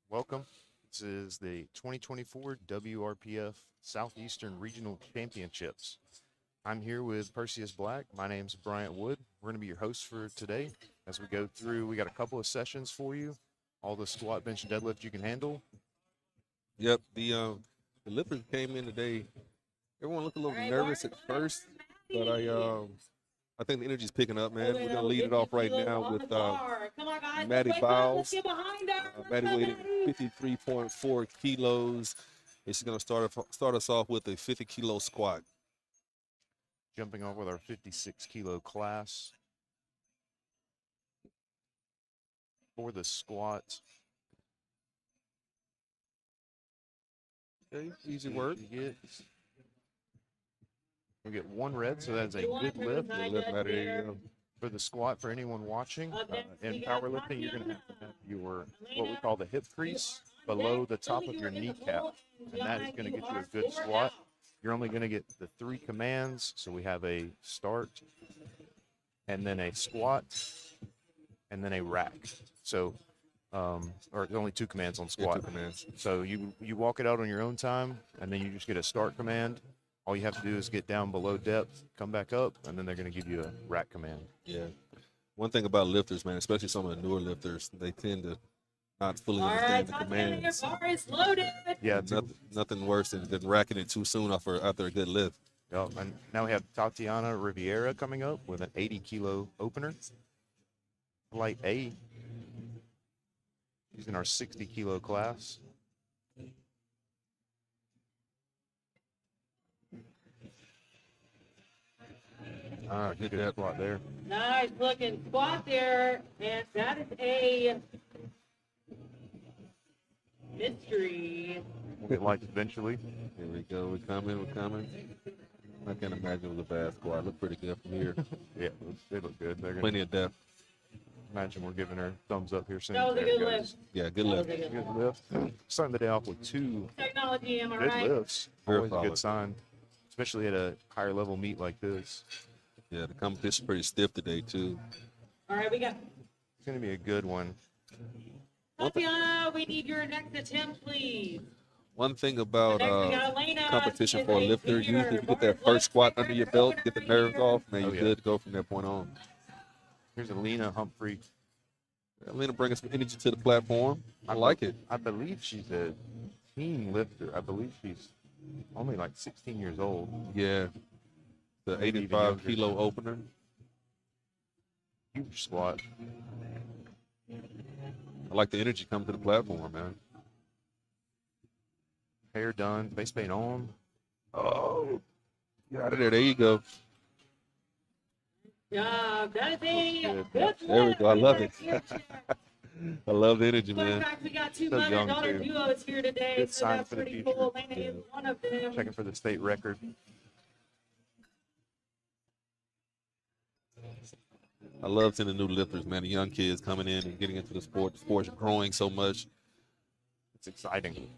Welcome. This is the 2024 WRPF Southeastern Regional Championships. I'm here with Perseus Black. My name's Bryant Wood. We're going to be your hosts for today. As we go through, we got a couple of sessions for you. All the squat, bench, and deadlift you can handle. Yep, the lifters came in today. Everyone looked a little nervous at first, but I think the energy's picking up, man. We're gonna lead it off right now with Maddie Biles. Maddie weighing 53.4 kilos. And she's gonna start us off with a 50-kilo squat. Jumping off with our 56-kilo class. For the squat. Okay, easy work. We get one red, so that's a good lift. Good lift, Maddie. There you go. For the squat, for anyone watching, in powerlifting, you're going to have your, what we call the hip crease, below the top of your kneecap. And that is going to get you a good squat. You're only going to get the 3 commands. So we have a start, and then a squat, and then a rack. So, or only 2 commands on squat. 2 commands. So you walk it out on your own time, and then you just get a start command. All you have to do is get down below depth, come back up, and then they're going to give you a rack command. Yeah. One thing about lifters, man, especially some of the newer lifters, they tend to not fully understand the commands. Bar is loaded. Yeah, nothing worse than racking it too soon after a good lift. Yep. And now we have Tatiana Riviera coming up with an 80-kilo opener. Light A. She's in our 60-kilo class. Good squat there. Nice looking squat there, and that is a mystery. We'll get lights eventually. Here we go. We're coming. I can't imagine it was a bad squat. Look pretty good from here. Yeah, they look good. They're Plenty of depth. Imagine we're giving her thumbs up here soon. That was a good lift. Yeah, good lift. Good lift. Starting the day off with 2 Technology, am I good right? lifts. Very Always a solid. good sign, especially at a higher level meet like this. Yeah, the competition's pretty stiff today, too. All right, we got It's going to be a good one. Tatiana. We need your next attempt, please. One thing about Next, we got Elena. competition She for a is lifter, senior. usually if you get that first squat under your belt, get the nerves off, man, Oh, you're yeah. good to go from that point on. Here's Alina Humphrey. Alina bringing some energy to the platform. I like it. I believe she's a teen lifter. I believe she's only like 16 years old. Yeah. The Maybe even 85-kilo opener. Huge squat. I like the energy coming to the platform, man. Hair done. Face paint on. Oh, get out of there. There you go. Yeah, that is a Good. good There we lift. go. I love it. Here, check. I love the energy, Fun man. fact, we got 2 So young, mother-daughter too. duos here today, Good so sign that's for the pretty future. cool. Elena is one of them. Checking for the state record. I love seeing the new lifters, man. The young kids coming in and getting into the sport. The sport's growing so much. It's exciting.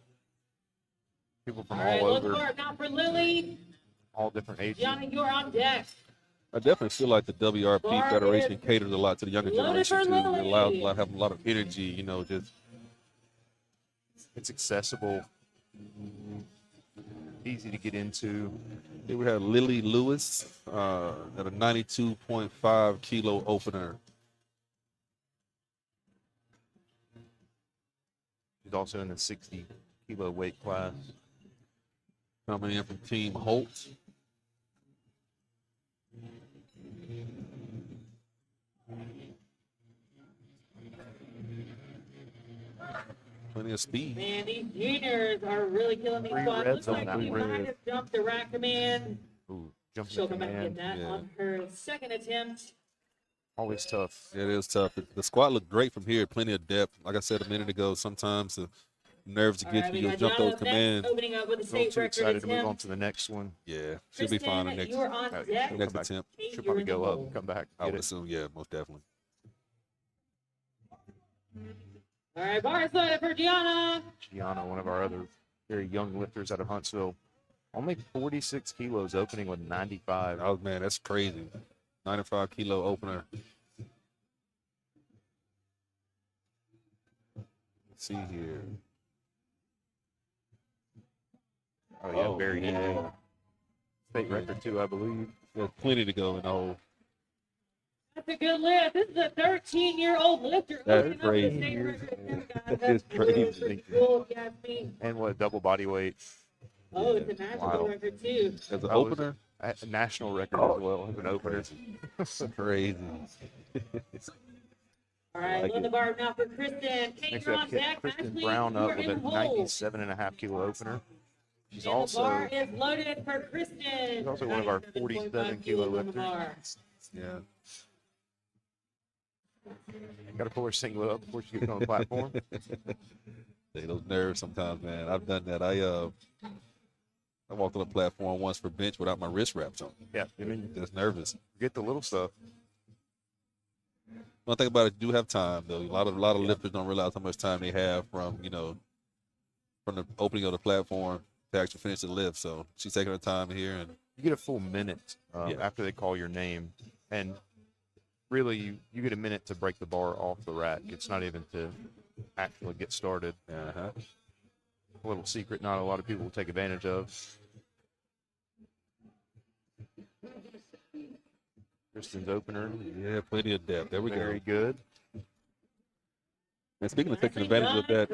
People from All right, all look over, for it now for Lily. all different ages. Gianna, you're on deck. I definitely feel like the WRP Bar Federation is caters a lot to the younger loaded generation, for too. It Lily. allows them to have a lot of energy, you know, just It's accessible. Easy to get into. here we have Lily Lewis at a 92.5-kilo opener. She's also in the 60-kilo weight class. Coming in from Team Holt. Plenty of speed. Man, these juniors are really killing these 3 squats. reds Looks on like that she one. might have jumped the rack command. Ooh, jumping She'll the come back and command. get that Yeah. on her second attempt. Always tough. It is tough. The squat looked great from here. Plenty of depth. Like I said a minute ago, sometimes the nerves All get right, you. we You'll got jump Gianna those next, commands. opening up with a A little state too record excited to move on attempt. to the next one. Yeah, should be fine the next You are on Oh, deck. she'll next come back. attempt. Eight, She'll you're probably in the go hole. up, come back, I get would it. assume, yeah, most definitely. All right, bar is loaded for Gianna. Gianna, one of our other very young lifters out of Huntsville. Only 46 kilos opening with 95. Oh man, that's crazy. 95-kilo opener. Let's see here. Oh yeah, very easy. yeah. State record too, I believe. There's plenty to go in the hole. That's a good lift. This is a 13-year-old lifter. That's opening up the crazy. state record attempt, guys. That That's is crazy. pretty cool, if you ask me. And what, double body weight? Oh, it's a national Wow. record too. As an Oh, is opener, A national record as well as an opener. crazy. All right, like load it. the bar now for Kristen. Kate, Next you're we on have deck. Kristen Ashley, Brown you up are with in a the hole. 97.5 kilo opener. She's And the also bar is loaded for Kristen. she's also one of our 97.5 47 kilo on the lifters. bar. Yeah. got to pull her singlet up before she gets on the platform. Hey, those nerves sometimes, man. I've done that. I walked on the platform once for bench without my wrist wrapped on. Yeah, I mean, Just nervous. get the little stuff. One thing about it, you do have time though. A lot of lifters don't realize how much time they have from from the opening of the platform to actually finish the lift. So she's taking her time here, and You get a full minute Yeah. after they call your name, and really you get a minute to break the bar off the rack. It's not even to actually get started. A little secret not a lot of people will take advantage of. Kristen's opener, yeah, plenty of depth. There we very go. good. And speaking of taking advantage of that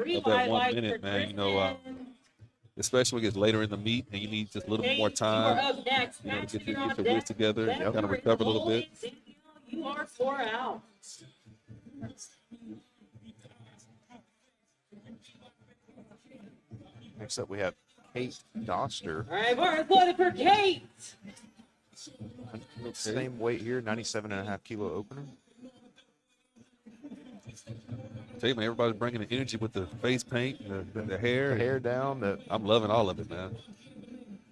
1 minute, man, especially when it gets later in the meet and you need just a little bit more time, You are up next. to Ashley, get you're on your deck. wits together, Beth, kind you're of in the recover a little hole. bit. Danielle, you are 4 out. Next up we have Kate Doster. All right, bar is loaded for Kate. Same weight here, 97.5 kilo opener. Tell you, man, everybody's bringing the energy with the face paint, the hair. The hair down, the I'm loving all of it, man.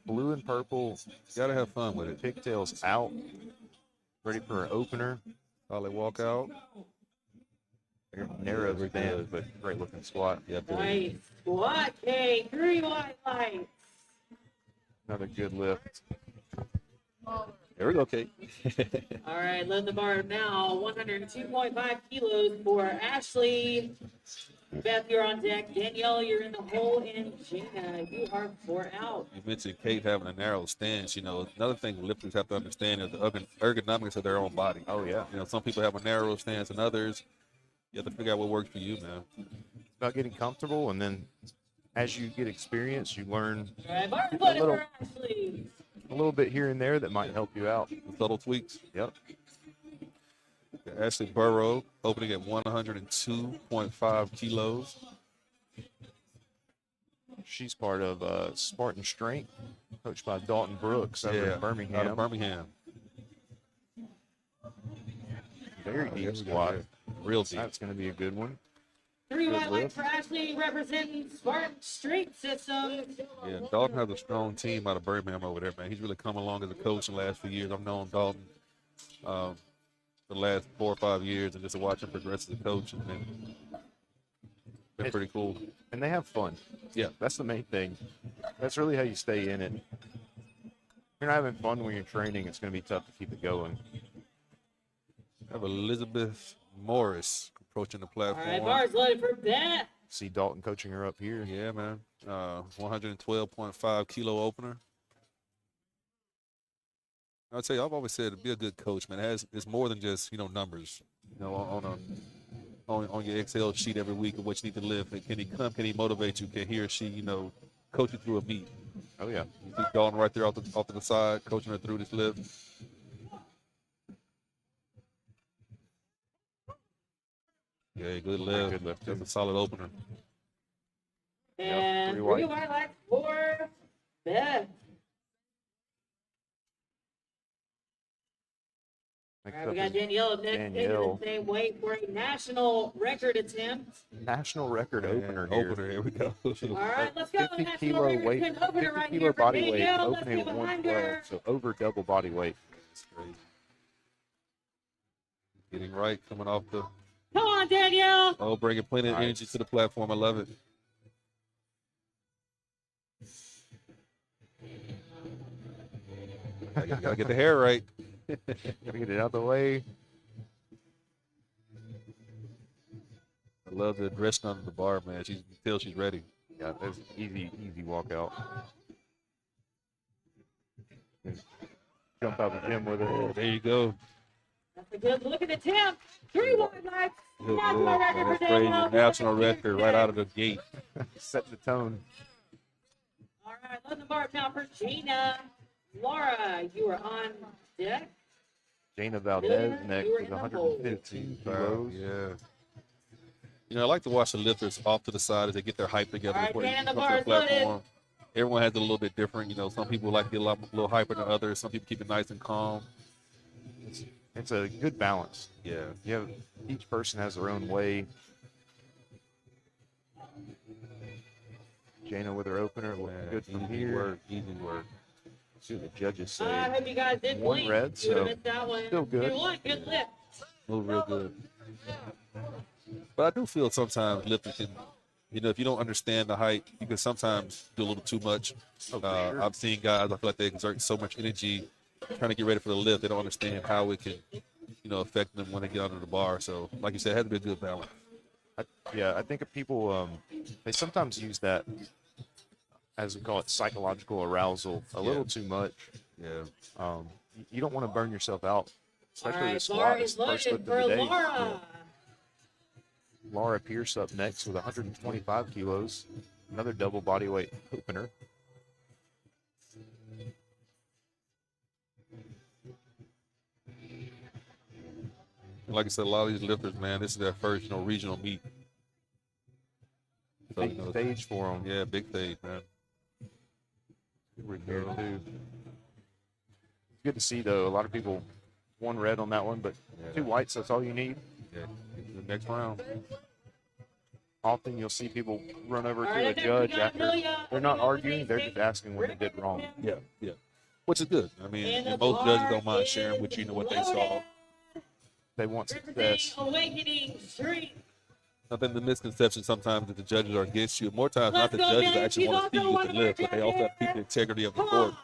blue and purple, Gotta have fun with it. pigtails out, ready for an opener. Solid walk out. Narrow very stand, good. but great looking squat. Yep. Nice squat, Kate. 3 white lights. Another good lift. There we go, Kate. All right, load the bar now. 102.5 kilos for Ashley. Beth, you're on deck. Danielle, you're in the hole. And Gina, you are 4 out. You mentioned Kate having a narrow stance. Another thing lifters have to understand is the ergonomics of their own body. Oh yeah, Some people have a narrow stance and others, you have to figure out what works for you, man. it's about getting comfortable, and then as you get experience, you learn All right, bar is loaded little- for Ashley. a little bit here and there that might help you out. The subtle tweaks. Yep. Ashley Burrow opening at 102.5 kilos. She's part of Spartan Strength, coached by Dalton Brooks over in Birmingham. Out of Birmingham. Very There deep we go. squat. Real deep. That's going to be a good one. 3 Good white lights lift. for Ashley, representing Spartan Street Systems. Yeah, Dalton has a strong team out of Birmingham over there, man. He's really come along as a coach in the last few years. I've known Dalton for the last 4 or 5 years, and just to watch him progress as a coach has been pretty cool. And they have fun. Yeah. That's the main thing. That's really how you stay in it. If you're not having fun when you're training, it's going to be tough to keep it going. I have Elizabeth Morris approaching the All right, platform. bar is loaded for Beth. See Dalton coaching her up here. Yeah, man. 112.5 kilo opener. I'll tell you, I've always said to be a good coach, man, it's more than just numbers. On your Excel sheet every week of what you need to lift. And can he come? Can he motivate you? Can he or she, coach you through a meet? Oh yeah. You see Dalton right there off to the side, coaching her through this lift. Yeah, good lift. Good lift, That's too. a solid opener. And 3 3 white. white lights for Beth. All Next right, we up got is Danielle up next, taking Danielle. the same weight for a national record attempt. national record opener And here. Opener, here we go. All right, let's go. 50 National kilo record weight, attempt opener 50 right kilo here for body weight, Danielle. Let's opening get at behind 112, her. so over double body weight. That's crazy. Getting right, coming off the Come on, Danielle. bringing plenty of Nice. energy to the platform. I love it. Gotta get the hair right. Gotta get it out of the way. I love the dressing under the bar, man. You can tell she's ready. Yeah, that's easy walkout. Jump out the gym with it. There you go. That's a good look at the attempt. 3 wide lights. Good National look, record man. for That's crazy. Danielle. National record right out of the gate. Set the tone. All right, let the bar now for Gina. Laura, you are on deck. Jana Valdez next with 115 Wow, kilos. yeah. You know, I like to watch the lifters off to the side as they get their hype together All right, before they Dan, come the to bar the is loaded. platform. Everyone has it a little bit different. You know, some people like to get a little hyper than others. Some people keep it nice and calm. It's a good balance. Yeah. You have each person has their own way. Jana with her opener, looking Man, good from easy here. work, easy work. See what the judges I say. hope you guys did One blink. red, You would have so missed that one. still good. You won. Good lift. Move real good. But I do feel sometimes lifting can, you know, if you don't understand the height, you can sometimes do a little too much. Oh, for sure. I've seen guys, I feel like they exert so much energy trying to get ready for the lift. They don't understand how it can, you know, affect them when they get under the bar. So, like you said, it has to be a good balance. I think of people, they sometimes use that, as we call it, psychological arousal a little too much. Yeah. You don't want to burn yourself out, All especially right, the bar squat. is Is the first loaded lift of for the day. Laura. Laura Pierce up next with 125 kilos, another double body weight opener. Like I said, a lot of these lifters, man, this is their first, you know, regional meet. So, Big you know, stage for them. yeah, big stage, man. Here too. It's good to see though. A lot of people, one red on that one, but Yeah. 2 whites. That's all you need. Yeah, get to the next round. Often you'll see people run over All to right, a up next, judge we got after Amelia. they're not Opening up the arguing. main They're stage. just asking what they did wrong. Yeah, yeah. Which is good. I mean, And the and most judges bar don't mind is sharing with you know what they saw. loaded. They want Representing success. Awakening Street. I think the misconception sometimes that the judges are against you. More times, not Let's the go, judges man. actually She's want to see also you one with of the our lift, but they also have to keep the judges. integrity of the Come court, on.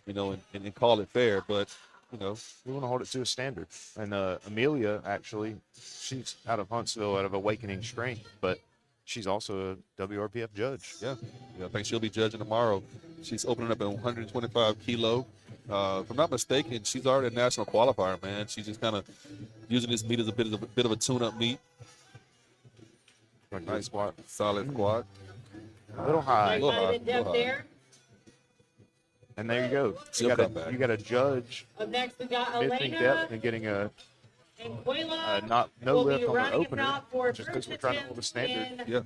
you know, and call it fair. But, you know, We want to hold it to a standard. And Amelia, actually, she's out of Huntsville, out of Awakening Strength, but she's also a WRPF judge. yeah, I think she'll be judging tomorrow. She's opening up at 125 kilo. If I'm not mistaken, she's already a national qualifier, man. She's just kind of using this meet as a bit of a tune-up meet. Nice squat. Solid squat. A little high. Like Little might have high, been depth little high. there. And there you go. She'll come back. You got a judge Up next, we got missing Elena depth and getting and Quayla. no will be lift on her running us opener out for just because we're trying to hold a standard. Yeah.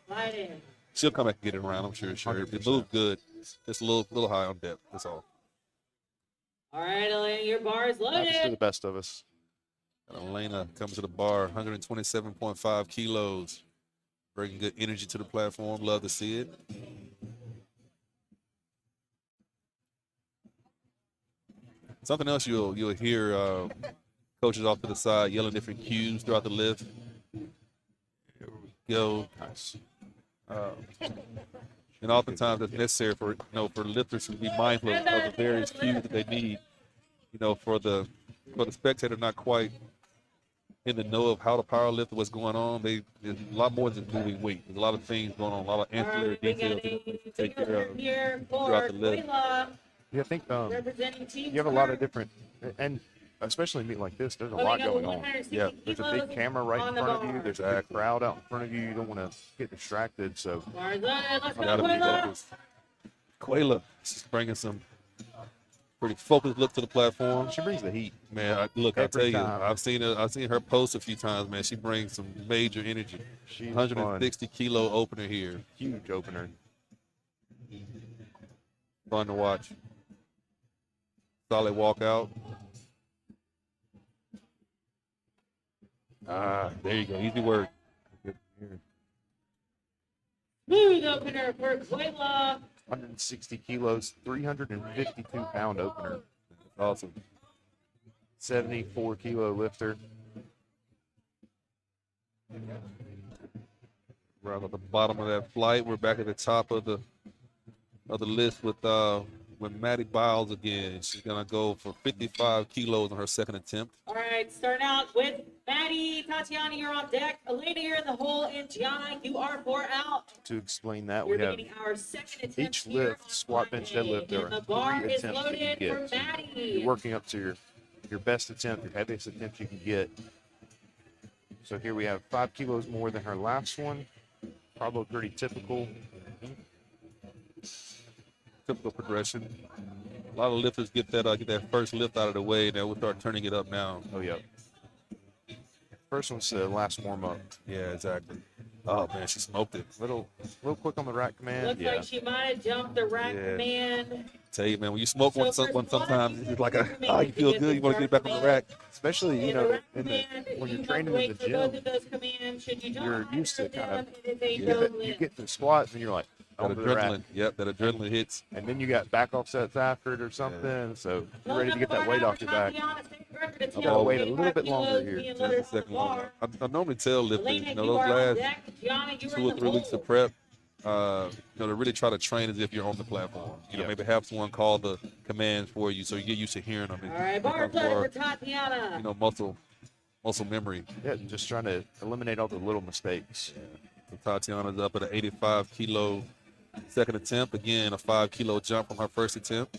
Biden. She'll come back and get it around, I'm sure. It 100%. moved good. Just a little high on depth. That's all. All right, Elena, your bar is Happens to the loaded. best of us. And Elena comes to the bar, 127.5 kilos. Bringing good energy to the platform. Love to see it. Something else you'll hear coaches off to the side yelling different cues throughout the lift. Here we go. Nice. And oftentimes that's necessary for for lifters to be mindful of the various cues that they need. For the spectator not quite in the know of how to power lift, what's going on. There's a lot more than moving weight. There's a lot of things going on, a lot of All ancillary right, we got details that you a have to take care finger of. here for throughout the lift. Quayla, Yeah, I think representing Team you have a lot of Spark. different, and especially a meet like this, there's a Coming lot up with going on. 160 Yeah, There's a kilos big camera right on in the front of you. bar. There's a big crowd out in front of you. You don't want to get distracted. So Bar is loaded. Let's go, Gotta be Quayla. focused. Quayla, she's bringing some pretty focused look to the platform. she brings the heat. Man, I tell Every you, time. I've seen her post a few times. Man, she brings some major energy. She's 160 kilo opener here. huge opener. Fun to watch. Solid walkout. There you go. Easy work. Smooth opener for Quayla. 160 kilos, 352-pound opener. Awesome. 74-kilo lifter. Right at the bottom of that flight. We're back at the top of the list with Maddie Biles again. She's gonna go for 55 kilos on her second attempt. All right, starting out with Maddie. Maddie, Tatiana, you're on deck. Elena, you're in the hole, and Gianna, you are 4 out. To explain that, We're we have beginning our second attempt each here lift, on squat, bench, Monday. deadlift, there And are the bar 3 is attempts that you loaded get. for So Maddie. you're working up to your best attempt, your heaviest attempt you can get. So here we have 5 kilos more than her last one. Probably pretty typical. Typical progression. A lot of lifters get that first lift out of the way, and then we'll start turning it up now. Oh, yeah. First one's the last warm up. Yeah, exactly. Oh man, she smoked it. Little quick on the rack command. Looks Yeah. like she might have jumped the rack Yeah. command. Tell you, man, when you smoke So one, first sometimes one, it's like you you feel good. You want to get back on the rack. Especially, you In the know, rack command, when you you're must training in wait the for both gym, of those commands. Should you jump you're higher used to than kind of them, it is a you no get lift. to squats and you're like, That onto the rack. adrenaline. Yep, that adrenaline hits. And then you got back offsets after it or something. So you're ready to get that weight off your back. You gotta wait a little bit longer here. Just a second longer. I normally tell lifters, Elena, you know, you those are on last deck. Gianna, you are 2 in or the 3 weeks hole. of prep, you know, to really try to train as if you're on the platform. You know, Yep. maybe have someone call the commands for you so you get used to hearing them. All right, bar becomes flip more, for Tatiana. you know, muscle memory. Yeah, just trying to eliminate all the little mistakes. So Tatiana's up at an 85 kilo second attempt. Again, a 5 kilo jump from her first attempt.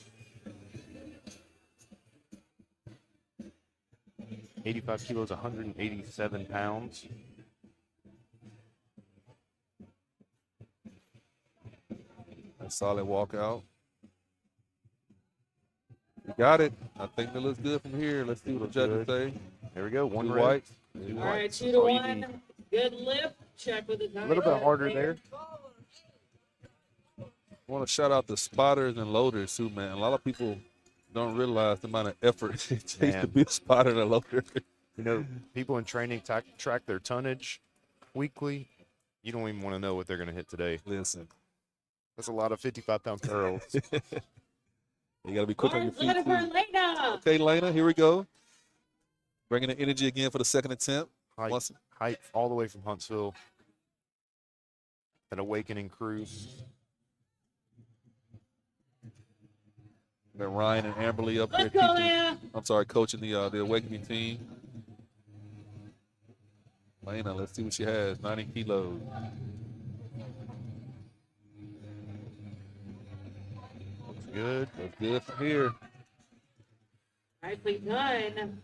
85 kilos, 187 pounds. A solid walkout. You got it. I think that looks good from here. Let's see what the judges say. There we go. One Two red. whites. Two All right, whites. 2 That's to all you 1. need. Good lift. Check with the A little bit harder there. I want to shout out the spotters and loaders too, man. A lot of people don't realize the amount of effort it takes to Man. be a spotter and a loader. You know, people in training track their tonnage weekly. You don't even want to know what they're going to hit today. Listen, That's a lot of 55-pound curls. you got to be quick on your feet Let it for too. Elena. Okay, Lena, here we go. Bringing the energy again for the second attempt. Height all the way from Huntsville. That awakening crew. Then Ryan and Amberly up there Let's go, Lena. coaching the awakening team. Lena, let's see what she has. 90 kilos. Looks good. Looks good from here. Nicely done.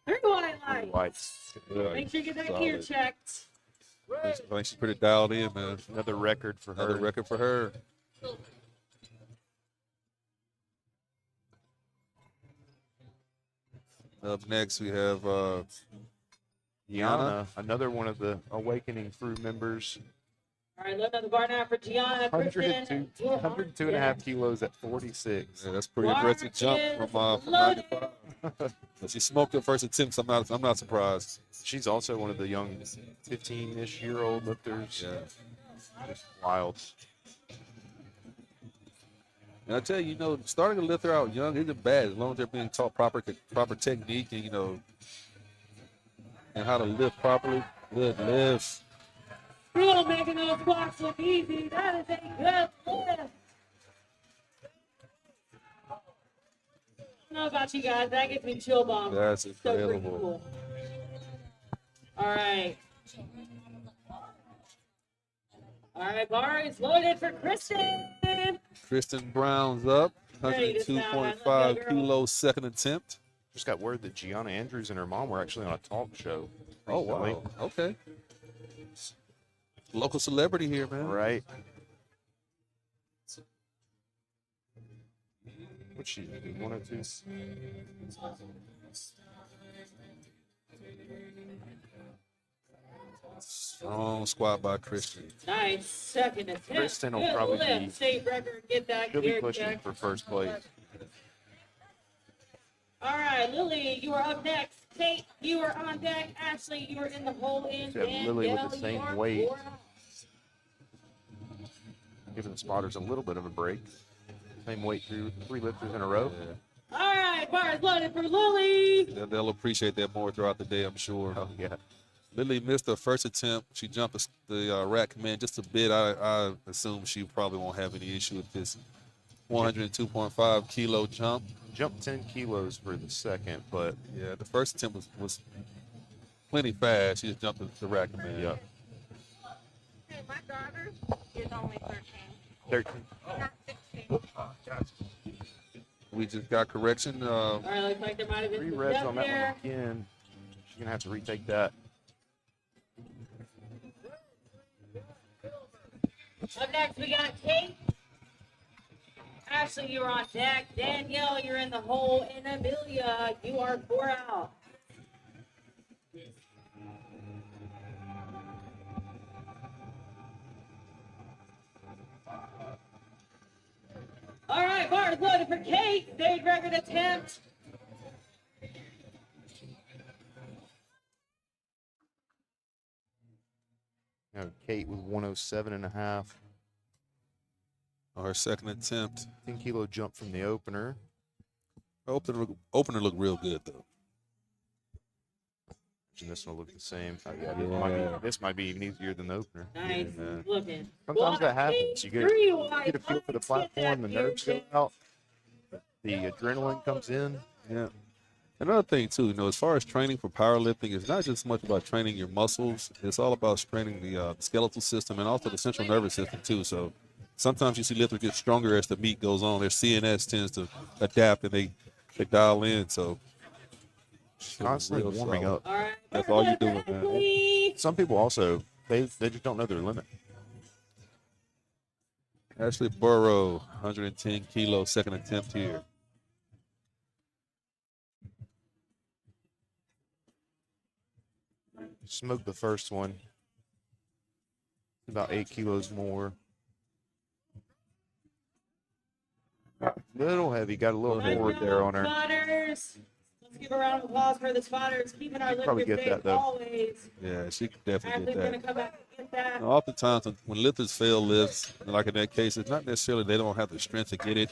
3 white light. Whites. Make sure you get that Solid. gear checked. I think she's pretty dialed in, man. Another record for her. Another record for her. Up next, we have Gianna, another one of the awakening crew members. All right, load on the bar now for Gianna. 102, 102 and a half kilos at 46. yeah, that's a pretty Bar aggressive jump is from loaded. 95. So she smoked her first attempt. So I'm not surprised. She's also one of the young 15-ish year old lifters. Yeah. Just wild. And I tell you, you know, starting a lifter out young isn't bad as long as they're being taught proper technique and, you know, and how to lift properly. Good lift. Still making those squats look easy. That is a good lift. I don't know about you guys. That gives me chill bumps. That's So pretty incredible. cool. All right. All right, bar is loaded for Kristen. Kristen Brown's up. Ready to sound. I love 102.5 that girl. kilos second attempt. Just got word that Gianna Andrews and her mom were actually on a talk show. Oh, recently. wow. Okay. Local celebrity here, man. Right. What's she? 102? Strong squat by Kristen. Nice second attempt. Kristen will Good probably lift. be- State record. Get that She'll be gear pushing checked. for first place. All right, Lily, you are up next. Kate, you are on deck. Ashley, you are in the hole in. We have Lily with the Danielle, same you are weight. 4 out. Giving the spotters a little bit of a break. Same weight through 3 lifters in a row. Yeah. All right, bar is loaded for Lily. They'll appreciate that more throughout the day, I'm sure. Oh, yeah. Lily missed her first attempt. She jumped the rack command just a bit. I assume she probably won't have any issue with this 102.5 kilo jump. jumped 10 kilos for the second, but Yeah, the first attempt was plenty fast. She just jumped the rack, man. yeah, Hey, my daughter is only 13, 13. not 16. We just got correction. All right, looks like there might have been 3 some reps depth on that there. one again. She's gonna have to retake that. Up next, we got Kate. Ashley, you're on deck. Danielle, you're in the hole. And Amelia, you are 4 out. All right, bars loaded for Kate. Stage record attempt. Now Kate with 107.5. Our second attempt. 10 kilo jump from the opener. Opener looked real good though. And this one will look the same. Oh, yeah, Yeah. this might be even easier than the opener. Nice man. looking. Sometimes that happens. You get a feel for the platform, the nerves go out, the adrenaline comes in. Yeah. Another thing too, as far as training for powerlifting, it's not just much about training your muscles. It's all about training the skeletal system and also the central nervous system too. So sometimes you see lifters get stronger as the meet goes on. Their CNS tends to adapt and they dial in. So Constantly real warming solid. up. All right. That's all you're doing, man. Ashley. Some people also, they just don't know their limit. Ashley Burrow, 110 kilos, second attempt here. Smoked the first one. About 8 kilos more. Little heavy, got a little Nice forward job, there on her. spotters. Let's give a round of applause for the spotters. Keeping our Probably lifters get safe that, though. always. Yeah, she could definitely Ashley's get going to that. come back and get that. Oftentimes, when lifters fail lifts, like in that case, it's not necessarily they don't have the strength to get it.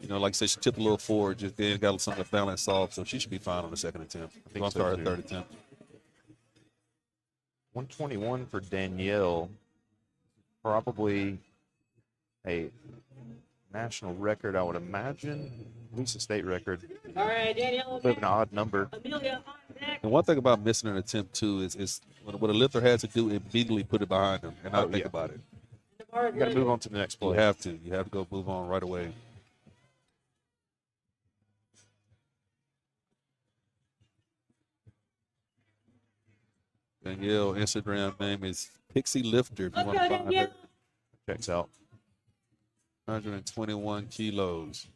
Like I said, she tipped a little forward, just then got some of the balance off, so she should be fine on the second attempt. think I'm so, sorry, too. third attempt. 121 for Danielle. Probably a national record, I would imagine. At least a state record. All right, Danielle. A bit of an odd number. Amelia on deck. And one thing about missing an attempt too is what a lifter has to do, immediately put it behind them and not Oh, think yeah. about it. The bar is You got to loaded. move on to the next You play. have to go move on right away. Danielle Instagram name is Pixie Lifter if you Let's want go, to find her. Danielle. Checks out. 121 kilos.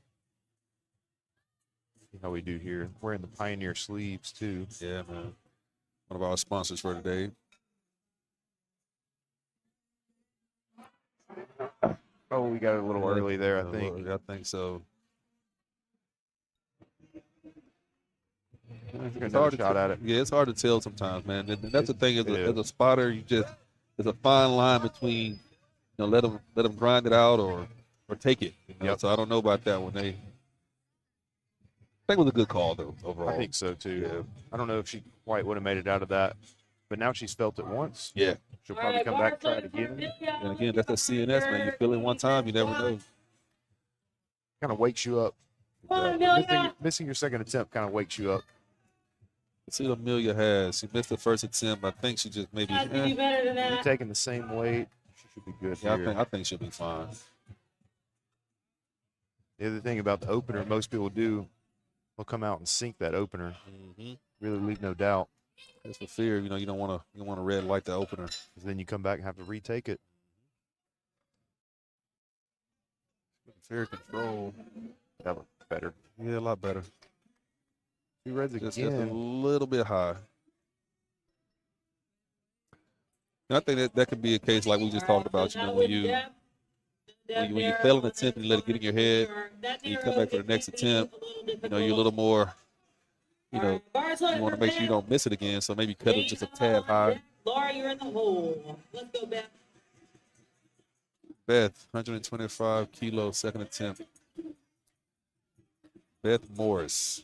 See how we do here. Wearing the Pioneer sleeves, too. Yeah, man. One of our sponsors for today. Oh, we got it a little early there, I think. I think so. Another shot at it. Yeah, it's hard to tell sometimes, man. And that's the thing It is. as a spotter, there's a fine line between, let them grind it out or take it. Yep. So I don't know about that one. I think it was a good call though overall. I think so, too. Yeah. I don't know if she quite would have made it out of that. But now she's felt it once. Yeah. She'll All probably right, come back and bar try it loaded for again. Amelia. And again, that's the CNS, man. You feel it one time, you never know. Kind of wakes you up. Come on, Amelia. Missing your second attempt kind of wakes you up. Let's see what Amelia has. She missed the first attempt. I think she just maybe. Has to do better than You're that. taking the same weight. She should be good Yeah, here. I think she'll be fine. The other thing about the opener, most people do, they'll come out and sink that opener. Mm-hmm. Really leave no doubt. That's for fear. You don't want to red light the opener. 'Cause then you come back and have to retake it. Fear control. That looked better. Yeah, a lot better. Two reds Just a again. little bit high. And I think that could be a case like we just talked about. When you fail an attempt and you let it get in your head, and you come back for the next attempt, you're a little more, you want to make sure you don't miss it again. So maybe cut it just a tad high. Laura, you're in the hole. Let's go, Beth. Beth, 125 kilos, second attempt. Beth Morris.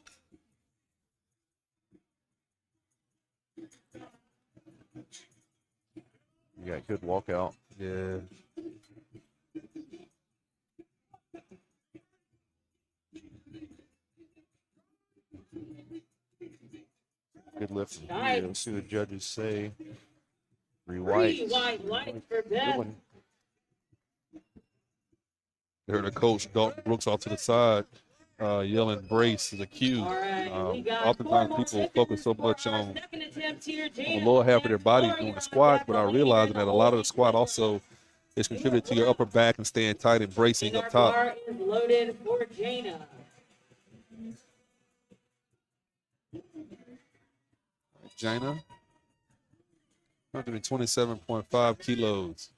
You got good walkout. Yeah. good lift from Nice. here. Let's see what the judges say. 3 3 whites. white lights for Good Beth. one. They heard the coach, Dalton Brooks, off to the side, yelling brace is a cue. All right, we got Oftentimes 4 more people seconds focus so for much our on second attempt here. the Jana lower half of their next. body Laura, doing you're the on squat, deck, without leader realizing in that the a lot of the whole squat team. also is contributed to your upper back and staying tight and bracing And up our top. bar is loaded for Jana. Jaina, 127.5 kilos.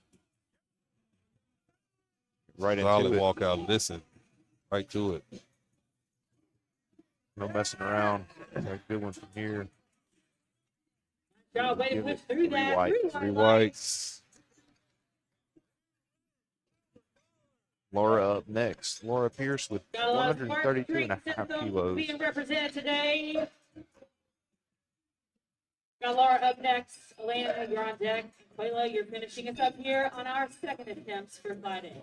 Right Solid into it. walkout. Listen, right to it. No messing around. Got a good one from here. Job, way to Give push it through 3 that. whites. 3 lights. whites. Laura up next. Laura Pierce with Got a lot of smart 132 and a street half systems kilos. being represented today. Got Laura up next. Elena, you're on deck. Quayla, you're finishing us up here on our second attempts for Friday.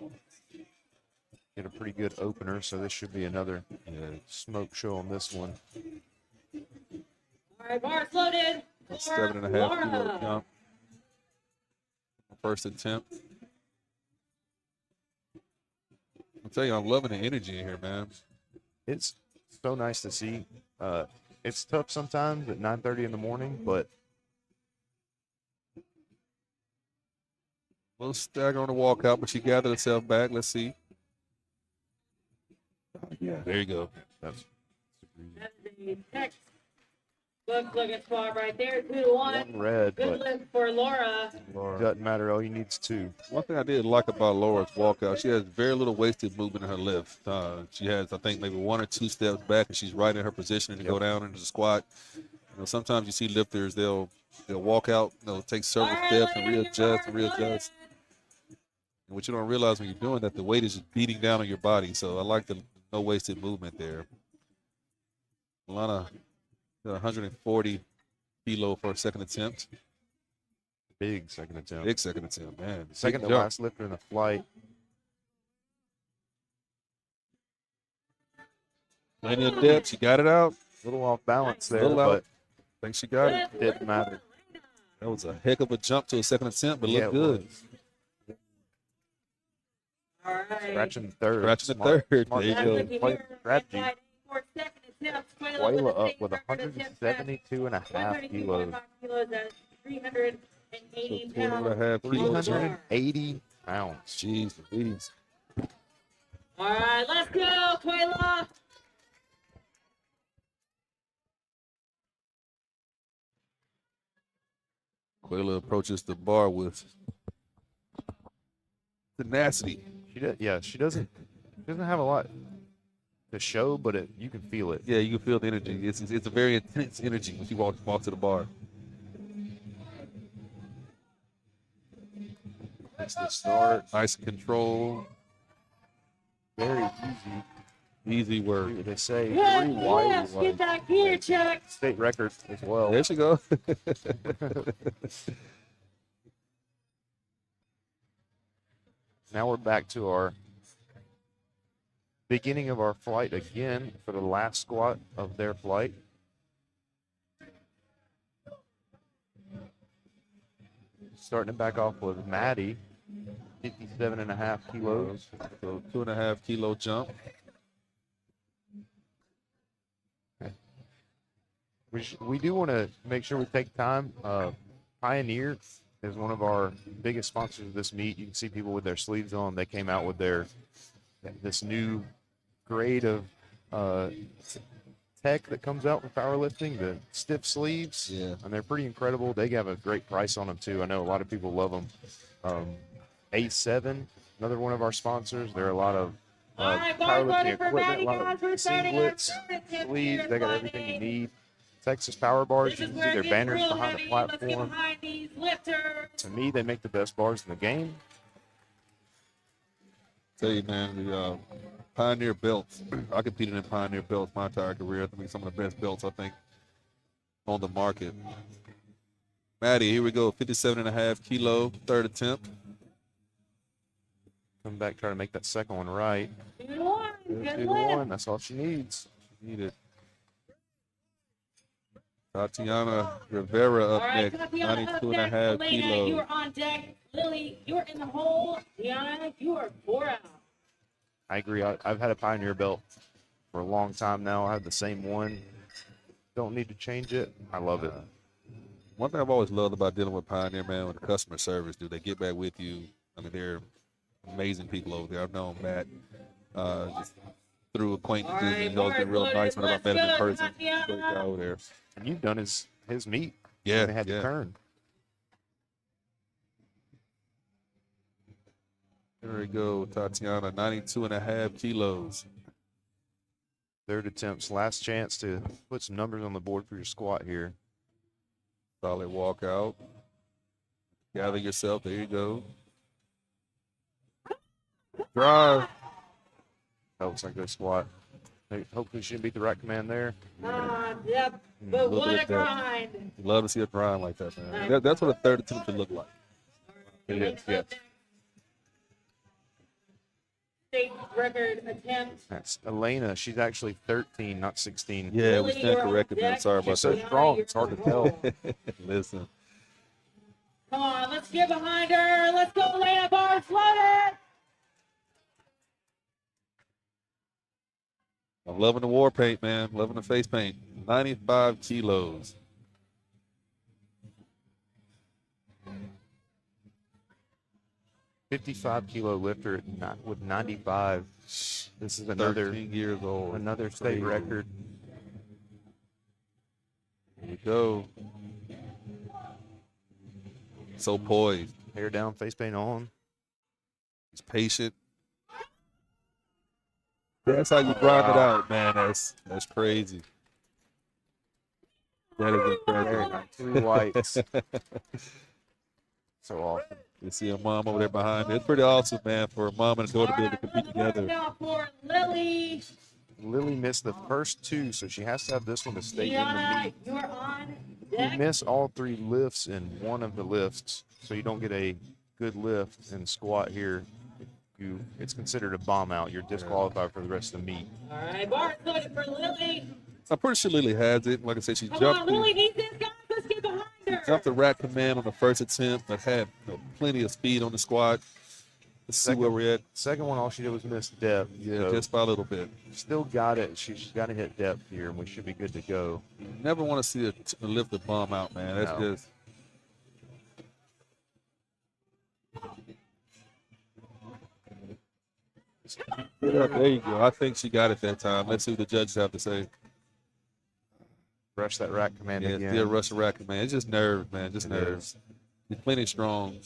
Get a pretty good opener, so this should be another smoke show on this one. All right, bars loaded. A For 7.5 kilo Laura. jump. First attempt. I'll tell you, I'm loving the energy in here, man. It's so nice to see. It's tough sometimes at 9:30 in the morning, but A little stagger on the walkout, but she gathered herself back. Let's see. Yeah, there you go. that's That is a textbook looking spot right there. 2 to 1. one red, Good but lift for Laura. doesn't matter. All you need is 2. One thing I did like about Laura's walkout, she has very little wasted movement in her lift. She has, I think, maybe 1 or 2 steps back, and she's right in her position to go down into the squat. You know, sometimes you see lifters, they'll walk out, take several steps and readjust and readjust. And what you don't realize when you're doing that, the weight is just beating down on your body. So I like the no wasted movement there. Alana, 140 kilo for a second attempt. Big second attempt. Big second attempt, man. Second Big to jump. last lifter in the flight. Plenty of depth. She got it out. A little off balance there, Little out. but I think she got it. didn't matter. That was a heck of a jump to a second attempt, but Yeah, looked it good. was. All right. Scratching the third. Scratching the Smart- third. smart There you That's go. looking play here. strategy. Flight for second attempts. Quayla up same with record attempt back. 172 and a half 132.5 kilos. kilos. That's 380 So 12.5 pounds. kilos. 380 pounds. Jeez, Louise. All right, let's go, Quayla. Quayla approaches the bar with tenacity. She doesn't have a lot to show, but you can feel it. Yeah, you can feel the energy. It's a very intense energy when she walks to the bar. It's the start. Nice control. Very easy. Easy work. See what they say. Yes, 3 white. yes, get that gear check. State record as well. There she go. Now we're back to our beginning of our flight again for the last squat of their flight. Starting it back off with Maddie, 57 and a half kilos. So 2.5 kilo jump. We do want to make sure we take time. Pioneer is one of our biggest sponsors of this meet. You can see people with their sleeves on. They came out with this new grade of tech that comes out with powerlifting, the stiff sleeves. Yeah. And they're pretty incredible. They have a great price on them too. I know a lot of people love them. A7, another one of our sponsors. There are a lot of All right, bars powerlifting loaded for equipment, Maddie, a lot guys. We're of starting our singlets, third attempt sleeves. here They got at everything you Friday. need. Texas Power Bars, This you is can see where it their gets banners real behind the heavy. Let's get platform. behind these lifters. To me, they make the best bars in the game. Tell you, man, the Pioneer belts. I competed in Pioneer belts my entire career. I think some of the best belts, I think, on the market. Maddie, here we go. 57.5 kilo, third attempt. Come back, try to make that second one right. 2 to 1. Good, Good 2 to lift. 1. That's all she needs. Need it. Tatiana Rivera All up right, next, Tatiana up 92 and a next. half Elena, you kilos. are on deck. Lily, you're in the hole. Diana, you are 4 out. I agree. I've had a Pioneer belt for a long time now. I have the same one. Don't need to change it. I love it. One thing I've always loved about dealing with Pioneer, man, with the customer service, dude, they get back with you. I mean, they're amazing people over there. I've known Matt just through acquaintances, All right, and he's always been real Mark nice whenever I met him in let's go, person. Tatiana. Great guy over there. And you've done his meet. Yeah, They had yeah. to turn. There we go, Tatiana, 92 and a half kilos. Third attempts, last chance to put some numbers on the board for your squat here. Solid walkout. Gather yourself. There you go. Drive. That looks like a good squat. Hey, hopefully she didn't beat the right command there. Yep, but little what bit a of depth. grind. Love to see a grind like that, man. That's what a third attempt should look like. It is, yes. State record attempt. That's Elena. She's actually 13, not 16. Yeah, we Lily, stand you're on corrected, man. deck. Sorry about She's so that. strong, it's hard to tell. Listen, Come on, let's get behind her. Let's go, Elena Barnes. Love it. I'm loving the war paint, man. Loving the face paint. 95 kilos. $55-kilo lifter with 95. This is another 13 years old. state Crazy. record. Here we go. So poised. Hair down, face paint on. He's patient. That's how you grind it out, man. That's crazy. That is Very incredible. nice. 3 whites. So awesome. You see a mom over there behind me. It's pretty awesome, man, for a mom and a daughter to be able to compete together. Now for Lily. Lily missed the first 2, so she has to have this one to stay in the Diana, meet. you're on You deck. miss all 3 lifts in one of the lifts, so you don't get a good lift and squat here. It's considered a bomb out. You're disqualified for the rest of the meet. All right, Barnes looking for Lily. I'm pretty sure Lily has it. Like I said, she Come jumped on, the, Lily needs this, guys. Let's get behind her. jumped the rack command on the first attempt, but had plenty of speed on the squat. Let's see where we're at. Second one, all she did was miss depth. Yeah, so just by a little bit. still got it. She's got to hit depth here, and we should be good to go. You never want to see a lift the bomb out, man. That's No. just. Yeah, there you go. I think she got it that time. Let's see what the judges have to say. Rush that rack command Yeah, again. still rush the rack, man. It's just nerves, man. Just It nerves. He's plenty strong.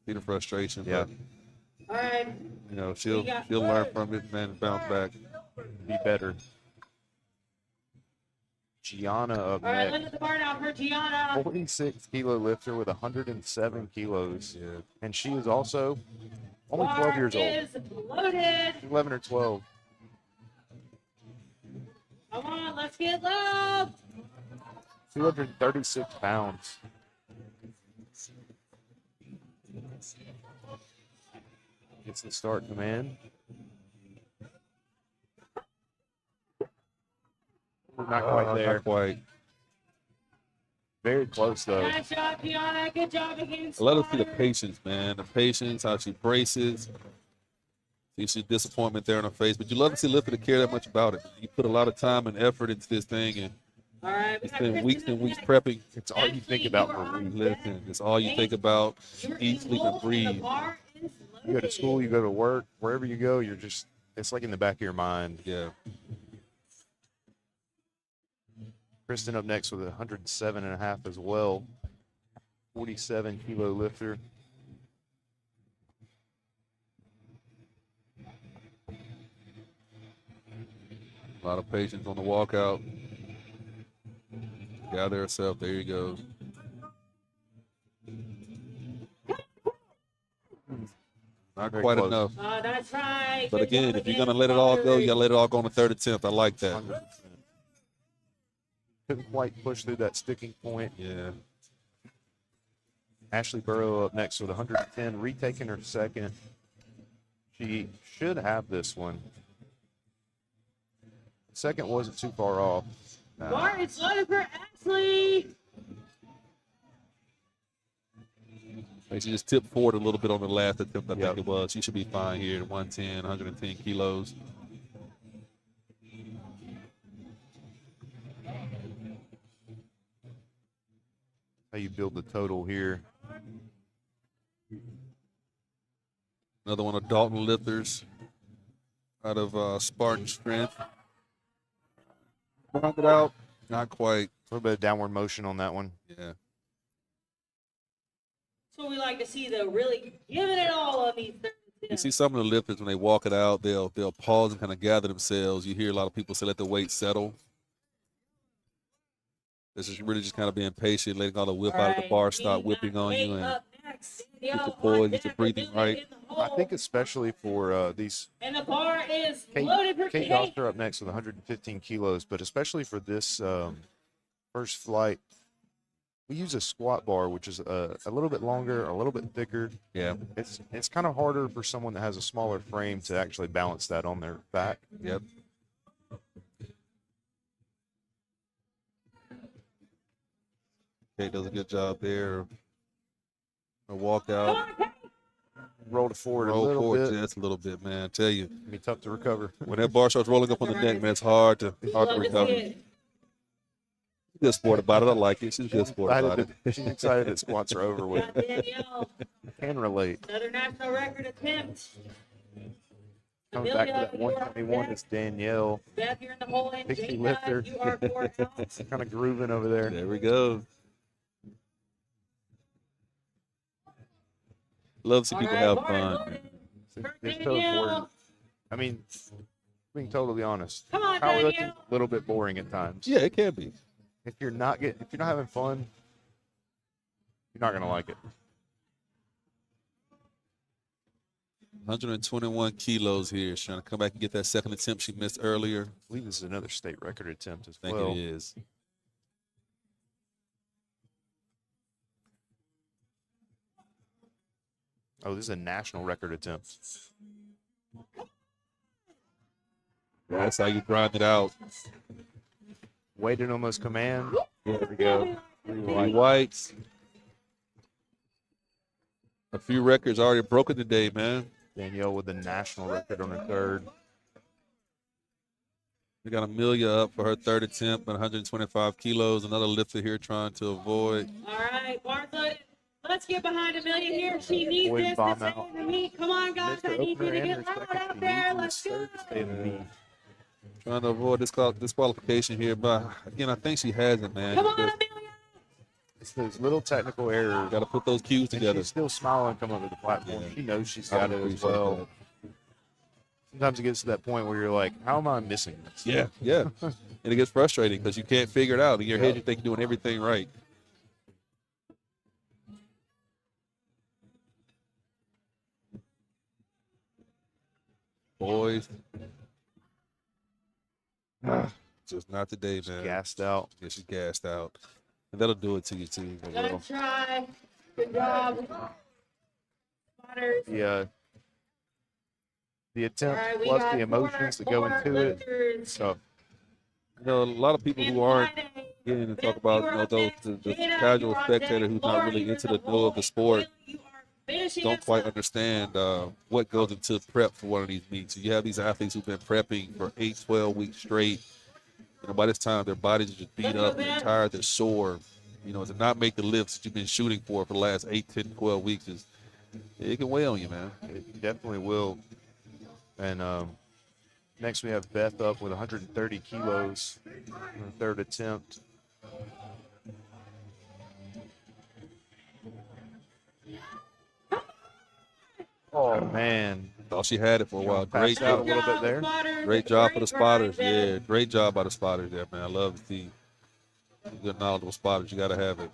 See the frustration, Yeah. but All right. you know she'll learn from it, man, and bounce back. Be better. Gianna up All right, next. look at the bar now for Gianna. 46-kilo lifter with 107 kilos. Yeah. And she is also only 12 years old. Is loaded. 11 or 12. Come on, let's get love. 236 pounds. Gets the start command. Not quite there. Not quite. Very close though. Nice job, Gianna. Good job against. Let us see the patience, man. The patience, how she braces. See she's disappointment there on her face, but you love to see Lifter to care that much about it. You put a lot of time and effort into this thing, and All right, we it's got been Kristen weeks and up weeks next. prepping. It's all you think about for Ashley, weeks. you're on Listen, it's all you think about. You're Eat, sleep, and in breathe. the bar is You go to loaded. school, you go to work, wherever you go, you're just, it's like in the back of your mind. Yeah. Kristen up next with 107.5 as well. 47-kilo lifter. A lot of patience on the walkout. Gather herself. There you go. Not Very quite close. enough. That's right. But Good again, job if you're against going to let it all go, you got Barnes. to let it all go on the third attempt. I like that. 100%. Couldn't quite push through that sticking point. Yeah. Ashley Burrow up next with 110, retaking her second. She should have this one. Second wasn't too far off. Bar is loaded for Ashley. Like she just tipped forward a little bit on the last attempt, I Yep. think it was. She should be fine here at 110, 110 kilos. How you build the total here. Another one of Dalton lifters out of Spartan Strength. Round it out. Not quite. A little bit of downward motion on that one. Yeah. So we like to see though, really giving it all on these third You attempts. see some of the lifters when they walk it out, they'll pause and kind of gather themselves. You hear a lot of people say let the weight settle. This is really just kind of being patient, letting all the whip out of the bar start whipping on you and get your poise, get your breathing right. I think especially for these And the bar is Kate, loaded for Kate Kate. Doster up next with 115 kilos, but especially for this first flight, we use a squat bar, which is a little bit longer, a little bit thicker. Yeah. It's kind of harder for someone that has a smaller frame to actually balance that on their back. Yep. Kate does a good job there. A walk out, Roll it forward a roll little forward bit. just a little bit, man. I tell you, Be tough to recover. when that bar starts rolling up on the neck, man, it's hard to Love to see recover. it. Good sport about it. I like it. She's a good sport about it. She's excited that squats are over with. Got Danielle, Can relate. another national record attempt. Coming back to that 121 is Danielle. Beth, you're in the hole in. Pixie Jada, lifter. you are 4 out. Kind of grooving over there. There we go. Love to see people have fun. It's so important. I mean, being totally honest, Come on, powerlifting's Danielle. a little bit boring at times. Yeah, it can be. If you're not having fun, you're not gonna like it. 121 kilos here. She's trying to come back and get that second attempt she missed earlier. I believe this is another state record attempt as I think well. it is. Oh, this is a national record attempt. That's how you grind it out. Weighted on those command. There we go. Three whites. A few records already broken today, man. Danielle with the national record on her third. We got Amelia up for her third attempt at 125 kilos. Another lifter here trying to avoid. All right, bar loaded. Let's get behind Amelia here. She needs Boys this to bomb stay out. in the meet. Come on, guys. Missed I her need you opener to and get her loud second. out She there. needs Let's this go. third to stay in the meet. Trying to avoid disqualification here. But again, I think she has it, man. Come on, Just Amelia. It's those little technical errors. got to put those cues And together. she's still smiling coming up to the platform. Yeah. She knows she's I got it as appreciate well. that. Sometimes it gets to that point where you're like, how am I missing this? Yeah, yeah. And it gets frustrating because you can't figure it out. In your head, you think you're doing everything right. Boys. Just not today, man. Gassed out. Yeah, she's gassed out. And that'll do it to you, too. It Good will. try. Good job. Spotters. The All attempt right, we plus got the emotions that go into it. lifters. So You know, a lot of people who aren't getting to talk about, you know, those the casual spectator who's not really into the know of the sport don't quite understand what goes into prep for one of these meets. You have these athletes who've been prepping for 8, 12 weeks straight. You know, by this time, their bodies are just beat up, they're tired, they're sore. You know, to not make the lifts that you've been shooting for the last 8, 10, 12 weeks, it can weigh on you, man. it definitely will. And next we have Beth up with 130 kilos in her third attempt. Oh, man. Thought she had it for a while. Great Passed out a job. little bit there. Great job for the spotters. Yeah, great job by the spotters there, man. I love to see good, knowledgeable spotters. You got to have it.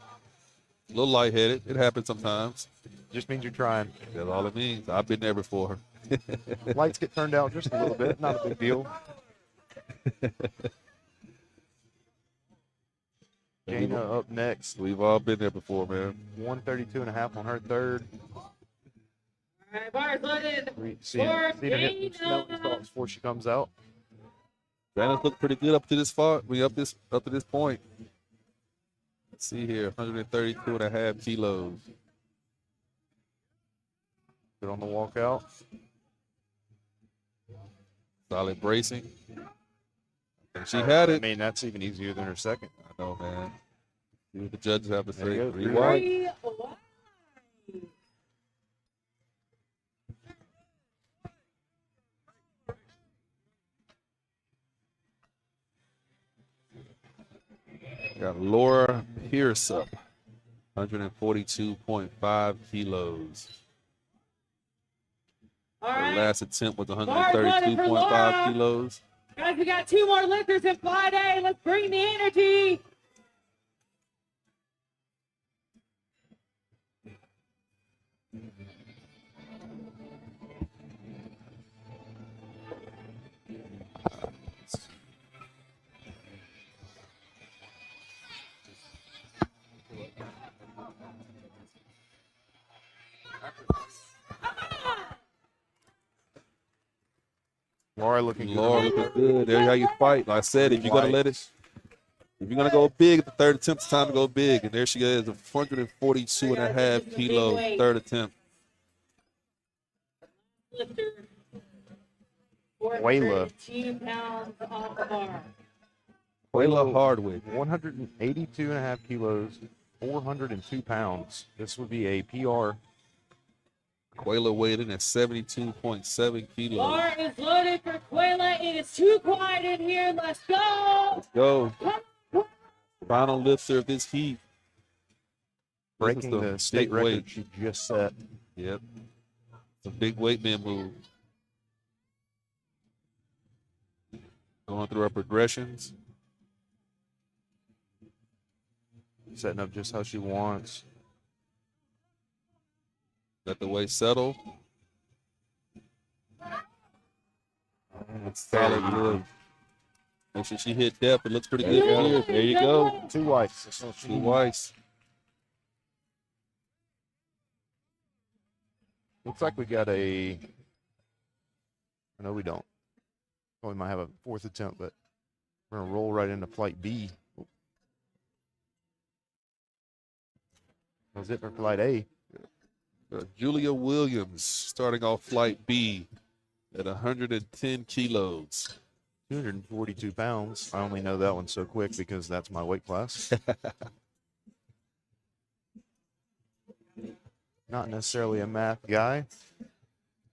A little lightheaded. It happens sometimes. Just means you're trying. That's all it means. I've been there before. Lights get turned out just a little bit. Not a big deal. Jana up next. We've all been there before, man. 132.5 on her third. All right, bars loaded. See her hit the Jana. smelling salts before she comes out. Brandon's looked pretty good up to this far. Up to this point. Let's see here, 132.5 kilos. Good on the walkout. Solid bracing. And she had I it. mean, that's even easier than her second. I know, man. See what the judges have to There you say. go, 3 3 wide. 3 wide. Got Laura Pierce up, 142.5 kilos. All Her right. last attempt was Bar one for 132.5 Laura. kilos. Guys, we got 2 more lifters in Flight A. Let's bring the energy. Laura looking good. Laura looking good. There's how you fight. Like I said, if you're gonna let it, if you're gonna go big, the third attempt, it's time to go big. And there she is, a 142.5 kilo third attempt. Lifter. Wayla. 402 pounds off the bar. Quayla Hardwick. 182.5 kilos, 402 pounds. This would be a PR. Quayla weighed in at 72.7 kilos. Bar is loaded for Quayla. It is too quiet in here. Let's go. Let's go. Final lifter of this heat. Breaking This is the state big record weight. she just set. Yep. It's a big weight man move. Going through our progressions. Setting up just how she wants. Let the weight settle. It's solid good. Make sure she hit depth. It looks pretty good There you here. There you go. 2 whites. That's all she 2 needs. whites. Looks like we got a. No, we don't. Oh, we might have a 4th attempt, but we're going to roll right into flight B. That was it for flight A. Julia Williams starting off flight B at 110 kilos. 242 pounds. I only know that one so quick because that's my weight class. Not necessarily a math guy.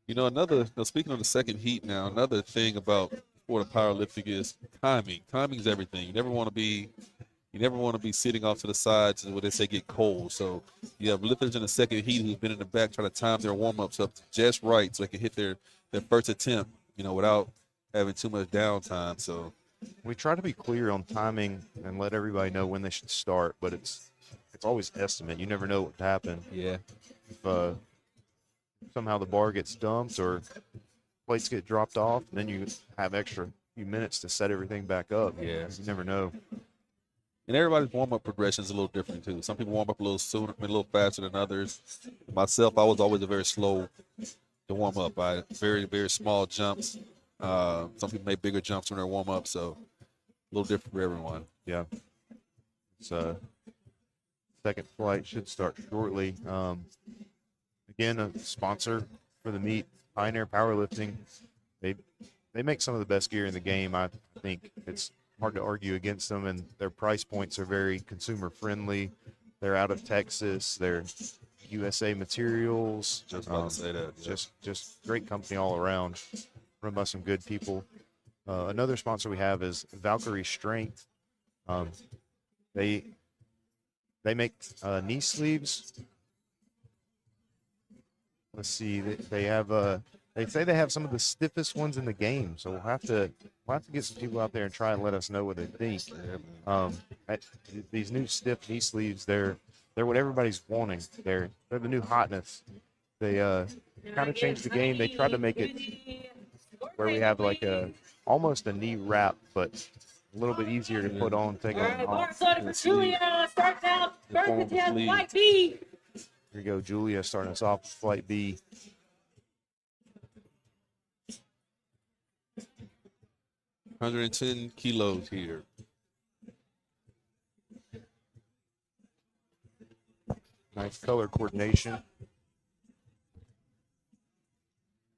You know, speaking of the second heat now, another thing about sport of powerlifting is timing. Timing is everything. You never want to be sitting off to the sides where they say get cold. So you have lifters in the second heat who've been in the back trying to time their warm-ups up just right so they can hit their first attempt, without having too much downtime. So We try to be clear on timing and let everybody know when they should start, but it's always estimate. You never know what would happen. yeah, If somehow the bar gets dumped or plates get dropped off, then you have extra few minutes to set everything back up. Yeah. You never know. and everybody's warm-up progression is a little different too. Some people warm up a little sooner, a little faster than others. Myself, I was always a very slow to warm up. I very, very small jumps. Some people make bigger jumps when they warm up, so a little different for everyone. Yeah. It's second flight should start shortly. Again, a sponsor for the meet, Pioneer Powerlifting. They make some of the best gear in the game. I think it's hard to argue against them, and their price points are very consumer friendly. They're out of Texas. They're USA materials. Just about to say that. Yeah. Just great company all around. Run by some good people. Another sponsor we have is Valkyrie Strength. They make knee sleeves. Let's see. They have they say they have some of the stiffest ones in the game. So we'll have to get some people out there and try and let us know what they think. These new stiff knee sleeves, they're what everybody's wanting. They're the new hotness. They kind of changed the game. They tried to make it where we have like almost a knee wrap, but a little bit easier to put on. Take All on right, off. bar started for Julia. Starts out first form attempt, sleeve. flight B. Here you go, Julia starting us off with flight B. 110 kilos here. Nice color coordination.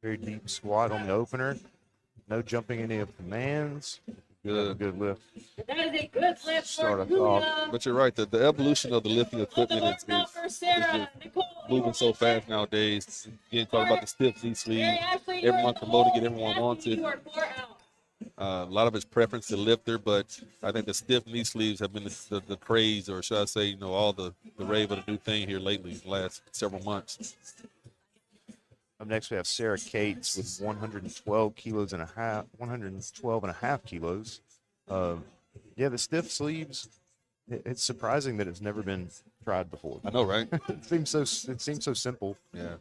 Very deep squat on the opener. No jumping any of commands. Good. Good lift. That is a good lift Start for us off. Julia. But you're right. The evolution of the lifting equipment Welcome is now for Sarah. Nicole, moving so fast nowadays. Again, talk about the stiff knee sleeve. Everyone promoting it, everyone wants it. You are 4 out. A lot of it's preference to lifter, but I think the stiff knee sleeves have been the craze, or should I say, you know, all the rave of the new thing here lately, the last several months. Up next, we have Sarah Cates with 112 kilos and a half, 112 and a half kilos. Yeah, the stiff sleeves. It's surprising that it's never been tried before. I know, right? It seems so simple. Yeah.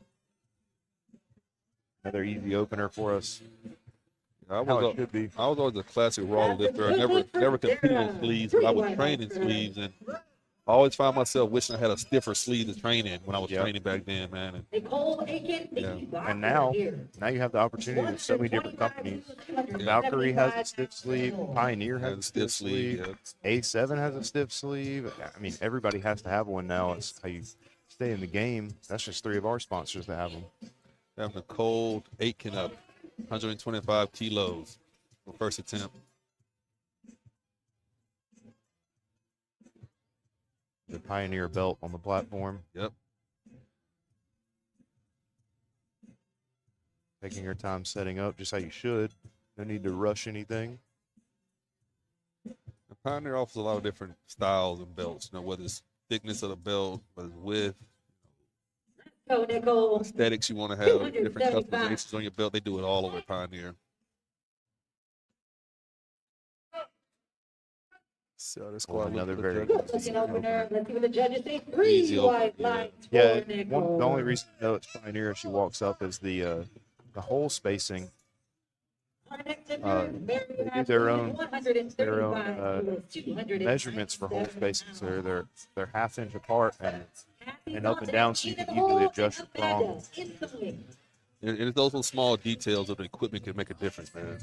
Another easy opener for us. I How was, it should be. I was always a classic raw lifter. I never competed in sleeves, but I would train in sleeves, and I always found myself wishing I had a stiffer sleeve to train in when I was training back then, man. And, Nicole Aiken, Yeah. And now you have the opportunity with so many different companies. Valkyrie has a stiff sleeve. Pioneer has a stiff sleeve. yeah. A7 has a stiff sleeve. I mean, everybody has to have one now. It's how you stay in the game. That's just 3 of our sponsors that have them. Having a cold Aitken up, 125 kilos for first attempt. The Pioneer belt on the platform. Yep. Taking your time setting up just how you should. No need to rush anything. And Pioneer offers a lot of different styles and belts, you know, whether it's thickness of the belt, whether it's width, Go, Nicole. aesthetics you want to have, different 275. customizations on your belt. They do it all over Pioneer. See how this squad Another looks. very Good looking opener. Let's see what the judges say. 3 Easy white opener, yeah. lights Yeah, for Nicole. the only reason to know it's Pioneer if she walks up is the hole spacing. Our next They opener, Mary do their Ashley, own 135 kilos, measurements for hole spacing. So they're half-inch apart and up and Happy down, so you can easily adjust your prong. instantly. And it's those little small details of the equipment can make a difference, man.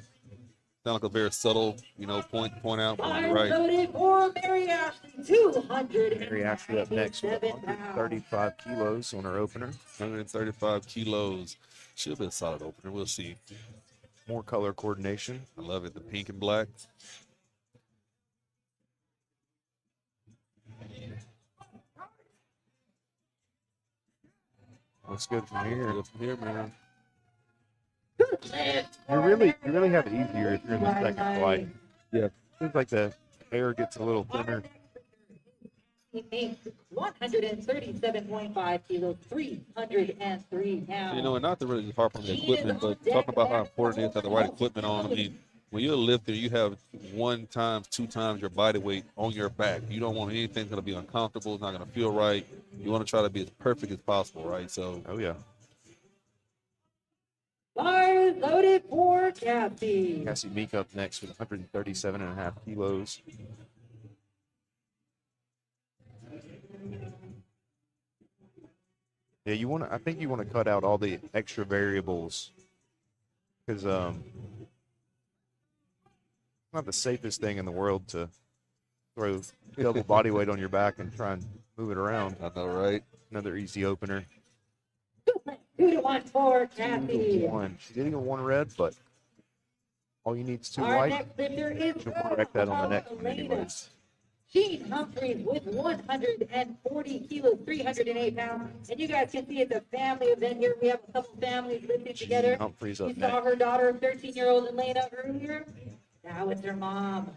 Sound like a very subtle, you know, point out, but you're Fire right. loaded for Mary Ashley, 200. Mary Ashley up next with 135 kilos on her opener. 135 kilos. Should have been a solid opener. We'll see. More color coordination. I love it. The pink and black. Looks good from here. Good from here, man. You really have it easier if you're in the second flight. Yeah. Seems like the air gets a little thinner. He makes 137.5 kilos, 303 pounds. You know, and not to really just harp on the equipment, but talking about how important it is to have the right equipment on. I mean, when you're a lifter, you have 1 times, 2 times your body weight on your back. You don't want anything going to be uncomfortable. It's not going to feel right. You want to try to be as perfect as possible, right? So, Oh yeah. Fire loaded for Kathy. Cassie Meek up next with 137.5 kilos. Yeah, I think you want to cut out all the extra variables because not the safest thing in the world to throw double body weight on your back and try and move it around. I know, right? Another easy opener. 2-1 for Kathy. 2-1. She did get 1 red, but all you need is 2 Our white. next lifter is She'll correct that on the next one anyways. Gene Humphreys with 140 kilos, 308 pounds. And you guys can see it's a family event here. We have a couple families lifting together. Humphreys You up saw next. her daughter, 13-year-old Elena, earlier. Now it's her mom.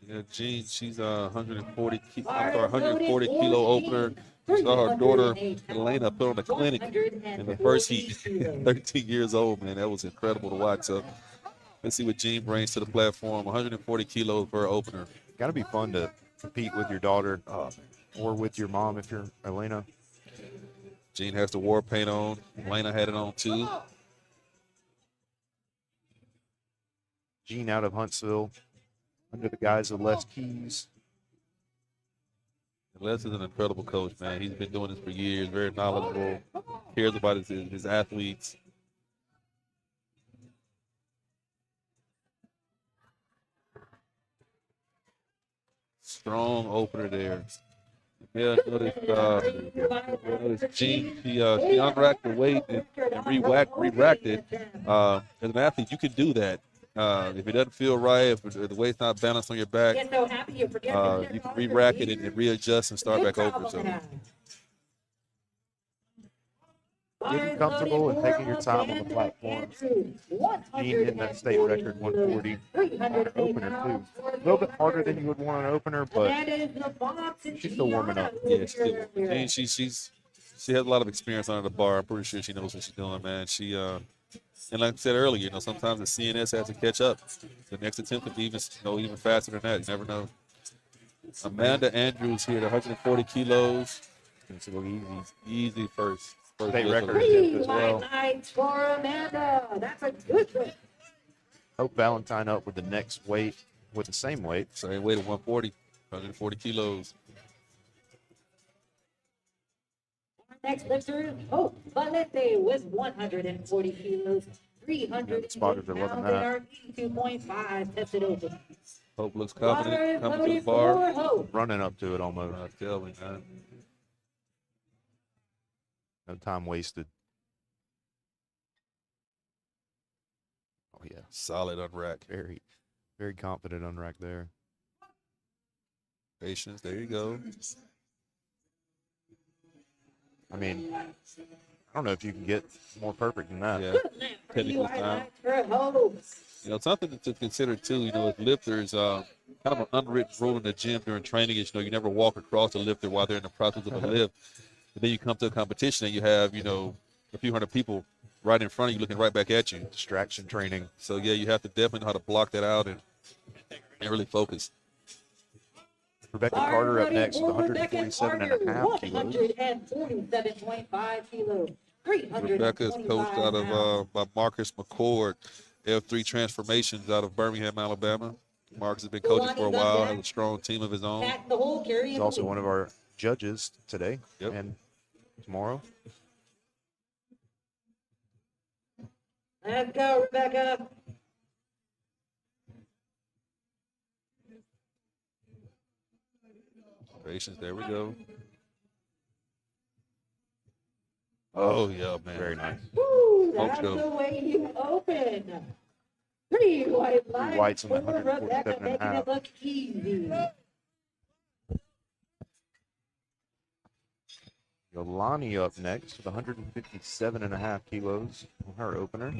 Yeah, Jean, she's 140 kilo opener. You saw her daughter, Elena, put on the clinic in the first heat. 13 years old, man. That was incredible to watch. So let's see what Jean brings to the platform. 140 kilos for her opener. Got to be fun to compete with your daughter or with your mom if you're Elena. Jean has the war paint on. Elena had it on too. Jean out of Huntsville under the guise of Les Keys. Les is an incredible coach, man. He's been doing this for years, very knowledgeable, cares about his athletes. Strong opener there. Yeah, notice Jean, she unracked the weight and re-racked it. As an athlete, you can do that. If it doesn't feel right, if the weight's not balanced on your back, Get so happy you forget to you can re-rack it and readjust and start back over. So Getting comfortable and taking your time on the platform. Jean hitting that state record 140 on her opener too. A little bit harder than you would want an opener, but she's still warming up. yeah, Jean, she has a lot of experience under the bar. I'm pretty sure she knows what she's doing, man. She and like I said earlier, you know, sometimes the CNS has to catch up. The next attempt could be even faster than that. You never know. Amanda Andrews here at 140 kilos. It's a little Easy first. State record attempt as well. Nights for Amanda. That's a good one. Hope Valentine up with the next weight, with the same weight. Same weight of 140 kilos. Next lifter, Hope Valente with 140 kilos. 300 spotters are loving that. 82.5 tested open. Hope looks confident coming to the bar. Running up to it almost. Tell me, man. No time wasted. Oh, yeah. Solid unrack. Very, very confident unrack there. Patience. There you go. I mean, I don't know if you can get more perfect than that. Yeah. Technical time. You know, something to consider too, you know, as lifters, kind of an unwritten rule in the gym during training is, you know, you never walk across a lifter while they're in the process of a lift. And then you come to a competition and you have, you know, a few hundred people right in front of you looking right back at you. Distraction training. So, yeah, you have to definitely know how to block that out and really focus. Rebecca Carter up next with 147.5 kilos. 147.5 kilos. Rebecca is coached out of by Marcus McCord, F3 Transformations out of Birmingham, Alabama. Marcus has been coaching for a while, has a strong team of his own. He's also one of our judges today and tomorrow. Let's go, Rebecca. Patience, there we go. Oh, yeah, man. Very nice. Woo, that's the way you open. 3 white lines. 3 whites on that for Rebecca, 147.5. making it look easy. Yolani up next with 157.5 kilos on her opener.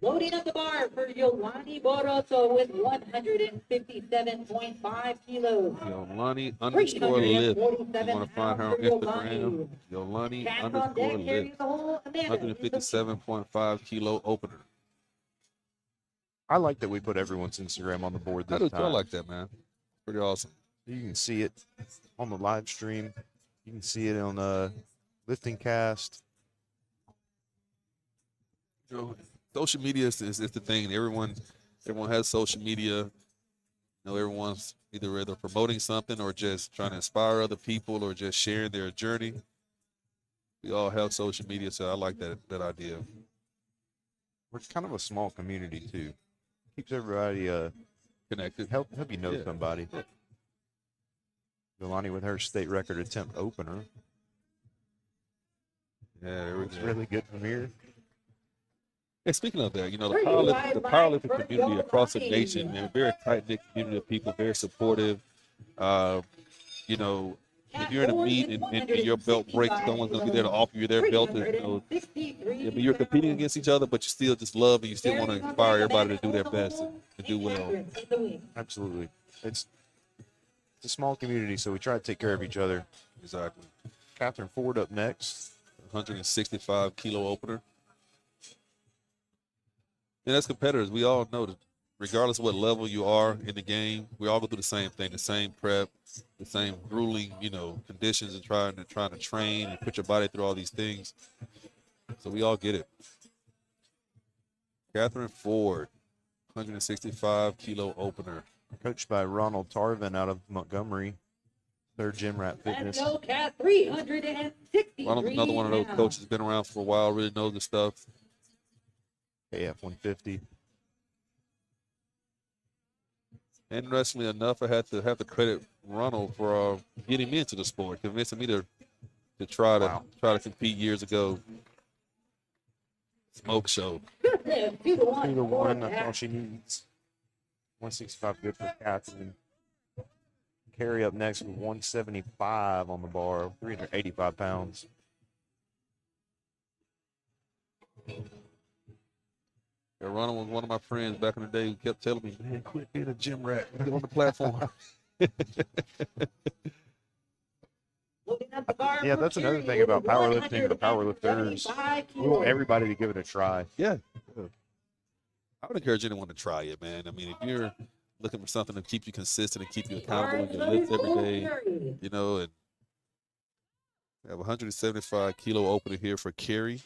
Loading up the bar for Yolani Boroso with 157.5 kilos. Yolani underscore lift. You want to find her on Instagram. Yolani underscore lift. 157.5 kilo opener. I like that we put everyone's Instagram on the board this I do time. too. I like that, man. Pretty awesome. You can see it on the live stream. You can see it on Lifting Cast. You know, social media is the thing. Everyone has social media. You know, everyone's either promoting something or just trying to inspire other people or just sharing their journey. We all have social media, so I like that idea. We're kind of a small community too. Keeps everybody Connected. help you know somebody. Yolani with her state record attempt opener. Yeah, there we Looks go. really good from here. And speaking of that, you know, the powerlifting community across the nation, man, very tight-knit community of people, very supportive. You know, if you're in a meet and your belt breaks, someone's going to be there to offer you their belt. You know, you're competing against each other, but you still just love and you still want to inspire everybody to do their best and do well. Absolutely. It's a small community, so we try to take care of each other. Exactly. Catherine Ford up next. 165 kilo opener. And as competitors, we all know that regardless of what level you are in the game, we all go through the same thing, the same prep, the same grueling, you know, conditions and trying to train and put your body through all these things. So we all get it. Catherine Ford, 165 kilo opener. Coached by Ronald Tarvin out of Montgomery. Third Gym Rat Fitness. Let's go, Cat. 363. Ronald's another one of those coaches, been around for a while, really knows the stuff. KF 150. Interestingly enough, I had to have to credit Ronald for getting me into the sport, convincing me to try to compete years ago. Smoke show. 2-1. 2-1. That's all she needs. 165 good for Catherine. Carry up next with 175 on the bar, 385 pounds. Yeah, Ronald was one of my friends back in the day who kept telling me, man, quit being a gym rat. Get on the platform. Looking at the bar Yeah, for that's another Carey thing with about powerlifting and the powerlifters. 175 We want kilos. everybody to give it a try. Yeah. I would encourage anyone to try it, man. I mean, if you're looking for something to keep you consistent and keep you accountable in your lifts every day, you know, and we have a 175 kilo opener here for Carey.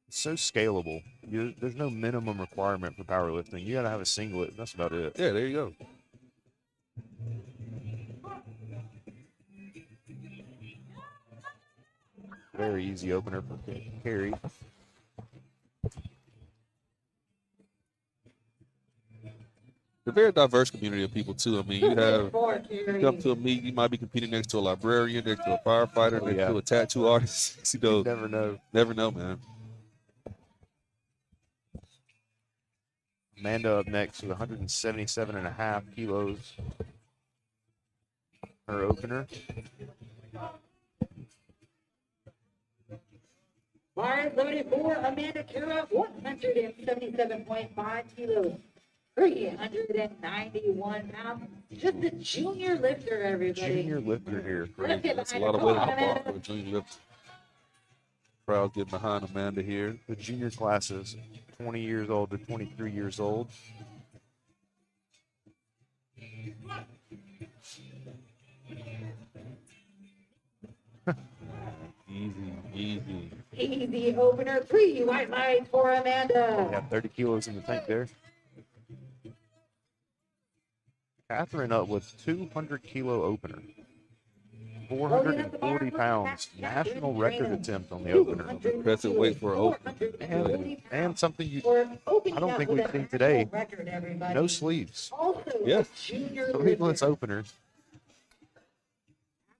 It's so scalable. There's no minimum requirement for powerlifting. You got to have a singlet. That's about it. Yeah, there you go. Very easy opener for Carey. A very diverse community of people too. I mean, you have Carey. come to a meet, you might be competing next to a librarian, next to a firefighter, next yeah. to a tattoo artist. You know, Never know. never know, man. Amanda up next with 177.5 kilos. Her opener. Bar loaded for Amanda Kira, 177.5 kilos. 391 pounds. Just a junior lifter, everybody. Junior lifter here. Let's get That's a behind lot of the weight bar, on the bar Amanda. for a junior lift. Crowd getting behind Amanda here. The junior classes, 20 years old to 23 years old. Easy. Easy opener, 3 white lights for Amanda. Yeah, 30 kilos in the tank there. Catherine up with 200 kilo opener. 440 pounds. National record attempt on the opener. Impressive weight for an opener. And something I don't think we've seen today. No sleeves. Also, Yeah. junior Sleeveless lifter. opener.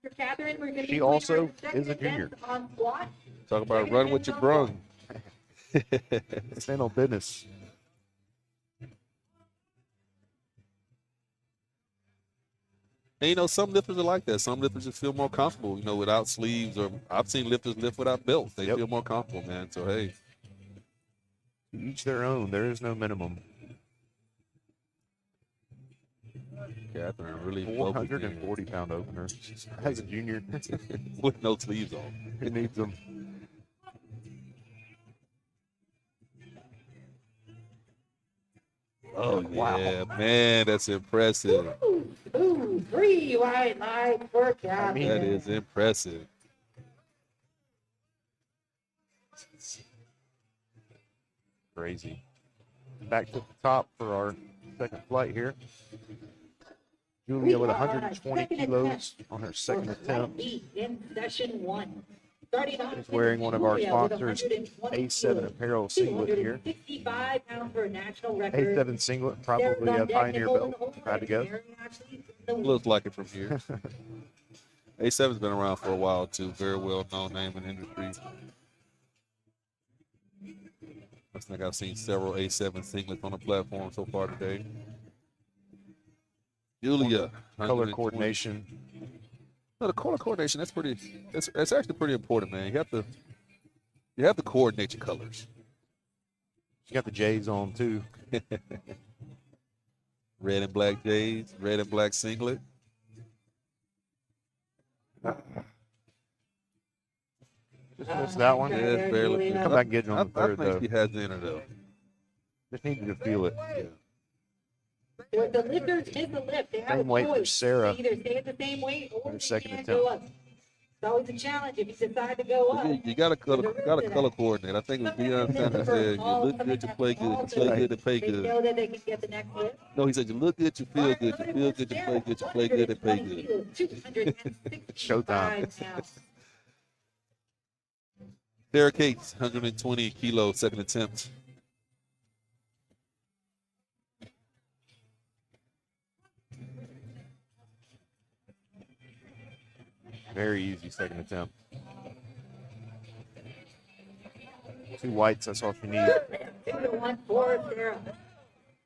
After Catherine, we're going to She be also second is a junior. attempt on squat. Talk about run with your brung. It's no business. And, you know, some lifters are like that. Some lifters just feel more comfortable, you know, without sleeves. Or I've seen lifters lift without belts. They Yep. feel more comfortable, man. So, hey. To each their own. There is no minimum. Catherine really focused in 440-pound opener as a junior. with no sleeves on. Who needs them? Oh, Wow. yeah, man, that's impressive. Ooh, 3 white lights for Catherine. That is impressive. Crazy. Back to the top for our second flight here. Julia with 120 kilos on her second attempt. In session 1. Starting off She's wearing one of our Julia with sponsors, 120 A7 kilos, apparel singlet here. 265 pounds for a national record. A7 singlet, probably a Pioneer belt. Had to go. Looks like it from here. A7's been around for a while, too. Very well-known name in the industry. I think I've seen several A7 singlets on the platform so far today. Julia. Color 120. coordination. No, the color coordination, that's actually pretty important, man. You have to coordinate your colors. She got the J's on too. Red and black J's, red and black singlet. Just missed that one. Yeah, it's barely. Come back and get you on the I third, think though. she has the inner, though. Just needed to feel it. If the lifters miss a lift, they have Same a weight for choice. Sarah. They either stay at the same weight or Her they second can attempt. go up. It's always a challenge if you decide to go up. You got to color coordinate. I think it was Deion Sanders said, you look good, you play good. You play good, and pay They good. know that they can get the next lift. No, he said, you look good, you feel good. You feel good, you play good. You play good, and pay good. 265 Showtime. pounds. Sarah Cates, 120 kilos, second attempt. Very easy second attempt. 2 whites, that's all you need. 2-1 for Sarah.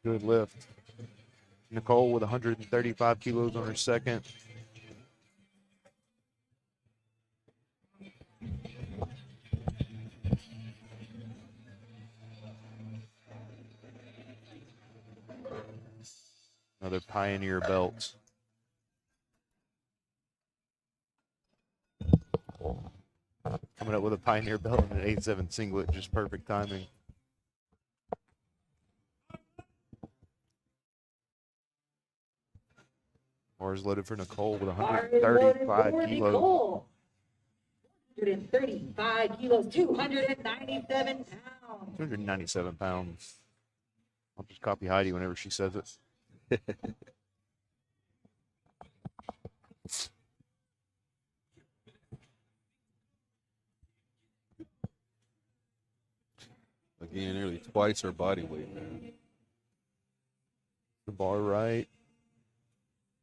Good lift. Nicole with 135 kilos on her second. Another Pioneer belt. Coming up with a Pioneer belt and an 8-7 singlet, just perfect timing. Bars loaded for Nicole with 135 kilos. 135 kilos, 297 pounds. 297 pounds. I'll just copy Heidi whenever she says it. Again, nearly twice her body weight, man. The bar right.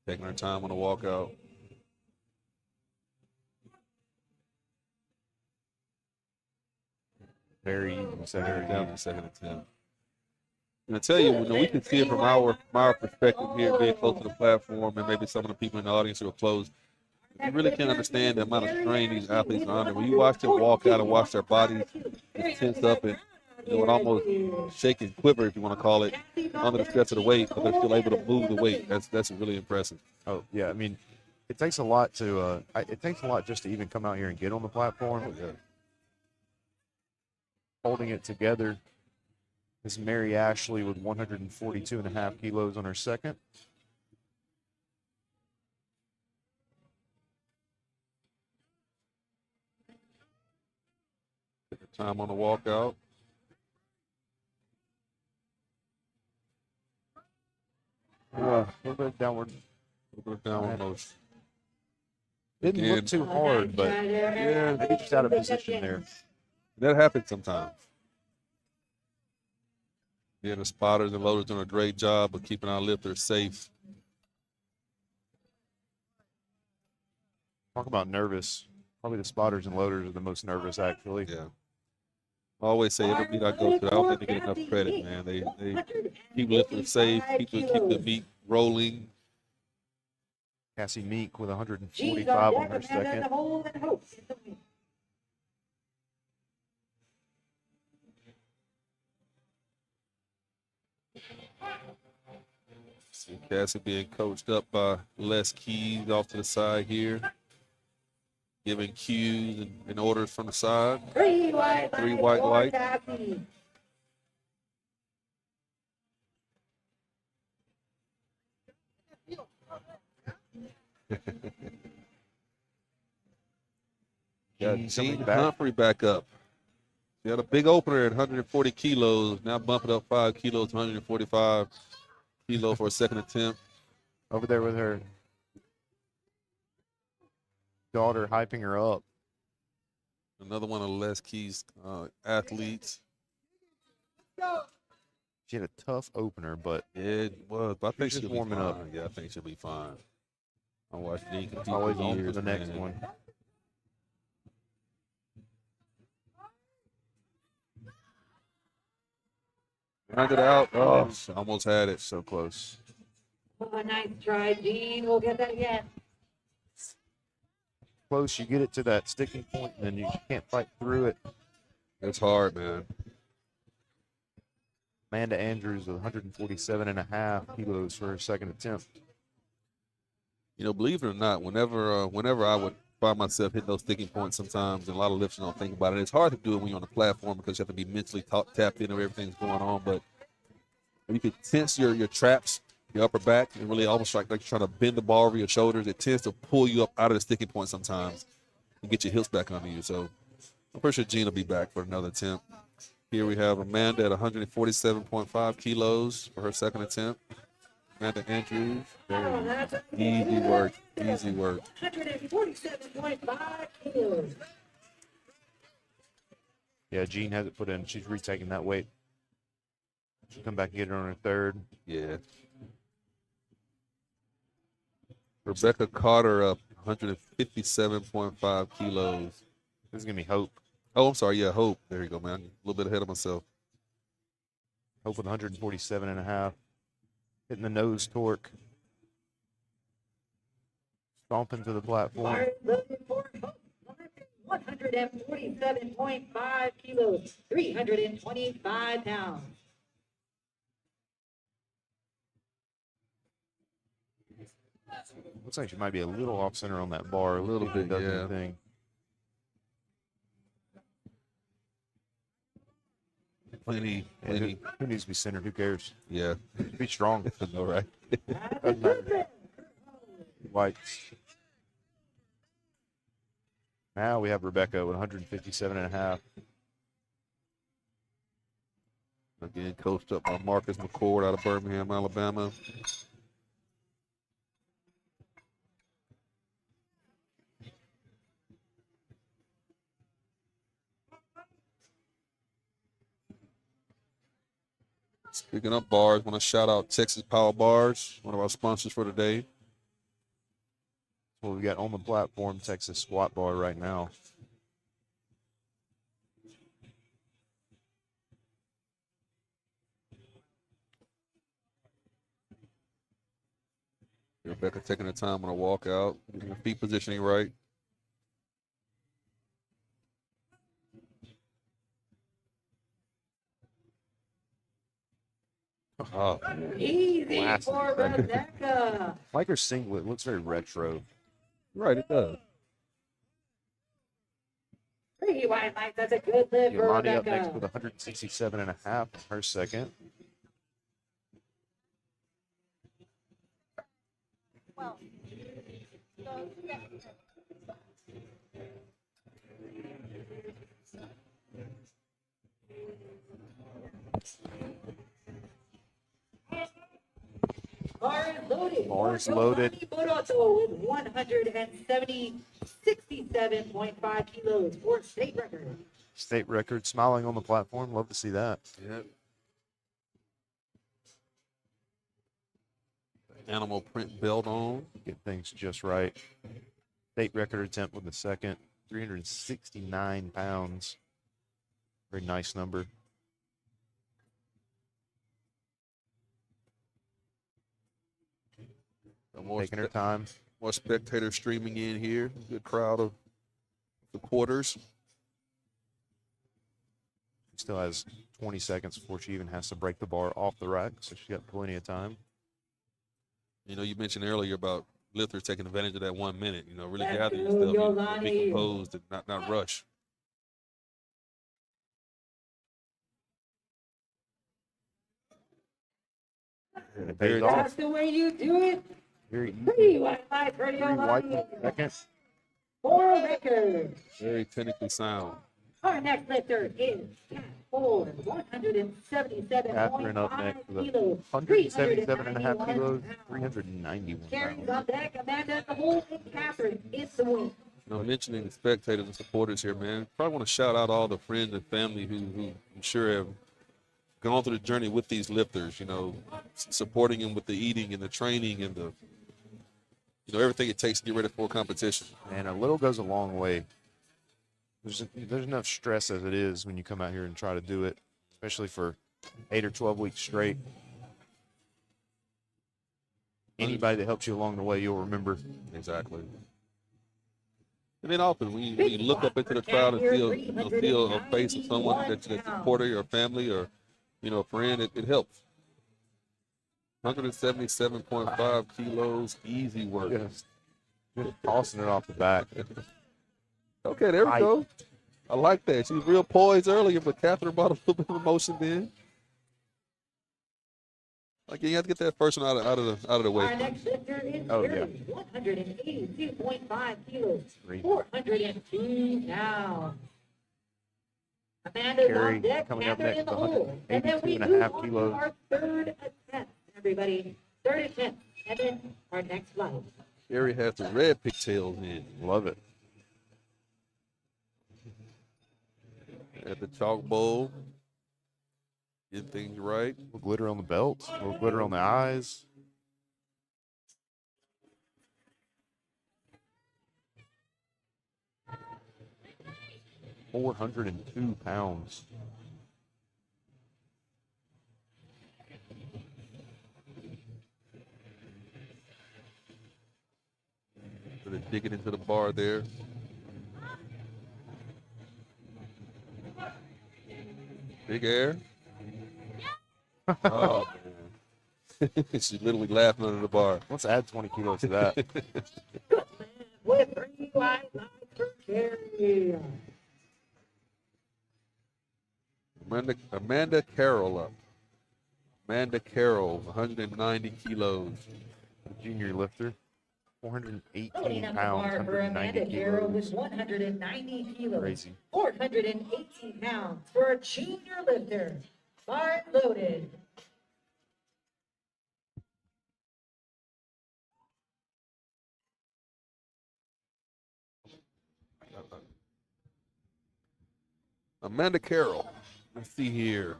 Taking her time on the walkout. Very easy second Down attempt. to second attempt. And I tell you, we can see it from our perspective here, being close to the platform, and maybe some of the people in the audience who are close. You really can't understand the amount of strain these athletes are under. When you watch them walk out and watch their bodies just tense up and almost shake and quiver, if you want to call it, under the stress of the weight, but they're still able to move the weight. That's really impressive. Oh yeah, I mean, it takes a lot to. It takes a lot just to even come out here and get on the platform. Yeah. Holding it together is Mary Ashley with 142.5 kilos on her second. Time on the walkout. A little bit downward. A little bit downward motion. Didn't Again. look too hard, but Yeah, maybe just out of position there. that happens sometimes. Yeah, the spotters and loaders doing a great job of keeping our lifters safe. Talk about nervous. Probably the spotters and loaders are the most nervous, actually. Yeah. I always say every meet I go to, I don't think they get enough credit, man. They keep lifters safe, keep the meet rolling. Cassie Meek with 145 on her second. See Cassie being coached up by Les Keys off to the side here, giving cues and orders from the side. 3 white lights. Cassie. Got Jean Jean coming back. Humphrey back up. She had a big opener at 140 kilos. Now bumping up 5 kilos to 145 kilos for a second attempt. Over there with her daughter hyping her up. Another one of Les Keys' athletes. She had a tough opener, but It was, but I think She's she'll just be warming fine. up. Yeah, I think she'll be fine. I watched Jean compete always for on for years, the next man. one. Knocked it out. Oh, she almost had it. So close. Oh, nice try, Dean. We'll get that again. Close, you get it to that sticking point, and then you can't fight through it. It's hard, man. Amanda Andrews with 147.5 kilos for her second attempt. You know, believe it or not, whenever I would find myself hitting those sticking points sometimes, and a lot of lifters don't think about it. It's hard to do it when you're on the platform because you have to be mentally tapped into everything's going on. But when you can tense your traps, your upper back, and really almost like you're trying to bend the bar over your shoulders, it tends to pull you up out of the sticking point sometimes and get your hips back under you. So I'm pretty sure Jean will be back for another attempt. Here we have Amanda at 147.5 kilos for her second attempt. Amanda Andrews, easy work, easy work. 147.5 kilos. Yeah, Jean has it put in. She's retaking that weight. She'll come back and get her on her third. Yeah. Rebecca Carter up 157.5 kilos. This is gonna be Hope. Oh, I'm sorry. Yeah, Hope. There you go, man. A little bit ahead of myself. Hope with 147 and a half. Hitting the nose torque. Stomping to the platform. Bar loaded for Hope. 147.5 kilos, 325 pounds. Looks like she might be a little off center on that bar. A little If it bit, does yeah. anything. Plenty. Who needs to be centered? Who cares? Yeah. Be strong. All right. Doesn't matter. Whites. Now we have Rebecca with 157 and a half. Again, coached up by Marcus McCord out of Birmingham, Alabama. Speaking of bars, want to shout out Texas Power Bars, one of our sponsors for today. Well, we got on the platform Texas squat bar right now. Rebecca taking her time on a walkout, getting her feet positioning right. Oh, Easy Blasted for Rebecca. Rebecca. Like her singlet looks very retro. right, it does. Pretty white light. That's a good lift for Yolani up Rebecca. next with 167 and a half. Her second. Well, so, yeah. Bars loaded. Bars for loaded. Yolani Boroto with 167.5 kilos for state record. State record. Smiling on the platform. Love to see that. Yep. Animal print belt on. Get things just right. State record attempt with the second. 369 pounds. Very nice number. Taking her time. More spectators streaming in here. Good crowd of supporters. She still has 20 seconds before she even has to break the bar off the rack, so she's got plenty of time. You know, you mentioned earlier about lifters taking advantage of that 1 minute. You know, really Let's gather go, yourself, you know, be Yolani. composed and not rush. And it pays off. That's the way you do it. Very easy. Pretty white light for Three white Yolani. second. For record. Very technically sound. Our next lifter is Cat Ford, 177.5 Catherine up next with kilos, 177 and a half 391 kilos, pounds. 391 Carrying pounds. on deck, Amanda at the hole, and Catherine is the win. You know, mentioning the spectators and supporters here, man. Probably want to shout out all the friends and family who I'm sure have gone through the journey with these lifters. You know, supporting them with the eating and the training and the, you know, everything it takes to get ready for a competition. And a little goes a long way. There's enough stress as it is when you come out here and try to do it, especially for 8 or 12 weeks straight. Anybody that helps you along the way, you'll remember. Exactly. And then often when you look up into the crowd and feel a face of someone that's a supporter or family or, you know, a friend, it helps. 177.5 kilos, easy work. Just tossing it off the back. Okay, there we Tight. go. I like that. She was real poised earlier, but Catherine brought a little bit of emotion then. Like, you have to get that first one out of the way. Our next lifter is Oh, Gary, 182.5 kilos, Great. 402 pounds. Amanda's Carrie on deck, coming up Catherine next in the with hole. And then we 182.5 move on to kilos. our third attempt, everybody. Third attempt, and then our next flight. Gary has the red pigtails in. Love it. At the chalk bowl. Getting things right. A little glitter on the belt, a little glitter on the eyes. 402 pounds. So they're digging into the bar there. Big air. Oh, man. She's literally laughing under the bar. Let's add 20 kilos to that. With 3 white lines per carry. Amanda Carroll up. Amanda Carroll, 190 kilos. Junior lifter. Loading 418 on the pounds, bar for 190 Amanda Carroll kilos. with 190 kilos. Crazy. 418 pounds for a junior lifter. Bar loaded. Amanda Carroll. Let's see here.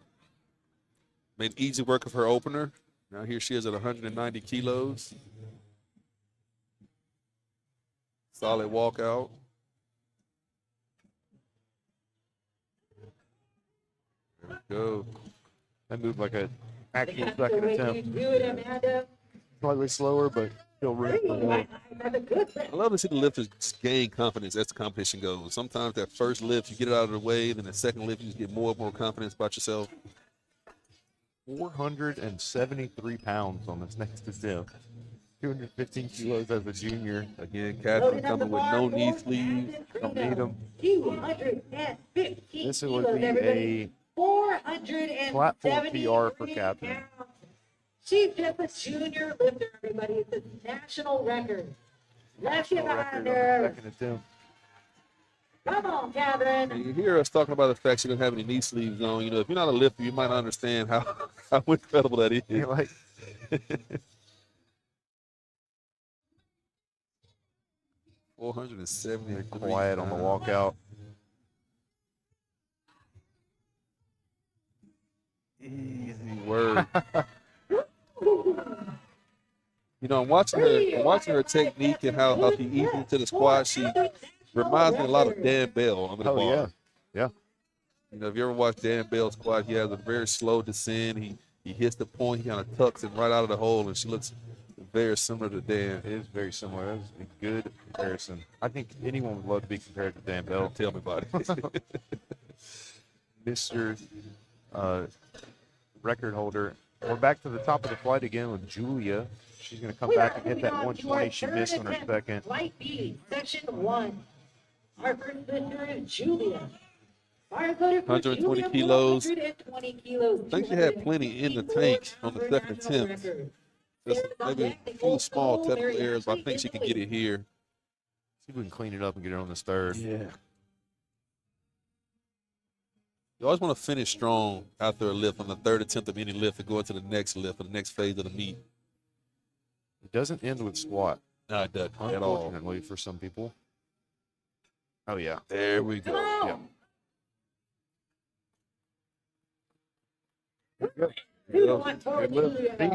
Made easy work of her opener. Now here she is at 190 kilos. Solid walkout. There we go. That moved like an actual That's the second way you attempt. do it, Amanda. Slightly slower, but still room 3 for more. white lines are the good I love to see the lifters gain confidence as the competition goes. Sometimes that first lift, you get it out of the way. Then the second lift, you just get more and more confidence about yourself. 473 pounds on this next attempt. 215 kilos as a junior. Again, Catherine coming with no knee sleeves. Don't need them. 215 This would kilos, be everybody. a 473 platform PR for Catherine. pounds. She's just a junior lifter, everybody. It's a national record. Let's get record behind on the her. second attempt. Come on, Catherine. And you hear us talking about the fact she doesn't have any knee sleeves on. You know, if you're not a lifter, you might not understand how incredible that is. You're like, 470. very quiet on the walkout. Easy word. You know, I'm watching her technique and how she eases into the squat. She reminds me a lot of Dan Bell under the bar. Oh, yeah. Yeah. You know, if you ever watch Dan Bell squat, he has a very slow descend. He hits the point, he kind of tucks it right out of the hole, and she looks very similar to Dan. It is very similar. That was a good comparison. I think anyone would love to be compared to Dan Bell. Tell me about it. Mr. Record holder. We're back to the top of the flight again with Julia. She's going to come back and hit that 120 she missed on her second. Flight B, section 1. Our first lifter is Julia. 120 kilos. 120 kilos. I think she had plenty in the tank on the second attempt. Just maybe a few small technical errors, but I think she could get it here. See if we can clean it up and get her on this third. Yeah. You always want to finish strong after a lift on the third attempt of any lift to go into the next lift or the next phase of the meet. It doesn't end with squat, No, it doesn't at all. unfortunately, for some people. Oh, yeah. There we go. Yeah. Good lift. See?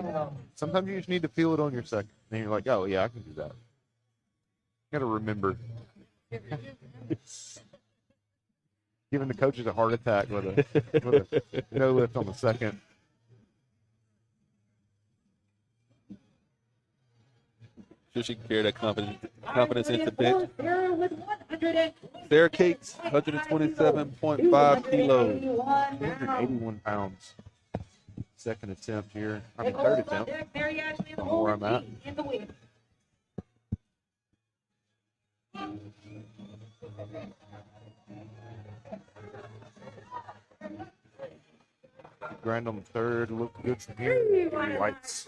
Sometimes you just need to feel it on your second. And you're like, oh, yeah, I can do that. Got to remember. Giving the coaches a heart attack with a no lift on the second. Sure she can carry that confidence into bench. Sarah with 120. Sarah Cakes, 127.5 kilos. 181 pounds. Second attempt here. I mean, third attempt. Don't know where I'm at. In the wing. Grind on the third. Look good from here. Three whites.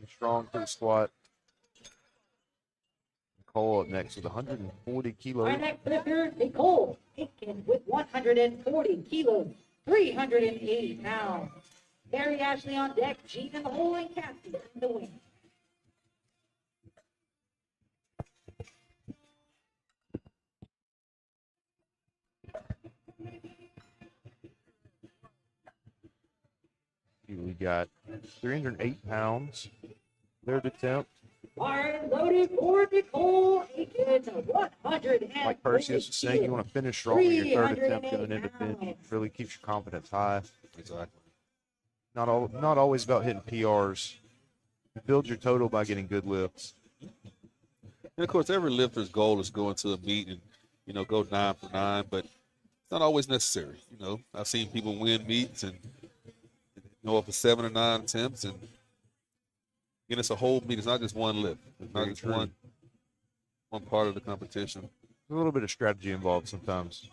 Strong for the squat. Nicole up next with 140 kilos. Our next lifter, Nicole Aiken with 140 kilos, 380 pounds. Mary Ashley on deck, Jean in the hole, and Cassie in the wing. We got 308 pounds. Third attempt. Bar loaded for Nicole Aiken, 100. Like Perseus was saying, you want to finish strong on your third attempt going into bench. Really keeps your confidence high. Exactly. Not always about hitting PRs. Build your total by getting good lifts. And of course, every lifter's goal is going to a meet and, you know, go 9 for 9, but it's not always necessary. You know, I've seen people win meets and go up to 7 or 9 attempts, and again, it's a whole meet. It's not just one lift. It's not just one part of the competition. There's a little bit of strategy involved sometimes.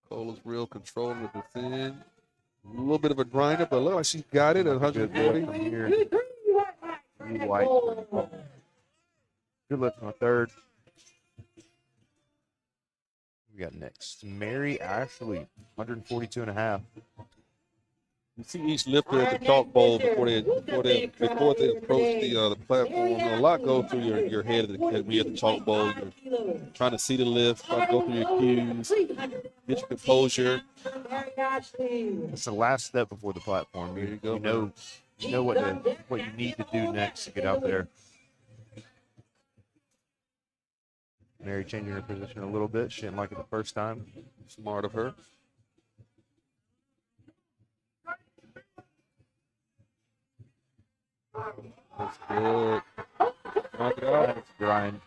Cola's real control with the thin. A little bit of a grinder, but look like she got it at 140. From here. Blue, white. Good lift on a third. We got next Mary Ashley, 142.5. You see each lifter at the chalk bowl before they approach the platform. A lot goes through your head when you're at the chalk bowl. You're trying to see the lift, trying to go through your cues, get your composure. It's the last step before the platform. There you go, You know what you need to do next to get out there. Mary changing her position a little bit. She didn't like it the first time. Smart of her. That's good. Knock it out. That's grind.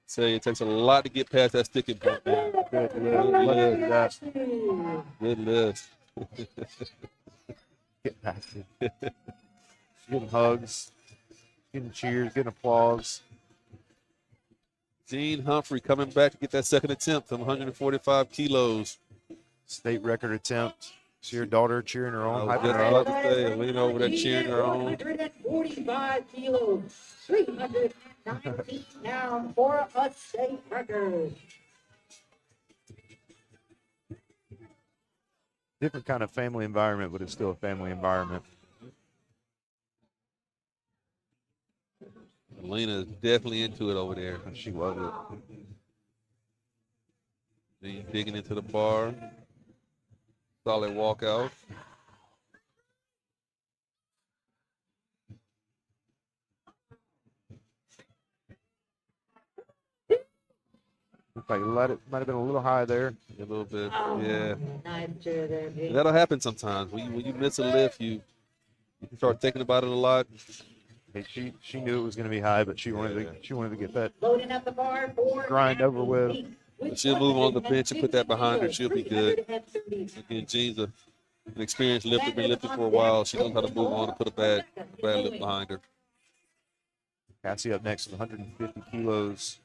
Say it takes a lot to get past that sticking point, man. Good lift. Good lift. Get past it. Getting hugs, getting cheers, getting applause. Jean Humphrey coming back to get that second attempt from 145 kilos. State record attempt. See her daughter cheering her on. I was just about to say, lean over there cheering her on. 145 kilos, 319 pounds for a state record. Different kind of family environment, but it's still a family environment. Lena is definitely into it over there. She loves it. Jean digging into the bar. Solid walkout. Looks like it might have been a little high there. A little bit, yeah. Nice chair there, Jake. That'll happen sometimes. When you miss a lift, you start thinking about it a lot. Hey, she knew it was going to be high, but she wanted to get that Loading up the bar for grind over with. But she'll move on the bench and put that behind her. She'll be good. Again, Jean's an experienced lifter, been lifting for a while. She knows how to move on and put a bad lift behind her. Cassie up next with 150 kilos.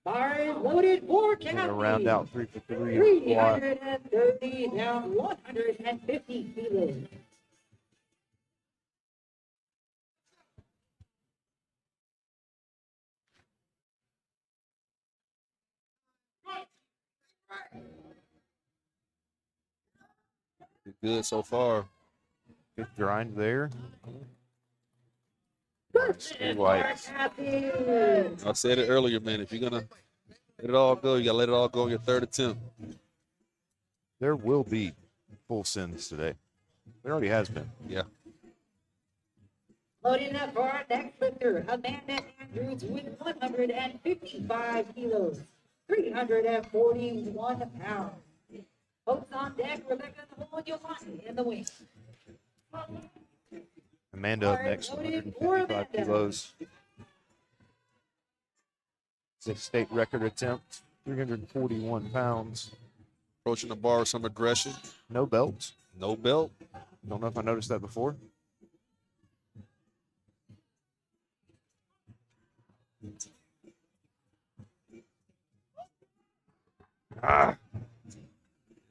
Bar is loaded for We're Kathy. going to round out 3 for 3 in the squat. 330 down 150 kilos. Good so far. Good grind there. And White. Kathy. I said it earlier, man. If you're going to let it all go, you got to let it all go on your third attempt. There will be full sends today. There already has been. Yeah. Loading up for our next lifter, Amanda Andrews with 155 kilos, 341 pounds. Folks on deck, Rebecca Yolani in the wing. Amanda up next with 155 kilos. It's a state record attempt, 341 pounds. Approaching the bar with some aggression. No belt. No belt. Don't know if I noticed that before.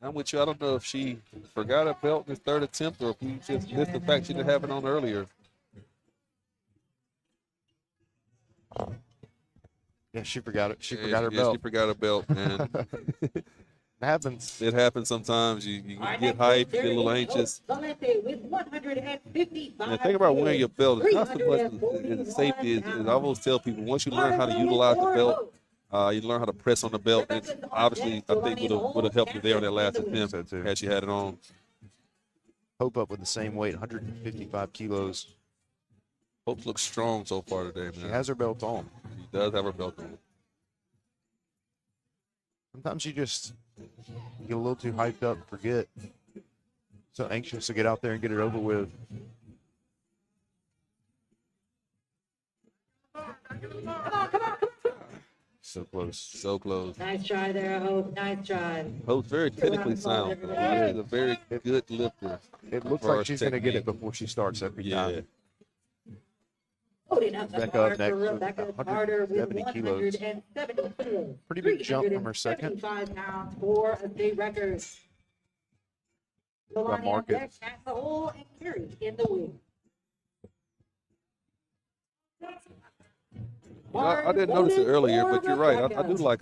I'm with you. I don't know if she forgot her belt in this third attempt or if we just missed the fact she didn't have it on earlier. Yeah, she forgot it. She Yeah, forgot her she belt. forgot her belt, man. It happens. It happens sometimes. You get hyped, you get a little anxious. With 155 And think about wearing your belt. It's not so much as safety. I always tell people, once you learn how to utilize the belt, you learn how to press on the belt. And obviously, I think would have helped you there on that last attempt So too. had she had it on. Hope up with the same weight, 155 kilos. Hope looks strong so far today, She man. has her belt on. She does have her belt on. Sometimes you just get a little too hyped up and forget. So anxious to get out there and get it over with. So close. So close. Nice try there, Hope. Nice try. Hope's very technically sound. She is a very good lifter. It looks far like as she's going to get it technique. before she starts every Yeah. time. Loading up the Rebecca bar up next for with Rebecca Carter with 170 kilos. 170 kilos. Pretty big jump from her second. 375 pounds for a state record. Yolani on mark it. deck at the hole and Carrie in the wing. I didn't notice it earlier, but you're right. I do like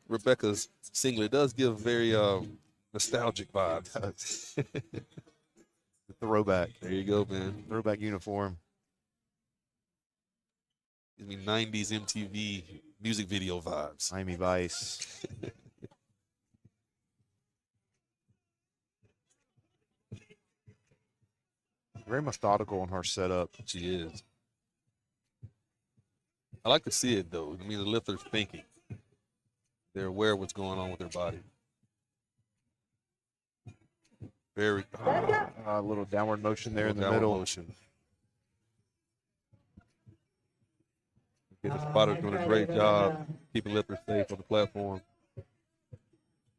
Rebecca's singlet. It does give very nostalgic vibes. The throwback. There you go, man. Throwback uniform. Gives me 90s MTV music video vibes. Miami Vice. Very methodical in her setup. She is. I like to see it, though. I mean, the lifter's thinking. They're aware of what's going on with their body. Very A little downward motion there in the downward middle. motion. The spotter's doing a great job keeping lifters safe on the platform.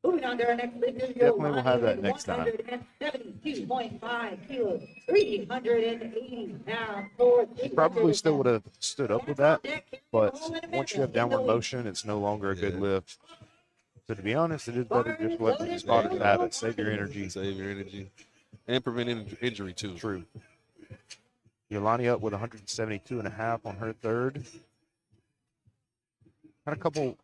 Moving on to our next lifter, Definitely will have that next time. 172.5 kilos, 380 pounds for the Probably record. still would have stood up with that, but once you have downward motion. motion, it's no longer a good Yeah. lift. So to be honest, it is better just let the spotters have it. Save your energy. Save your energy. And prevent injury, too. True. Yolani up with 172.5 on her third. Had a couple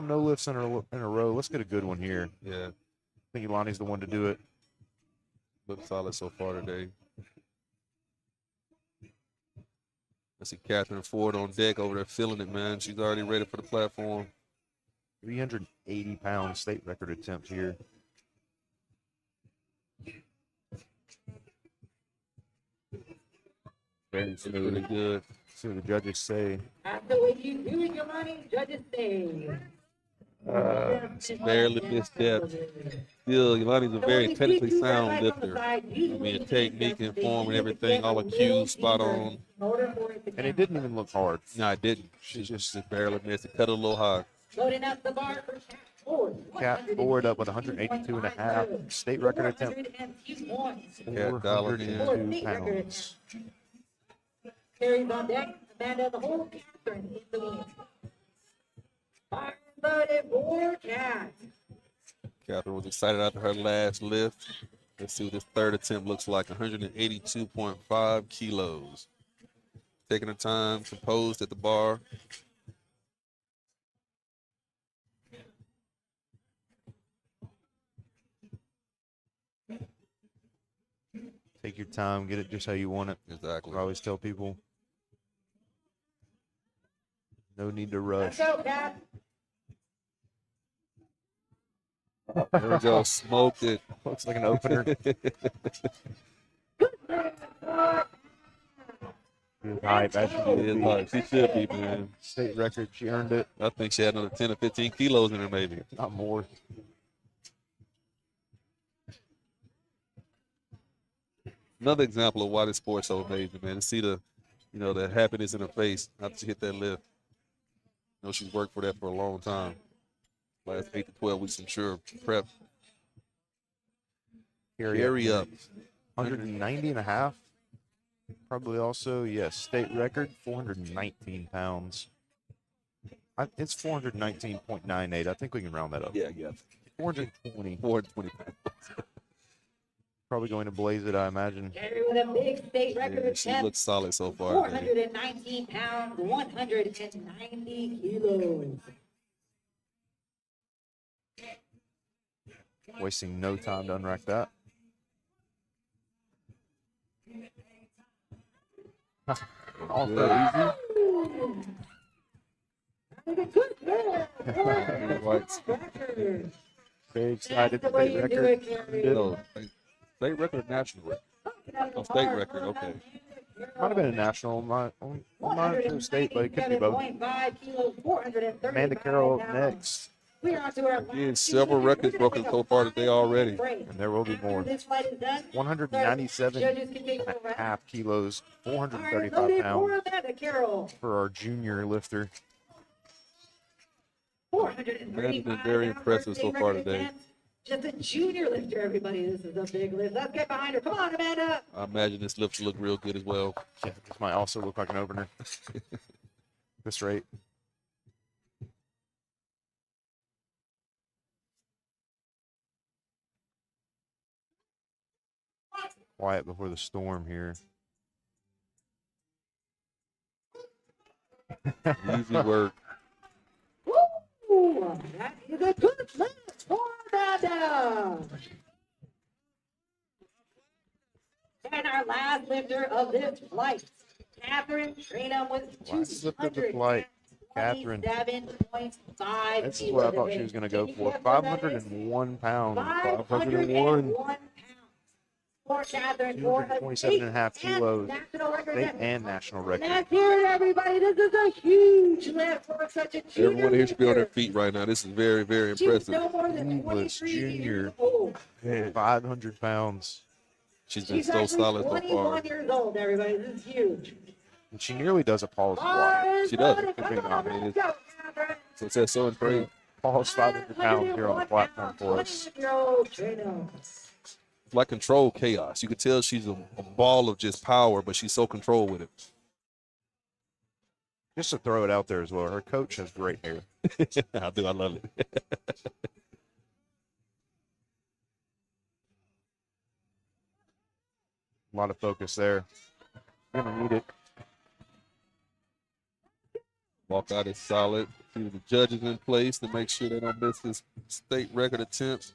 no lifts in a row. Let's get a good one here. Yeah. I think Yolani's the one to do it. Looks solid so far today. I see Catherine Ford on deck over there feeling it, man. She's already ready for the platform. 380-pound state record attempt here. Very Pretty smooth. good. See what the judges say. After what you do in your money, judges say. Barely missed depth. Still, Yolani's a very technically sound lifter. I mean, technique and form and everything, all the cues spot on. And it didn't even look hard. No, I didn't. She just barely missed it. Cut it a little high. Loading up the bar for Cat Ford. Cat Ford up with 182.5. State record attempt. 402 points. Cat dialed in. 402 pounds. Carries on deck. Amanda the whole Catherine in the wing. Fire loaded for Cat. Catherine was excited after her last lift. Let's see what this third attempt looks like. 182.5 kilos. Taking her time, composed at the bar. Take your time. Get it just how you want it. Exactly. I always tell people, no need to rush. Let's go, Cat. There we go. Smoked it. Looks like an opener. She is hype, as she It is should like she should be, man. be. State record, she earned it. I think she had another 10 or 15 kilos in her, maybe. Not more. Another example of why this sport's so amazing, man. To see the, the happiness in her face after she hit that lift. She's worked for that for a long time. Last 8 to 12 weeks, I'm sure. Prep. Carry up. 190.5. Probably also, yes, state record, 419 pounds. It's 419.98. I think we can round that up. Yeah. 420. 420 pounds. Probably going to blaze it, I imagine. Carry with a big state record Yeah, she attempt. looks solid so far. Man. 419 pounds, 190 kilos. Wasting no time to unrack that. All so Right. easy. Very excited. State record. So, state record national record. Oh, state record. Okay. Might have been a national. I'm not sure state, but it could be both. 7.5 kilos, 435 Amanda Carroll up pounds. next, We are on to our Again, last several two. records We're gonna broken take a so far today already. 5-minute break. and there will be After more. this fight is done, 197 judges can take and over. a half kilos, All right, 435 loaded for pounds Amanda Carroll. for our junior lifter. 435 Amanda's been very pounds, impressive so state far record today. again. Just a junior lifter, everybody. This is a big lift. Let's get behind her. Come on, Amanda. I imagine this lift will look real good as well. Yeah, this might also look like an opener. This rate. Quiet before the storm here. Easy work. Woo! That is a good lift for Amanda. And our last lifter of this flight, Catherine Trinum with Last lift of the flight, Catherine. 227.5 This is what I thought she was going to go for. 501 pounds. 501 pounds. For Catherine, for a 227 and a half state and kilos. national record. State and national record. Let's hear it, everybody. This is a huge lift for such a junior Everyone here should be on their lifter. feet right now. This is very, very She's impressive. no more than English 23 junior. years old. 500 pounds. She's been She's so actually solid so 21 far. years old, everybody. This is huge. And she nearly does a pause All squat. right, She does. buddy, Good come thing on, not, man. let's go, Catherine. So that's so impressive. Pause 500 pounds here on the platform for us. 21-year-old Trino. Like controlled chaos. You can tell she's a ball of just power, but she's so controlled with it. Just to throw it out there as well, her coach has great hair. I do. I love it. A lot of focus there. Gonna need it. Walkout is solid. See the judges in place to make sure they don't miss this state record attempt.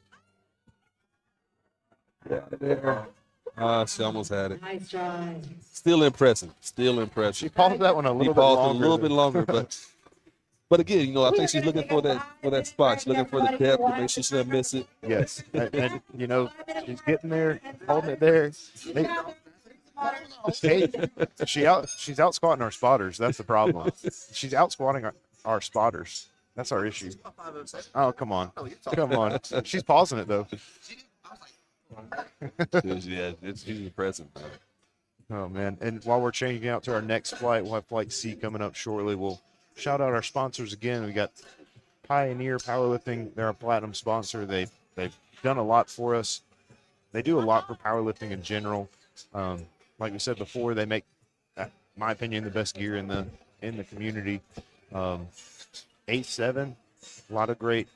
Yeah, there. She almost had it. Nice try. Still impressive. Still She impressive. paused that one a He little bit paused longer. a little bit longer, but again, you know, I think she's looking for that spot. She's looking for the depth to make sure she doesn't miss it. Yes, and you know she's getting there, holding it there. Hey, she's out squatting our spotters. That's the problem. She's out squatting our spotters. That's our issue. Oh, come on, come on. She's pausing it though. Yeah, she's impressive. Oh man! And while we're changing out to our next flight, we'll have Flight C coming up shortly. We'll shout out our sponsors again. We got Pioneer Powerlifting. They're a platinum sponsor. They've done a lot for us. They do a lot for powerlifting in general. Like we said before, they make, in my opinion, the best gear in the community. A7, a lot of great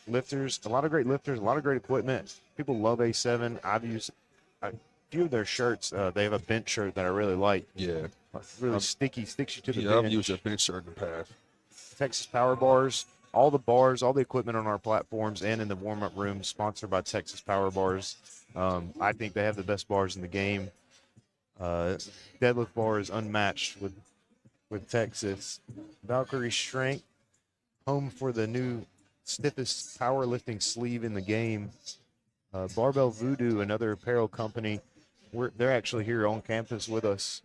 lifters, a lot of great equipment. People love A7. I've used a few of their shirts. They have a bench shirt that I really like. Yeah. Really sticky, sticks you to the Yeah, I've bench. used your bench shirt in the past. Texas Power Bars, all the equipment on our platforms and in the warm-up room, sponsored by Texas Power Bars. I think they have the best bars in the game. Deadlift bar is unmatched with Texas. Valkyrie Strength, home for the new stiffest powerlifting sleeve in the game. Barbell Voodoo, another apparel company. They're actually here on campus with us,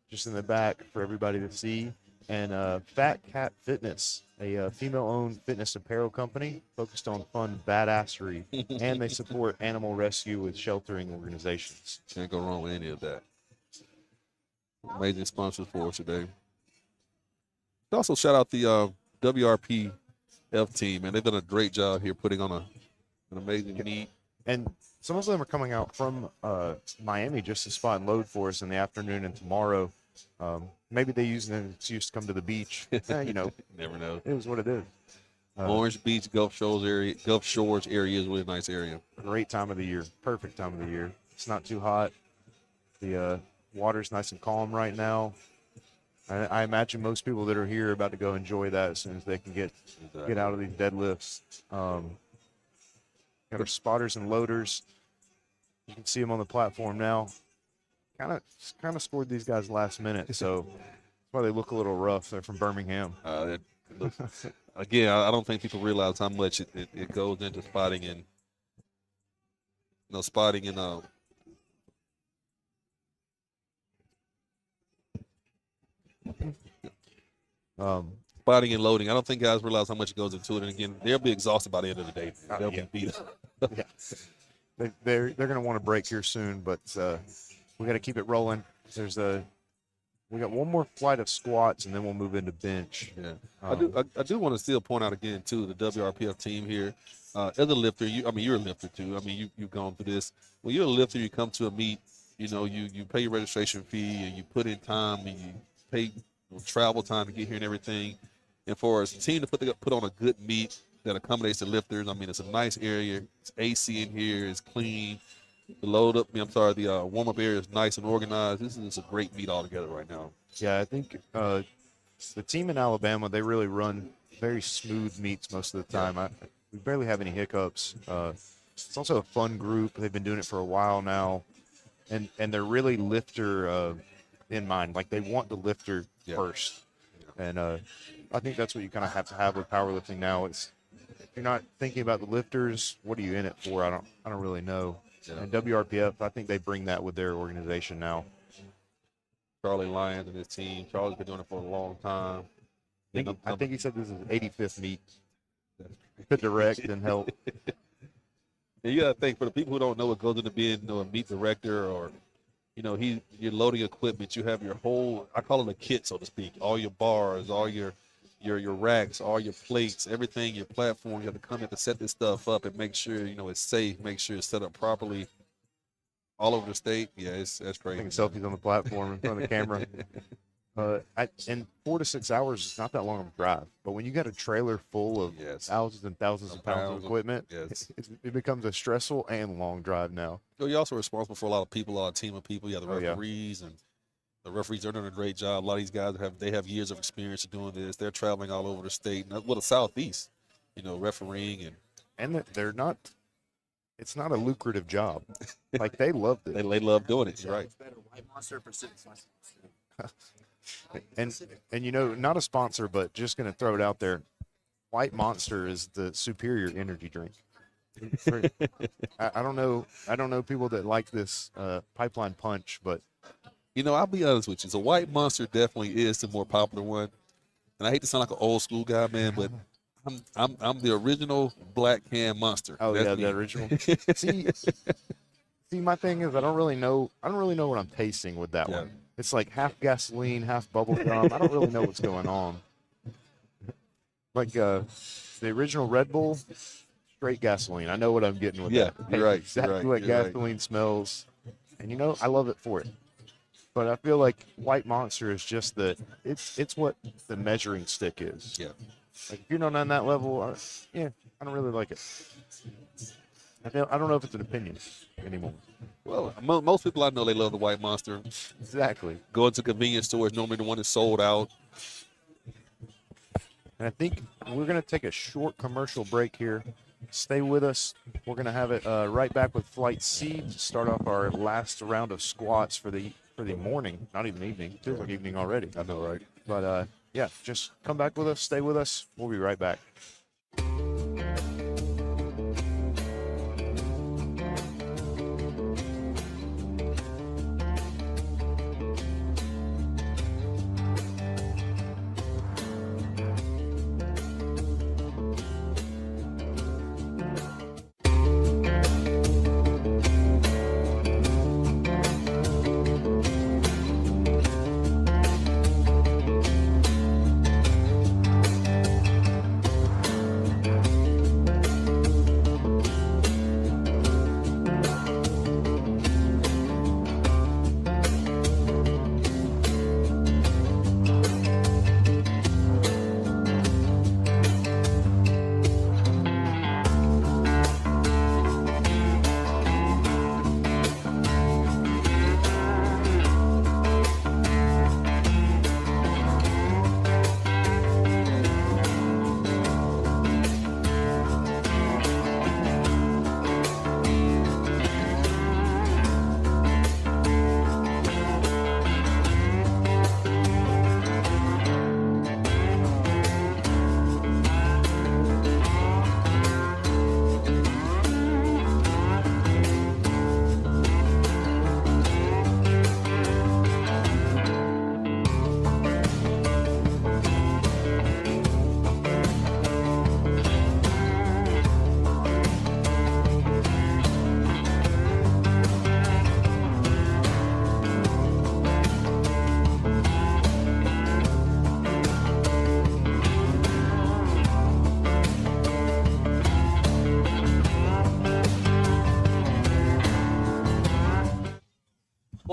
just in the back for everybody to see. And Fat Cat Fitness, a female-owned fitness apparel company focused on fun badassery, and they support animal rescue with sheltering organizations. Can't go wrong with any of that. Amazing sponsors for us today. Also, shout out the WRPF team, man. They've done a great job here putting on an amazing meet. And some of them are coming out from Miami just to spot and load for us in the afternoon and tomorrow. Maybe they use an excuse to come to the beach. You know, Never know. it was what it is. Orange Beach, Gulf Shores area is a really nice area. Great time of the year. Perfect time of the year. It's not too hot. The water's nice and calm right now. I imagine most people that are here are about to go enjoy that as soon as they can get out of these deadlifts. Got our spotters and loaders. You can see them on the platform now. Kind of scored these guys last minute, so that's why they look a little rough. They're from Birmingham. Again, I don't think people realize how much it goes into spotting and Spotting and loading. I don't think guys realize how much goes into it. And again, they'll be exhausted by the end of the day. They'll be beat up. Yeah. They're going to want to break here soon, but we got to keep it rolling. We got one more flight of squats, and then we'll move into bench. Yeah, I do want to still point out again too the WRPF team here. As a lifter, you're a lifter too. I mean, you've gone through this. When you're a lifter, you come to a meet. You pay your registration fee and you put in time and you pay travel time to get here and everything. And for a team to put on a good meet that accommodates the lifters, I mean, it's a nice area. It's AC in here. It's clean. The the warm-up area is nice and organized. This is a great meet altogether right now. Yeah, I think the team in Alabama, they really run very smooth meets most of the time. We barely have any hiccups. It's also a fun group. They've been doing it for a while now, and they're really lifter in mind. Like, they want the lifter first. And I think that's what you kind of have to have with powerlifting now. If you're not thinking about the lifters, what are you in it for? I don't really know. Yeah. And WRPF, I think they bring that with their organization now. Charlie Lyons and his team. Charlie's been doing it for a long time. I think he said this is his 85th meet to direct and help. And you got to think, for the people who don't know what goes into being a meet director, or you're loading equipment. You have your whole, I call it a kit, so to speak. All your bars, all your racks, all your plates, everything, your platform. You have to come in to set this stuff up and make sure it's safe, make sure it's set up properly all over the state. Yeah, that's crazy. Taking selfies on the platform in front of the camera. And 4 to 6 hours is not that long of a drive, but when you got a trailer full of thousands and thousands of pounds of equipment, it becomes a stressful and long drive now. You're also responsible for a lot of people, a lot of team of people. You have the referees, and the referees are doing a great job. A lot of these guys have years of experience doing this. They're traveling all over the state, the Southeast, refereeing and they're not. It's not a lucrative job. Like, they love it. They love doing it. Right. And not a sponsor, but just going to throw it out there. White Monster is the superior energy drink. I don't know people that like this Pipeline Punch, but I'll be honest with you. The White Monster definitely is the more popular one. And I hate to sound like an old school guy, man, but I'm the original black can monster. Oh, that's the original. See, my thing is I don't really know what I'm tasting with that one. It's like half gasoline, half bubble gum. I don't really know what's going on. Like the original Red Bull, straight gasoline. I know what I'm getting with that. You're right. Exactly what gasoline smells. And I love it for it. But I feel like White Monster is just it's what the measuring stick is. Yeah. Like, if you're not on that level, I don't really like it. I don't know if it's an opinion anymore. Well, most people I know, they love the White Monster. Exactly. Go into convenience stores, normally the one that's sold out. And I think we're going to take a short commercial break here. Stay with us. We're going to have it right back with Flight C to start off our last round of squats for the morning, not even evening. Feels like evening already. I know, right? But, just come back with us. Stay with us. We'll be right back.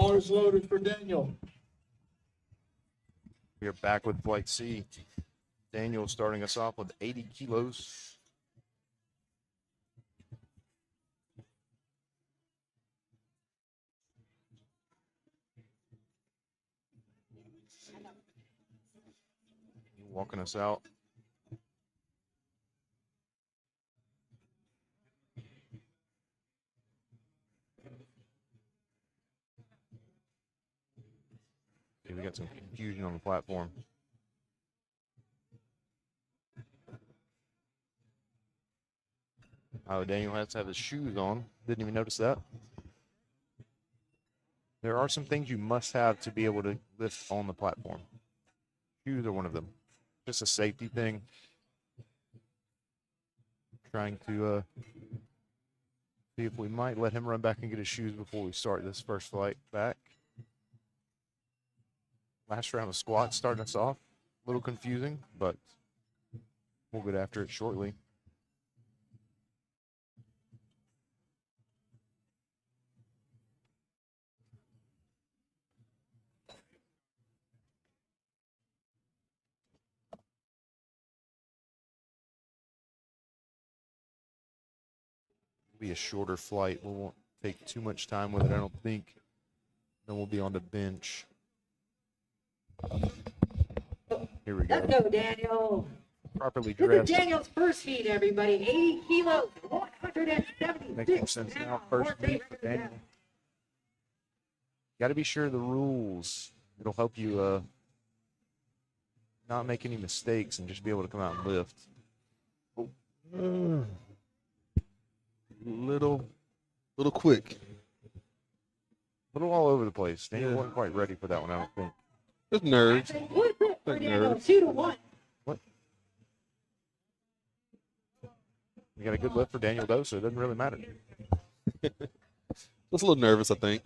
Bars loaded for Daniel. We are back with Flight C. Daniel starting us off with 80 kilos. Walking us out. Okay, we got some confusion on the platform. Oh, Daniel has to have his shoes on. Didn't even notice that. There are some things you must have to be able to lift on the platform. Shoes are one of them. Just a safety thing. Trying to see if we might let him run back and get his shoes before we start this first flight back. Last round of squats starting us off. A little confusing, but we'll get after it shortly. Be a shorter flight. We won't take too much time with it, I don't think. Then we'll be on the bench. Here we Let's go. go, Daniel. Properly This is dressed. Daniel's first feed, everybody. 80 kilos, 176 Makes more sense now. First meet for Daniel. Got to be sure of the rules. It'll help you not make any mistakes and just be able to come out and lift. Little quick. A little all over the place. Daniel Yeah. wasn't quite ready for that one, I don't think. Just nerves. What is it for Like Daniel? nerves. 2-1. We got a good lift for Daniel, though, so it doesn't really matter. Just a little nervous, I think.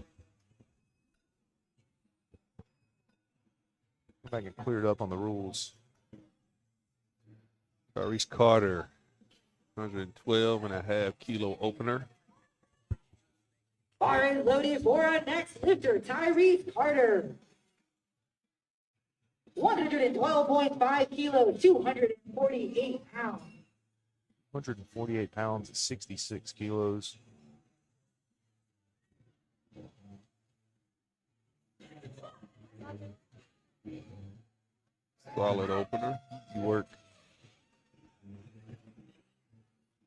If I can clear it up on the rules. Tyrese Carter, 112.5 kilo opener. Bar is loaded for our next lifter, Tyrese Carter. 112.5 kilos, 248 pounds. 148 pounds, 66 kilos. Solid opener. You work.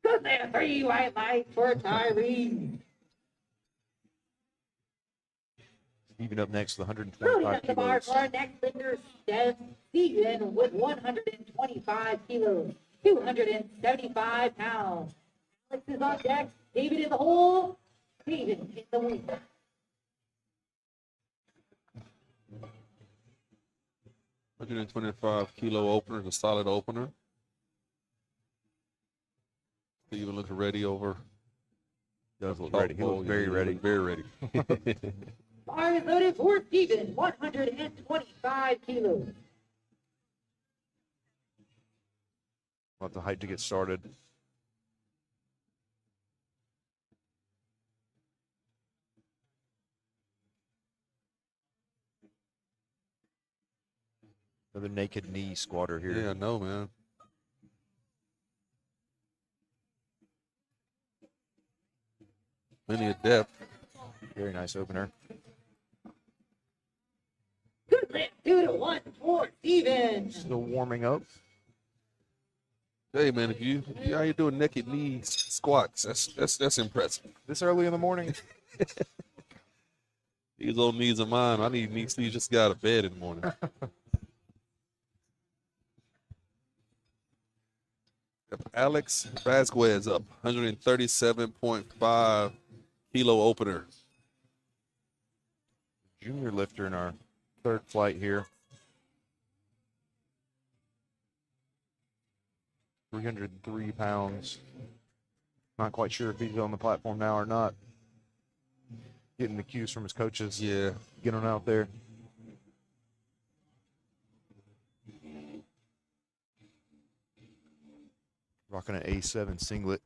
Good there, 3 white lights for Tyrese. Even up next to the Loading 125 up the bar kilos. for our next lifter, Steven, with 125 kilos, 275 pounds. Alex is on deck, David in the hole, David in the wing. 125 kilo opener, the solid opener. Steven looks ready over. Does look top ready. He pole. looks very Yeah, ready. Very ready. Bar is loaded for Steven, 125 kilos. About the height to get started. Another naked knee squatter here. Yeah, I know, man. Plenty of depth. Very nice opener. Good lift, 2-1 for Steven. Still warming up. Hey, man, if you how you doing naked knee squats, that's impressive. This early in the morning. These old knees of mine, I need knee sleeves just got out of bed in the morning. Alex Vasquez up, 137.5 kilo opener. Junior lifter in our third flight here. 303 pounds. Not quite sure if he's on the platform now or not. Getting the cues from his coaches. Yeah. Get on out there. Rocking an A7 singlet.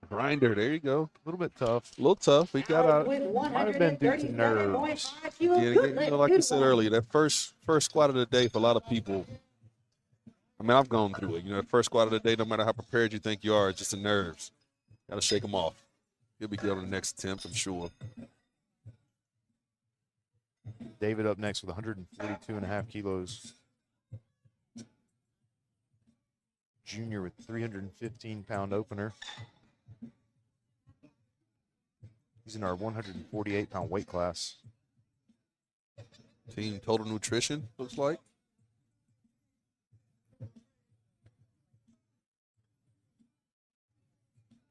Grinder. There you go. A little bit tough. A little tough. We got out. With Might have been due to nerves. 137.5 kilos. Yeah, Good you lift, know, like you good said one. earlier, that first squat of the day for a lot of people. I mean, I've gone through it. You know, the first squat of the day, no matter how prepared you think you are, it's just the nerves. Got to shake them off. He'll be good on the next attempt, I'm sure. David up next with 142.5 kilos. Junior with 315-pound opener. He's in our 148-pound weight class. Team Total Nutrition, looks like.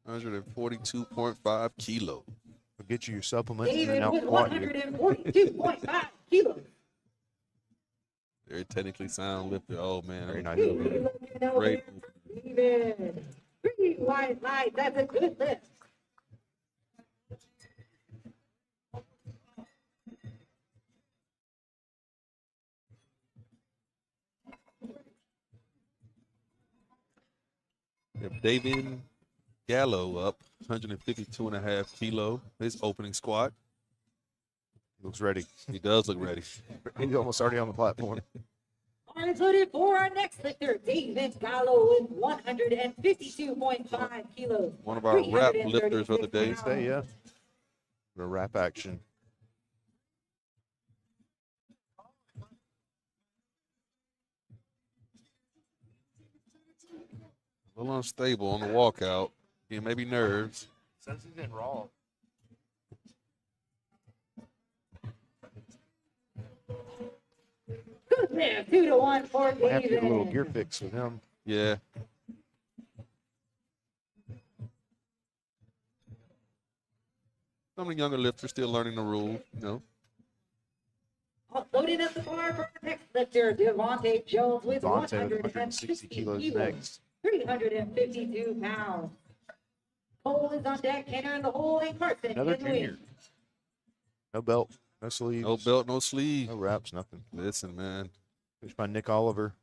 $142.5 kilos. We'll get you your supplements and then David out with squat you. 142.5 kilos. Very technically sound lifter. Oh, man. Very nice. Great. David. 3 wide light. That's a good lift. We have David Gallo up, 152.5 kilo. His opening squat. Looks ready. He does look ready. He's almost already on the platform. Included for our next lifter, David Gallo with 152.5 kilos. One of our wrap lifters of the day. Stay, yeah. The wrap action. A little unstable on the walkout. Yeah, maybe nerves. Says he's in raw. Good lift, 2 to 1 for Might have to get a little gear David. fix with him. Yeah. Some of the younger lifters still learning the rules, you know. Loading up the bar for our next lifter, Devontae Jones with Devontae with 160 kilos kilos, next. 352 pounds. Cole is on deck, Kenner in the hole, and Carson Another in the wing. junior. No belt, no sleeves, No belt, no sleeve. no wraps, nothing. Listen, man. Coached by Nick Oliver.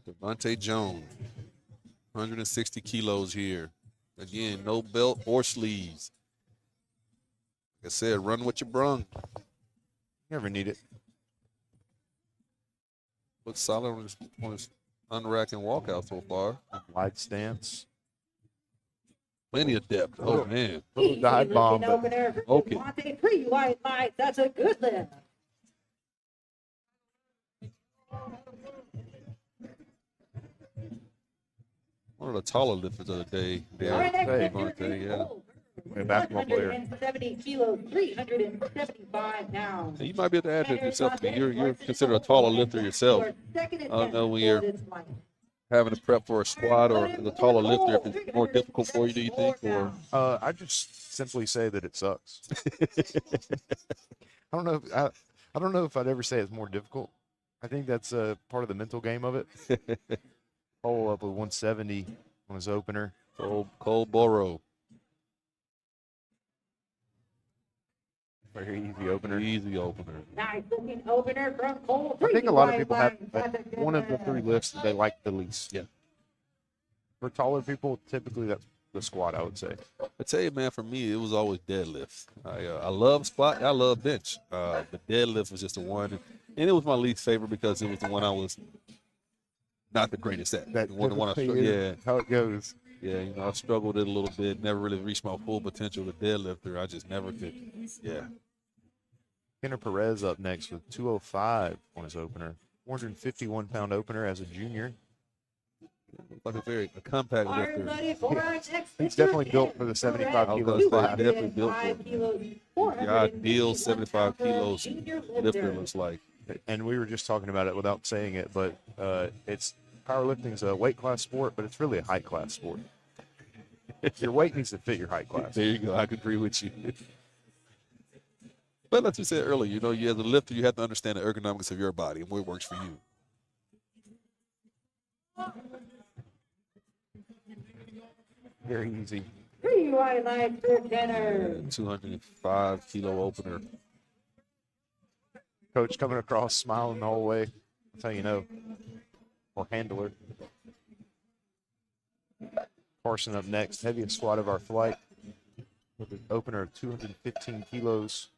Devontae Jones, 160 kilos here. Again, no belt or sleeves. Like I said, run what you brung. Never need it. Looks solid on his unrack and walkout so far. Wide stance. Plenty of depth. Oh, man. Little dive bomb, but Okay. Devontae, 3 wide light, that's a good lift. One of the taller lifters of the day. Our There, next Hey. lifter, Devontae, yeah. Cole, a basketball player. 170 kilos, 375 pounds. And you might be able to add that yourself. I mean, you're considered a taller lifter yourself. I don't know when you're having to prep for a squat or as a taller lifter, if it's more difficult for you, do you think? Or I just simply say that it sucks. I don't know. I don't know if I'd ever say it's more difficult. I think that's part of the mental game of it. Follow up with 170 on his opener. Cole Borough. Very easy opener. Easy opener. Nice looking opener from Cole. I think a lot of people have That's a good one of the lift. 3 lifts that they like the least. Yeah. For taller people, typically that's the squat, I would say. I tell you, man, for me, it was always deadlift. I love squat. I love bench. But deadlift was just the one. And it was my least favorite because it was the one I was not the greatest at. That The one I typically yeah. is how it goes. Yeah, you know, I struggled with it a little bit. Never really reached my full potential with deadlifter. I just never could. Yeah. Kenner Perez up next with 205 on his opener. 451-pound opener as a junior. Like a compact Our lifter. buddy for our next He's lifter, definitely built for the 75 I was kilo gonna say, class. definitely built for 5 it. kilos, The ideal 75 451 kilos junior lifter looks like. And we were just talking about it without saying it, but it's powerlifting is a weight class sport, but it's really a height class sport. Your weight needs to fit your height class. There you go. I could agree with you. But like you said earlier, you know, you as a lifter, you have to understand the ergonomics of your body and what works for you. Very easy. 3 wide leg for Kenner. 205 kilo opener. Coach coming across, smiling the whole way. That's how you know. Or handler. Carson up next, heaviest squat of our flight with an opener of 215 kilos,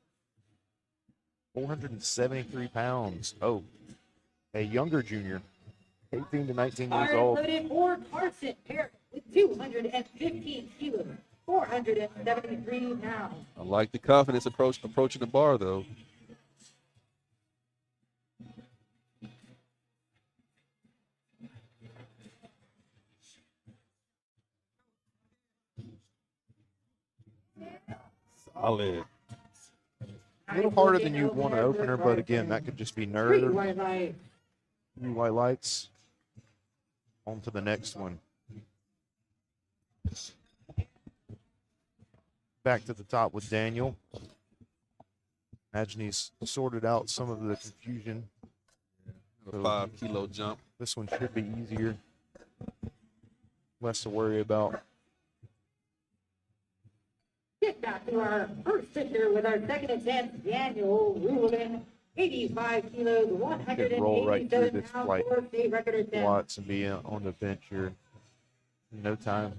473 pounds. Oh, a younger junior, 18 to 19 years old. Loaded for Carson Parrott with 215 kilos, 473 pounds. I like the confidence approaching the bar, though. Solid. A little harder than you'd want an opener, but again, that could just be nerve. Three white light. 3 white lights. On to the next one. Back to the top with Daniel. Imagine he's sorted out some of the confusion. A 5-kilo jump. This one should be easier. Less to worry about. Get back to our first sitter with our second attempt, Daniel Rulin, 85 kilos, Could roll right through 187 this pounds flight. for state record attempt. Squats and be on the bench here in no time.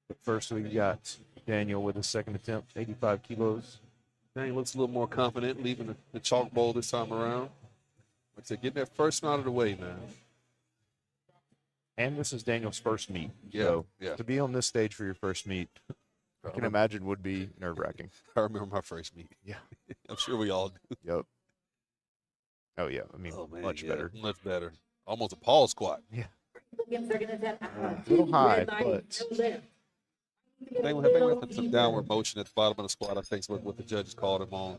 But first we got Daniel with his second attempt, 85 kilos. Daniel looks a little more confident, leaving the chalk bowl this time around. Like I said, getting that first one out of the way, man. And this is Daniel's first meet. Yeah, So yeah. to be on this stage for your first meet, I can imagine would be nerve-wracking. I remember my first meet. Yeah. I'm sure we all do. Yep. Oh, yeah. I mean, Oh, man, much yeah, better. Much better. Almost a Paul squat. Again, second attempt, A little high, red light, but no lift. They went some downward motion at the bottom of the squat, I think is what the judges called him on.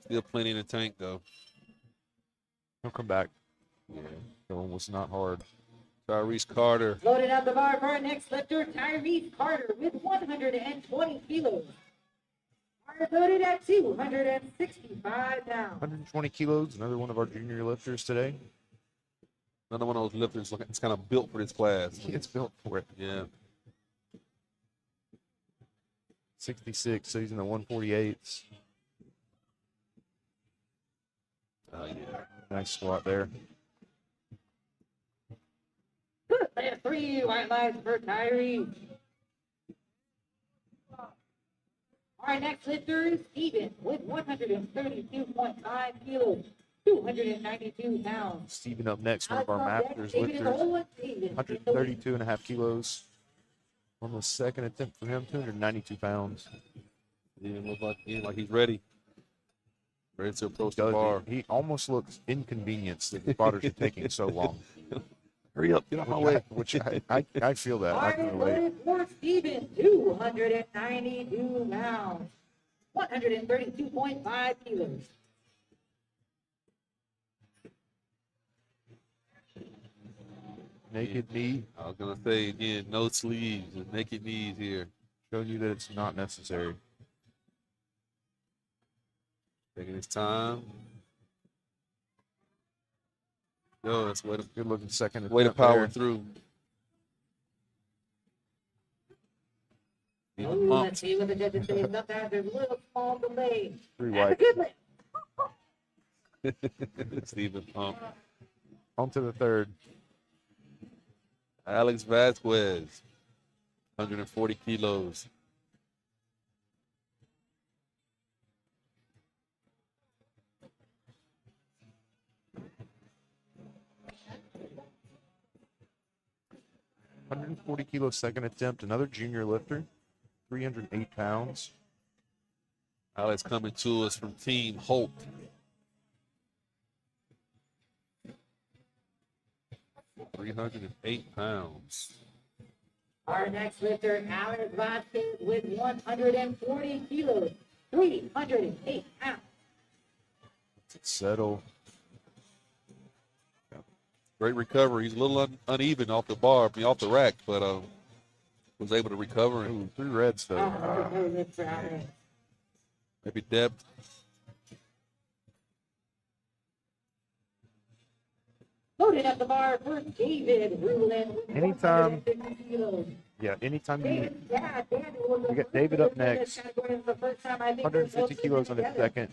Still plenty in the tank, though. he'll come back. Yeah. So it was not hard. Tyrese Carter. Loaded up the bar for our next lifter, Tyrese Carter with 120 kilos. Carter loaded at 265 pounds. 120 kilos, another one of our junior lifters today. Another one of those lifters. It's kind of built for this class. It's built for it. Yeah. 66, so he's in the 148s. Yeah. Nice squat there. There's 3 white lights for Tyrese. Our next lifter is Steven with 132.5 kilos, 292 pounds. Steven up next, one of our masters lifters. 132 and a half kilos. On the second attempt for him, 292 pounds. He looks like he's ready. Ready to approach the Does bar. he almost looks inconvenienced that the spotters are taking so long. Hurry up, get off my way. Which I feel that. I can relate. Loaded for Steven, 292 pounds, 132.5 kilos. Naked knee, I was going to say again, no sleeves and naked knees here. showing you that it's not necessary. Taking his time. Yo, that's way to Good looking second Way to attempt power there. through. Oh, Even let's pumped. see what the judges say. Sometimes there's a little small delay. 3 That's a white. good lift. Stephen pumped. On to the third. Alex Vasquez, 140 kilos. $140 second attempt. Another junior lifter, 308 pounds. Alex coming to us from Team Hope. £308. Our next lifter, Alex Vasquez with 140 kilos, 308 pounds. Settle. Great recovery. He's a little uneven off the bar, off the rack, but was able to recover and Ooh, 3 reds though. Oh, good lift for Alex. maybe depth. Loaded up the bar for David Rulin. with Anytime- 150 kilos, Yeah, anytime you Yeah, Dan, it was the we got first David up lift in next, this category. It was the first time I think 150 they're kilos on his together. second.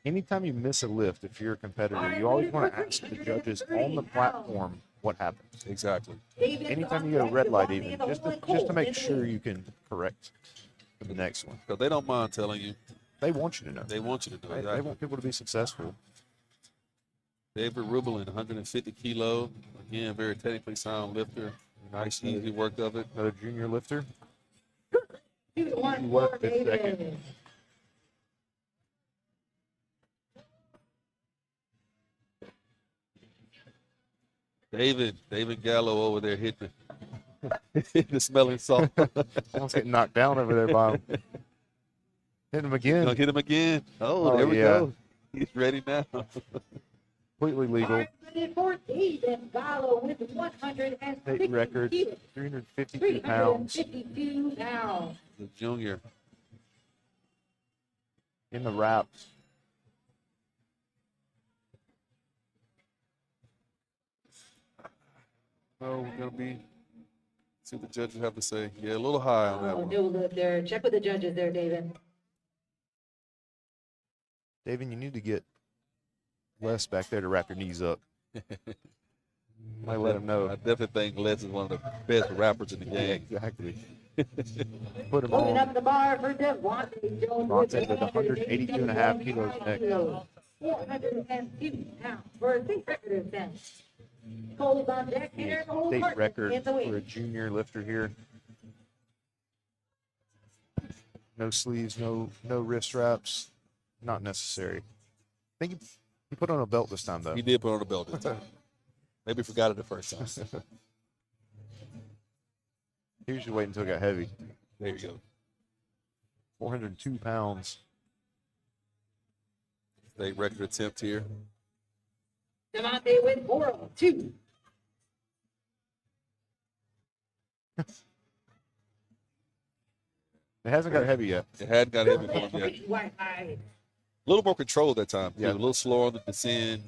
Anytime you miss a lift, if you're a competitor, you always want to ask the judges on the platform what happens. Exactly. Anytime you get a red light, even just to make sure you can correct for the next one. Because they don't mind telling you. They want you to know. They want you to know. They Exactly. want people to be successful. David Rubelin, 150 kilo. Again, very technically sound lifter. Nice, easy work of it. Another junior lifter. 2-1 He was for fifth David. second. David Gallo over there hitting the smelling salt. Almost getting knocked down over there by him. Hit him again. Gonna hit him again. Oh, Oh, there we yeah. go. He's ready now. Completely legal. For David Gallo with 160 State record, kilos. 352 pounds 352 pounds. The junior. in the wraps. Oh, we're gonna be. See what the judges have to say. Yeah, a little high on that Oh, one. no lift there. Check with the judges there, David. David, you need to get Les back there to wrap your knees up. Might let him know. I definitely think Les is one of the best rappers in the game. Exactly. Put him Moving on. up the bar for Devontae Jones. Devontae with 182.5 kilos next. 402 pounds for a state record attempt. Cole's on deck here. State record for a junior lifter here. No sleeves, no wrist wraps. Not necessary. I think he put on a belt this time, though. He did put on a belt this time. Maybe forgot it the first time. He usually wait until it got heavy. There you go. 402 pounds. State record attempt here. Devontae with 402. It hasn't got heavy yet. It hadn't got heavy for him yet. White hide. A little more control that time. Too. Yeah. A little slower on the descent.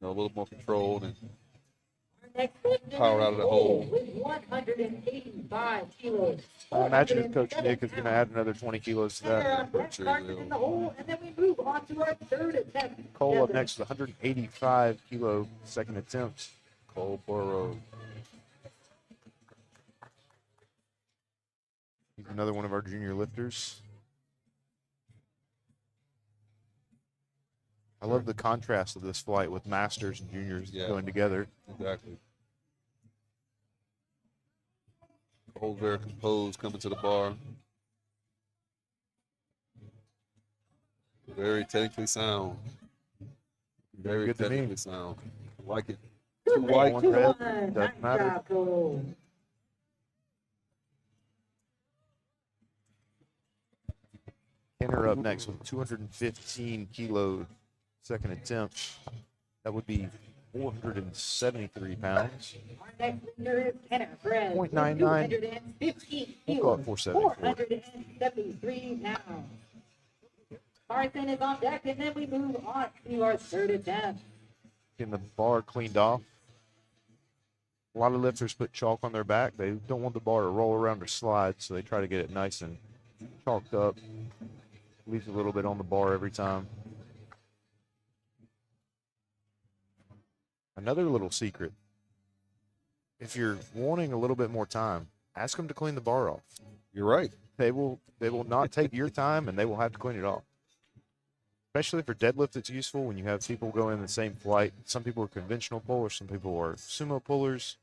A little more controlled and Next lifter Power out of the hole. with 185 kilos. I imagine his coach Nick is going to add another 20 kilos to that. Let's Sure start will. in the hole, and then we move on to our third attempt. Cole up next with 185 kilo second attempt. Cole Burrow. He's another one of our junior lifters. I love the contrast of this flight with masters and juniors Yeah. going together. Exactly. Cole very composed coming to the bar. Very technically sound. Very Good to me. technically sound. I like it. Good Too white. One red, 2-1. doesn't Nice matter. job, Cole. Kenner up next with 215 kilo second attempt. That would be 473 pounds. Our next lifter is Kenner Perez. 0.99. 215 We'll call kilos. it 474. 473 pounds. Carson is on deck, and then we move on to our third attempt. Getting the bar cleaned off. A lot of lifters put chalk on their back. They don't want the bar to roll around or slide, so they try to get it nice and chalked up. Leaves a little bit on the bar every time. Another little secret. If you're wanting a little bit more time, ask them to clean the bar off. You're right. They will not take your time, and they will have to clean it off. Especially for deadlift, it's useful when you have people go in the same flight. Some people are conventional pullers, some people are sumo pullers.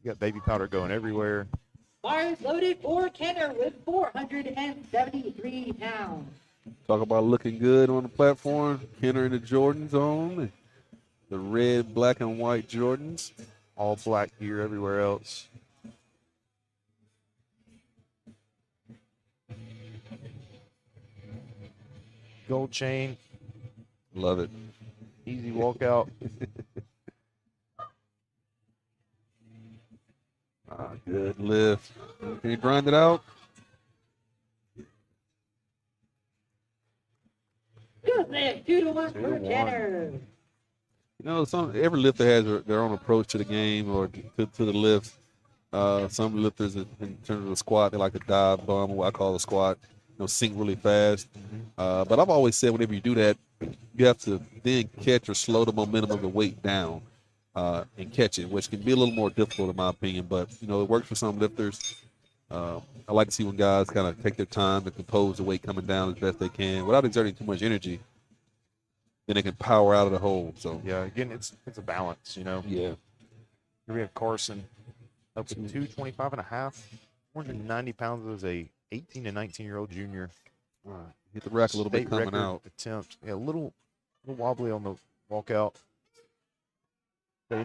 You got baby powder going everywhere. Bars loaded for Kenner with 473 pounds. Talk about looking good on the platform. Kenner in the Jordans on. The red, black, and white Jordans. All black gear everywhere else. Gold chain, Love it. easy walkout. Good lift. Can you grind it out? Good lift, 2-1 for 2-1. Kenner. You know, every lifter has their own approach to the game or to the lift. Some lifters in terms of the squat, they like to dive bomb, what I call a squat, sink really fast. But I've always said whenever you do that, you have to then catch or slow the momentum of the weight down and catch it, which can be a little more difficult in my opinion. But it works for some lifters. I like to see when guys kind of take their time to compose the weight coming down as best they can without exerting too much energy. Then they can power out of the hole. So Yeah, again, it's a balance, yeah, Here we have Carson up with 225 and a half, 490 pounds as a 18 to 19-year-old junior. hit the rack a little bit State coming record out. attempt. Yeah, a little wobbly on the walkout. But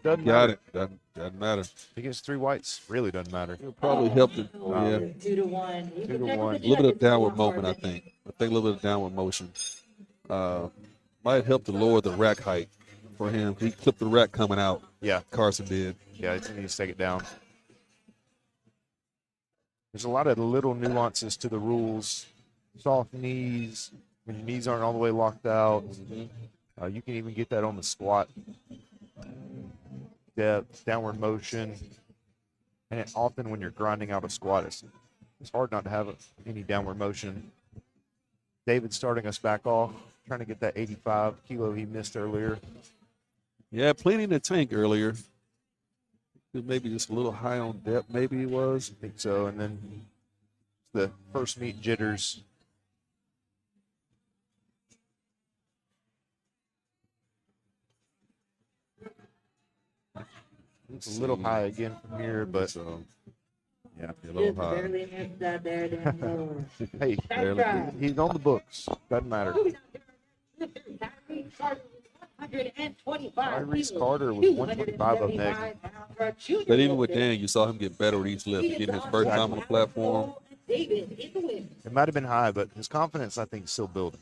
doesn't Got matter. it. Doesn't matter. He gets 3 whites, really doesn't matter. It'll probably help it. Yeah. 2 to 1. 2 to 1. A little bit of downward movement, I think. A little bit of downward motion. Might help to lower the rack height for him. He clipped the rack coming out. Yeah, Carson did. yeah, he needs to take it down. There's a lot of little nuances to the rules. Soft knees, when your knees aren't all the way locked out. You can even get that on the squat. Depth, downward motion. And often when you're grinding out a squat, it's hard not to have any downward motion. David starting us back off, trying to get that 85 kilo he missed earlier. Yeah, plenty in the tank earlier. Maybe just a little high on depth, maybe he was. I think so. And then the first meet jitters. It's a little high again from here, but So, yeah. a little Just high. barely missed that there, Daniel. Hey, Barely. he's on the books. Doesn't matter. Tyrese Carter was 125 up next. But even with Dan, you saw him get better with each lift. Getting his first time on the platform. David in the win. It might have been high, but his confidence, I think, is still building.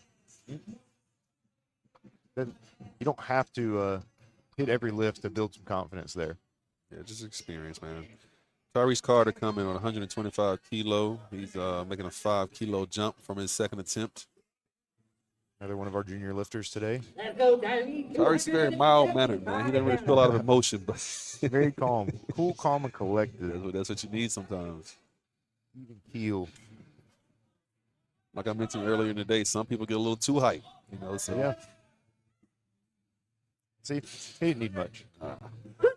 Then you don't have to hit every lift to build some confidence there. Yeah, just experience, man. Tyrese Carter coming on 125 kilo. He's making a 5 kilo jump from his second attempt. Another one of our junior lifters today. Let's go, Tyrese. Tyrese is very mild-mannered, man. He doesn't really feel a lot of emotion, but Very calm. Cool, calm, and collected. that's what you need sometimes. Even keel. Like I mentioned earlier in the day, some people get a little too hyped, so Yeah. See, he didn't need much.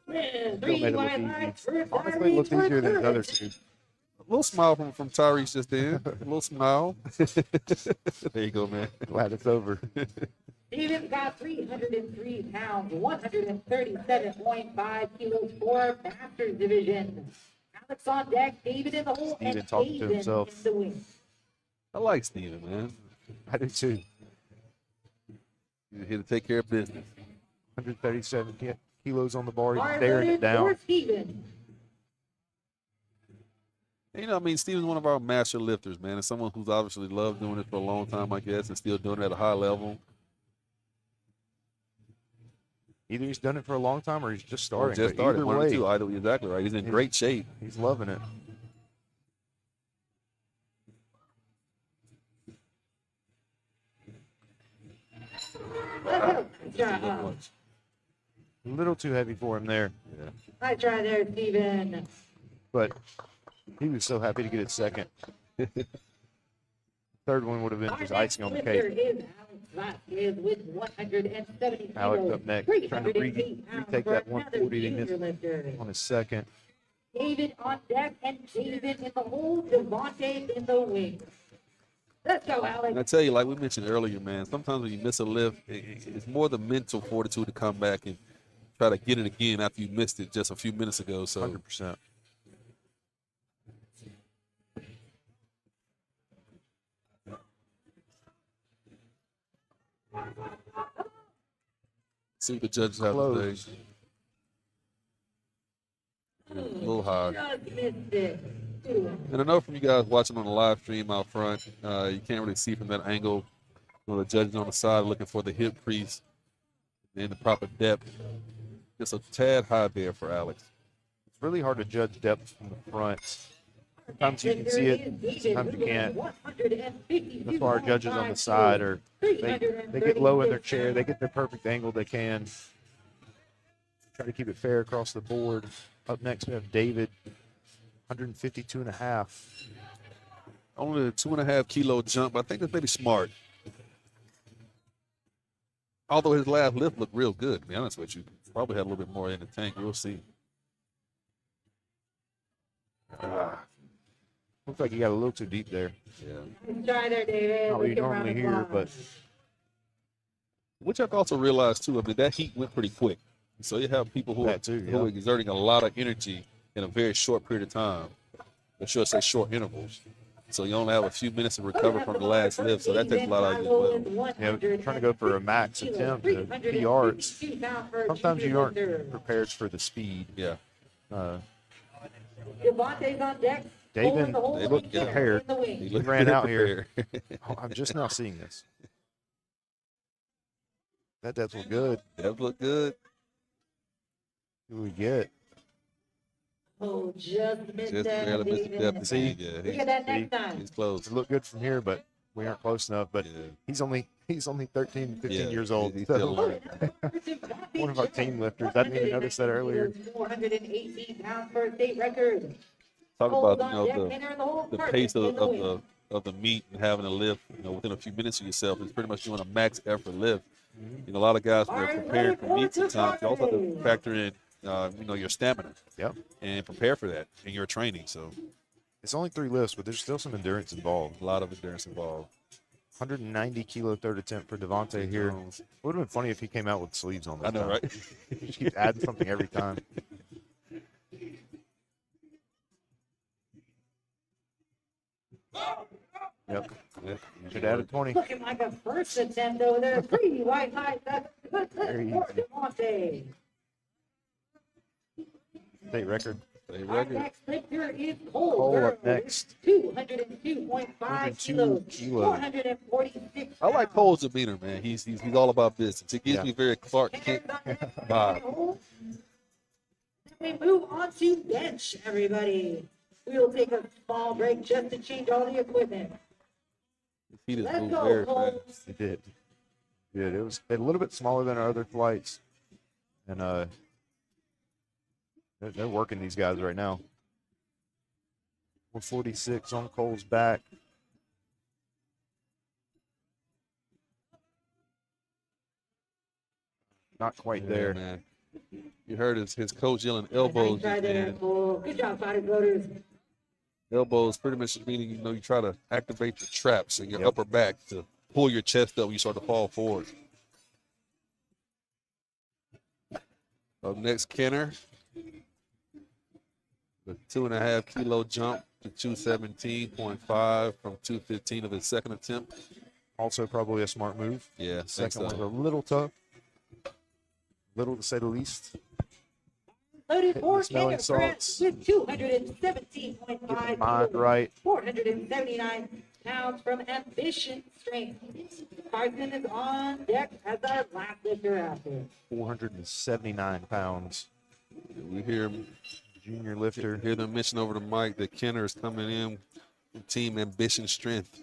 Man, Still made it look easy. Honestly, it looked easier than the other two. a little smile from Tyrese just then. A little smile. There you go, man. Glad it's over. Steven's got 303 pounds, 137.5 kilos for Masters Division. Alex on deck, David in the hole, Steven and talking to David himself. in the wing. I like Steven, man. I do too. He's here to take care of business. 137 kilos on the bar. He's Bar staring it loaded down. for Steven. Steven's one of our master lifters, man. And someone who's obviously loved doing it for a long time, I guess, and still doing it at a high level. Either he's done it for a long time or he's just starting. Just But started. either One or way, two. Either, exactly right. He's in great shape. he's loving it. Nice try, A little too heavy for him there, nice try there, Steven. but he was so happy to get it second. Third one would have been Our just next icing on the lifter cake. is Alex Vasquez with 170 Alex kilos, up next, trying to 308 pounds retake for that another 140 they junior missed lifter. on his second. David on deck and David in the hole, Devontae in the wing. Let's go, And Alex. I tell you, like we mentioned earlier, man, sometimes when you miss a lift, it's more the mental fortitude to come back and try to get it again after you missed it just a few minutes ago. So 100%. see what the judges have today. Close. A little high. Just missed it. And I know from you guys watching on the live stream out front, you can't really see from that angle. The judges on the side looking for the hip crease and the proper depth. Just a tad high there for Alex. It's really hard to judge depth from the front. Sometimes you can see it, sometimes you can't. That's why our judges on the side are they get low in their chair, they get their perfect angle they can. Try to keep it fair across the board. Up next, we have David, 152.5. Only a 2.5 kilo jump. I think that's maybe smart. Although his last lift looked real good, to be honest with you. Probably had a little bit more in the tank. We'll see. Looks like he got a little too deep there. Yeah. Try there, David. Not what you Looking around normally the hear, block. but Which I've also realized too. I mean, that heat went pretty quick. So you have people who That too, who are yeah. exerting a lot of energy in a very short period of time. I should say short intervals. So you only have a few minutes to recover from the last lift. So that takes a lot out of you as well. yeah, trying to go for a max attempt and PRs. Sometimes you aren't prepared for the speed. Yeah. Devontae's on deck. David looked yeah. prepared. He He ran out here. prepared. Oh, I'm just now seeing this. That depth was good. That looked good. Who do we get? Oh, just missed Just that. barely missed the David. depth. See? Yeah, Look at that next See? time. he's close. It looked good from here, but we aren't close enough. But Yeah. he's only 13, 15 Yeah, years old. he's So still learning. one of our team lifters. I didn't even notice that earlier. 418 pounds for a state record. Talk Hold about on deck, the Kenner, the whole party pace in the win. of the meet and having a lift, within a few minutes of yourself. It's pretty much doing a max effort lift. A lot of guys when they're preparing for meets sometimes, you also have to factor in, your stamina Yep. and prepare for that in your training. So It's only 3 lifts, but there's still some endurance involved. a lot of endurance involved. 190 kilo third attempt for Devontae here. It would have been funny if he came out with sleeves on this I know, time. right? He just keeps adding something every time. Yep. Yeah. Should add a 20. Looking like a first attempt over there. Pretty white high. That's good Very for easy. Devontae. State record. They Our record. next lifter is Cole Cole up Girl, next. 202.5 kilos. kilos. 446 I like Cole's demeanor, man. He's all about business. It gives Yeah. me very Clark Kent vibe. Then we move on to bench, everybody. We will take a small break just to change all the equipment. He just Let's moved go, very Cole. fast. It did. It was a little bit smaller than our other flights. And they're working these guys right now. 446 on Cole's back. Not quite Yeah, there. man. You heard his coach yelling Nice elbows. try just there, then. Cole. Good job, bodybuilders. Elbows pretty much meaning you try to activate your traps in your Yep. upper back to pull your chest up when you start to fall forward. Up next, Kenner. The 2.5 kilo jump to 217.5 from 215 of his second attempt. Also probably a smart move. Yeah, I think Second one's a so. little tough. Little to say the least. Loaded Hitting for the smelling Kenner salts. with 217.5 Get the mind kilos. right. 479 pounds from Ambition Strength. Carson is on deck as our last lifter after. 479 pounds. We hear Junior lifter. them mention over the mic that Kenner is coming in with Team Ambition Strength.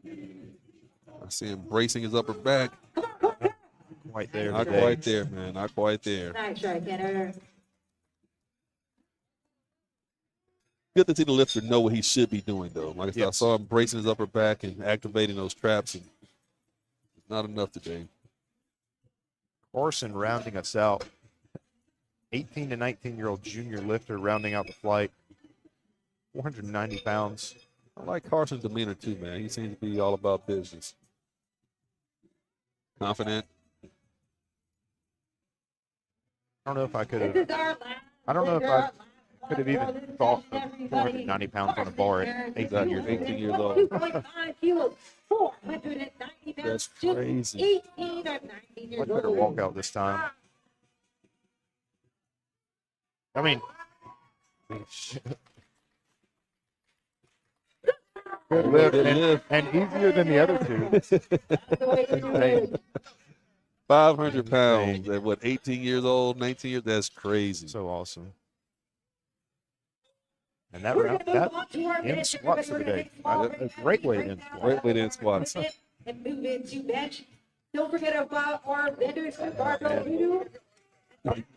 I see him bracing his upper back. Quite there Not today. quite there, man. Not quite there. Nice try, Kenner. Good to see the lifter know what he should be doing, though. Like I said, I Yes. saw him bracing his upper back and activating those traps, and it's not enough today. Orson rounding us out. 18 to 19-year-old junior lifter rounding out the flight. 490 pounds. I like Carson's demeanor, too, man. He seems to be all about business. Confident. I don't know if I could This have. is our last I don't know if lifter, I our last could have one even for this thought session, of everybody. 490 pounds on a bar at 18 years old. 18 years old. 2.5 kilos, 490 pounds. That's just crazy. 18 or 19 years Much old. better walkout this time. I mean, good lift Good lift. and easier than the other two. That's the way to do it. 500 pounds at, 18 years old, 19 years? That's crazy. So awesome. And that We're round, gonna move that on to our ends bench. squats for the Everybody, day. we're gonna take A great way to end squats. Great way to end squats. And move into bench. Don't forget about our vendors for barbell voodoo.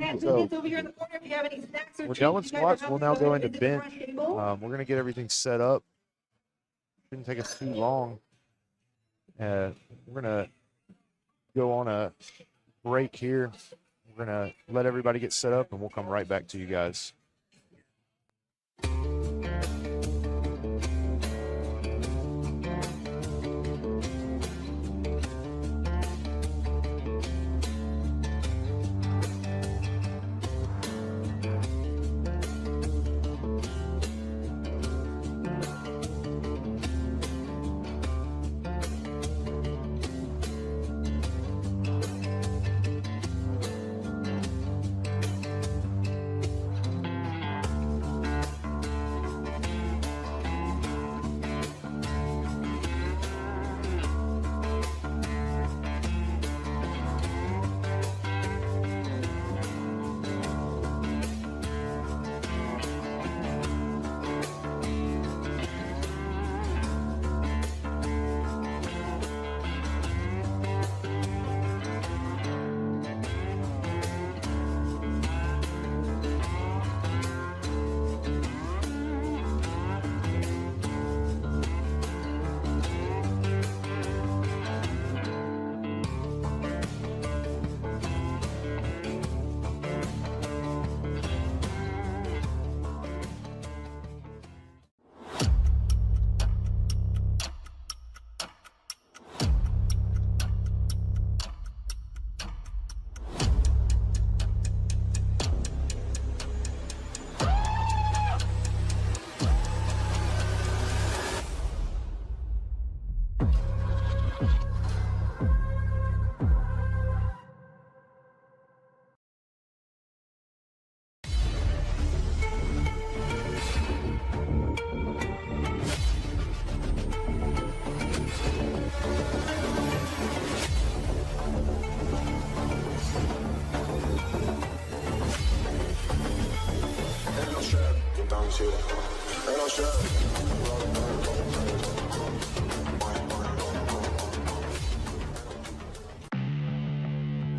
And So- it's over here in the corner. If you have any snacks or We're treats, done with you guys are squats. welcome We'll now to go ahead into the front bench. table. We're going to get everything set up. Shouldn't take us too long. We're going to go on a break here. We're going to let everybody get set up, and we'll come right back to you guys.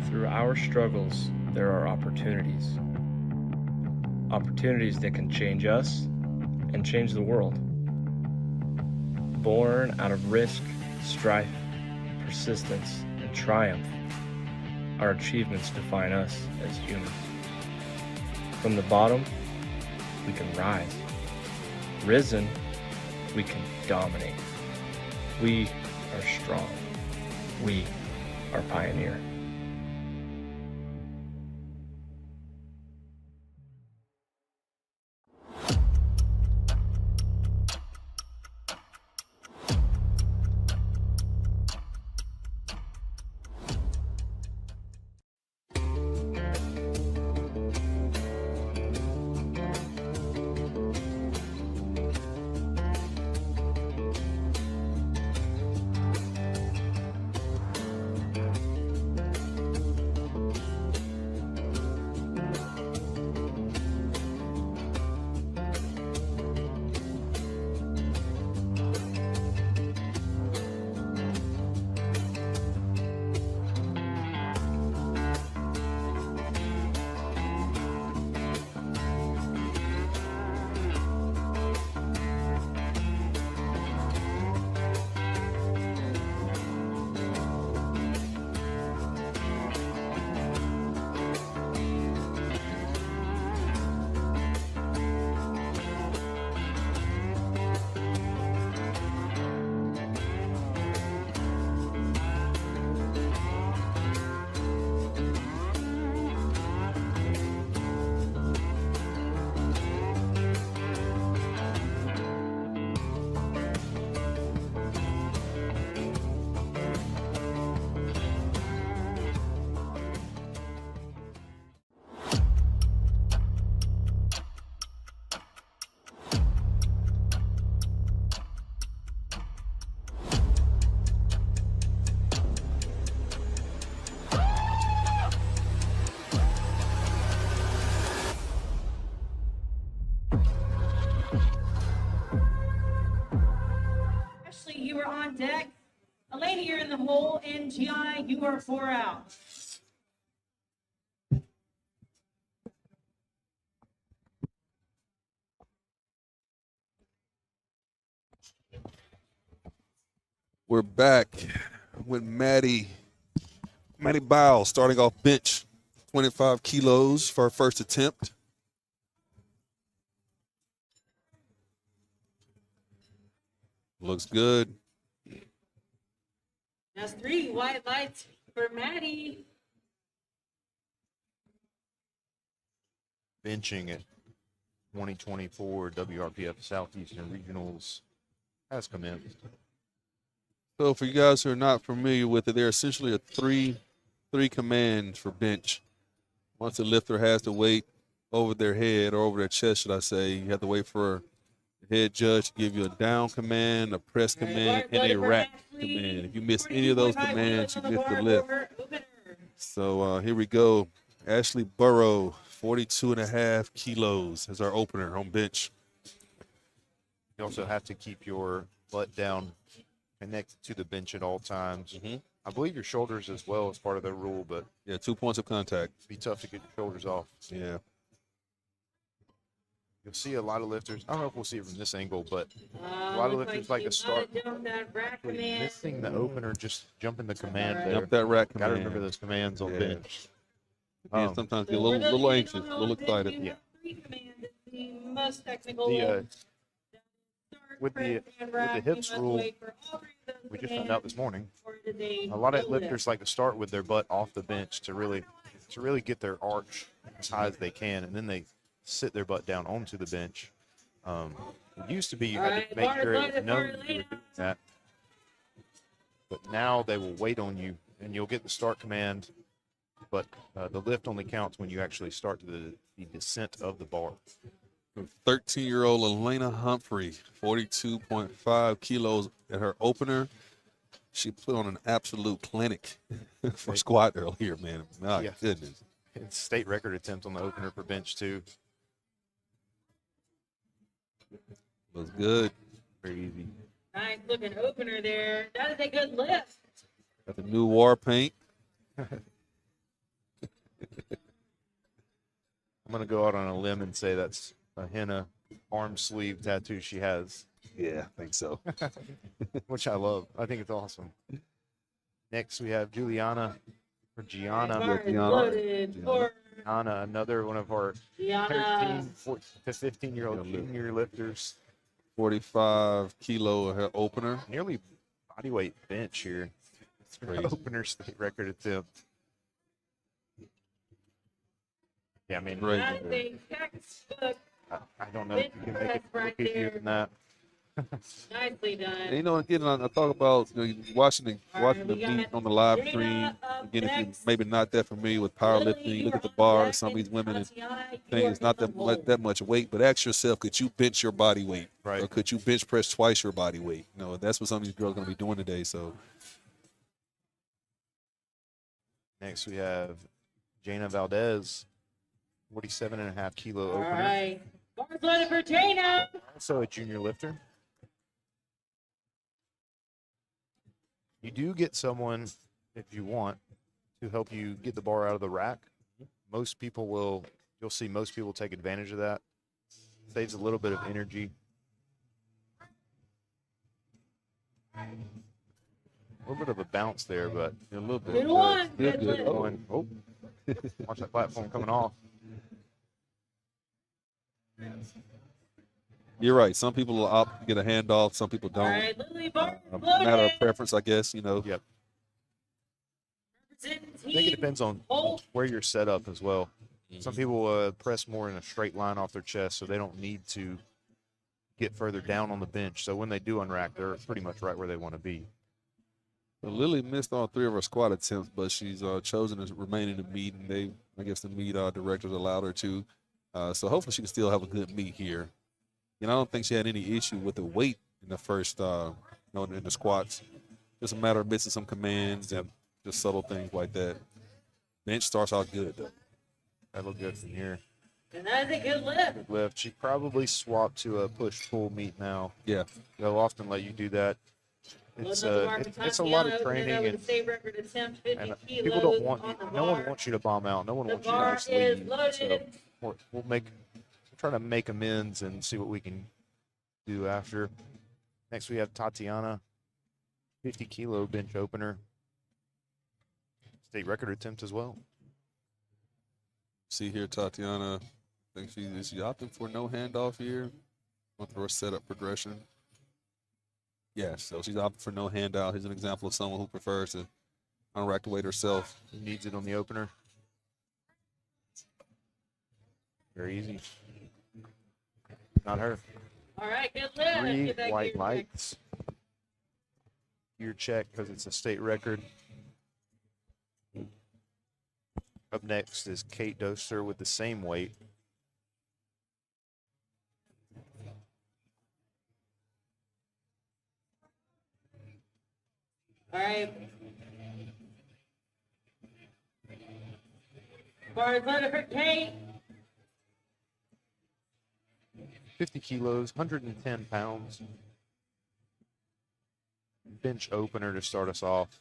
Through our struggles, there are opportunities. Opportunities that can change us and change the world. Born out of risk, strife, persistence, and triumph, our achievements define us as humans. From the bottom, we can rise. Risen, we can dominate. We are strong. We are pioneer. Ashley, you are on deck. Elena, you're in the hole, and GI, you are 4 out. We're back with Maddie Biles starting off bench, 25 kilos for her first attempt. Looks good. That's 3 white lights for Maddie. Benching at 2024 WRPF Southeastern Regionals has commenced. So for you guys who are not familiar with it, they're essentially a three commands for bench. Once the lifter has the weight over their head or over their chest, should I say, you have to wait for the head judge to give you a down command, a press command, and a rack command. If you miss any of those commands, you miss the lift. So here we go. Ashley Burrow, 42.5 kilos as our opener on bench. You also have to keep your butt down, connected to the bench at all times. I believe your shoulders as well is part of the rule, but Yeah, 2 points of contact. it'd be tough to get your shoulders off. Yeah. You'll see a lot of lifters. I don't know if we'll see it from this angle, but a lot of lifters like to start missing the opener, just jumping the command there. Jump that rack Got to command. remember those commands on Yeah. bench. And sometimes get a little anxious, a little excited. Yeah. The most technical. With the hips rule, we just found out this morning, a lot of lifters like to start with their butt off the bench to really get their arch as high as they can, and then they sit their butt down onto the bench. It used to be you had to make sure it was known you were doing that, but now they will wait on you, and you'll get the start command, but the lift only counts when you actually start the descent of the bar. 13-year-old Elena Humphrey, 42.5 kilos at her opener. She put on an absolute clinic for squat earlier, man. My Yeah. goodness. It's state record attempt on the opener for bench too. Was good. Very easy. Nice looking opener there. That is a good lift. Got the new war paint. I'm gonna go out on a limb and say that's a henna arm sleeve tattoo she has, Yeah, I think so. which I love. I think it's awesome. Next we have Gianna, Bar is Gianna. loaded for another one of our 13 Gianna. 14 to 15-year-old junior lifters. 45 kilo at her opener. Nearly bodyweight bench here. It's Crazy. opener state record attempt. Yeah, I mean, Great. That is a textbook. I don't know if you can make it look easier than that. Nicely done. And, you know, again, I talk about watching the we meet got on the live Dana stream. up Again, if you're next. maybe not that familiar with powerlifting, you look at the bar, some of these women and think it's not that much weight, but ask yourself, could you bench your body weight? Right. Or could you bench press twice your body weight? You know, that's what some of these girls are going to be doing today. So Next we have Jana Valdez, 47.5 kilo All opener. right. Bars loaded for Jana. Also a junior lifter. You do get someone, if you want, to help you get the bar out of the rack. Most people will, you'll see most people take advantage of that. Saves a little bit of energy. A little bit of a bounce there, but a little bit. Good one. Good, Good good. lift. going. Oh, watch that platform coming off. You're right. Some people will opt to get a handoff. Some people All don't. right. Lily Bars Matter of loaded. preference, I guess. You know. Yep. Representing I think it team depends on Holt. where you're set up as well. Some people press more in a straight line off their chest, so they don't need to get further down on the bench. So when they do unrack, they're pretty much right where they want to be. Well, Lily missed all 3 of her squat attempts, but she's chosen to remain in the meet, and I guess the meet directors allowed her to. So hopefully she can still have a good meet here. And I don't think she had any issue with the weight in the first, in the squats. Just a matter of missing some commands and just subtle things like that. Bench starts out good, though. That looked good from here. And that is a good lift. Good lift. She probably swapped to a push-pull meet now. Yeah. They'll often let you do that. it's Loading up the bar for it's a lot of Tatiana, opening it training, up with and a state record attempt, 50 and kilos people don't want on you. the No one bar. wants you to bomb out. No one The wants you to bar just is leave. loaded. So we'll try to make amends and see what we can do after. Next, we have Tatiana, 50-kilo bench opener, state record attempt as well. See here, Tatiana. I think she opting for no handoff here. Want her setup progression. Yes, so she's opting for no handout. Here's an example of someone who prefers to unrack the weight herself. Who needs it on the opener? Very easy. Not her. All right, good lift. 3 Get that white gear lights. Gear check because it's a state record. Up next is Kate Doster with the same weight. All right. Bar is loaded for Kate. 50 kilos, 110 pounds. Bench opener to start us off.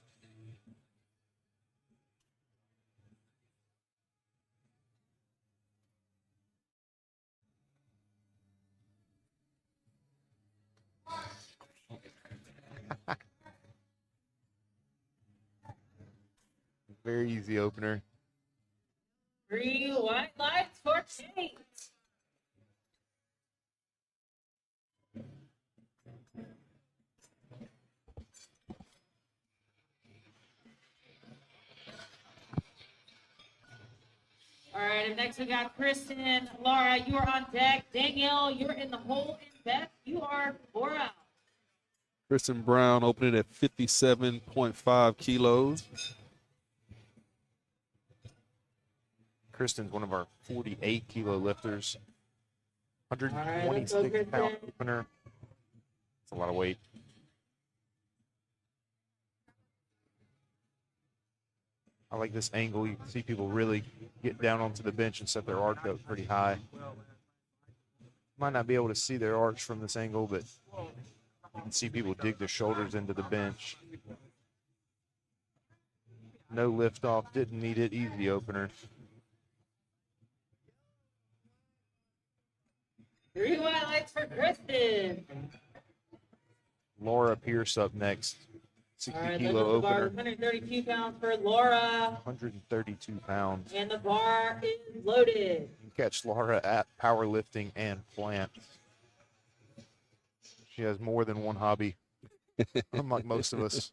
Very easy opener. 3 white lights for Kate. All right, and next we got Kristen, Laura, you are on deck. Danielle, you're in the hole, and Beth, you are 4 out. Kristen Brown opening at 57.5 kilos. Kristen's one of our 48-kilo lifters. All right, let's go, 126 pound Kristen. opener. That's a lot of weight. I like this angle. You can see people really get down onto the bench and set their arch up pretty high. Might not be able to see their arch from this angle, but you can see people dig their shoulders into the bench. No lift off, didn't need it, easy opener. 3 white lights for Kristen. Laura Pierce up next. All right, 60-kilo loading up the bar, opener, 132 pounds for Laura, 132 pounds. and the bar is loaded. You can catch Laura at powerlifting and plant. She has more than one hobby, unlike most of us.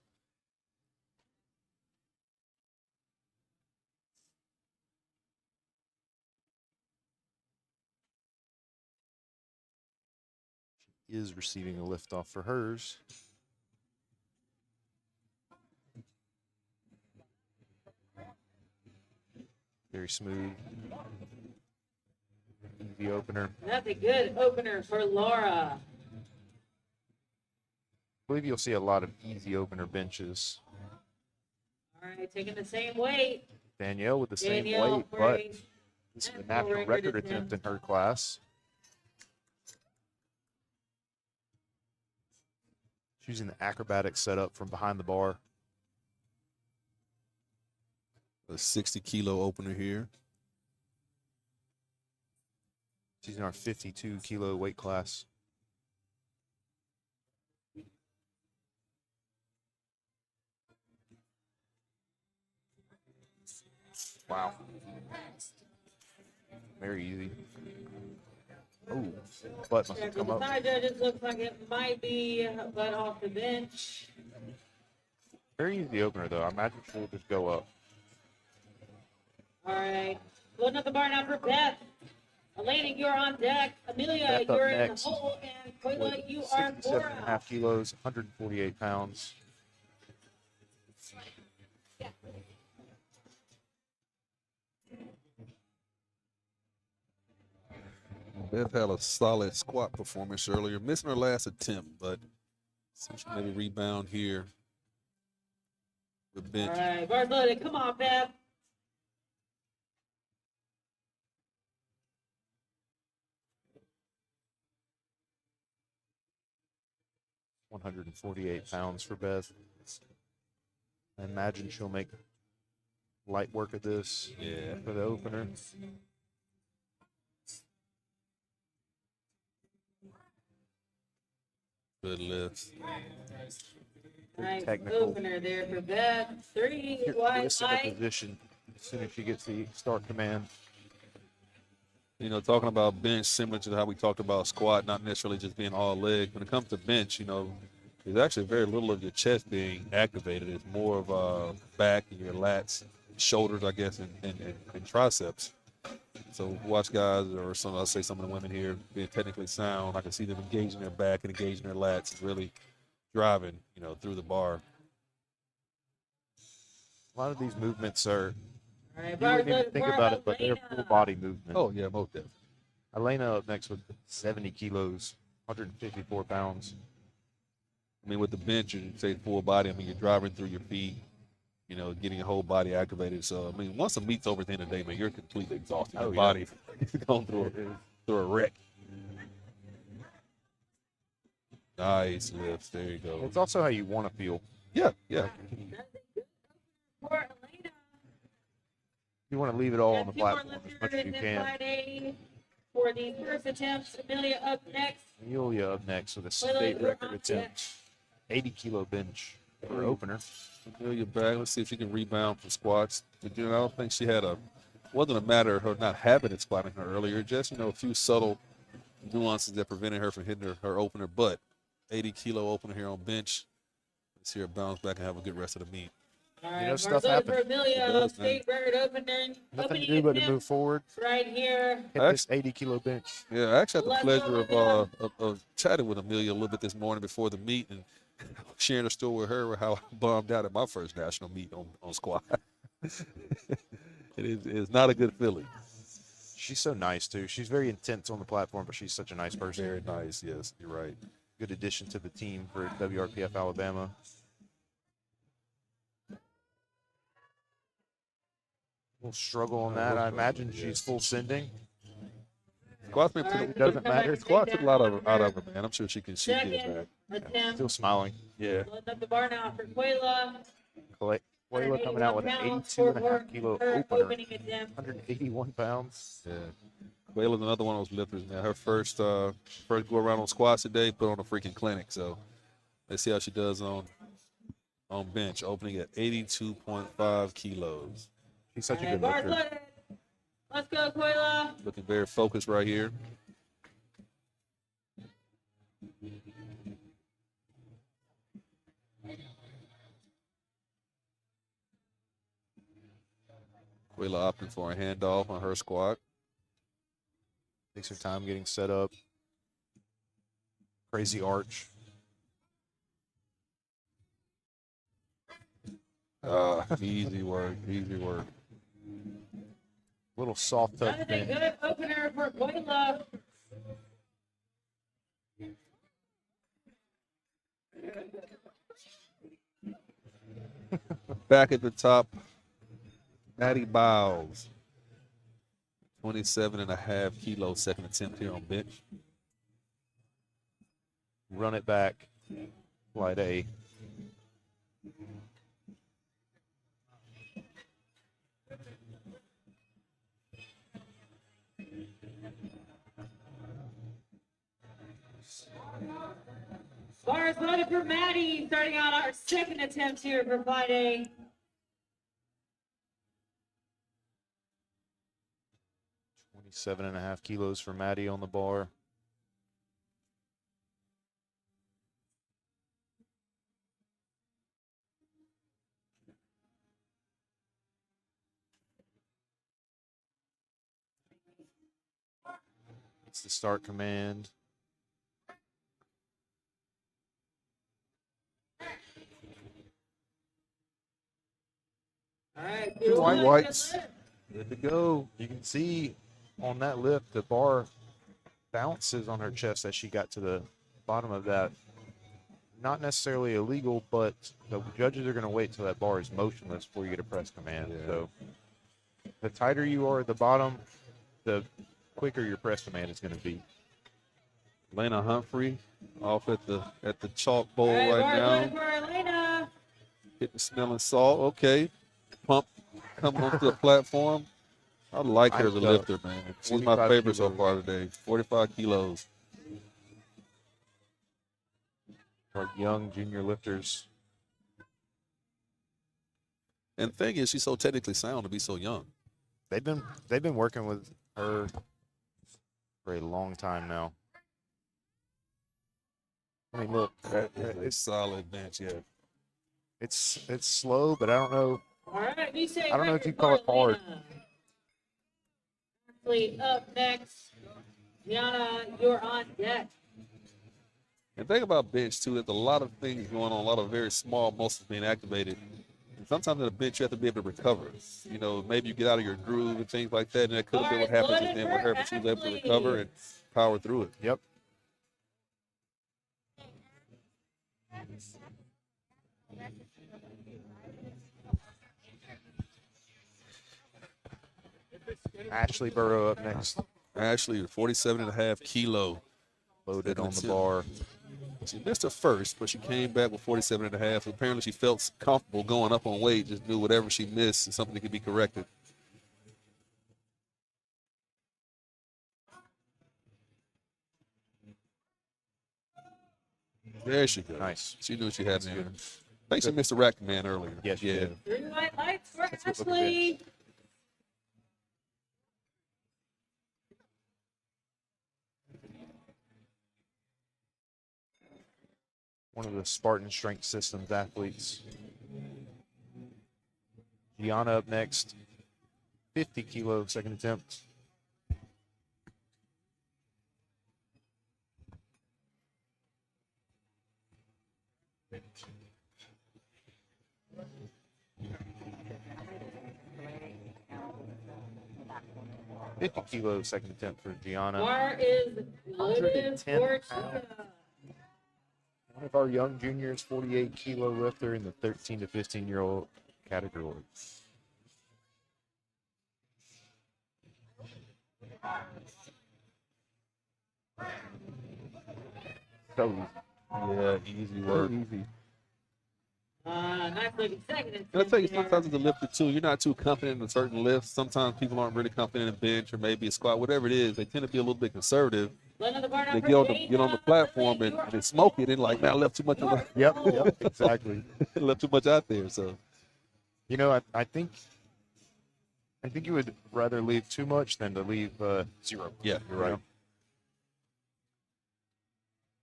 She is receiving a liftoff for hers. Very smooth. Easy opener. That's a good opener for Laura. I believe you'll see a lot of easy opener benches. All right, taking the same weight. Danielle with the same Danielle weight, for but a this is a national national record attempt in her class. She's using the acrobatic setup from behind the bar. A 60-kilo opener here. She's in our 52-kilo weight class. Wow. Very easy. Oh, butt must Yeah, have for come the up. side judges, looks like it might be butt off the bench. Very easy opener, though. I imagine she'll just go up. All right, loading up the bar now for Beth. Elaine, you're on deck. Amelia, Beth up you're in the next hole, and Koila, With you are 4 67.5 out. kilos, 148 pounds. Beth had a solid squat performance earlier, missing her last attempt, but see if she can maybe rebound here. The All bench. right, bar's loaded. Come on, Beth. 148 pounds for Beth. I imagine she'll make light work of this for the opener. Good lifts. Nice Technical. opener there for Beth. 3 Get wide Chris in a light. position as soon as she gets the start command. You know, talking about bench, similar to how we talked about squat, not necessarily just being all leg. When it comes to bench, you know, there's actually very little of your chest being activated. It's more of back and your lats, shoulders, I guess, and triceps. So watch guys, or some, I'll say some of the women here being technically sound. I can see them engaging their back and engaging their lats. It's really driving, you know, through the bar. A lot of these movements are, All right, you bars wouldn't even loaded think for about it, but they're Elena. full body movements. Oh, yeah, most definitely. Elena up next with 70 kilos, 154 pounds. I mean, with the bench, you say full body. I mean, you're driving through your feet, you know, getting your whole body activated. So, I mean, once the meet's over at the end of the day, man, you're completely exhausted. Your body going through a wreck. Nice lifts. There you go. It's also how you want to feel. Yeah, yeah. For Elena. You want to leave it all on Got the 2 more platform as lifters much as you in can. Friday. For the first attempts, Amelia up next. Amelia up next with a state record attempt. 80 kilo bench for her opener. Amelia back. Let's see if she can rebound from squats. But, you know, I don't think she had wasn't a matter of her not having it squatting her earlier. Just, you know, a few subtle nuances that prevented her from hitting her opener. But 80 kilo opener here on bench. Let's see her bounce back and have a good rest of the meet. All right, You know, bars stuff loaded happens. for Amelia, It does, state record opening. Nothing to do but to move forward. Right here. Hit this 80 kilo bench. Yeah, I actually had the Let's pleasure go, of chatting with Amelia a little bit this morning before the meet and sharing a story with her how I bummed out at my first national meet on squat. It's not a good feeling. She's so nice, too. She's very intense on the platform, but she's such a nice person. Very nice, yes, you're right. Good addition to the team for WRPF Alabama. We'll struggle on that. I imagine she's full sending. Squats It doesn't matter. Squat took a lot out of her, man. I'm sure she get it Second back. attempt. Still smiling. Yeah. Loading up the bar now for Quayla. Quayla coming out with an 82.5 kilo her opener. opening attempt. 181 pounds. Yeah. Quayla's another one of those lifters, man. Her first go around on squats today, put on a freaking clinic. So let's see how she does on bench, opening at 82.5 kilos. She's such a All good right, bars lifter. loaded. Let's go, Quayla. Looking very focused right here. Quayla opting for a handoff on her squat. Takes her time getting set up. Crazy arch. Easy work, easy work. Little soft touch That is a bench. good opener for Quayla. Back at the top, Maddie Biles. 27.5 kilos, second attempt here on bench. Run it back. Flight A. Bars loaded for Maddie, starting out our second attempt here for Friday. 27.5 kilos for Maddie on the bar. It's the start command. All right, Two white whites. Good to go. You can see on that lift, the bar bounces on her chest as she got to the bottom of that. Not necessarily illegal, but the judges are going to wait till that bar is motionless before you get a press command. Yeah. So the tighter you are at the bottom, the quicker your press command is going to be. Lena Humphrey off at the chalk bowl All right bars now. loaded for Elena. Hitting smelling salt. Okay. Pump coming onto the platform. I like her as a lifter, man. She's my 45 favorite so kilos. far today. 45 kilos. Our young junior lifters. And the thing is, she's so technically sound to be so young. They've been working with her for a long time now. I mean, look, It's a solid bench, yeah. it's slow, but I don't know. All right, we say I don't know if record you call it for hard. Elena. Athlete up next. Gianna, you're on deck. And think about bench too. There's a lot of things going on, a lot of very small muscles being activated. And sometimes in a bench, you have to be able to recover. You know, maybe you get out of your groove and things like that, and that could have been what happens with them with her, but she was able to recover and power through it. Yep. Ashley Burrow up next, Ashley, 47.5 kilo. loaded on the 72. bar. She missed her first, but she came back with 47.5. Apparently, she felt comfortable going up on weight, just knew whatever she missed is something that could be corrected. There she goes. Nice. She knew she had That's it in good. her. I think she missed the rack man earlier. Yes, she yeah. did. 3 white lights for That's what look Ashley. One of the Spartan Strength Systems athletes. Gianna up next, 50 kilo, second attempt. $50 second attempt for Gianna. Bar is loaded 110 for pounds. Tia. One of our young juniors, 48 kilo lifter in the 13 to 15-year-old category. So easy. Yeah, easy work. Easy. Nice looking second. And I tell you, attempt there. sometimes as a lifter too, you're not too confident in a certain lift. Sometimes people aren't really confident in bench or maybe a squat, whatever it is. They tend to be a little bit conservative. Another bar They now get on for the Jada. platform and they smoke it and like, man, I left too much on the, Yep, exactly. left too much out there. So You know, I think you would rather leave too much than to leave zero. yeah, you're right.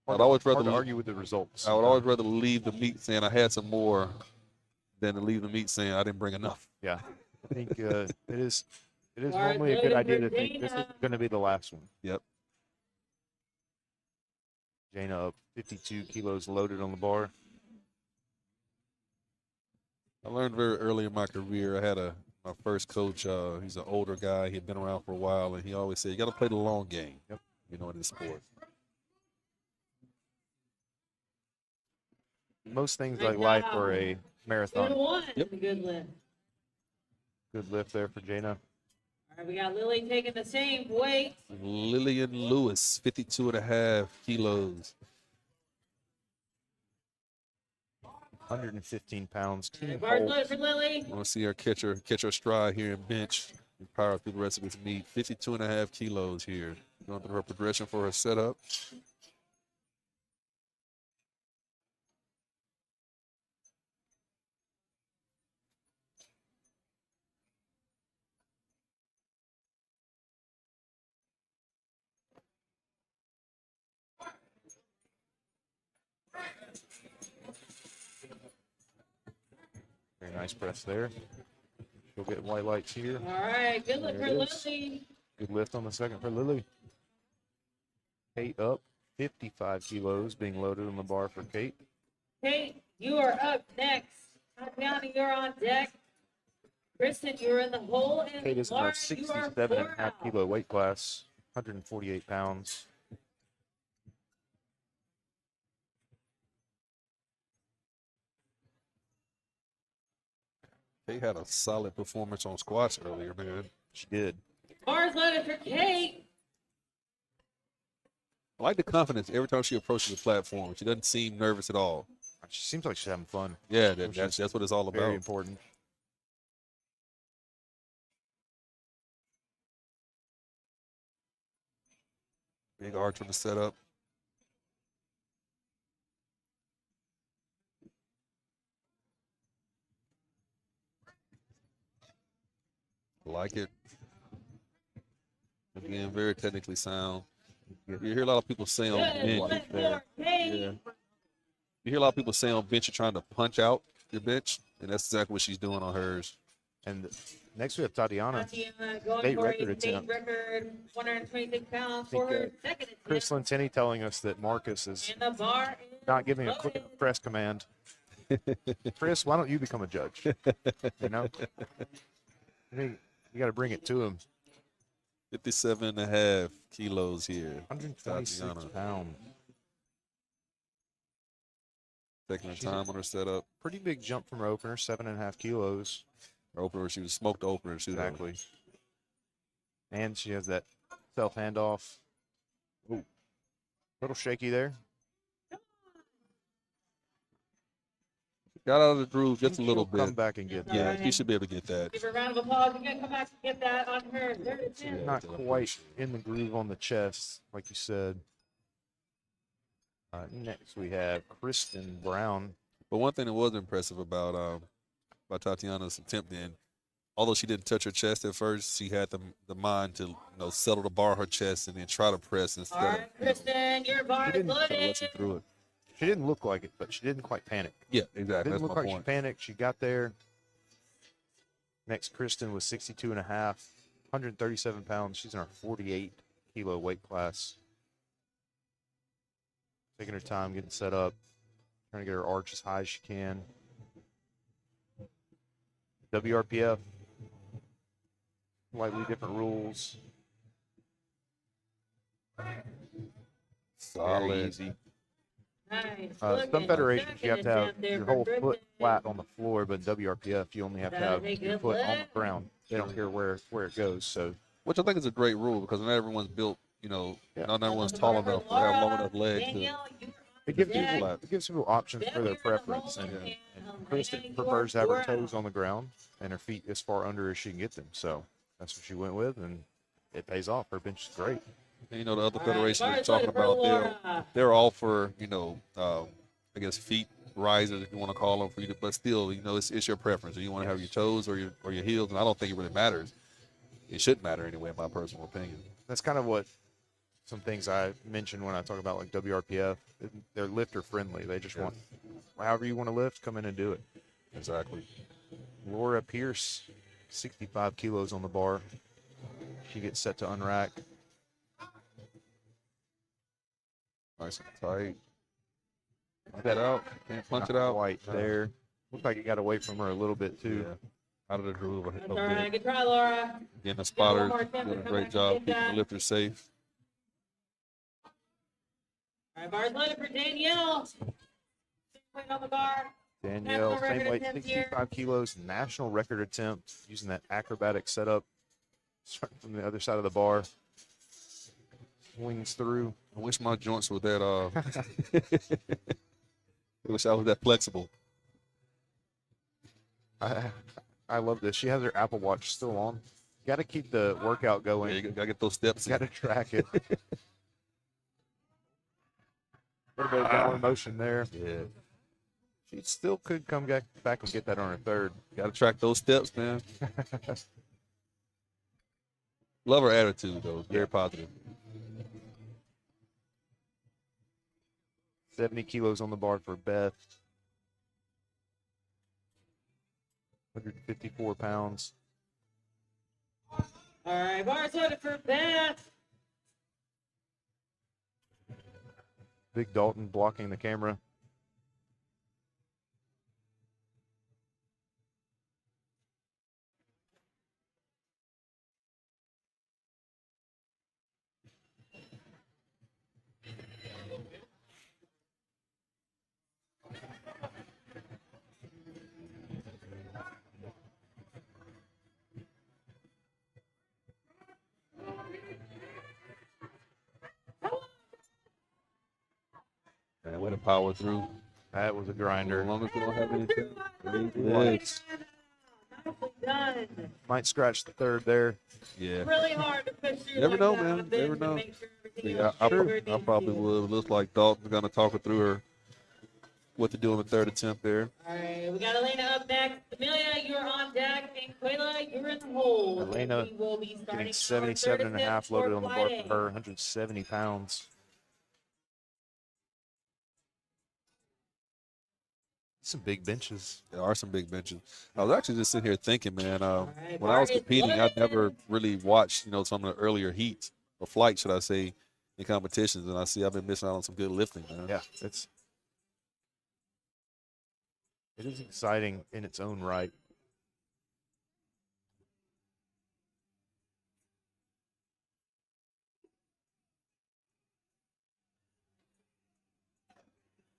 Hard, I'd always rather hard to leave- argue with the results. I would always rather leave the meat saying I had some more than to leave the meat saying I didn't bring enough. Yeah, I think it is Alright, normally a good loaded idea for to think this is Dana. going to be the last one. Yep. Jana up 52 kilos loaded on the bar. I learned very early in my career. I had my first coach. He's an older guy. He'd been around for a while, and he always said, "You got to play the long game." Yep. You know, in this sport. Most things Right like life now, are a 2 to marathon. 1. Yep. Good lift. Good lift there for Jana. All right, we got Lily taking the same weight. Lillian Lewis, 52.5 kilos. 115 pounds. Team Bars hold. loaded for Lily. I want to see her catch her stride here in bench and power through the rest of his meet. 52.5 kilos here. Going through her progression for her setup. Very nice press there. She'll get white lights here. All right, good lift There for it is. Lily. Good lift on the second for Lily. Kate up 55 kilos being loaded on the bar for Kate. Kate, you are up next. Tatiana, you're on deck. Kristen, you're in the hole. And Kate is in our Lauren, you are 67.5 4 out. kilo weight class, 148 pounds. They had a solid performance on squats earlier, man. She did. Bars loaded for Kate. I like the confidence every time she approaches the platform. She doesn't seem nervous at all. She seems like she's having fun. Yeah, Which that's is what it's all Very about. important. Big arch on the setup. Like it. Again, very technically sound. You hear a lot of people say on bench. Yeah. You hear a lot of people say on bench you're trying to punch out your bench, and that's exactly what she's doing on hers. And next we have Tatiana. Going State for a record state attempt. record, 126 pounds I think, for her second Chris attempt. Lentini telling us that Marcus is And the bar is not giving a quick loaded. enough press command. Chris, why don't you become a judge? You know, I think you got to bring it to him. 57.5 kilos here. 126 Tatiana. pounds. Taking her time on her setup. Pretty big jump from her opener, 7.5 kilos. Her opener, she was smoked opener. Too, though. Exactly. And she has that self handoff. Ooh, little shaky there. Got out of the groove just a little She'll come bit. back and get that. Yeah, he should be able to get that. Give her a round of applause. Again, come back and get that on her third attempt. Not quite in the groove on the chest, like you said. Next we have Kristen Brown. But one thing that was impressive about Tatiana's attempt then, although she didn't touch her chest at first, she had the mind to settle the bar on her chest and then try to press instead All right, Kristen, your bar is didn't loaded. rushing through it. She didn't look like it, but she didn't quite panic. Yeah, exactly. Didn't That's look my like point. she panicked. She got there. Next, Kristen was 62.5, 137 pounds. She's in our 48 kilo weight class. Taking her time, getting set up, trying to get her arch as high as she can. WRPF, slightly different rules. Very Solid. easy. Nice. Some Looking federations, you have to second have attempt there your for whole foot Kristen. flat on the floor, but WRPF, you only have to have That'll take your a foot on the lift. ground. They don't care where it goes. So Which I think is a great rule because not everyone's built, Yeah. not everyone's tall enough or have long enough legs to. Danielle, you are it gives on people deck. options for their preference. And Kristen prefers to have her toes on the ground and her feet as far under as she can get them. So that's what she went with, and it pays off. Her bench is great. And, the other All right, federations bars you're talking loaded for about, Laura. they're all for, I guess feet risers if you want to call them for you, but still, it's your preference. Do you want to have your toes or your heels? And I don't think it really matters. It shouldn't matter anyway, in my personal opinion. That's kind of what some things I mentioned when I talk about like WRPF. They're lifter friendly. They just want however you want to lift, come in and do it. Exactly. Laura Pierce, 65 kilos on the bar. She gets set to unrack. Nice and tight. Punch it out. Can't punch it out. Quite there. Looks like it got away from her a little bit too. Yeah. Out of the groove a That's bit. all right. Good try, Laura. Getting the one spotter more attempt doing to a come great back and job get keeping that. the lifter safe. All right, bars loaded for Danielle. Same weight on the bar. Danielle, National same record weight, attempt here. 65 kilos, national record attempt using that acrobatic setup. Starting from the other side of the bar. Swings through. I wish my joints were that I wish I was that flexible. I love this. She has her Apple Watch still on. Got to keep the workout Yeah, going. you gotta get those steps Got in. to track it. A little bit of downward motion there. Yeah. She still could come back and get that on her third. Gotta track those steps, man. Love her attitude though. Very positive. 70 kilos on the bar for Beth. 154 pounds. All right, bars loaded for Beth. Big Dalton blocking the camera. power through. That was a As grinder. long as we don't have anything. Great Nicely legs. Done. Might scratch the third there. Yeah. Really hard to push through Never like know, that man. on a bench Never and know. make sure everything Yeah, else I, is where it I needs probably to. would. It looks like Dalton's going to talk it through her. What to do on the third attempt there. All right, we got Elena up next. Amelia, you're on deck, and Quayla, you're in the hole. Elena We will be starting Getting 77 and a half for loaded on the bar Friday. for her, 170 pounds. Some big benches. There are some big benches. I was actually just sitting here thinking, man, right, when I was bar is competing, I never loaded. really watched, some of the earlier heats or flights, should I say, in competitions. And I see I've been missing out on some good lifting, man. Yeah, it is exciting in its own right.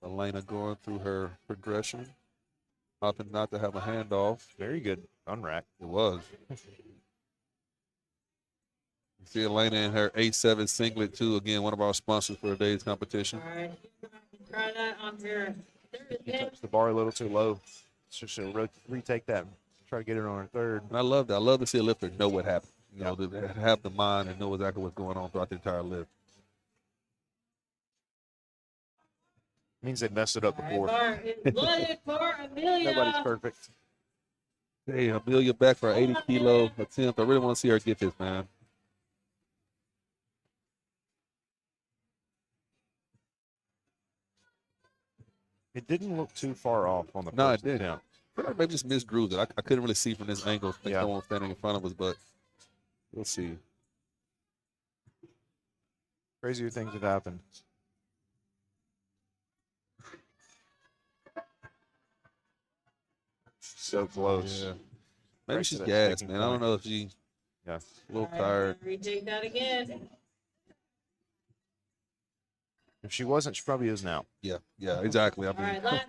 Elena going through her progression, hoping not to have a handoff. Very good unrack. It was. You see Elena in her 8-7 singlet, too. Again, one of our sponsors for today's competition. All right, try that on her third He attempt. touched the bar a little too low. So she'll retake that, try to get it on her third. And I love that. I love to see a lifter know what happened. To have the mind and know exactly what's going on throughout the entire lift. Means they messed it up All right, before. bar is loaded for Amelia. Nobody's perfect. Hey, Amelia back for an 80-kilo attempt. I really want to see her get this, man. It didn't look too far off on the No, first it didn't. attempt. I feel like maybe just misdrew it. I couldn't really see from this angle. Think Yeah. no one standing in front of us, but we'll see. Crazier things have happened. So close. Yeah. Maybe Right she's to that gassed, sticking man. I don't point. know if she Yeah. a little All right, tired. retake that again. If she wasn't, she probably is now. Yeah, exactly. I All mean, right, last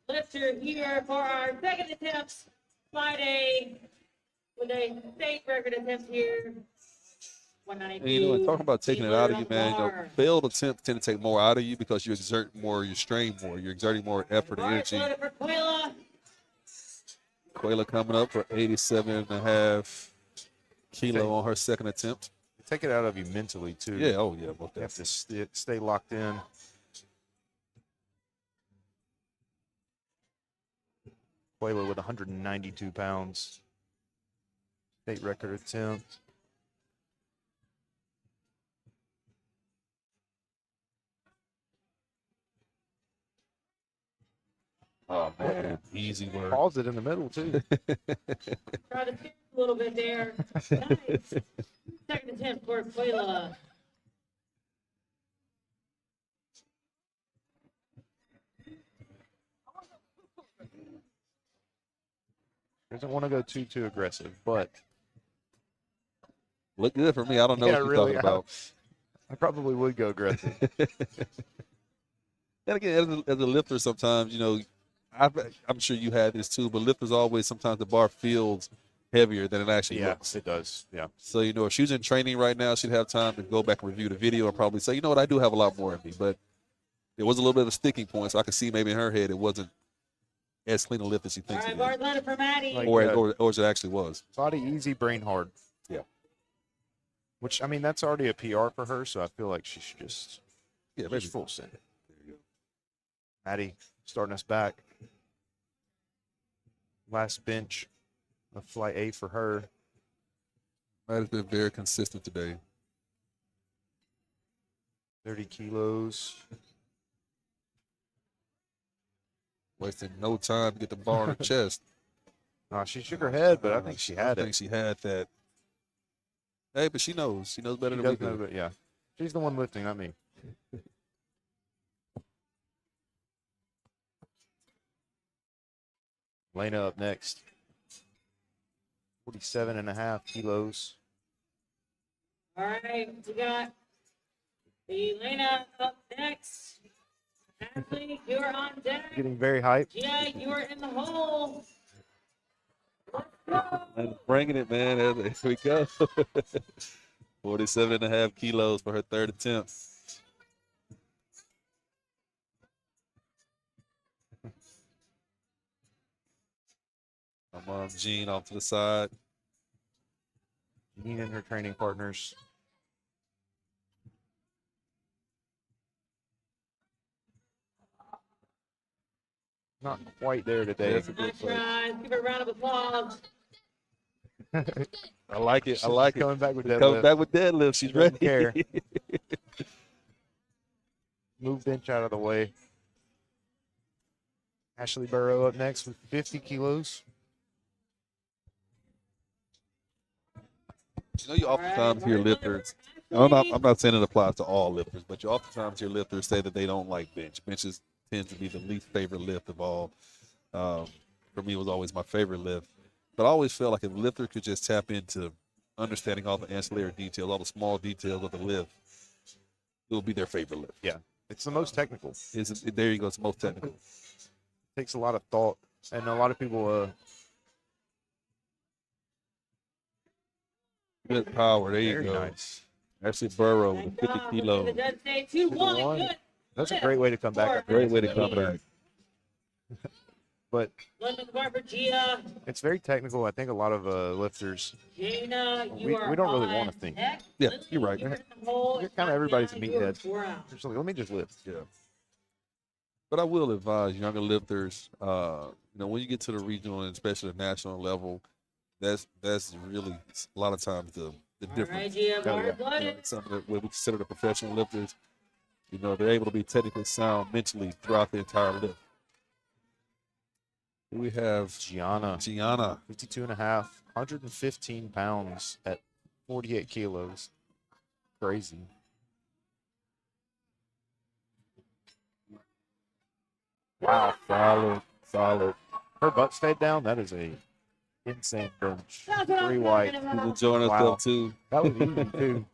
lifter here for our second attempt. Friday with a state record attempt here. 192. and talking about taking it out of you, man. Bar. Failed attempts tend to take more out of you because you exert more, you strain more, you're exerting more effort and Bar is energy. loaded for Quayla. Quayla coming up for 87.5 kilo on her second attempt. Take it out of you mentally, too. Yeah, oh yeah, most You have definitely. to stay locked in. Quayla with 192 pounds. State record attempt. Oh man, easy work. Pause it in the middle, too. Try to skip a little bit there. Nice. Second attempt for Quayla. Doesn't want to go too aggressive, but Look good for me. I don't know Yeah, what you're really, talking about. I probably would go aggressive. And again, as a lifter, sometimes I'm sure you had this too, but lifters always sometimes the bar feels heavier than it actually Yeah, looks. it does. Yeah. So if she was in training right now, she'd have time to go back and review the video and probably say, you know what, I do have a lot more in me, but there was a little bit of a sticking point, so I could see maybe in her head it wasn't as clean a lift as she All thinks right, it bar is, loaded for Maddie. Like- or as it actually was. Body easy, brain hard. Yeah. Which, I mean, that's already a PR for her, so I feel like she should just Yeah, maybe. full send it. Maddie starting us back. Last bench of flight A for her. That has been very consistent today. 30 kilos. Wasting no time to get the bar in her chest. She shook her head, but I think she had I think it. she had that. Hey, but she knows. She knows better She than we does know, do. but yeah. She's the one lifting, not me. Lena up next. 47.5 kilos. All right, we got Elena up next. Ashley, you're on deck. Getting very hyped. Yeah, you're in the hole. Let's go. And bringing it, man. Here we go. 47.5 kilos for her third attempt. Jean off to the side. Jean and her training partners. Not quite there today. That's a good Nice play. try. Give her a round of applause. I like it. I like it. Coming back with Coming deadlift. back with deadlift. She's Doesn't ready. care. Move bench out of the way. Ashley Burrow up next with 50 kilos. You know, you oftentimes hear lifters. I'm not saying it applies to all lifters, but you oftentimes hear lifters say that they don't like bench. Benches tends to be the least favorite lift of all. For me, it was always my favorite lift. But I always felt like if a lifter could just tap into understanding all the ancillary details, all the small details of the lift, it will be their favorite lift. Yeah, it's the most technical. There you go. It's the most technical. Takes a lot of thought, and a lot of people. Good power. There you Very go. nice. Ashley Burrow with 50 kilos. Say 2-1. Good. That's a great way to come back. Great way to come back. But London bar for Gia. it's very technical. I think a lot of lifters, Jana, you We- are we don't really on wanna think. deck. Yeah, Lily, you're right. you're in the hole. You're kinda everybody's a Tatiana, you are meathead. 4 out. just like, let me just lift. Yeah. But I will advise younger lifters, when you get to the regional and especially the national level, that's really a lot of times the All right, difference. Gia, Oh, bar yeah. flooded. Some of what we consider the professional lifters, they're able to be technically sound mentally throughout the entire lift. We have Gianna, Gianna. 52 and a half, 115 pounds at 48 kilos. Crazy. Wow. Solid. Her butt stayed down. That is a insane bench. That's what I'm 3 talking white. about. She's enjoying Wow. herself too. That was easy, too.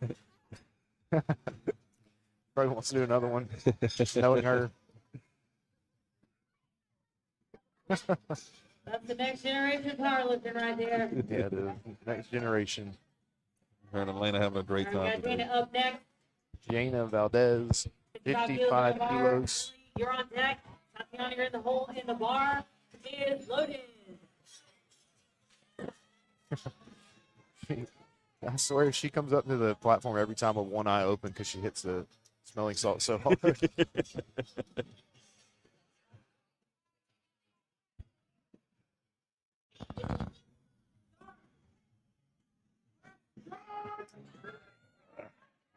Probably wants to do another one, knowing her. That's the next generation powerlifting right there. Yeah, the next generation. Her and Elena having a great All time right, Jana today. up next. Jana Valdez, 55 kilos. You're on deck. Tatiana, you're in the hole in the bar. It is loaded. I swear she comes up to the platform every time with one eye open because she hits the smelling salt so hard.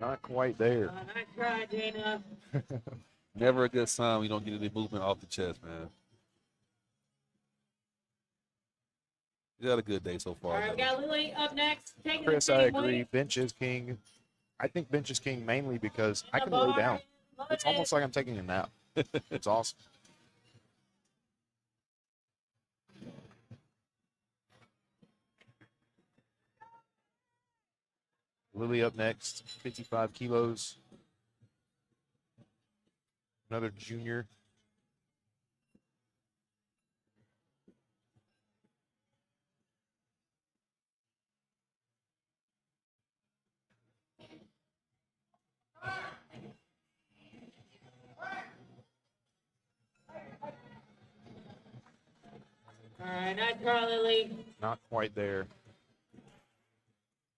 Not quite there. Nice try, Jana. Never a good sign when you don't get any movement off the chest, man. You had a good day so All far. right, we though. got Lily up next. Taking Chris, the I same agree. weight. Bench is king. I think bench is king mainly because I The can lay bar down. is loaded. It's almost like I'm taking a nap. It's awesome. Lily up next, 55 kilos. Another junior. All right, nice try, Lily. Not quite there.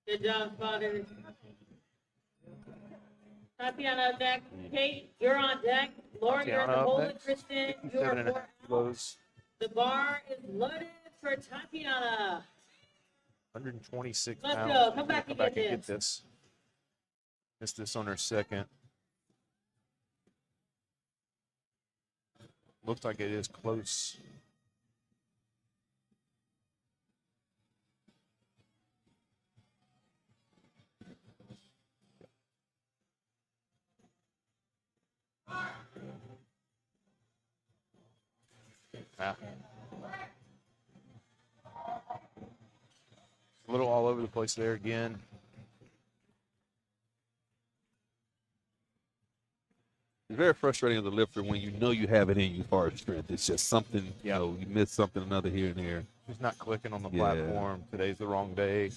Good job, spotters. Tatiana up next. Kate, you're on deck. Laura, you're in the Tatiana up hole. next. Kristen, you 57 are and a 4 half out. kilos. The bar is loaded for Tatiana. 126 Let's pounds. go. She's Come back gonna and get get this. Missed this on her second. Looks like it is close. Ah. A little all over the place there again. It's very frustrating as a lifter when you know you have it in you as far as strength. It's just something, Yeah. you miss something another here and there. Just not clicking on the Yeah. platform. Today's the wrong day.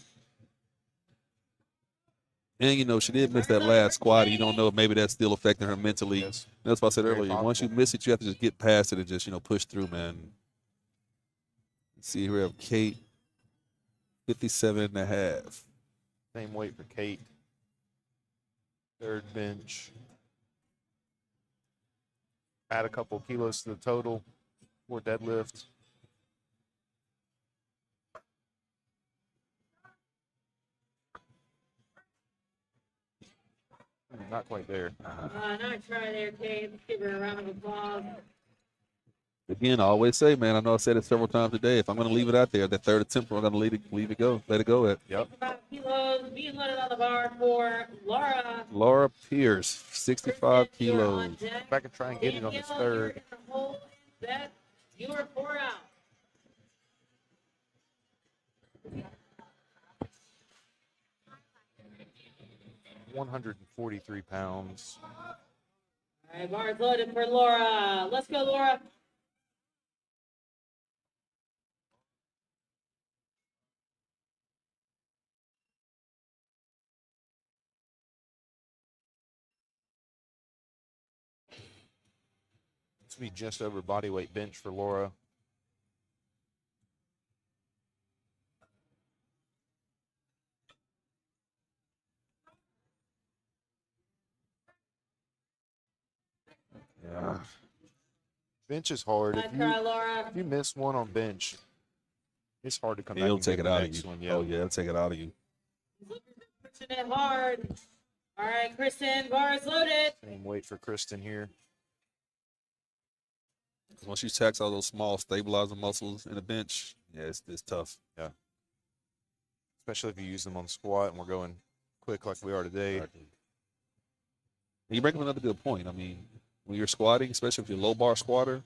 And, she did miss that last squat. You don't know if maybe that's still affecting her mentally. Yes. That's what I said Very earlier. Once you possible. miss it, you have to just get past it and just, push through, man. See, here we have Kate, 57.5. Same weight for Kate. Third bench. Add a couple kilos to the total for deadlift. Not quite there. Nice try there, Kate. Let's give her a round of applause. Again, I always say, man, I know I said it several times today. If I'm going to leave it out there, that third attempt, I'm going to leave it go. Let it go at. Yep. 5 kilos being loaded on the bar for Laura. Laura Pierce, 65 kilos. Back and try and get it on this third. That you are 4 out. £143. All right, bars loaded for Laura. Let's go, Laura. This will be just over body weight bench for Laura. Yeah. Bench is hard. Nice try, Laura. If you miss one on bench, it's hard to come back. He'll and take get it the out of next you. one, Oh, yeah, he'll take it out of you. Pushing it hard. All right, Kristen, bars loaded. Same weight for Kristen here. Once you tax all those small stabilizer muscles in the bench, yeah, it's tough. Yeah. Especially if you use them on squat and we're going quick like we are today. You bring up another good point. I mean, when you're squatting, especially if you're a low bar squatter,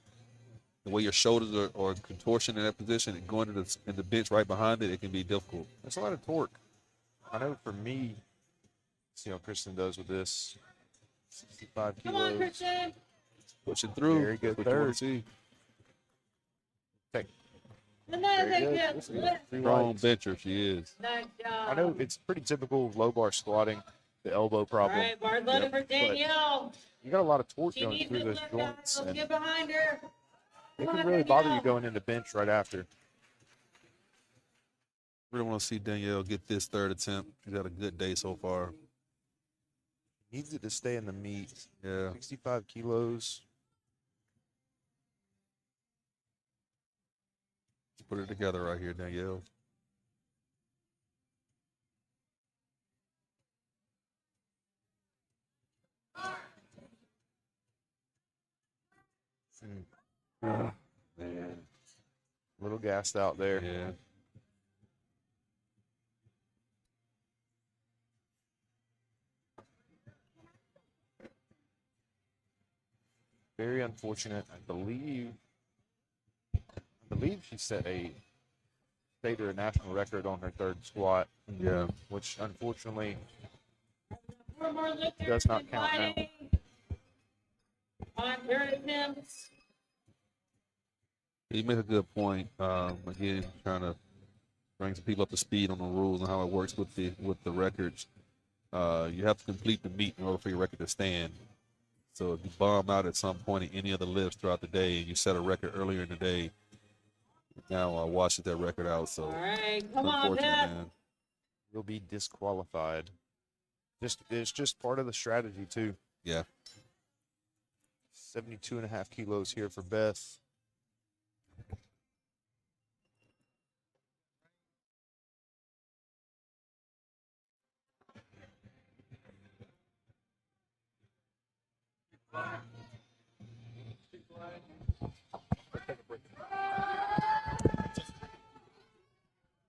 the way your shoulders are contortion in that position and going to the bench right behind it, it can be difficult. There's a lot of torque. I know for me, see how Kristen does with this. 65 Come kilos. on, Kristen. Pushing through. Very good That's what you want third. to see. Okay. Another Very good. good This is lift. 3 Strong lights. bencher she is. Nice job. I know it's pretty typical of low bar squatting, the elbow All problem. right, bars loaded Yep, for but Danielle. You got a lot of torque She going needs through this those lift, guys. joints, Let's and get behind her. it Come can on, really bother you Danielle. going into bench right after. Really want to see Danielle get this third attempt. She's had a good day so far. Needs it to stay in the meat. Yeah. 65 kilos. Put it together right here, Danielle. Man. A little gassed out there. Yeah. Very unfortunate. I believe she set a state or national record on her third squat. Yeah. Which unfortunately 4 more lifters. does not count now. fighting. On third attempts. You make a good point. Again, trying to bring some people up to speed on the rules and how it works with the records. You have to complete the meet in order for your record to stand. So if you bomb out at some point in any of the lifts throughout the day and you set a record earlier in the day, now washes that record out. So All right, come on, unfortunate, Beth. man. You'll be disqualified. It's just part of the strategy too. Yeah. 72.5 kilos here for Beth.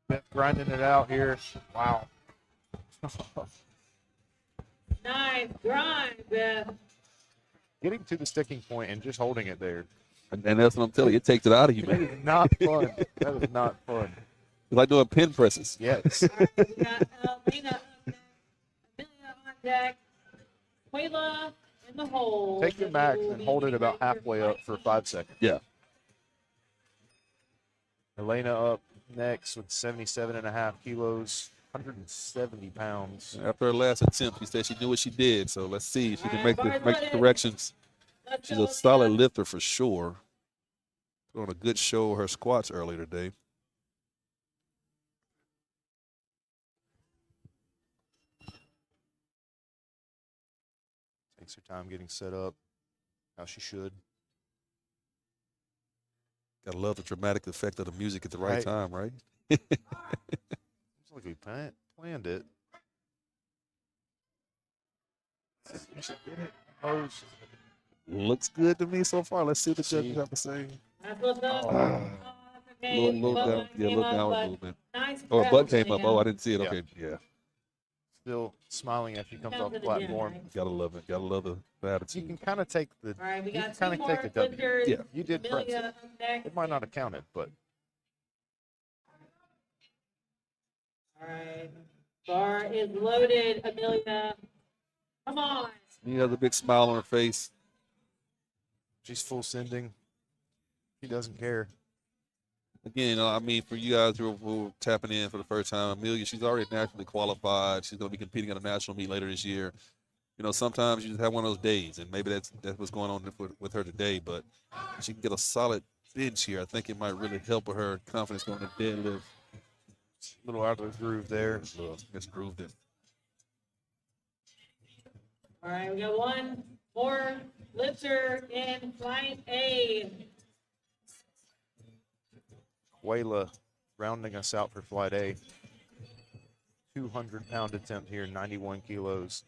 Beth grinding it out here. Wow. Nice grind, Beth. Getting to the sticking point and just holding it there. And that's what I'm telling you. It takes it out of you, That man. is not fun. That is not fun. It's like doing pin presses. Yes. All right, we got Elena on deck, Amelia on deck, Quayla in the hole. Take your max and hold it about halfway up for 5 seconds. Yeah. Elena up next with 77.5 kilos, 170 pounds. After her last attempt, she said she knew what she did. So let's see if she can make the corrections. Let's She's go, a solid Elena. lifter for sure. Put on a good show of her squats earlier today. Takes her time getting set up, how she should. Gotta love the dramatic effect of the music at the right Right. time, right? It's like we planned it. Pose. Looks good to me so far. Let's see what the judges See. have to say. That's what's up. Oh. That's okay. Little Butt down, yeah, came little up, downward but movement. nice Oh, a press butt came up. coming Oh, I out. didn't see it. Yeah. Okay, yeah. Still smiling as she comes Down off to the the gym, platform. right? Gotta love it. Gotta love the You attitude. can kind of take the. All right, we You got can two kinda more take the W. lifters. Yeah. You did press Amelia it. up next. It might not have counted, but All right. Bar is loaded, Amelia. Come on. She has a big smile on her face. she's full sending. She doesn't care. Again, I mean, for you guys who are tapping in for the first time, Amelia, she's already nationally qualified. She's going to be competing at a national meet later this year. You know, sometimes you just have one of those days, and maybe that's what's going on with her today. But if she can get a solid bench here, I think it might really help with her confidence going to deadlift. A little out of the groove there. Just grooved it. All right, we got one more lifter in flight A. Wayla rounding us out for flight A. 200-pound attempt here, 91 kilos.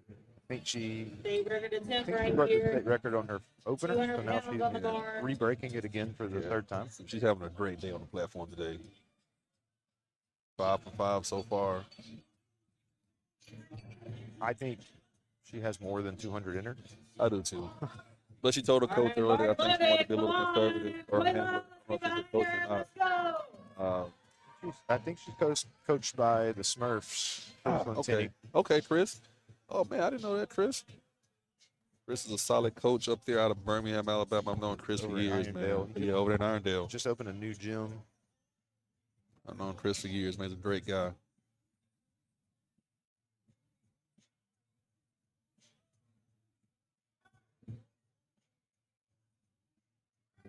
I think she State record attempt she right broke the here. state record on her opener, so 200 now pounds she's on the bar. re-breaking it again for the third time. She's having a great day on the platform today. 5 for 5 so far. I think she has more than 200 in her. I do too. But she told her coach earlier, I think she wanted to be a little conservative or handle it. I don't know if she's a coach or not. I think she's coached by the Smurfs. Okay. Okay, Chris. Oh, man, I didn't know that, Chris. Chris is a solid coach up there out of Birmingham, Alabama. I've known Chris for Over in years, man. Irondale. Yeah, over there in Irondale. Just opened a new gym. I've known Chris for years, man. He's a great guy.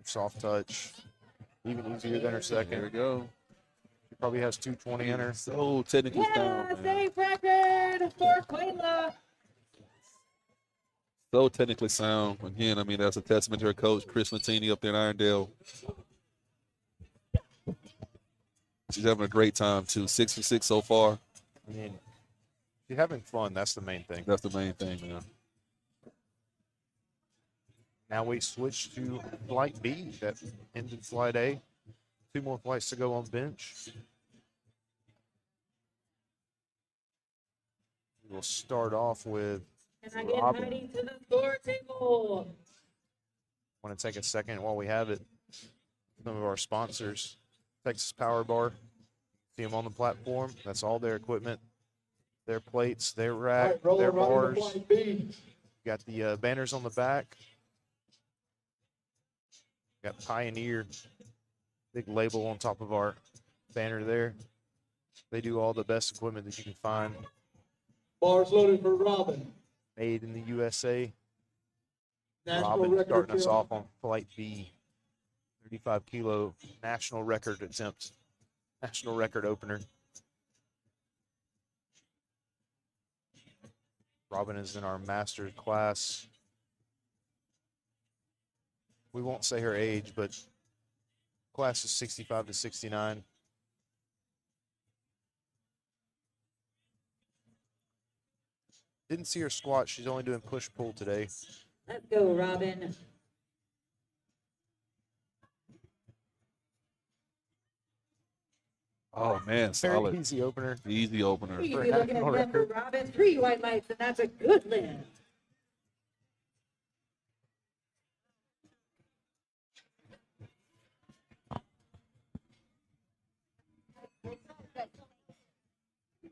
Soft touch. Even easier than her There we second. go. She probably has 220 in her. So technically Yeah, sound, man. state record for Quayla. So technically sound. Again, I mean, that's a testament to her coach, Chris Latini, up there in Irondale. She's having a great time, too. 6 for 6 so far. I mean, she's having fun. That's the main thing. That's the main thing, man. Now we switch to flight B that ended flight A. 2 more flights to go on bench. We'll start off with And I get Robin. Heidi to the score table. Want to take a second while we have it. Some of our sponsors, Texas Power Bar. See them on the platform. That's all their equipment, their plates, their rack, their bars. Got the banners on the back. Got Pioneer, big label on top of our banner there. They do all the best equipment that you can find. Bars loaded for Robin. Made in the USA. National Robin record starting us kill. off on flight B. 35 kilo national record attempt. National record opener. Robin is in our master's class. We won't say her age, but class is 65 to 69. Didn't see her squat. She's only doing push-pull today. Let's go, Robin. Oh, man, Very solid. easy opener. Easy opener. You For be looking at national them for record. Robin. 3 white lights, and that's a good lift.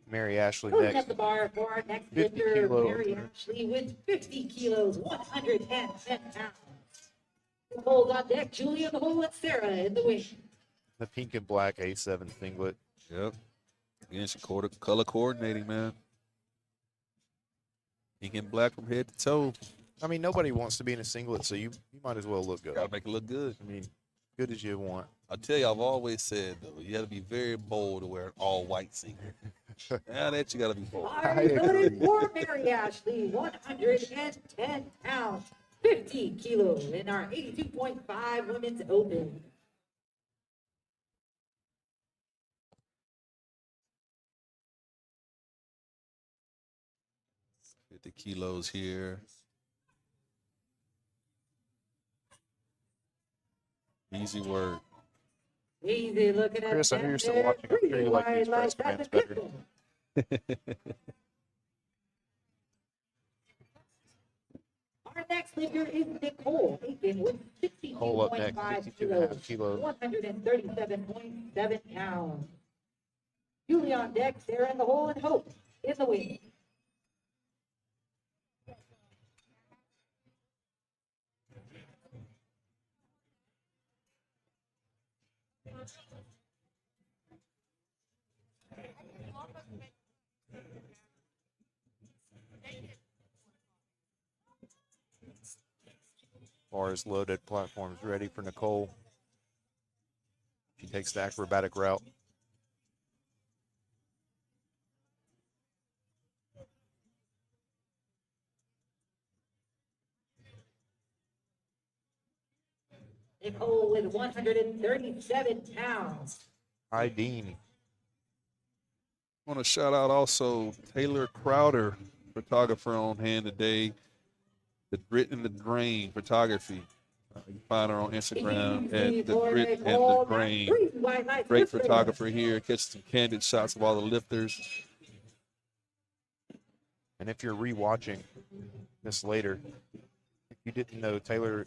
Mary Ashley Moving next. up the bar for our next 50 lifter, kilo Mary opener. Ashley with 50 kilos, 110 pounds. Nicole's on deck, Julia in the hole, and Sarah in the wing. The pink and black A7 singlet. Yep. Again, she color coordinating, man. Pink and black from head to toe. I mean, nobody wants to be in a singlet, so you might as well look good. Gotta make it look good. I mean, good as you want. I tell you, I've always said though, you got to be very bold to wear an all white single. Now that you got to be bold. Bars loaded for Mary Ashley, 110 pounds, 50 kilos in our 82.5 women's open. 50 kilos here. Easy work. Easy looking at Chris, I know that you're still there. watching. I'm sure you like these Pretty press wide brands like better. that. Our next lifter is Nicole Aiken with Nicole up next, 62.5 62.5 kilos. 137.7 pounds. Julie on deck, Sarah in the hole, and Hope in the wing. Bars loaded, platforms ready for Nicole. She takes the acrobatic route. Nicole with 137 pounds. Hi, Dean. I want to shout out also Taylor Crowder, photographer on hand today. The Grit and the Grain photography. You can find her on Instagram at the Grit and the Grain. Great photographer here. Catch some candid shots of all the lifters. And if you're rewatching this later, if you didn't know, Taylor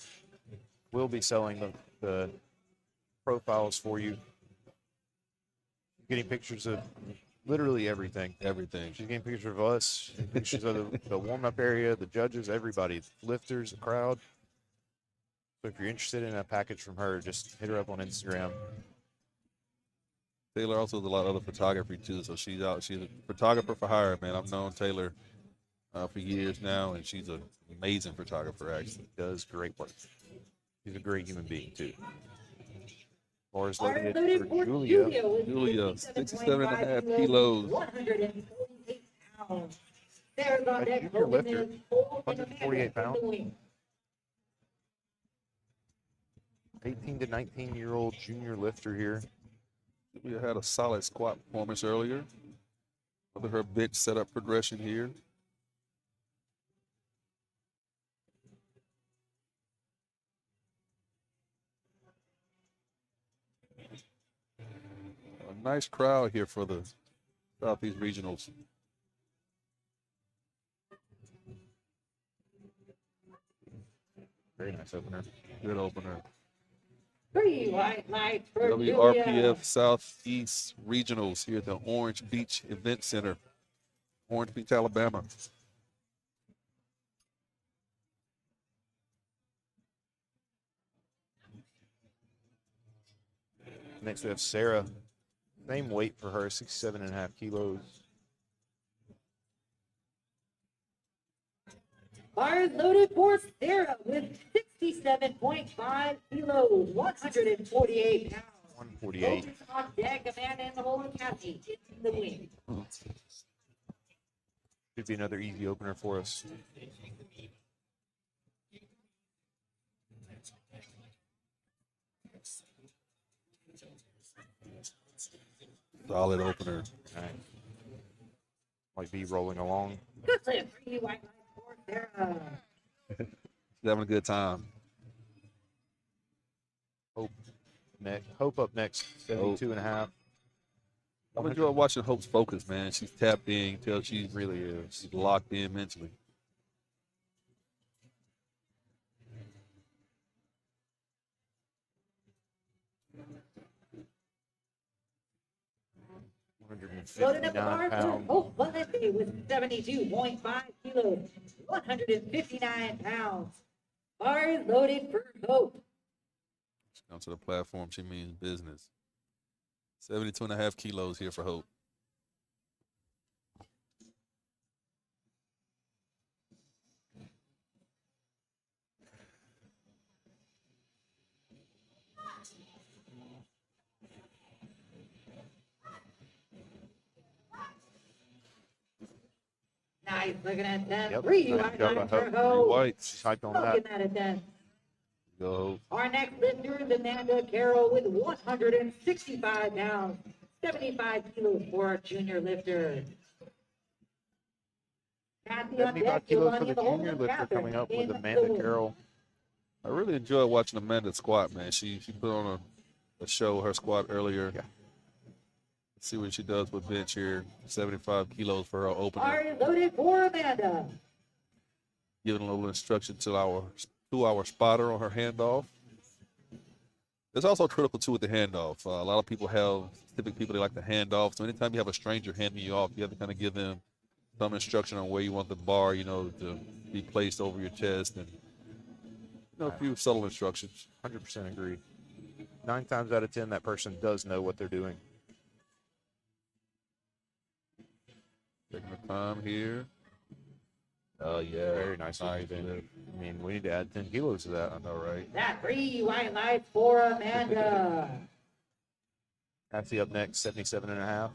will be selling the profiles for you. Getting pictures of literally everything. Everything. She's getting pictures of us, pictures of the warm-up area, the judges, everybody, lifters, the crowd. So if you're interested in a package from her, just hit her up on Instagram. Taylor also does a lot of other photography too, so she's a photographer for hire, man. I've known Taylor for years now, and she's an amazing photographer, actually. Does great work. She's a great human being too. Bars Loaded loaded for Julia. Julia, 67.5 kilos. 148 pounds. Sarah's on A deck, junior holding lifter, this full 148 in the pounds. wing. 18 to 19-year-old junior lifter here. Julia had a solid squat performance earlier. Look at her bench setup progression here. A nice crowd here for the Southeast Regionals. Very nice opener. Good opener. 3 white lights for Julia. WRPF Southeast Regionals here at the Orange Beach Event Center, Orange Beach, Alabama. Next we have Sarah. Same weight for her, 67.5 kilos. Bars loaded for Sarah with 67.5 kilos, 148 pounds. 148. Focus on deck, Amanda in the hole, and Kathy in the wing. Should be another easy opener for us. Solid opener. All right. Might be rolling along. Good lift, 3 white lights for Sarah. She's having a good time. Hope up next, 72.5. I've enjoyed watching Hope's focus, man. She's tapped in, till she's Really is. she's locked in mentally. Loaded up the 159 bar for pounds. Hope Valente with 72.5 kilos, 159 pounds. Bars loaded for Hope. She comes to the platform, she means business. 72.5 kilos here for Hope. Nice, looking at that. Yep, Three nice white job, lines I for hope. Ho. Whites. She's hyped on Looking that. at it then. Go. Our next lifter is Amanda Carroll with 165 pounds, 75 kilos for our junior lifter. Kathy on 75 deck, kilos for Giovanni the in the hole, junior and lifter Catherine coming up with in the Amanda wing. Carroll. I really enjoyed watching Amanda squat, man. She put on a show, her squat earlier. Yeah. Let's see what she does with bench here. 75 kilos for her opener. Are loaded for Amanda. Giving a little instruction to our spotter on her handoff. It's also critical too with the handoff. A lot of people have typical people they like to hand off. So anytime you have a stranger handing you off, you have to kind of give them some instruction on where you want the bar, to be placed over your chest, and a few subtle instructions. 100% agree. 9 times out of 10, that person does know what they're doing. Taking the time here. Oh yeah, Very nice. Nice Then. lift. I mean, we need to add 10 kilos to that. I know, right? That 3 white lights for Amanda. Kathy up next, 77.5.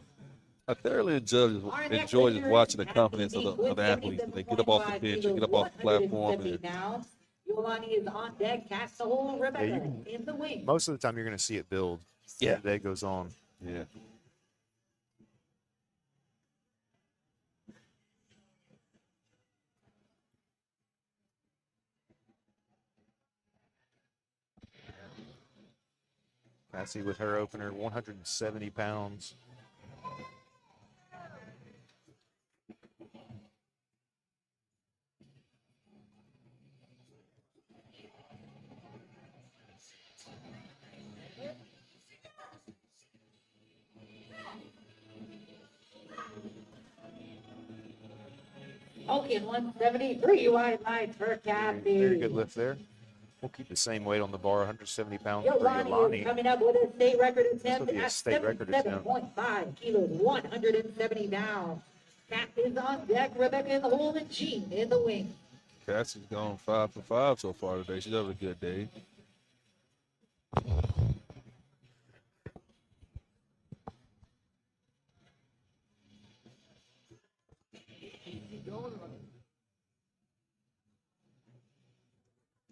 I thoroughly enjoy just watching the confidence of the athletes. They get up off the bench, they get up off the platform, and Giovanni is on deck, cast the hole, Rebecca in the wing. Most of the time, you're going to see it build. Yeah. As the day goes on. yeah. Cassie with her opener, 170 pounds. Okay, 173 white lights for Kathy. Very good lift there. We'll keep the same weight on the bar, 170 pounds for Yolani is Yolani. coming up with a state record attempt will be a at state record attempt. 77.5 kilos, 170 pounds. Kat is on deck, Rebecca in the hole, and Jean in the wing. Cassie's gone 5 for 5 so far today. She's having a good day.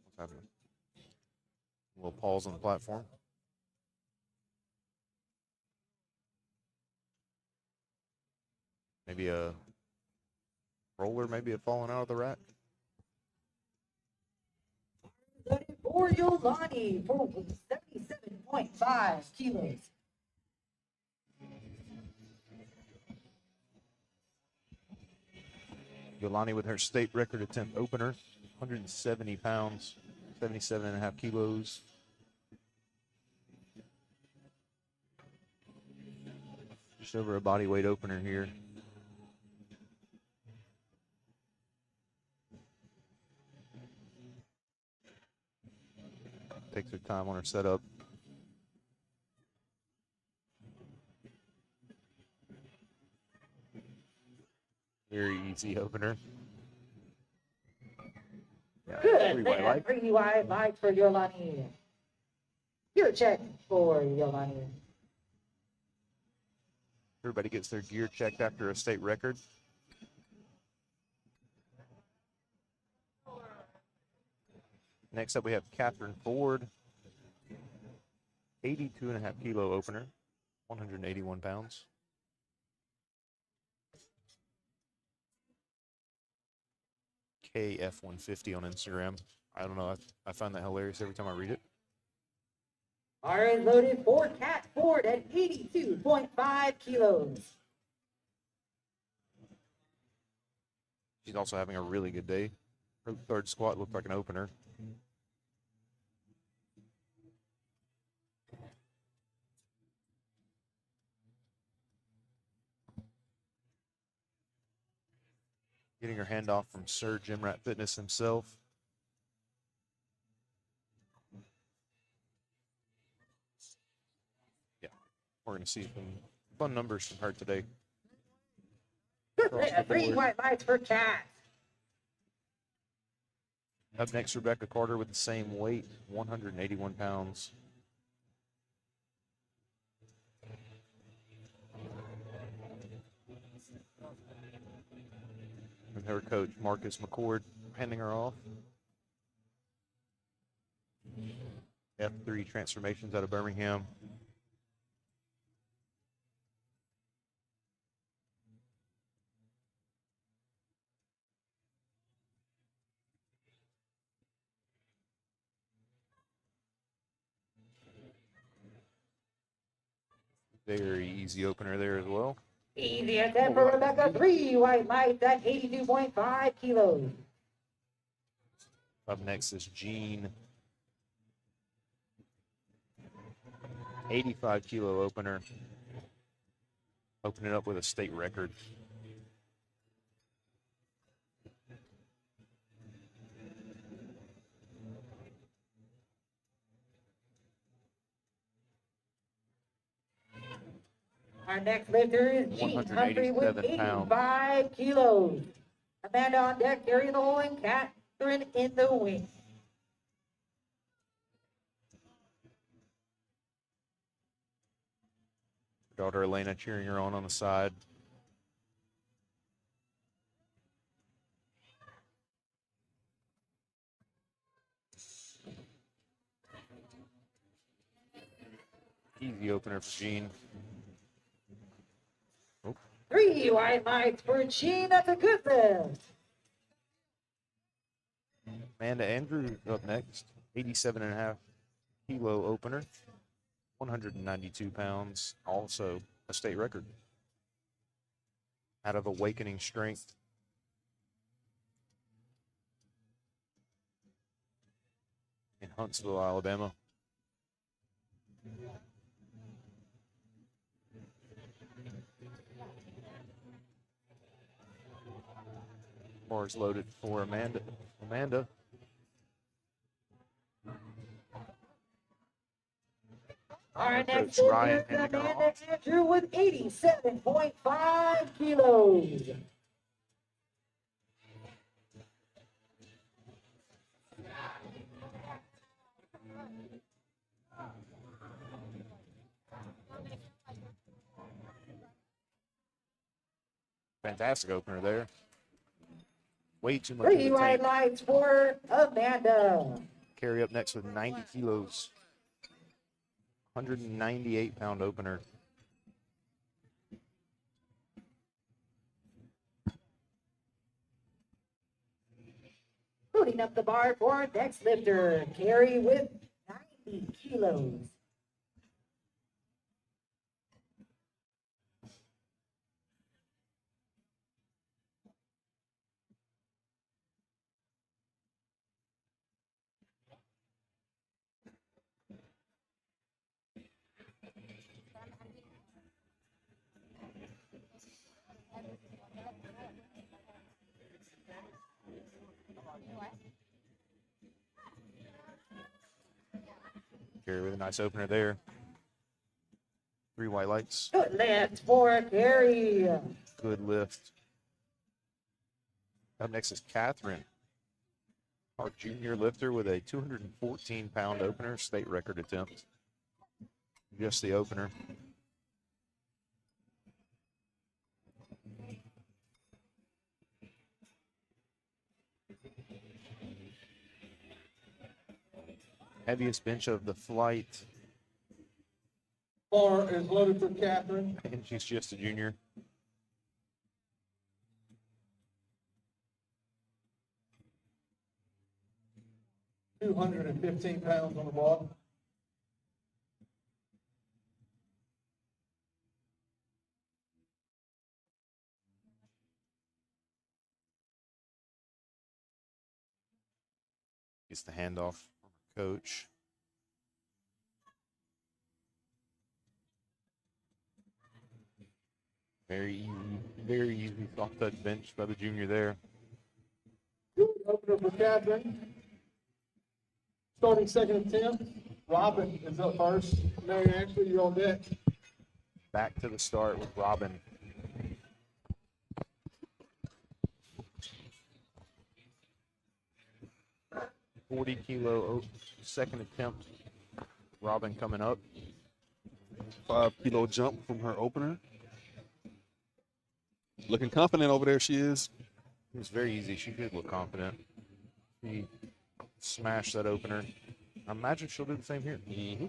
What's happening? A little pause on the platform. Maybe a roller, maybe a falling out of the rack. For Yolani for 77.5 kilos. Yolani with her state record attempt opener, 170 pounds, 77.5 kilos. Just over a body weight opener here. Takes her time on her setup. Very easy opener. Yeah, Good, three white light. 3 white lights for Yolani. Gear check for Yolani. Everybody gets their gear checked after a state record. Next up, we have Catherine Ford, 82.5 kilo opener, 181 pounds. KF150 on Instagram. I don't know. I find that hilarious every time I read it. All right, loaded for Cat Ford at 82.5 kilos. She's also having a really good day. Her third squat looked like an opener. Getting her hand off from Sir Jim Rat Fitness himself. Yeah, we're going to see some fun numbers from her today. Across the 3 board. white lights for Cat. Up next, Rebecca Carter with the same weight, 181 pounds, and her coach, Marcus McCord, handing her off. F3 Transformations out of Birmingham. Very easy opener there as well. Easy attempt for Rebecca. 3 white lights at 82.5 kilos. Up next is Jean. 85 kilo opener. Opening up with a state record. Our next lifter is Jean Humphrey with 187 85 kilos. Amanda on deck, carrying the hole, and Catherine in the wing. Daughter Elena cheering her on the side. Easy opener for Jean. 3 white lights for Jean. That's a good lift. Amanda Andrews up next. 87.5 kilo opener. 192 pounds. Also a state record. Out of Awakening Strength. In Huntsville, Alabama. Bars loaded for Amanda. Our next Coach Ryan lifter is handing her Amanda off. Andrew with 87.5 kilos. Fantastic opener there. Way too much 3 of the white tank. lights for Amanda. Carry up next with 90 kilos. 198 pound opener. Loading up the bar for our next lifter, Carrie with 90 kilos. Carry with a nice opener there. 3 white lights. Good lift for Carrie. Good lift. Up next is Catherine, our junior lifter with a 214 pound opener, state record attempt. Just the opener. Heaviest bench of the flight, Bar is loaded for Catherine. and she's just a junior. £215 on the bar. Gets the handoff from her coach. Very easy soft touch bench by the junior there. Good opener for Catherine. Starting second attempt. Robin is up first. Mary Ashley, you're on deck. Back to the start with Robin. $40 kilo second attempt. Robin coming up. 5 kilo jump from her opener. Looking confident over there, she is. It was very easy. She did look confident. She smashed that opener. I imagine she'll do the same here. Mm-hmm.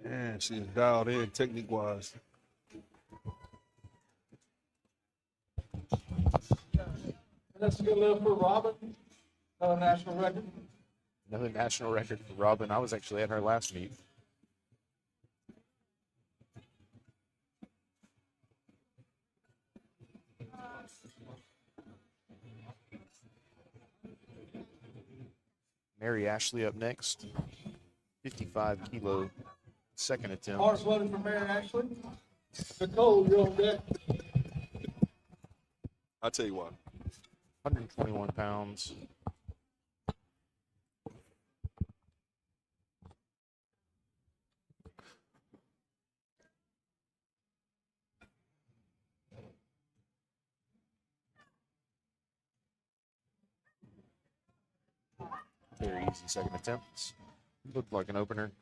And she's dialed in technique-wise. That's a good lift for Robin. National record. Another national record for Robin. I was actually at her last meet. Mary Ashley up next. 55 kilo, second attempt. Hardest loaded for Mary Ashley. Nicole, you're on deck. I'll tell you what. 121 pounds. Very easy second attempt. Looked like an opener.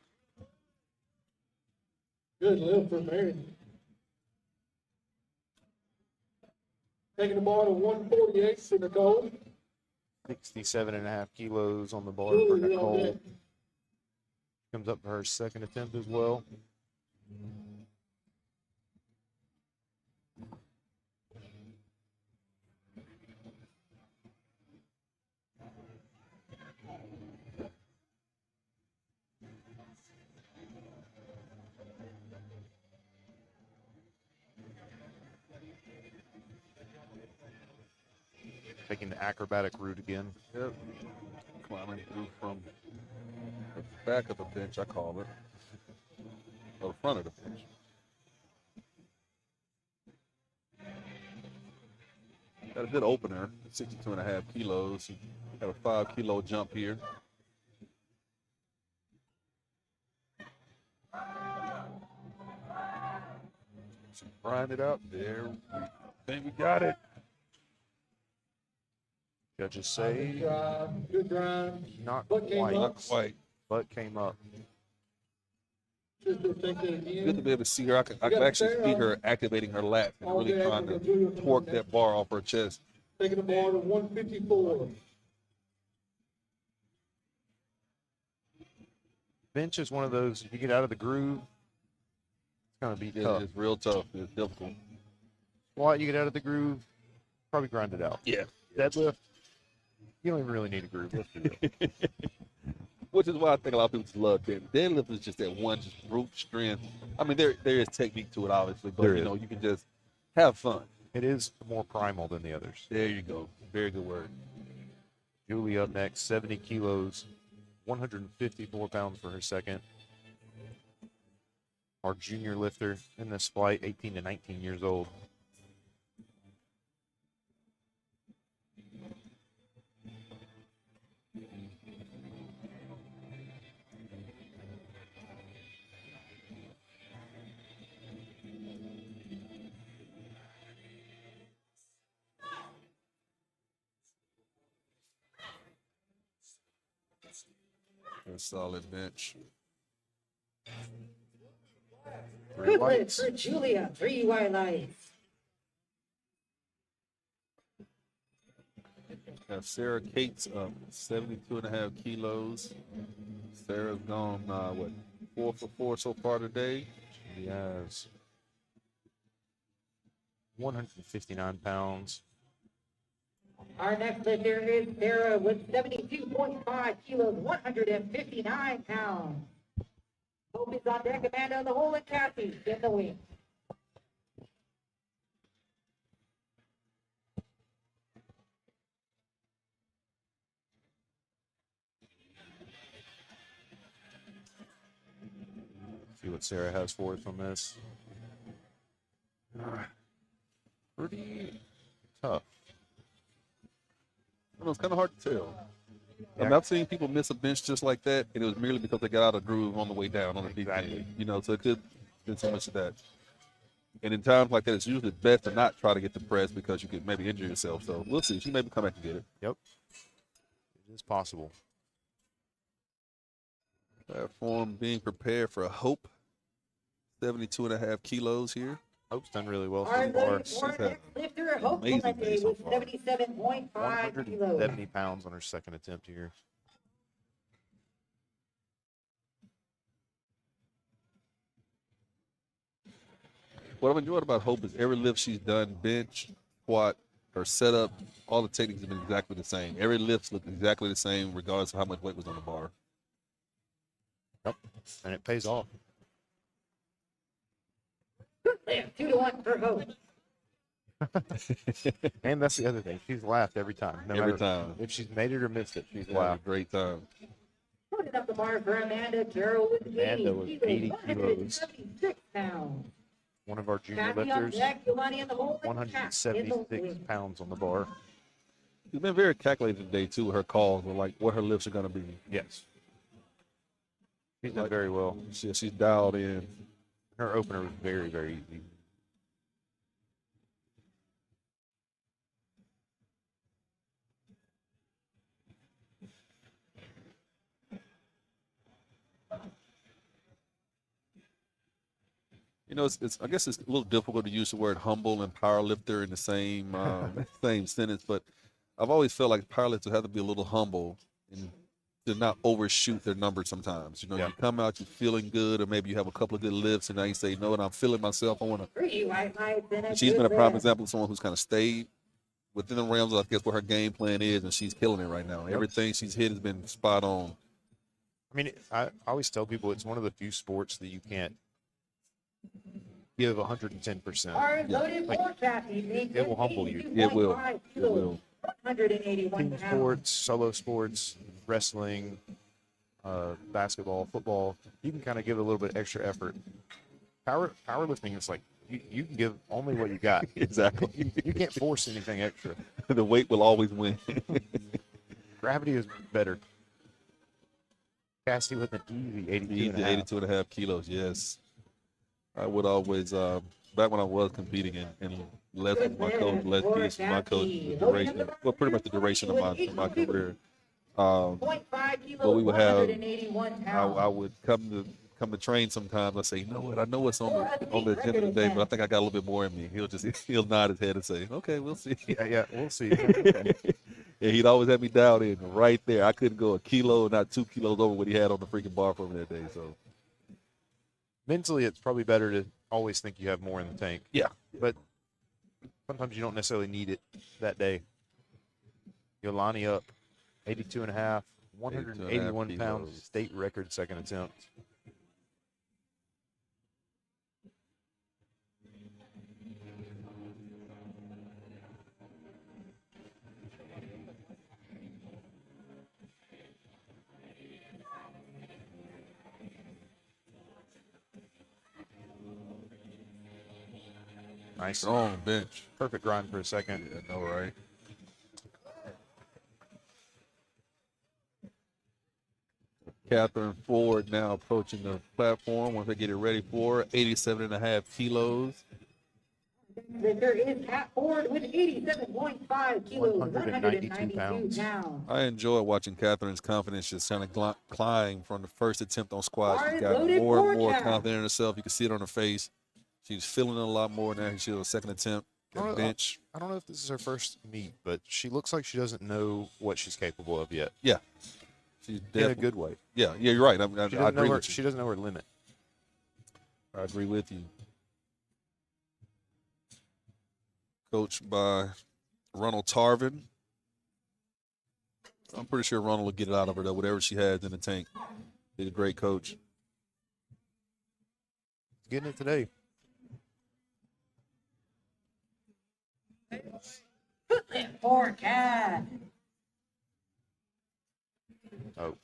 Good lift for Mary. Taking the bar to 148 for Nicole. 67.5 kilos on the bar Julie, for you're on deck. Nicole. Comes up for her second attempt as well. Taking the acrobatic route again. Yep. Climbing through from the back of the bench, I call it. Or the front of the bench. Got a good opener, 62.5 kilos. Got a 5-kilo jump here. Grind it up. There, we think we got it. Judges say Good grind. not Butt came quite, up. Not quite. but came up. Just to take that again. Good to be able to see her. I can actually see her activating her lats and really trying to torque that bar off her chest. Taking the bar to 154. Bench is one of those, if you get out of the groove, it's going to be tough. It's real tough. It's difficult. Squat, you get out of the groove, probably grind it out. Yeah. Deadlift, you don't even really need a groove. Let's be real. Which is why I think a lot of people just love deadlift. Deadlift is just that one just brute strength. I mean, there is technique to it, obviously, but There you is. know, you can just have fun. It is more primal than the others. There you go. Very good word. Julie up next, 70 kilos, 154 pounds for her second. Our junior lifter in this flight, 18 to 19 years old. A solid bench. Three Good lift whites. for Julia, 3 white lights. Got Sarah Cates up, 72.5 kilos. Sarah's gone, 4 for 4 so far today. She has 159 pounds. Our next lifter is Sarah with 72.5 kilos, 159 pounds. Hope is on deck, Amanda, the whole and Kathy in the wing. See what Sarah has for us on this. Pretty tough. know, it's kind of hard to tell. I mean, Yeah. I've seen people miss a bench just like that, and it was merely because they got out of groove on the way down on the deep Exactly. end. You know, so it could have been so much of that. And in times like that, it's usually best to not try to get the press because you could maybe injure yourself. So we'll see. She maybe come back and get it. Yep. It is possible. Platform being prepared for Hope. 72.5 kilos here. Hope's done really well Our so far. loaded for next lifter, Hope amazing Clemente day so with far. 77.5 kilos. 170 pounds on her second attempt here. What I've enjoyed about Hope is every lift she's done, bench, squat, her setup, all the techniques have been exactly the same. Every lift's looked exactly the same, regardless of how much weight was on the bar. Yep. And it pays off. There, 2-1 for Hope. And that's the other thing. She's laughed every time. No Every matter time. if she's made it or missed it, she's Had a laughed. great time. Putting up the bar for Amanda Carroll with Amanda with 80 kilos. 176 pounds. One of our junior Kathy on lifters, deck, Giovanni in the hole, and Kat in the 176 wing. pounds on the bar. She's been very calculated today, too, with her calls, with like what her lifts are going to be. Yes. She's done very well. She's dialed in. Her opener was very, very easy. You know, I guess it's a little difficult to use the word humble and power lifter in the same same sentence, but I've always felt like powerlifters have to be a little humble and to not overshoot their numbers sometimes. You know, Yeah. you come out, you're feeling good, or maybe you have a couple of good lifts, and now you say, no, and I'm feeling myself. I want to. Three white lights and a She's good been a prime lift. example of someone who's kind of stayed within the realms of, I guess, what her game plan is, and she's killing it right now. Yep. Everything she's hit has been spot on. I mean, I always tell people it's one of the few sports that you can't give 110%. Our loaded Like, for Kathy. it will humble you. It will. 82.5 It kilos, will. 181 Team pounds. sports, solo sports, wrestling, basketball, football, you can kind of give a little bit extra effort. Powerlifting is like you can give only what you got. Exactly. You can't force anything extra. The weight will always win. Gravity is better. Cassie with an easy 82 Easy and a half. 82.5 kilos, yes. I would always, back when I was competing and Les was my coach, Les Peace was my coach, the duration, well, pretty much the duration of my career. 0.5 kilos, But we would have, 181 pounds. I would come to train sometimes. I say, you know what, I know what's on the agenda today, but I think I got a little bit more in me. He'll nod his head and say, okay, we'll see. Yeah, we'll see. Okay. Yeah, he'd always have me dialed in right there. I couldn't go a kilo, not 2 kilos over what he had on the freaking bar for me that day. So Mentally, it's probably better to always think you have more in the tank. yeah, But sometimes you don't necessarily need it that day. Yolani up 82 and a half, 181 kilos. pounds, state record second attempt. Nice. strong bench. Perfect grind for a second. Yeah, I know, right? Catherine Ford now approaching the platform once they get it ready for 87.5 kilos. There is Kat Ford with 87.5 kilos, 192 192 pounds. pounds. I enjoy watching Catherine's confidence just kind of climb from the first attempt on squats. She's got Loaded more and more forecast. confident in herself. You can see it on her face. She's feeling it a lot more now. She did a second attempt. Got bench. I don't know if this is her first meet, but she looks like she doesn't know what she's capable of yet. Yeah. She's In a definitely good way. Yeah, you're right. I She agree doesn't, know her, with you. she doesn't know her limit. I agree with you. Coached by Ronald Tarvin. I'm pretty sure Ronald will get it out of her, though, whatever she has in the tank. He's a great coach. Getting it today. For Kat. Oh.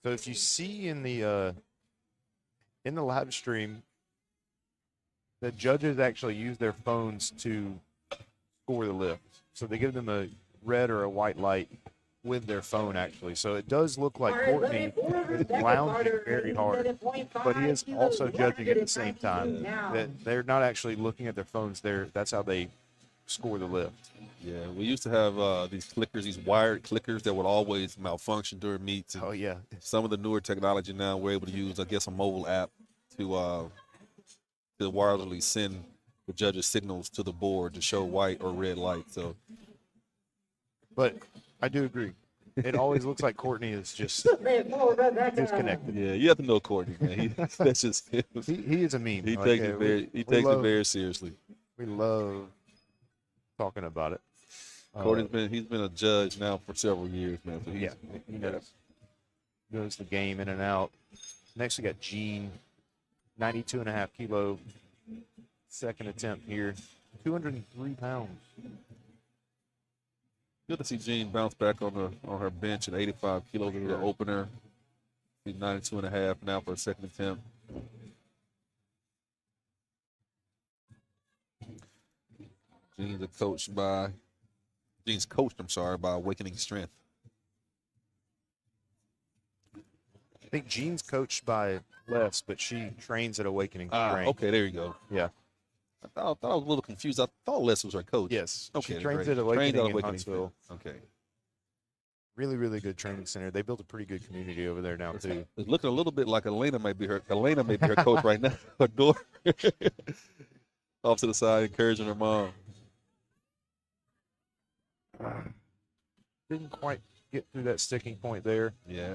So if you see in the live stream, the judges actually use their phones to score the lift. So they give them a red or a white light with their phone, actually. So it does look like Courtney is lounging very hard, but he is also judging at the same time. That they're not actually looking at their phones. That's how they score the lift. Yeah, we used to have these clickers, these wired clickers that would always malfunction during meets. Oh yeah, Some of the newer technology now, we're able to use, I guess, a mobile app to wirelessly send the judges signals to the board to show white or red light. So, but I do agree. It always looks like Courtney is just disconnected. yeah, you have to know Courtney, man. That's just him. He is a meme. He Like, takes it very, it very seriously. We love talking about it. Courtney's he's been a judge now for several years, man. So He knows the game in and out. Next we got Gene, 92.5 kilo, second attempt here, 203 pounds. Good to see Jean bounce back on her bench at 85 kilos in the opener. She's 92.5 now for a second attempt. Jean's coached by Awakening Strength. I think Jean's coached by Les, but she trains at Awakening Strength. Okay, there you go. Yeah. I thought I was a little confused. I thought Les was her coach. Yes. Okay. She trains great. at Awakening in Strength. Huntsville. Okay. Really, really good training center. They built a pretty good community over there now too. It's looking a little bit like Elena may be her coach right now. Her daughter off to the side, encouraging her mom. Didn't quite get through that sticking point there. Yeah.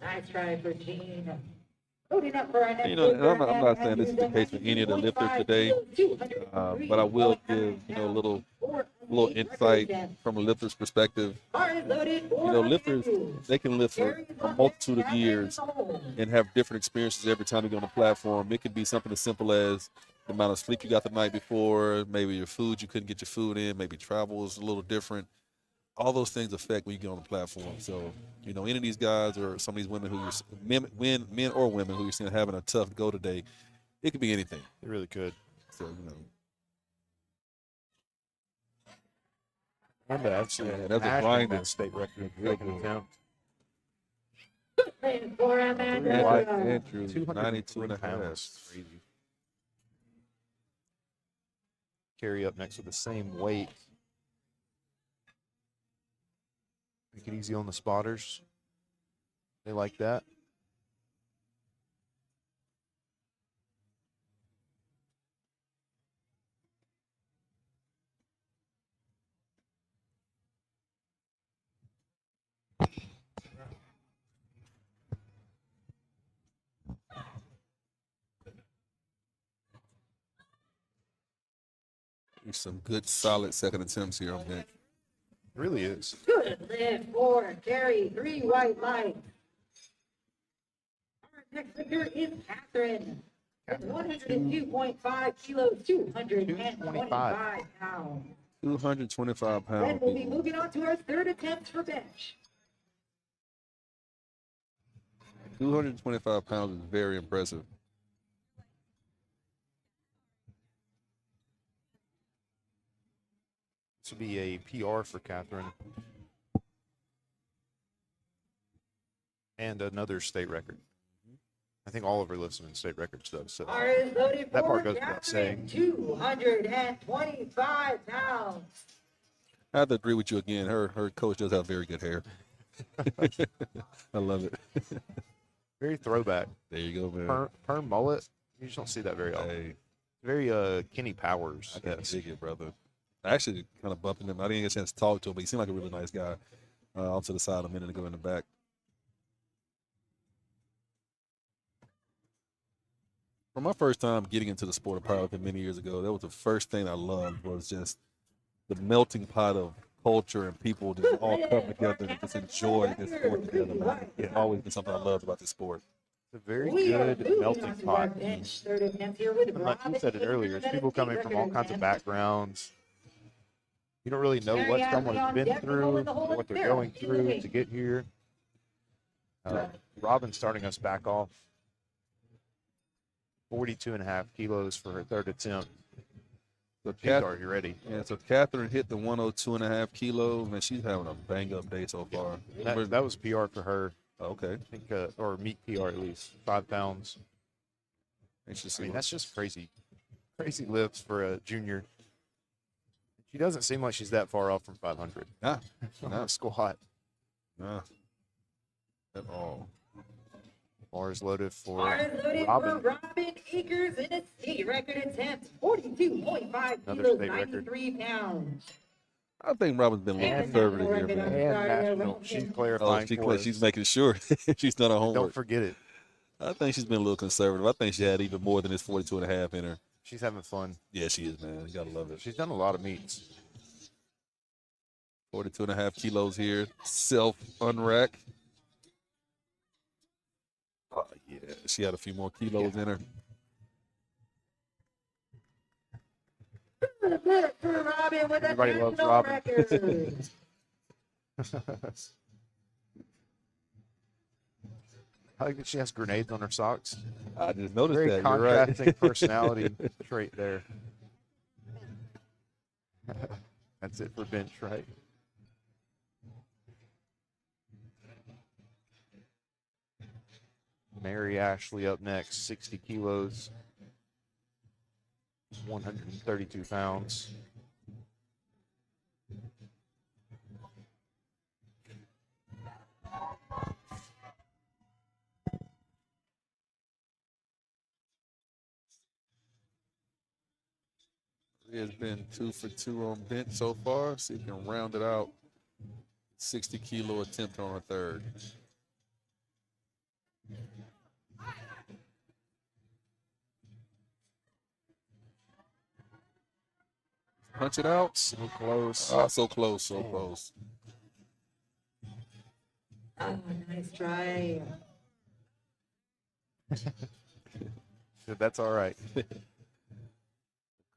Nice try for Gene. Loading up for our next And I'm not saying this is the case for any of the lifters today, but I will give a little insight from a lifter's perspective. Lifters, they can lift for a multitude of years and have different experiences every time they go on the platform. It could be something as simple as the amount of sleep you got the night before, maybe your food, you couldn't get your food in, maybe travel is a little different. All those things affect when you get on the platform. So, any of these guys or some of these women men or women who you're seeing having a tough go today, it could be anything. It really could. So, Remember, actually, that's a Ashton blinded had state record second attempt. Andrew, 92 and a half. pounds. Crazy. Carry up next with the same weight. Make it easy on the spotters. They like that. There's some good, solid second attempts here on that. It really is. Good lift for Gary, 3 white light. Our next lifter is Catherine. 102.5 kilos, 225 pounds. 225 Then pounds. we'll be moving on to our third attempt for bench. 225 pounds is very impressive. This would be a PR for Catherine. And another state record. I think all of her lifts have been state records, though. So Bar is loaded that part for goes without Catherine, saying. 225 pounds. I have to agree with you again. Her coach does have very good hair. I love it. Very throwback. There you go, man. Perm mullet. You just don't see that very often. Hey, Very Kenny Powers. I gotta dig it, brother. I actually kind of bumped him. I didn't get a chance to talk to him, but he seemed like a really nice guy. Off to the side a minute ago in the back. For my first time getting into the sport of powerlifting many years ago, that was the first thing I loved was just the melting pot of culture and people just all come together and just enjoy this sport together, man. It's always been something I loved about this sport. It's a very We are good moving melting on to our pot. bench. Third attempt here with And like you said it earlier, it's people coming from all kinds of backgrounds. You don't really know what someone has been through, or what they're going through to get here. Robin's starting us back off. 42.5 kilos for her third attempt. So She's already ready. Yeah, so Catherine hit the 102.5 kilos, and she's having a bang up day so far. That was PR for her. Okay. I think, or meet PR at least, 5 pounds. Anxious I mean, to that's just crazy lifts for a junior. She doesn't seem like she's that far off from 500 Nah, on nah, a squat. nah, at all. Bars loaded for Bar is loaded Robin. for Robin Akers in a state record attempt, 42.5 Another kilos, state record. 93 pounds. I think Robin's been a little And conservative here, national man. record And Sorry, national. She's Oh, clarifying for us. she's making sure she's done her Don't homework. forget it. I think she's been a little conservative. I think she had even more than this 42.5 in her. She's having fun. Yeah, she is, man. You gotta love it. She's done a lot of meets. 42.5 kilos here. Self unrack. Oh, yeah. She had a few more kilos in her. For Robin with a Everybody loves national Robin. record. I think that she has grenades on her socks. I just noticed Very that. You're right. contrasting personality trait there. That's it for bench, right? Mary Ashley up next, 60 kilos, 132 pounds. He has been 2 for 2 on bench so far. See if he can round it out. 60 kilo attempt on a third. Punch it out. So close. Oh, so close, so close. Oh, nice try. That's all right.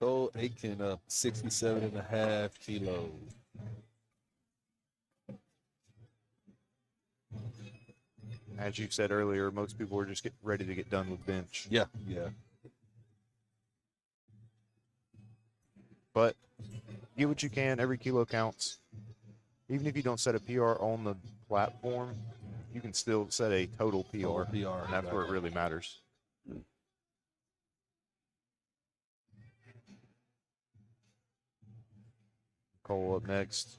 Cole Aiken up 67.5 kilos. As you said earlier, most people are just getting ready to get done with bench. Yeah, yeah. But get what you can. Every kilo counts. Even if you don't set a PR on the platform, you can still set a total PR. Total PR, And that's where it exactly. really matters. Cole up next,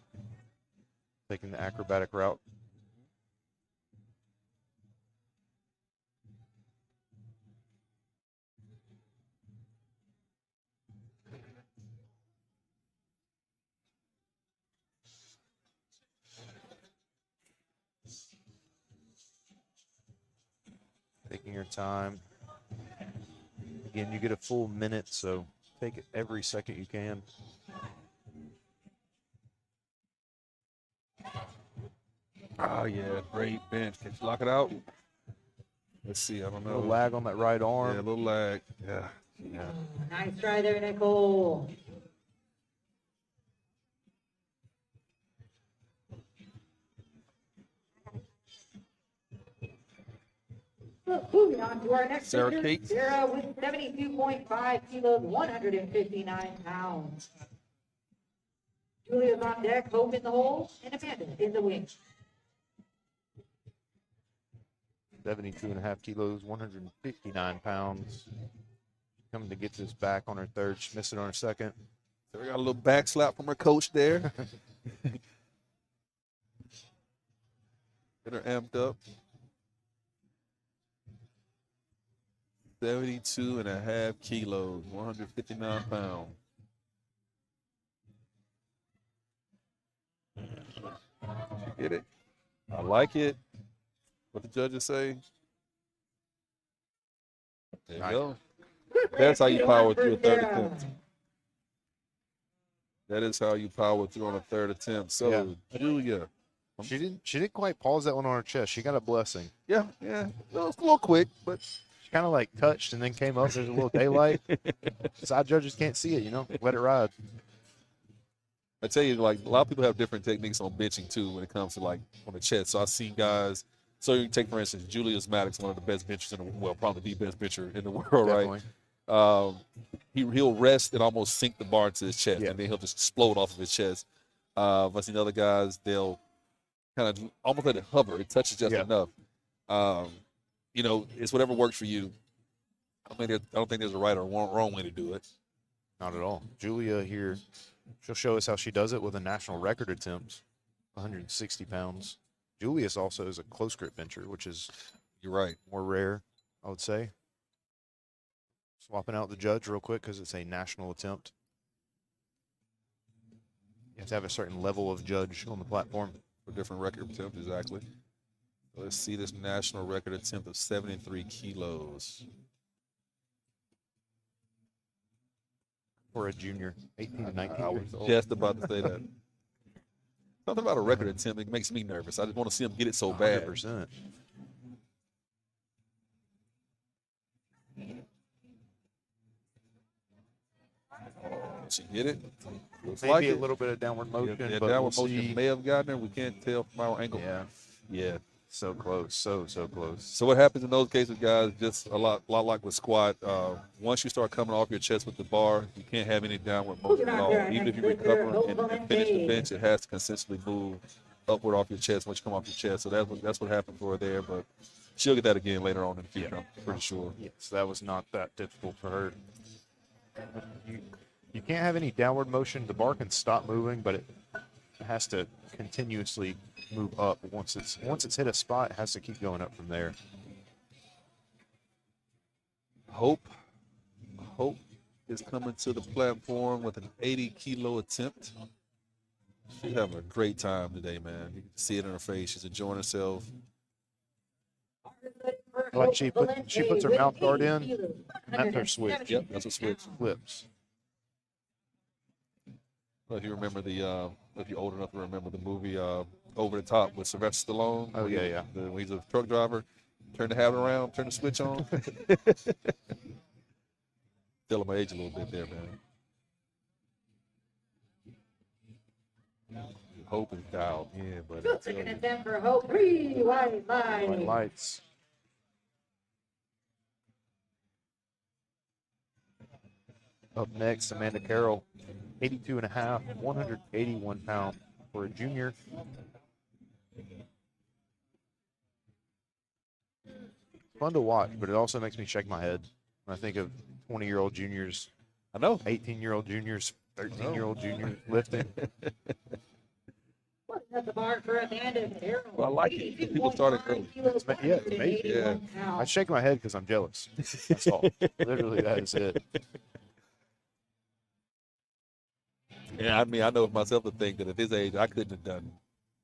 taking the acrobatic route. Taking your time. Again, you get a full minute, so take it every second you can. Oh, yeah. Great bench. Can you lock it out? Let's see. I don't A know. little lag on that right Yeah, a arm. little lag. Yeah. Yeah. Nice try there, Nicole. Moving on to our next Sarah figure, Kate. Sarah with 72.5 kilos, 159 pounds. Julia's on deck, Hope in the hole, and Amanda in the wing. 72.5 kilos, 159 pounds. Coming to get this back on her third. She missed it on her second. So we got a little back slap from her coach there. Get her amped up. 72.5 kilos, 159 pounds. Did you get it? I like it. What the judges say? There you Nice. go. That's how you power through a third attempt. That is how you power through on a third attempt. So, Julia. She didn't quite pause that one on her chest. She got a blessing. Yeah. Well, it's a little quick, but She kind of like touched and then came up. There's a little daylight. Side judges can't see it, Let it ride. I tell you, like, a lot of people have different techniques on benching too when it comes to like on the chest. So I've seen guys So you take, for instance, Julius Maddox, one of the best benchers in the world, probably the best bencher in the world, Definitely. right? He'll rest and almost sink the bar into his chest, Yeah. and then he'll just explode off of his chest. I've seen other guys, they'll kind of almost let it hover. It touches just Yeah. enough. You know, it's whatever works for you. I don't think there's a right or wrong way to do it. Not at all. Julia here, she'll show us how she does it with a national record attempt, 160 pounds. Julius also is a close grip bencher, which is You're right. more rare, I would say. Swapping out the judge real quick because it's a national attempt. You have to have a certain level of judge on the platform. For different record attempt, exactly. Let's see this national record attempt of 73 kilos. For a junior, 18 to 19 I was years old. just about to say that. Something about a record attempt, it makes me nervous. I just want to see him get it so bad. 100%. She get it? Looks Maybe like a it. little bit of downward motion, Yeah, but downward we'll motion see. may have gotten there. We can't tell from our angle. Yeah, Yeah. so close, so close. So what happens in those cases, guys, just a lot like with squat, once you start coming off your chest with the bar, you can't have any downward motion at all. Even if you recover and finish the bench, it has to consistently move upward off your chest once you come off your chest. So that's what happened for her there, but she'll get that again later on in the future, I'm pretty sure. Yes, that was not that difficult for her. You can't have any downward motion. The bar can stop moving, but it has to continuously move up. Once it's hit a spot, it has to keep going up from there. Hope is coming to the platform with an 80-kilo attempt. She's having a great time today, man. You can see it in her face. She's enjoying herself. Like she puts her mouth guard in, and that's her switch. Yep, that's a switch. Flips. Well, if you remember if you're old enough to remember the movie Over the Top with Sylvester Stallone. Oh, yeah. When he's a truck driver, turn the habit around, turn the switch on. Telling my age a little bit there, man. Hope is dialed in, but I tell Second you, attempt for Hope. 3 white White line. lights. Up next, Amanda Carroll, 82 and a half, 181 pound for a junior. Fun to watch, but it also makes me shake my head when I think of 20-year-old juniors, I know. 18-year-old juniors, 13-year-old juniors lifting. At the bar for Amanda Carroll. Well, I like it. People started early. Yeah, it's amazing. Yeah. I shake my head because I'm jealous. That's all. Literally, that is it. Yeah, I mean, I know of myself to think that at this age, I couldn't have done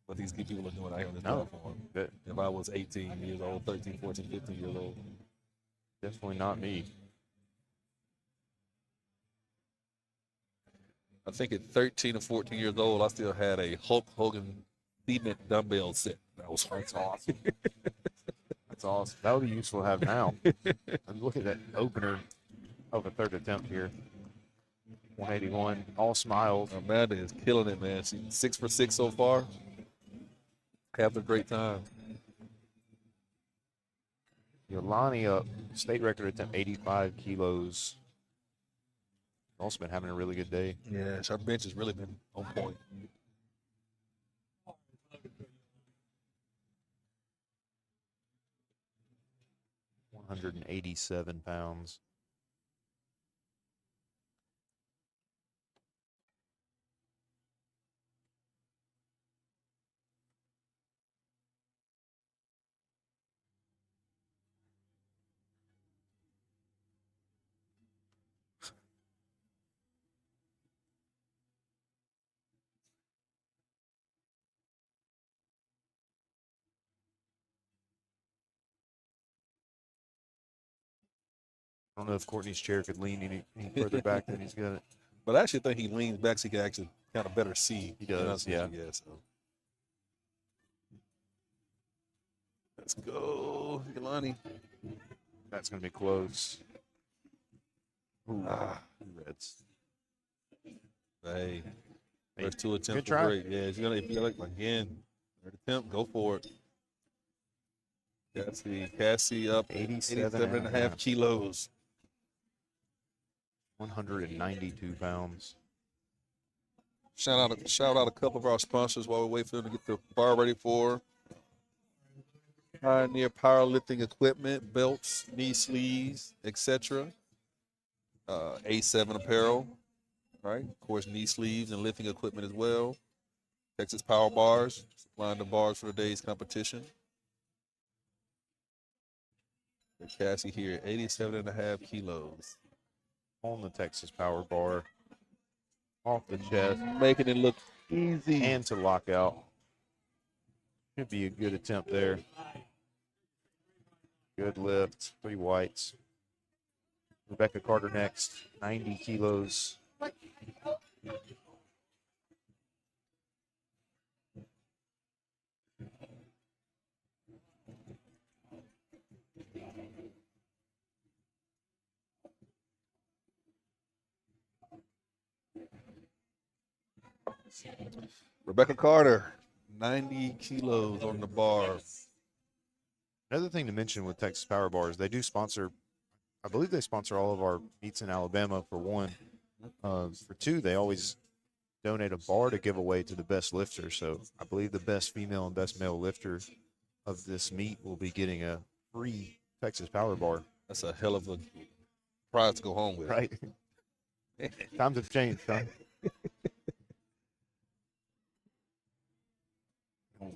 what these people are doing out here on this No. platform. But If I was 18 years old, 13, 14, 15 years old. definitely not me. I think at 13 or 14 years old, I still had a Hulk Hogan cement dumbbell set. That's awesome. That's awesome. That would be useful to have now. And look at that opener of a third attempt here. 181, all smiles. Amanda is killing it, man. She's 6 for 6 so far. Having a great time. Yolani up, state record attempt, 85 kilos. Also been having a really good day. Yeah, our bench has really been on point. £187. I don't know if Courtney's chair could lean any further back than he's got it. But I actually think he leans back so he can actually kind of better see. He does, yeah. So. Let's go, Yolani. That's going to be close. Ooh, Reds. Hey, Hey, first two attempts good were try. great. Yeah, if you like again, third attempt, go for it. Cassie up 87 87 and a half kilos. 192 pounds. Shout out a couple of our sponsors while we wait for them to get the bar ready for Pioneer Powerlifting Equipment, belts, knee sleeves, etc. A7 Apparel, right? Of course, knee sleeves and lifting equipment as well. Texas Power Bars, supplying the bars for today's competition. Cassie here, 87 and a half kilos. On the Texas Power Bar. Off the chest. Making it look easy. And to lock out. Should be a good attempt there. Good lift. 3 whites. Rebecca Carter next. 90 kilos. Rebecca Carter, 90 kilos on the bar. Another thing to mention with Texas Power Bars, they do sponsor, I believe they sponsor all of our meets in Alabama for one. For two, they always donate a bar to give away to the best lifter. So I believe the best female and best male lifter of this meet will be getting a free Texas Power Bar. That's a hell of a prize to go home with. Right. Times have changed, huh?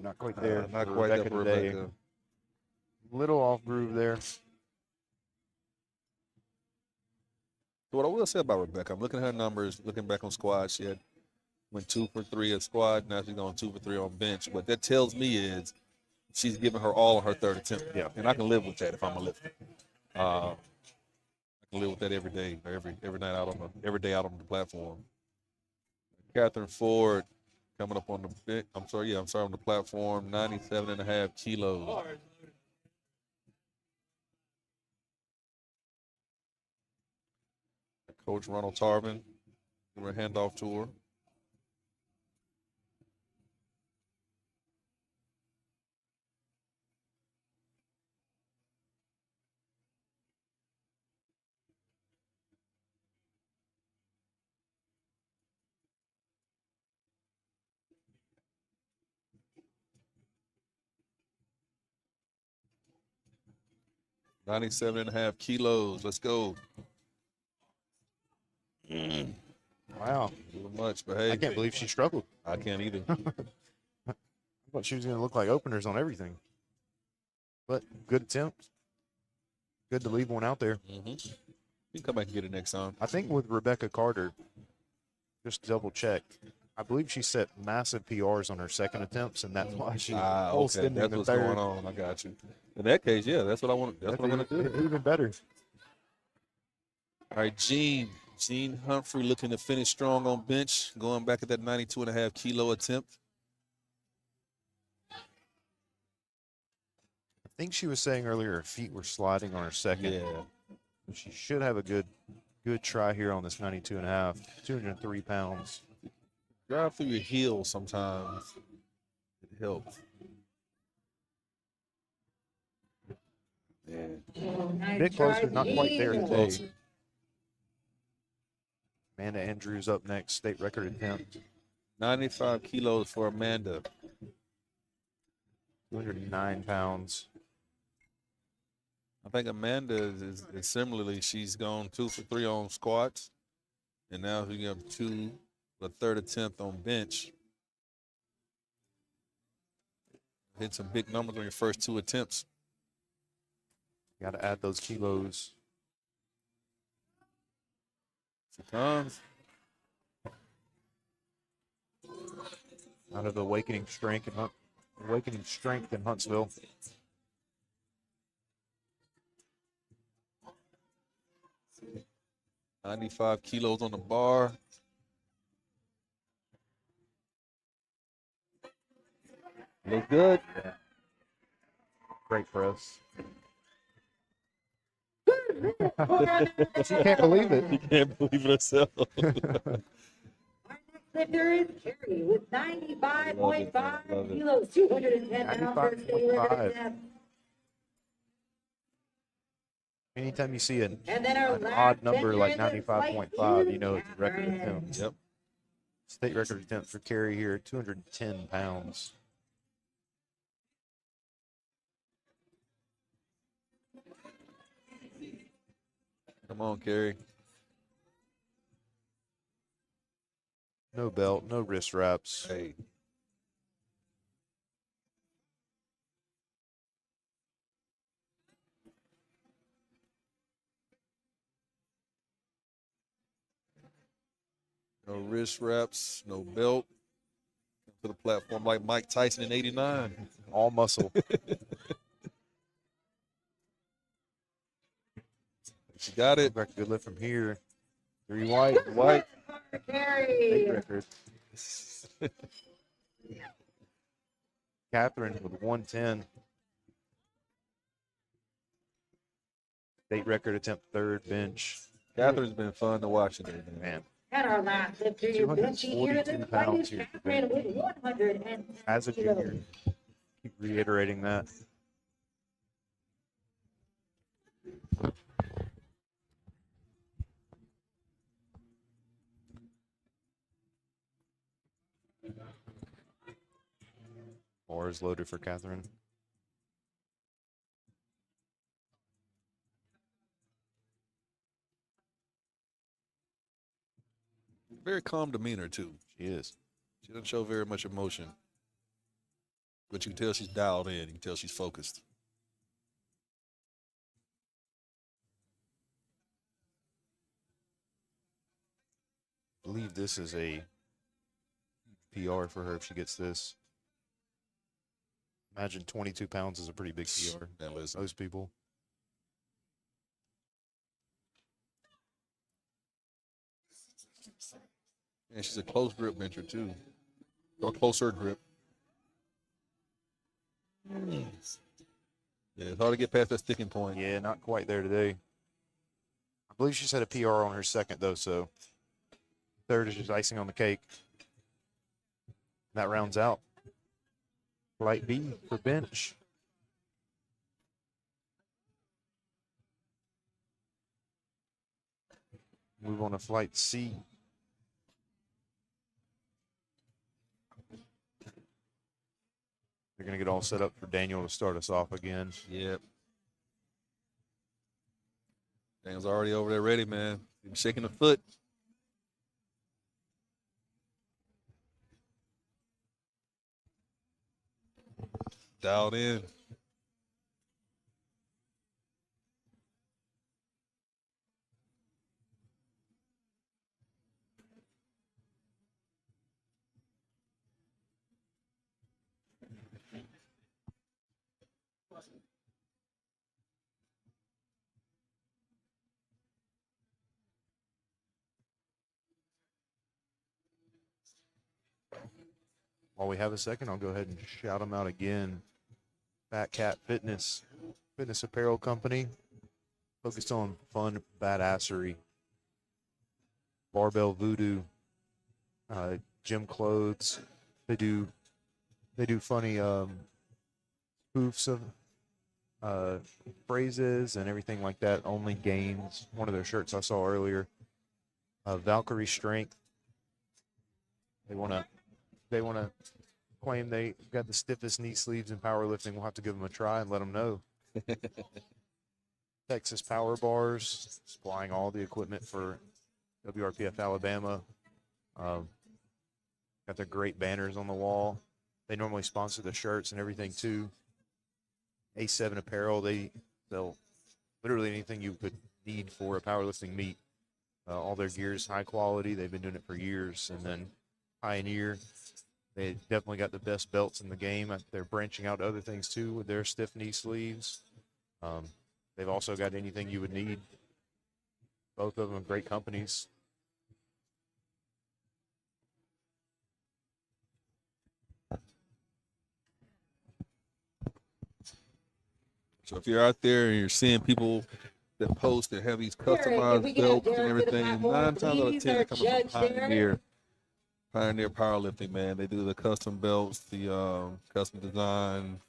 Not quite there. Not for quite there Rebecca for today. Rebecca. Little off groove there. So what I will say about Rebecca, I'm looking at her numbers, looking back on squad. She went 2 for 3 at squad. Now she's going 2 for 3 on bench. What that tells me is she's giving her all on her third attempt. Yeah. And I can live with that if I'm a lifter. I can live with that every day, or every night every day out on the platform. Catherine Ford coming up on the on the platform, 97 and a half kilos. Coach Ronald Tarvin, we're a handoff to her. $97 and a half kilos. Let's go. Wow. A little much, but hey. I can't believe she struggled. I can't either. I thought she was going to look like openers on everything. But good attempt. Good to leave one out there. Mm-hmm. You can come back and get it next time. I think with Rebecca Carter, just double check. I believe she set massive PRs on her second attempts, and that's why she Okay. That's what's going on. I got you. In that case, yeah, that's what I want. That's what I'm going to do. Even better. All right, Gene Humphrey looking to finish strong on bench, going back at that 92 and a half kilo attempt. I think she was saying earlier her feet were sliding on her second. Yeah. She should have a good try here on this 92 and a half, 203 pounds. Drive through your heels sometimes. It helps. Yeah. A bit closer, not quite there today. Closer. Amanda Andrews up next, state record attempt. 95 kilos for Amanda. 209 pounds. I think Amanda is similarly, she's gone 2 for 3 on squats. And now she got 2 for the third attempt on bench. Hit some big numbers on your first 2 attempts. Got to add those kilos. She comes. Out of Awakening Strength in Huntsville. $95 kilos on the bar. Look good. Yeah. Great press. She can't believe it. She can't believe it herself. Our next lifter is Carrie with 95.5 Love it. kilos, 210 pounds for a state record 95.5. attempt. Anytime you see And then our an last odd number like vendor is at 95.5, you know it's a record Catherine. attempt. Yep. State record attempt for Carrie here, 210 pounds. Come on, Carrie. No belt, no wrist wraps. Hey. No wrist wraps, no belt. To the platform like Mike Tyson in '89. All muscle. She got it. Back a good lift from here. 3 white. White. Carrie. State record. Catherine with 110. State record attempt, third bench. Catherine's been fun to watch today, man. Man, And our last lifter, your bench here, 242 the pounds fighting here for Catherine bench. with 110 As a junior, keep reiterating that. Bar is loaded for Catherine. Very calm demeanor, too. She is. She doesn't show very much emotion. But you can tell she's dialed in. You can tell she's focused. I believe this is a PR for her if she gets this. Imagine 22 pounds is a pretty big PR. Man, listen. Most people. And she's a close grip bencher, too. Or closer grip. Yeah, it's hard to get past that sticking point. Yeah, not quite there today. I believe she set a PR on her second, though, so third is just icing on the cake. That rounds out Flight B for bench. Move on to Flight C. They're going to get all set up for Daniel to start us off again. Yep. Daniel's already over there ready, man. He's shaking the foot. Dialed in. While we have a second, I'll go ahead and shout them out again. Fat Cat Fitness apparel company, focused on fun badassery. Barbell Voodoo, gym clothes. They do funny spoofs of phrases and everything like that. Only Gains, one of their shirts I saw earlier. Valkyrie Strength. They want to claim they got the stiffest knee sleeves in powerlifting. We'll have to give them a try and let them know. Texas Power Bars, supplying all the equipment for WRPF Alabama. Got their great banners on the wall. They normally sponsor the shirts and everything too. A7 Apparel, they sell literally anything you could need for a powerlifting meet. All their gear is high quality. They've been doing it for years. And then Pioneer, they definitely got the best belts in the game. They're branching out to other things too with their stiff knee sleeves. They've also got anything you would need. Both of them are great companies. So if you're out there and you're seeing people that post that have these Derek, if we customized can have belts and Derek to the everything, platform, 9 times out of please, 10 our it comes from judge there. Pioneer Powerlifting, man. They do the custom belts, the custom design,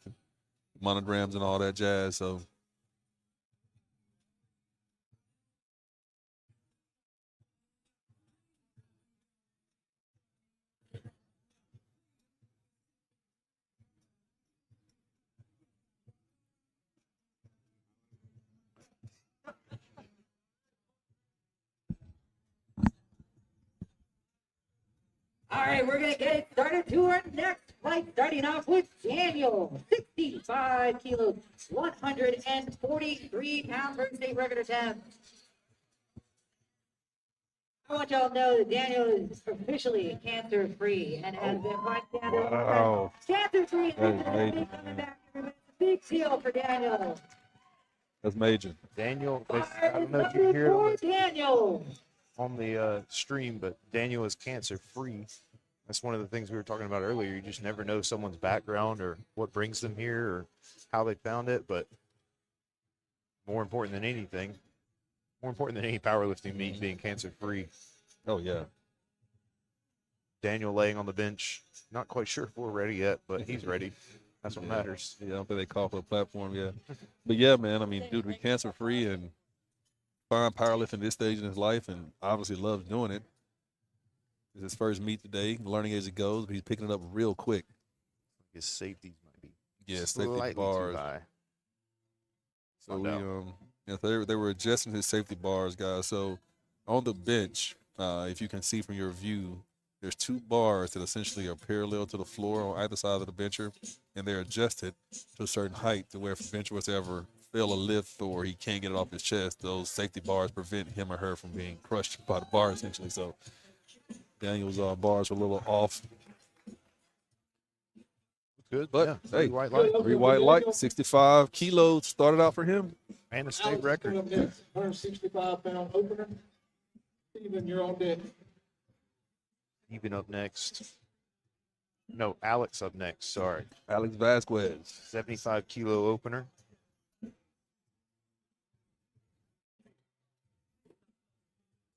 monograms, and all that jazz. So right, we're gonna get it started to our next fight, starting off with Daniel, 65 kilos, 143 pounds for state record attempt. I want y'all to know that Daniel is officially cancer-free and has been fighting cancer. Wow. Cancer-free That is amazing, coming man. back. Everybody. Big deal for Daniel. That's major. Daniel, I don't know if you hear it on the, Daniel. on the stream, but Daniel is cancer free. That's one of the things we were talking about earlier. You just never know someone's background or what brings them here or how they found it. But more important than anything, more important than any powerlifting meet, being cancer free. Oh, yeah. Daniel laying on the bench, not quite sure if we're ready yet, but he's ready. That's what matters. Yeah, I don't think they call for a platform yet. But yeah, man, I mean, dude, be cancer free and find powerlifting this stage in his life and obviously loves doing it. It's his first meet today, learning as he goes, but he's picking it up real quick. His safeties might be Safety slightly bars. too high. So No we doubt. they were adjusting his safety bars, guys. So on the bench, if you can see from your view, there's two bars that essentially are parallel to the floor on either side of the bencher, and they're adjusted to a certain height to where if the bencher was to ever fail a lift or he can't get it off his chest, those safety bars prevent him or her from being crushed by the bar essentially. So Daniel's bars were a little off. Good, But, yeah, hey, white light 3 white light, 65 kilos started out for him. and a state Alex, record. coming up next, 165-pound opener. Steven, you're on deck. Even up next. No, Alex up next. Sorry, Alex Vasquez. 75 kilo opener.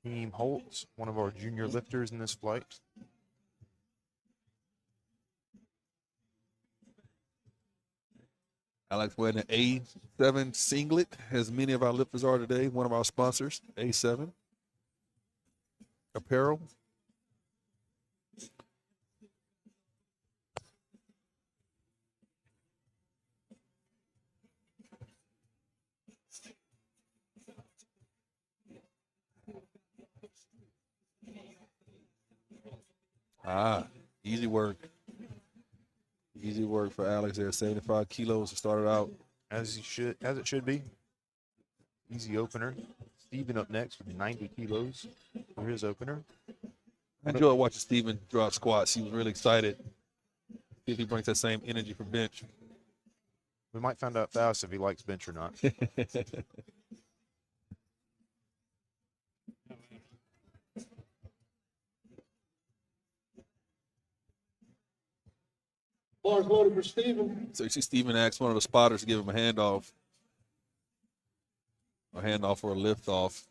Team Holtz, one of our junior lifters in this flight. Alex wearing an A7 singlet, as many of our lifters are today. One of our sponsors, A7 Apparel. Easy work. Easy work for Alex there. 75 kilos to start it out. As it should be. Easy opener. Steven up next with 90 kilos for his opener. I enjoyed watching Steven drop squats. He was really excited. See if he brings that same energy for bench. We might find out fast if he likes bench or not. Bars loaded for Steven. So you see Steven asked one of the spotters to give him a handoff. A handoff or a lift off.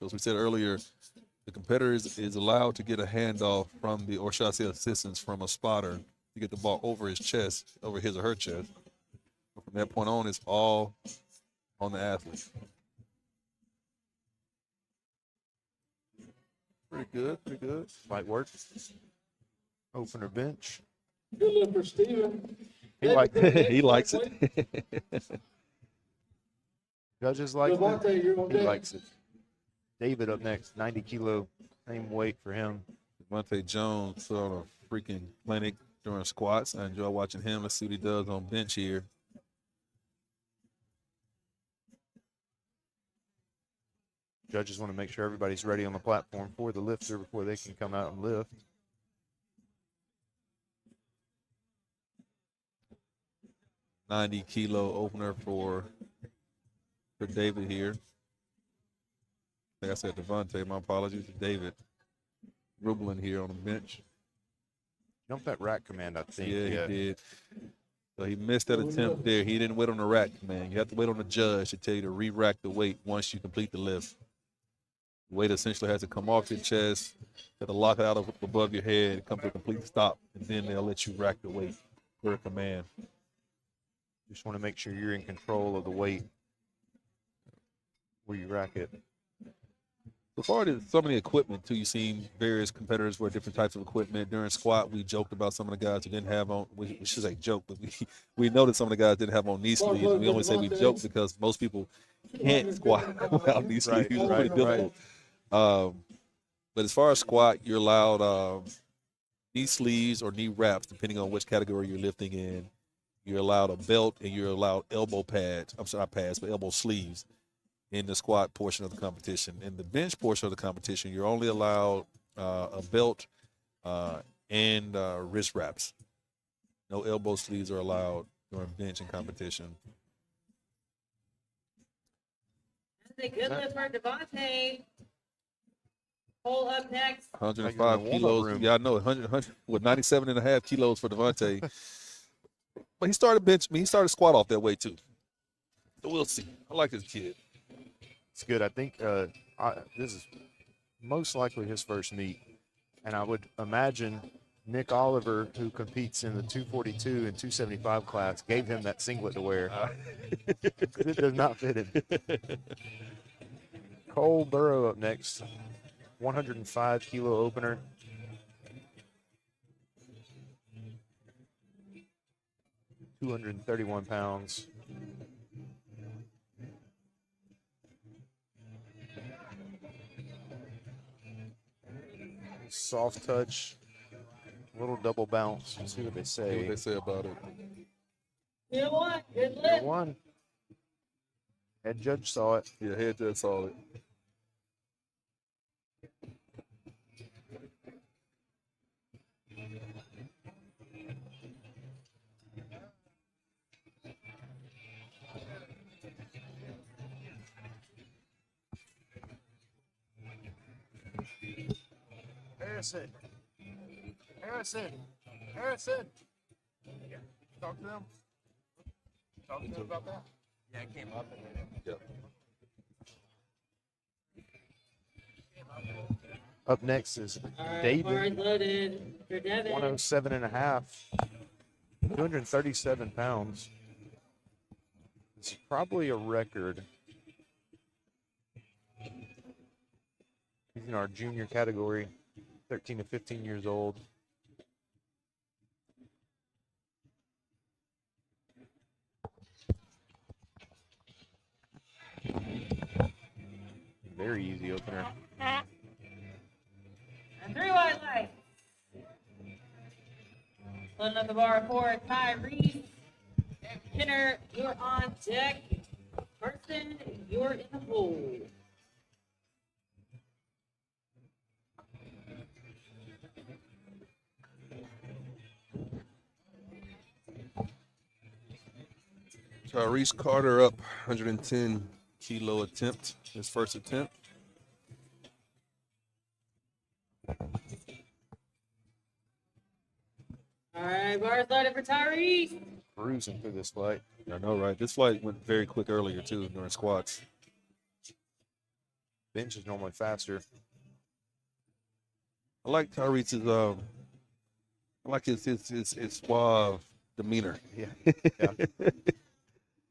So as we said earlier, the competitor is allowed to get a handoff from the, or should I say assistance from a spotter to get the ball over his chest, over his or her chest. But from that point on, it's all on the athlete. Pretty good, pretty good. Light work. Opener bench. Good look for Steven. He likes He likes it. Judges like it. Devontae, you're on He deck. likes it. David up next, 90 kilo, same weight for him. Devontae Jones put on a freaking clinic during squats. I enjoy watching him. Let's see what he does on bench here. Judges want to make sure everybody's ready on the platform for the lifter before they can come out and lift. $90-kilo opener for David here. Like I said, Devontae, my apologies to David. Rublin here on the bench. Jumped that rack command, I think. Yeah, he did. So he missed that attempt there. He didn't wait on the rack command. You have to wait on the judge to tell you to re-rack the weight once you complete the lift. The weight essentially has to come off your chest, you have to lock it out above your head, come to a complete stop, and then they'll let you rack the weight per command. Just want to make sure you're in control of the weight where you rack it. So far as some of the equipment too, you've seen various competitors wear different types of equipment. During squat, we joked about some of the guys who didn't have on, we should say joke, but we noticed some of the guys didn't have on knee sleeves. We only say we joke because most people can't squat without knee sleeves. It's pretty difficult. But as far as squat, you're allowed knee sleeves or knee wraps, depending on which category you're lifting in. You're allowed a belt and you're allowed elbow pads. I'm sorry, not pads, but elbow sleeves in the squat portion of the competition. In the bench portion of the competition, you're only allowed a belt and wrist wraps. No elbow sleeves are allowed during bench and competition. That's a good lift for Devontae. Pull up next. 105 Like in the warm-up kilos. room. Yeah, I know. 100 with 97 and a half kilos for Devontae. But he started bench. He started squat off that way too. So we'll see. I like this kid. It's good. I think this is most likely his first meet. And I would imagine Nick Oliver, who competes in the 242 and 275 class, gave him that singlet to wear. It does not fit him. Cole Burrow up next. 105 kilo opener. £231. Soft touch, little double bounce. Let's see what they See what say. they say about it. Good one. Good Number lift. one. Head judge saw it. Yeah, head to solid. Harrison. Harrison. Harrison. Yeah. Talk to them. Talk to them about that. Yeah, I came up. Yep. Up next is All right, David. bars loaded for Devin. 107 and a half. 237 pounds. It's probably a record. He's in our junior category, 13 to 15 years old. Very easy opener. And 3 wide lights. Loading up the bar for Tyrese. Kenner, you're on deck. Carson, you're in the hole. Tyrese Carter up 110 kilo attempt. His first attempt. All right, bars loaded for Tyrese. Cruising through this fight. I know, right? This flight went very quick earlier too during squats. Bench is normally faster. I like Tyrese's I like his suave demeanor. Yeah. Yeah.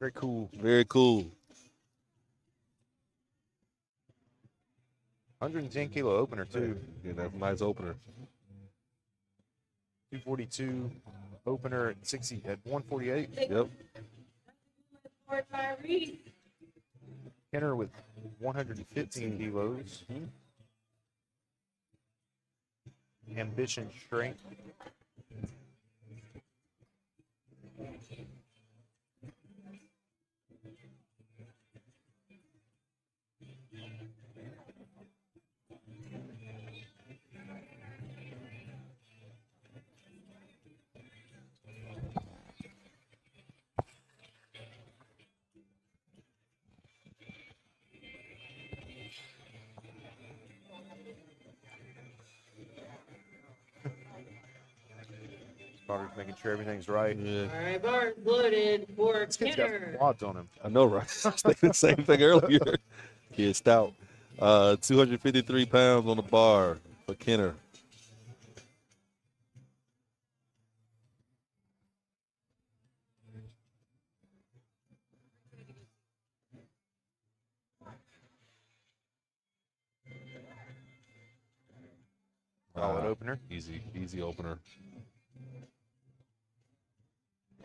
Very cool. Very cool. 110 kilo opener too. Yeah, that's a nice opener. 242 opener at 60 at 148. Yep. For Tyrese. Kenner with 115 kilos. Ambition, strength. Carter's making sure everything's right. Yeah. All right, bars loaded for This kid's got Kenner. quads on him. I know, right? I was thinking the same thing earlier. Kid stout. 253 pounds on the bar for Kenner. Solid opener. Easy opener.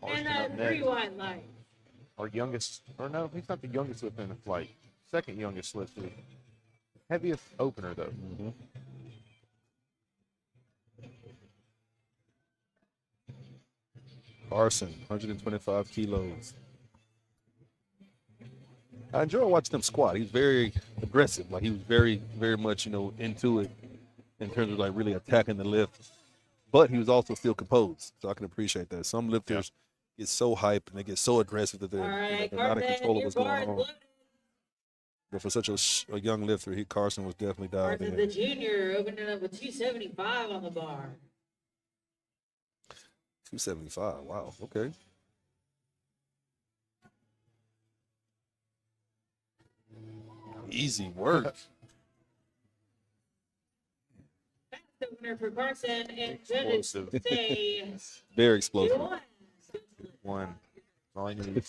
And Austin up 3 next. wide lights. Our youngest, or no, he's not the youngest lifter in the flight. Second youngest lifter. Heaviest opener though. Carson, 125 kilos. I enjoy watching him squat. He's very aggressive. Like he was very, very much, into it in terms of like really attacking the lift. But he was also still composed. So I can appreciate that. Some lifters get so hyped and they get so aggressive that All they're, right, they're not in Carson, control of your what's bar going is on. loaded. But for such a young lifter, Carson was definitely dialed Carson, in. the junior, opening up with 275 on the bar. 275. Wow. Okay. Easy work. Fast opener for Carson, and Explosive. judges say Very explosive. 2-1. One. That's all I need.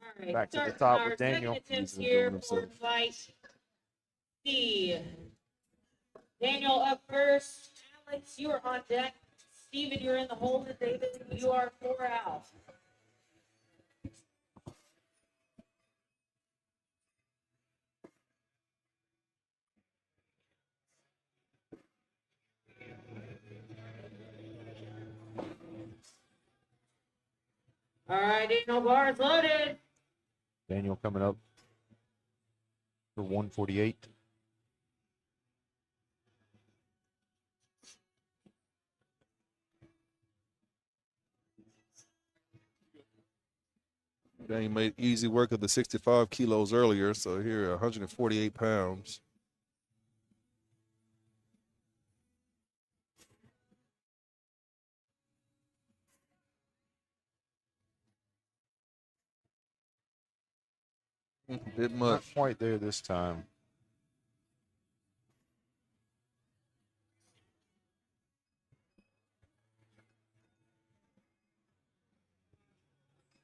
All right, Back to the start top our with Daniel. second attempt He's here enjoying for himself. fight C. Daniel up first. Alex, you are on deck. Steven, you're in the hole. And David, you are 4 out. All right, Daniel, bars loaded. Daniel coming up for 148. Daniel made easy work of the 65 kilos earlier, so here 148 pounds. A bit Not much. quite there this time.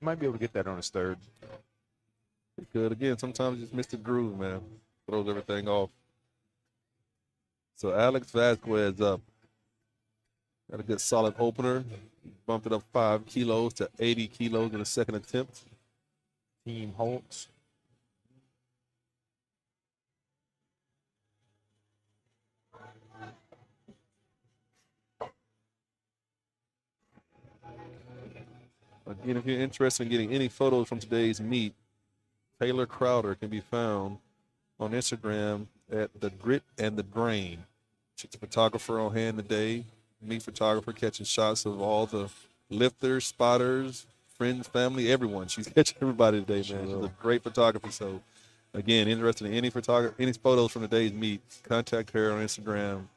Might be able to get that on his third. Good. Again, sometimes just miss the groove, man. Throws everything off. So Alex Vasquez up. Got a good solid opener. Bumped it up 5 kilos to 80 kilos in the second attempt. Team Holtz. Again, if you're interested in getting any photos from today's meet, Taylor Crowder can be found on Instagram at The Grit and the Grain. She's a photographer on hand today, meet photographer catching shots of all the lifters, spotters, friends, family, everyone. She's catching everybody today, man. She's a great photographer. So, again, interested in any photos from today's meet, contact her on Instagram,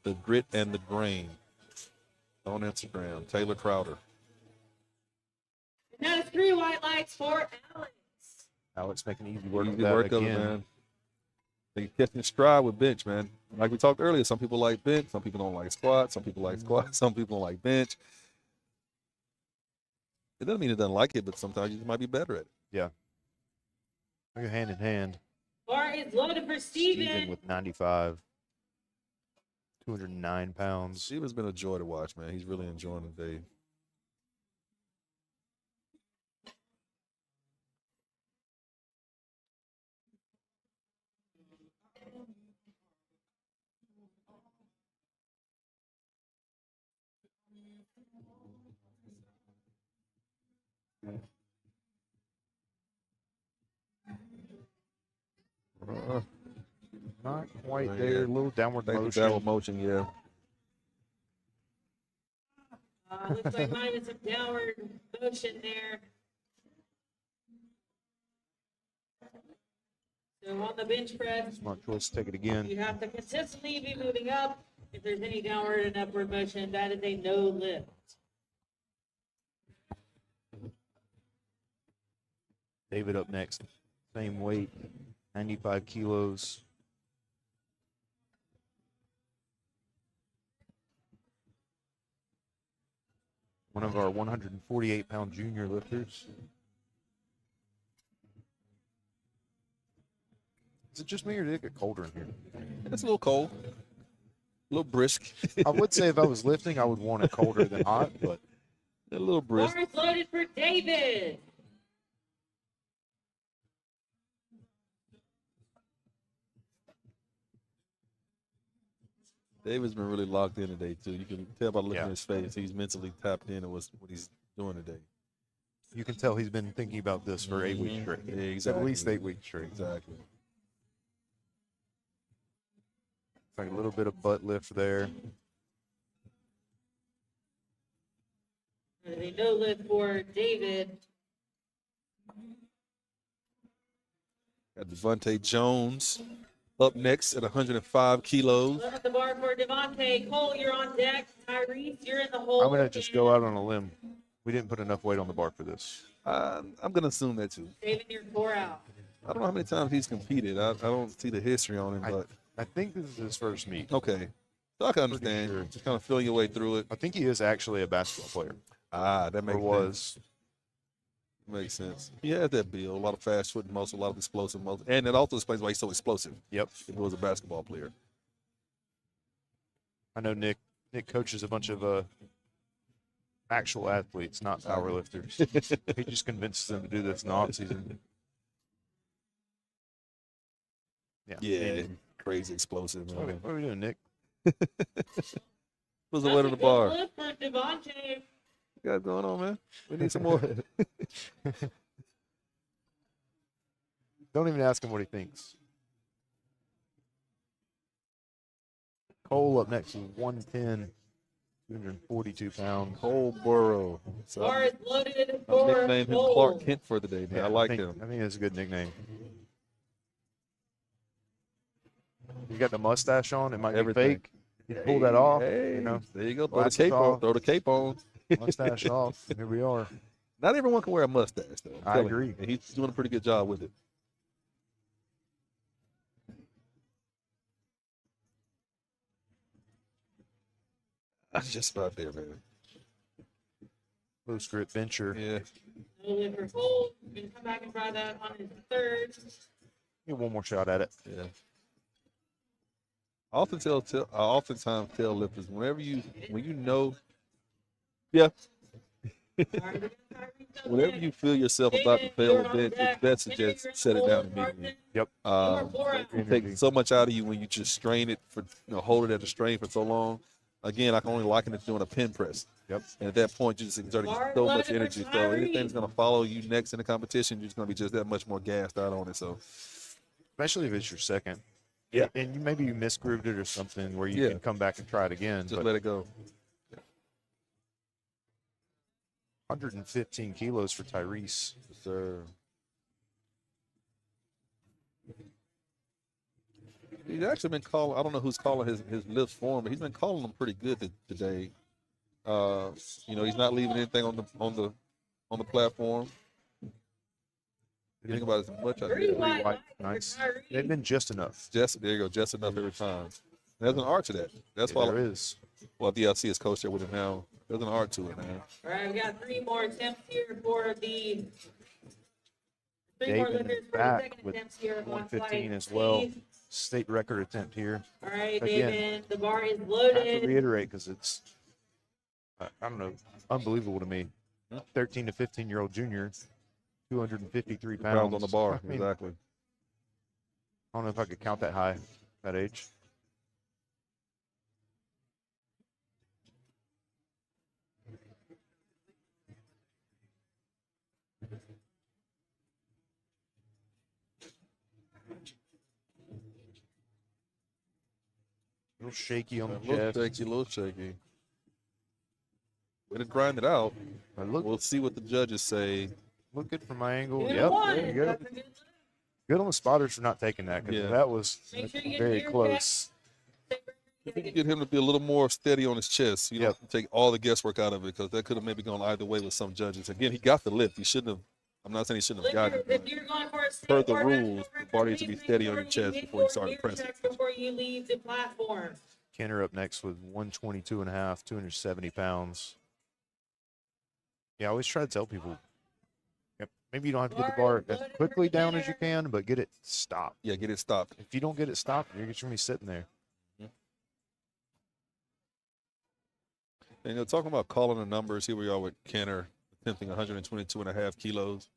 The Grit and the Grain on Instagram, Taylor Crowder. And that is 3 white lights for Alex. Alex making easy work of Easy that work of it, again. man. They catching stride with bench, man. Like we talked earlier, some people like bench, some people don't like squat, some people like squat, some people don't like bench. It doesn't mean it doesn't like it, but sometimes you might be better at it. Yeah. They're hand in hand. Bar is loaded for Steven Steven. with 95. 209 pounds. Steven's been a joy to watch, man. He's really enjoying the day. Not quite Not there. yet. A little downward Thanks for motion. downward motion, yeah. Looks like mine is some downward motion there. So on the bench press, Smart choice. Take it again. you have to consistently be moving up. If there's any downward and upward motion, that is a no lift. David up next. Same weight. 95 kilos. One of our 148-pound junior lifters. Is it just me or did it get colder in here? It's a little cold, a little brisk. I would say if I was lifting, I would want it colder than hot, but A little brisk. Bar is loaded for David. David's been really locked in today too. You can tell by looking Yeah. at his face. He's mentally tapped in what he's doing today. You can tell he's been thinking about this for 8 weeks straight. Yeah, It's at least exactly. 8 weeks straight. Exactly. It's like a little bit of butt lift there. There's a no lift for David. Got Devontae Jones up next at 105 kilos. Look at the bar for Devontae. Cole, you're on deck. Tyrese, you're in the hole. I'm gonna just go out on a limb. We didn't put enough weight on the bar for this. I'm gonna assume that too. David, you're 4 out. I don't know how many times he's competed. I don't see the history on him, but I think this is his first meet. okay. So I can understand. sure. Just kind of feeling your way through it. I think he is actually a basketball player. That Or makes sense. was. Makes sense. He has that build, a lot of fast foot muscle, a lot of explosive muscle, and it also explains why he's so explosive. Yep. If he was a basketball player. I know Nick coaches a bunch of actual athletes, not power lifters. He just convinces them to do this in the off season. Yeah. Yeah, crazy explosive. What Man. are we doing, Nick? What's the weight of the bar? That's a good lift for Devontae. What you got going on, man? We need some more. Don't even ask him what he thinks. Cole up next is 110, 242 pounds. Cole Burrow. So Bar is loaded I'm for nicknamed him Cole. Clark Kent for the day, man. I like think, him. I think that's a good nickname. You got the mustache on. It might Everything. be fake. You pull that off. Hey, You know, there you go. Throw the glasses cape on. off. Throw the cape on. mustache off. Here we are. Not everyone can wear a mustache, though. I'm I telling agree. you. And he's doing a pretty good job with it. That's just about there, man. Low script bencher. Yeah. No lift for Cole. You can come back and try that on his third. Get one more shot at it. Yeah. I oftentimes tell lifters when you know, yeah, whenever you feel yourself about to fail a bit, it's best to just set it down immediately. Yep. It takes so much out of you when you just strain it hold it at a strain for so long. Again, I can only liken it to doing a pin press. Yep. And at that point, you're just exerting so much energy. So anything that's going to follow you next in the competition, you're just going to be just that much more gassed out on it. So, Especially if it's your second. Yeah. And maybe you misgrooved it or something where you Yeah. can come back and try it again. just But let it go. 115 kilos for Tyrese. Yes, sir. He's actually been calling. I don't know who's calling his lifts for him, but he's been calling them pretty good today. He's not leaving anything on the platform. You think about it as much. Pretty wide White, line nice. for Tyrese. They've been just enough. There you go, just enough every time. There's an art to that. That's why. There is. Well, DLC is coach there with him now. There's an art to it, man. All right, we got 3 more attempts here for the. 3 more David lifters for the back second with attempts here on 115 flight as well. C. State record attempt here. All right, Again, David, the bar is I have to loaded. reiterate because it's, I don't know, unbelievable to me. 13 to 15-year-old junior, 253 pounds. Pounds on the bar, I mean, exactly. I don't know if I could count that high, that age. A little shaky on the A little chest. shaky, a little shaky. Way to grind it out. But look, We'll see what the judges say. look good from my angle. Two to Yep, one. there you go. That's a good lift. Good on the spotters for not taking that because Yeah. that was Make sure you get very your close. If we can get him to be a little more steady on his chest, you Yep. know, take all the guesswork out of it, because that could have maybe gone either way with some judges. Again, he got the lift. He shouldn't have. I'm not saying he shouldn't have gotten Lifters, it. if you're going for a Per the state bar rules, national the bar record, needs to be please steady make on your sure chest hit before you your start gear pressing. checks Before you leave the platform. Kenner up next with 122 and a half, 270 pounds. Yeah, I always try to tell people, yep, maybe you don't have to get the bar as quickly down as you can, but get it stopped. Yeah, get it stopped. If you don't get it stopped, you're just going to be sitting there. And talking about calling the numbers, here we are with Kenner attempting 122 and a half kilos.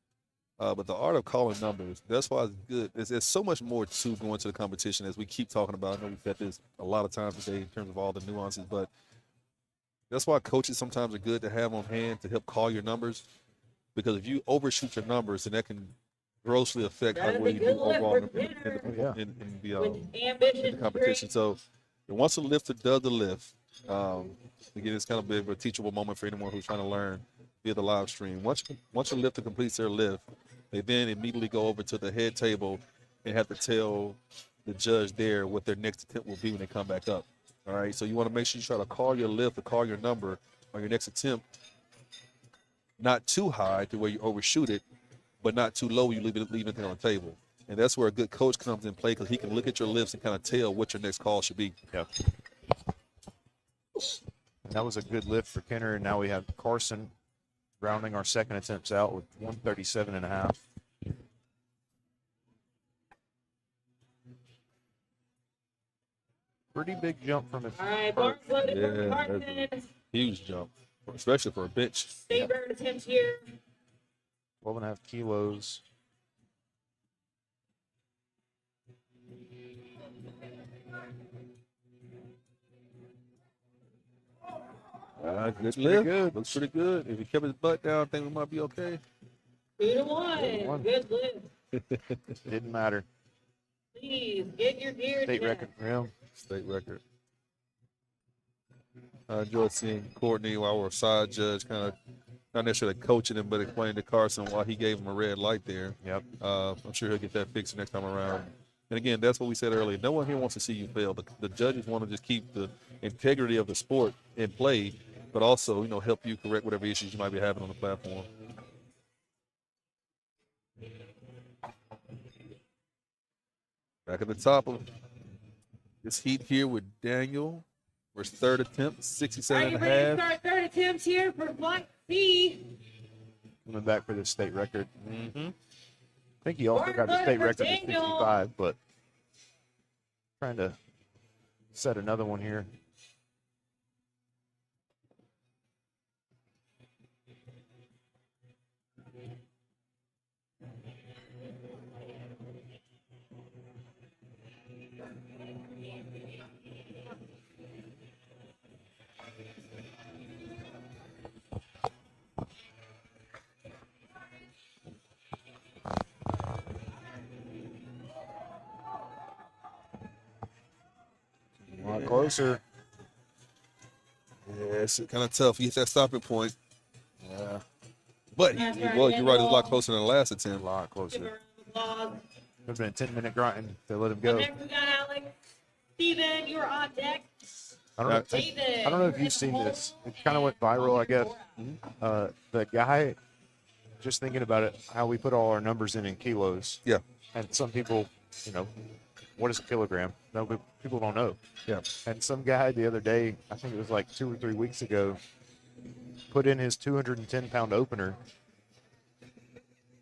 But the art of calling numbers, that's why it's good. There's so much more to going to the competition, as we keep talking about. I know we've said this a lot of times today in terms of all the nuances, but that's why coaches sometimes are good to have on hand to help call your numbers, because if you overshoot your numbers, then that can grossly affect how That is well a you good do overall lift in, for in, Tanner. in, in the With in the ambition competition. three. So once a lifter does the lift, again, it's kind of a bit of a teachable moment for anyone who's trying to learn via the live stream. Once a lifter completes their lift, they then immediately go over to the head table and have to tell the judge there what their next attempt will be when they come back up. All right, so you want to make sure you try to call your lift or call your number on your next attempt, not too high to where you overshoot it, but not too low you leave anything on the table. And that's where a good coach comes in play, because he can look at your lifts and kind of tell what your next call should be. Yep. And that was a good lift for Kenner, and now we have Carson rounding our second attempts out with 137.5. Pretty big jump from his All right, first. Barnes loaded Yeah, for that's Carson. Huge jump, especially for a bench. State record attempt here. 12.5 kilos. Good pretty lift. good. Looks pretty good. If he kept his butt down, I think we might be okay. 2-1. Good lift. Didn't matter. Please get your gear State checked. record for him. State record. I enjoyed seeing Courtney, our side judge, kind of not necessarily coaching him, but explaining to Carson why he gave him a red light there. Yep. I'm sure he'll get that fixed next time around. And again, that's what we said earlier. No one here wants to see you fail. The judges want to just keep the integrity of the sport in play, but also, help you correct whatever issues you might be having on the platform. Back at the top of this heat here with Daniel. For his third attempt, Are 67 you and a ready to half. start third attempts here for Block C? Coming back for the state record. Mm-hmm. I think he also got the state record at 65, but trying to set another one here. A lot closer. Yeah, it's kind of tough. He hits that stopping point. Yeah, But That's right, you're right. It's a lot Daniel. closer than the last a attempt. lot Give closer. her a applause. Could have been a 10-minute grind to let him Up go. next, we got Alex. Steven, you're on deck. I don't know. David. I don't know if you've seen this. It kind of went viral, I guess. The guy, just thinking about it, how we put all our numbers in kilos. Yeah. And some people, what is a kilogram? No, but people don't know. Yeah. And some guy the other day, I think it was like 2 or 3 weeks ago, put in his 210-pound opener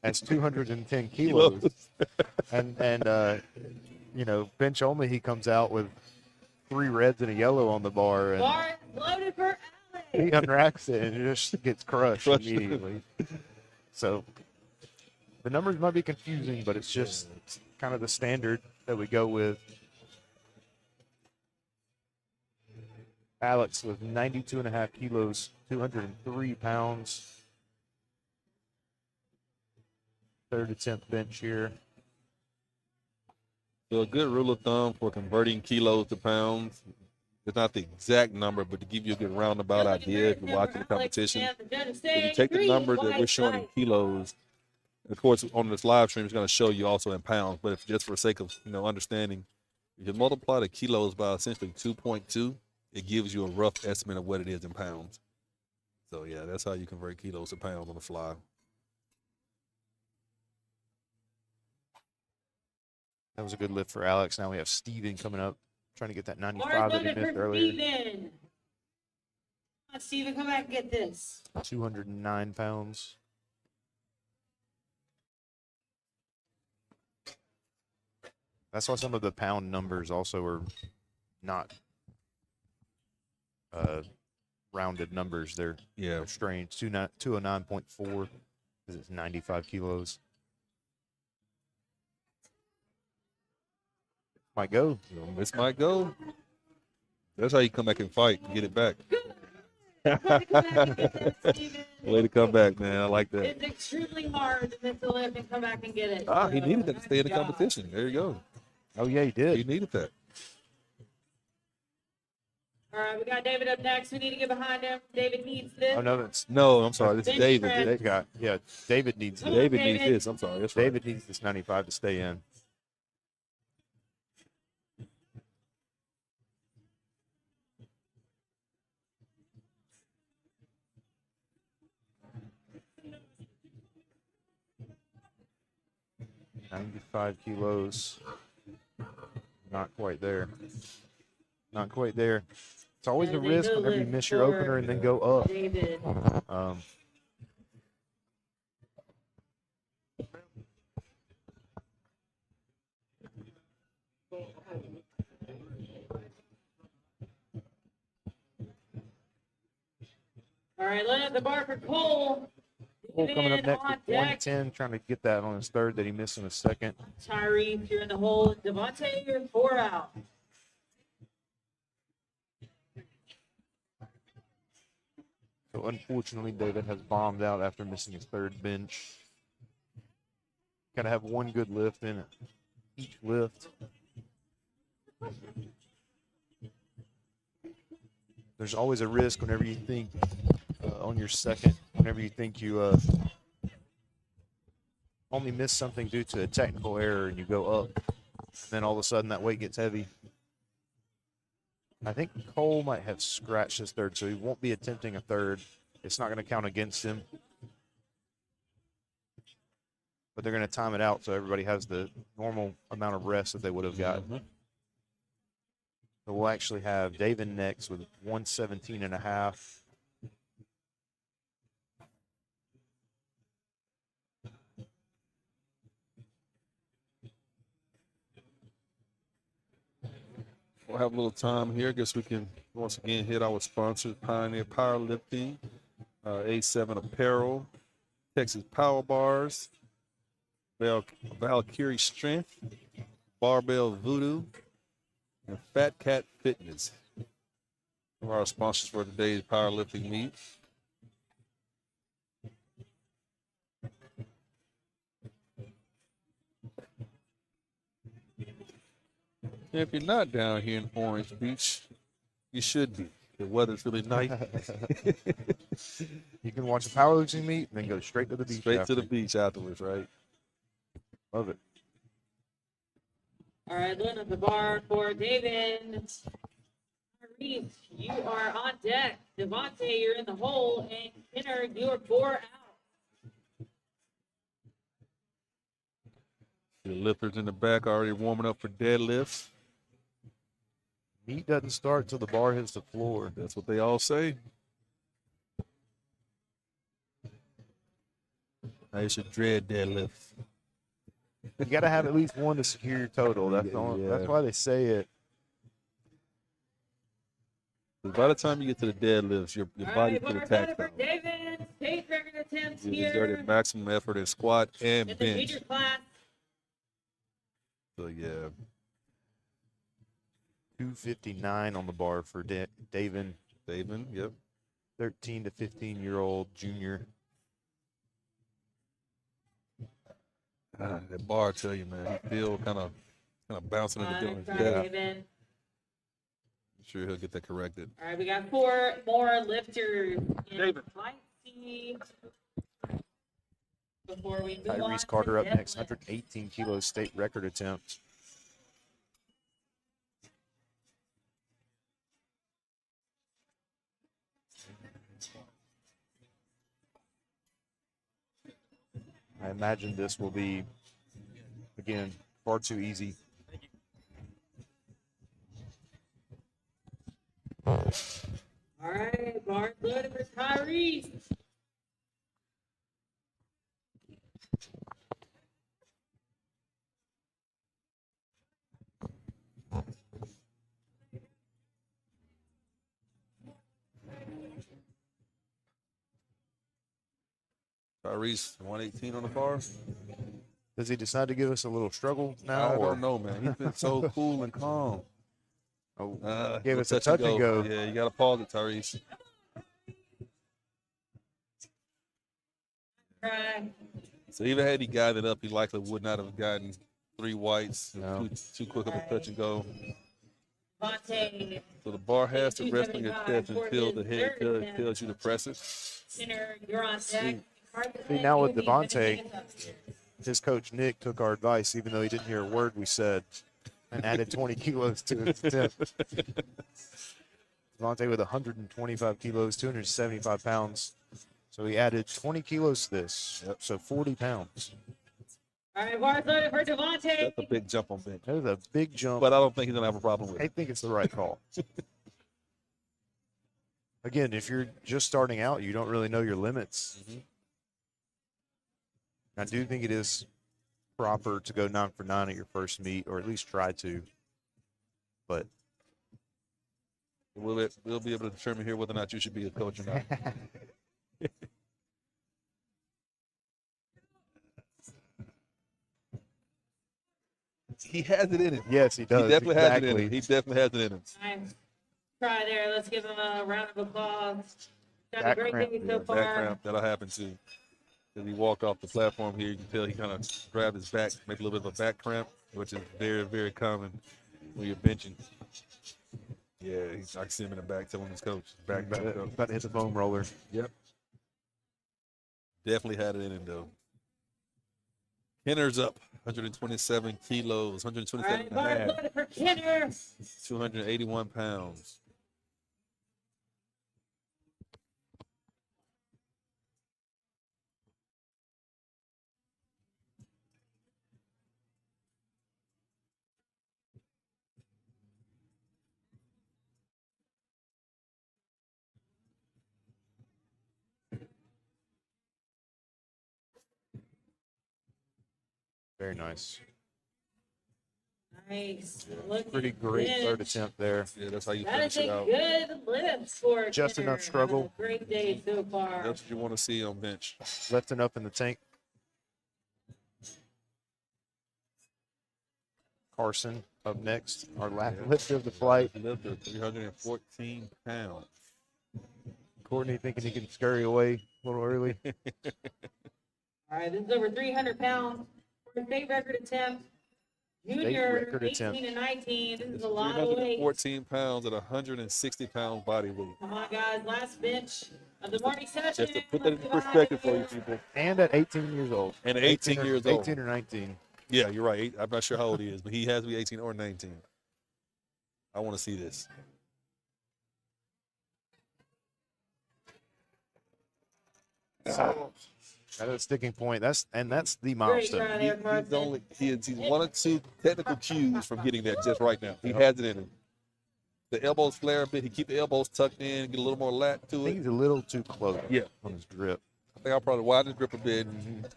as 210 kilos. and bench only, he comes out with 3 reds and a yellow on the bar, and Barnes loaded for he Alex. unracks it and it just gets crushed Crushed. immediately. So the numbers might be confusing, but it's just kind of the standard that we go with. Alex with 92.5 kilos, 203 pounds. Third attempt bench here. So a good rule of thumb for converting kilos to pounds. It's not the exact number, but to give you a good roundabout idea if you're watching the competition. If you take the number that we're showing in kilos, and of course on this live stream, it's going to show you also in pounds. But if just for the sake of understanding, if you multiply the kilos by essentially 2.2, it gives you a rough estimate of what it is in pounds. So yeah, that's how you convert kilos to pounds on the fly. That was a good lift for Alex. Now we have Steven coming up, trying to get that 95 Barnes that he loaded missed for earlier. Steven. Come on, Steven, come back and get this. 209 pounds. That's why some of the pound numbers also are not rounded numbers. They're Yeah. strange. 209.4 because it's 95 kilos. Might go. This might go. That's how you come back and fight and get it back. Way to come back and get that, Steven. Way to come back, man. I like that. It's extremely hard to miss the lift and come back and get it. Ah, he So, needed that to stay in the nice job. competition. There you go. Oh yeah, he He did. needed that. All right, we got David up next. We need to get behind him. David needs this. Oh no, that's No, I'm sorry. This is Bench David. press. they got. Yeah, David needs Come it. on, David needs David. this. I'm sorry. That's right. David needs this 95 to stay in. $95 kilos. Not quite there. Not quite there. It's always a And they risk go whenever you lift miss your for opener and then go up. David. Um, All right, line up the bar for Cole. Cole coming up David next on with deck. 110, trying to get that on his third that he missed in his second. Tyrese, you're in the hole. Devontae, you're 4 out. So unfortunately, David has bombed out after missing his third bench. Got to have one good lift in each lift. There's always a risk whenever you think on your second, whenever you think you only miss something due to a technical error and you go up, and then all of a sudden that weight gets heavy. I think Cole might have scratched his third, so he won't be attempting a third. It's not going to count against him. But they're going to time it out so everybody has the normal amount of rest that they would have gotten. So we'll actually have David next with 117.5. We'll have a little time here. I guess we can once again hit our sponsors: Pioneer Powerlifting, A7 Apparel, Texas Power Bars, Valkyrie Strength, Barbell Voodoo, and Fat Cat Fitness. One of our sponsors for today's powerlifting meet. If you're not down here in Orange Beach, you should be. The weather's really nice. You can watch a powerlifting meet and then go straight to the beach. Straight after. to the beach afterwards, right? Love it. All right, line up the bar for David. Tyrese, you are on deck. Devontae, you're in the hole. And Kinner, you're 4 out. The lifters in the back already warming up for deadlifts. Meet doesn't start till the bar hits the floor. That's what they all say. I should dread deadlifts. You got to have at least one to secure your total. That's the only, that's why they say it. By the time you get to the deadlifts, your All body's right, pretty bar taxed for out. David. State record attempts You here exerted maximum effort in squat and in the bench. junior class. So yeah, 259 on the bar for David, yep. 13 to 15-year-old junior. That bar, I tell you, man, he feel kind of bouncing in the building. Try Yeah, David. I'm sure he'll get that corrected. All right, we got 4 more lifters in David. flight C. Before we move on Tyrese to Carter up next, deadlift. 118 kilo state record attempt. I imagine this will be, again, far too easy. All right, bar loaded for Tyrese. Tyrese, 118 on the bar. Does he decide to give us a little struggle now? I or don't know, man. He's been so cool and calm. gave us a Touch touch and go? Yeah, you got to pause it, Tyrese. Right. So even had he guided up, he likely would not have gotten 3 whites. No. Too quick of a touch and go. Devontae, So the bar has to rest on your chest until the head judge tells you to press it. center, you're on deck. See, now with Devontae, his coach Nick took our advice, even though he didn't hear a word we said, and added 20 kilos to his attempt. Devontae with 125 kilos, 275 pounds. So he added 20 kilos to this. Yep. So 40 pounds. All right, bars loaded for Devontae. That's a big jump on bench. That is a big jump. But I don't think he's going to have a problem with I it. think it's the right call. Again, if you're just starting out, you don't really know your limits. I do think it is proper to go 9 for 9 at your first meet, or at least try to. But We'll be able to determine here whether or not you should be a coach or not. He has it in him. yes, he does. He definitely has it in exactly. him. He definitely has it in him. Nice try there. Let's give him a round of applause. Got a Back great cramp, day Yeah, so back far. cramp, that'll happen too. As he walked off the platform here, you can tell he kind of grabbed his back, maybe a little bit of a back cramp, which is very, very common when you're benching. Yeah, I can see him in the back telling his coach, back up. About to hit the foam roller. Yep. Definitely had it in him, though. Kenner's up, 127 kilos, All 127 right, and a bars half, loaded for Kenner. 281 pounds. Very nice. Nice. Looking Pretty great good. third attempt there. Yeah, that's how you That is finish it a out. good lift for Just Kenner. enough struggle. Having a great day so far. That's what you want to see on bench. Lifting up in the tank. Carson up next. Our last lift of the flight. Lifter, 314 pounds. Courtney thinking he can scurry away a little early. All right, this is over 300 pounds for a state record attempt. Junior, record 18 attempt. and 19. This is a lot of weight. 314 pounds at 160 pound body weight. Come on, guys. Last bench of the morning session. Just to put that into perspective for you people. And at 18 years old. And 18 years old. 18 or 19. Yeah, you're right. I'm not sure how old he is, but he has to be 18 or 19. I want to see this. So, that is a sticking point. That's the Great milestone. try there, Carson. He's 1 or 2 technical cues from getting that just right now. He has it in him. The elbows flare a bit. He keep the elbows tucked in, get a little more lat I to think it. he's a little too close Yeah. on his grip. I think I'll probably widen his grip a bit,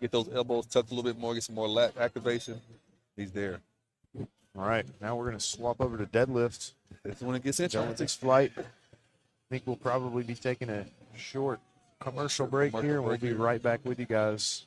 get those elbows tucked a little bit more, get some more lat activation. He's there. All right, now we're going to swap over to deadlift. That's when it gets Done interesting. with this flight. I think we'll probably be taking a short commercial break Commercial here, and we'll break be here. right back with you guys.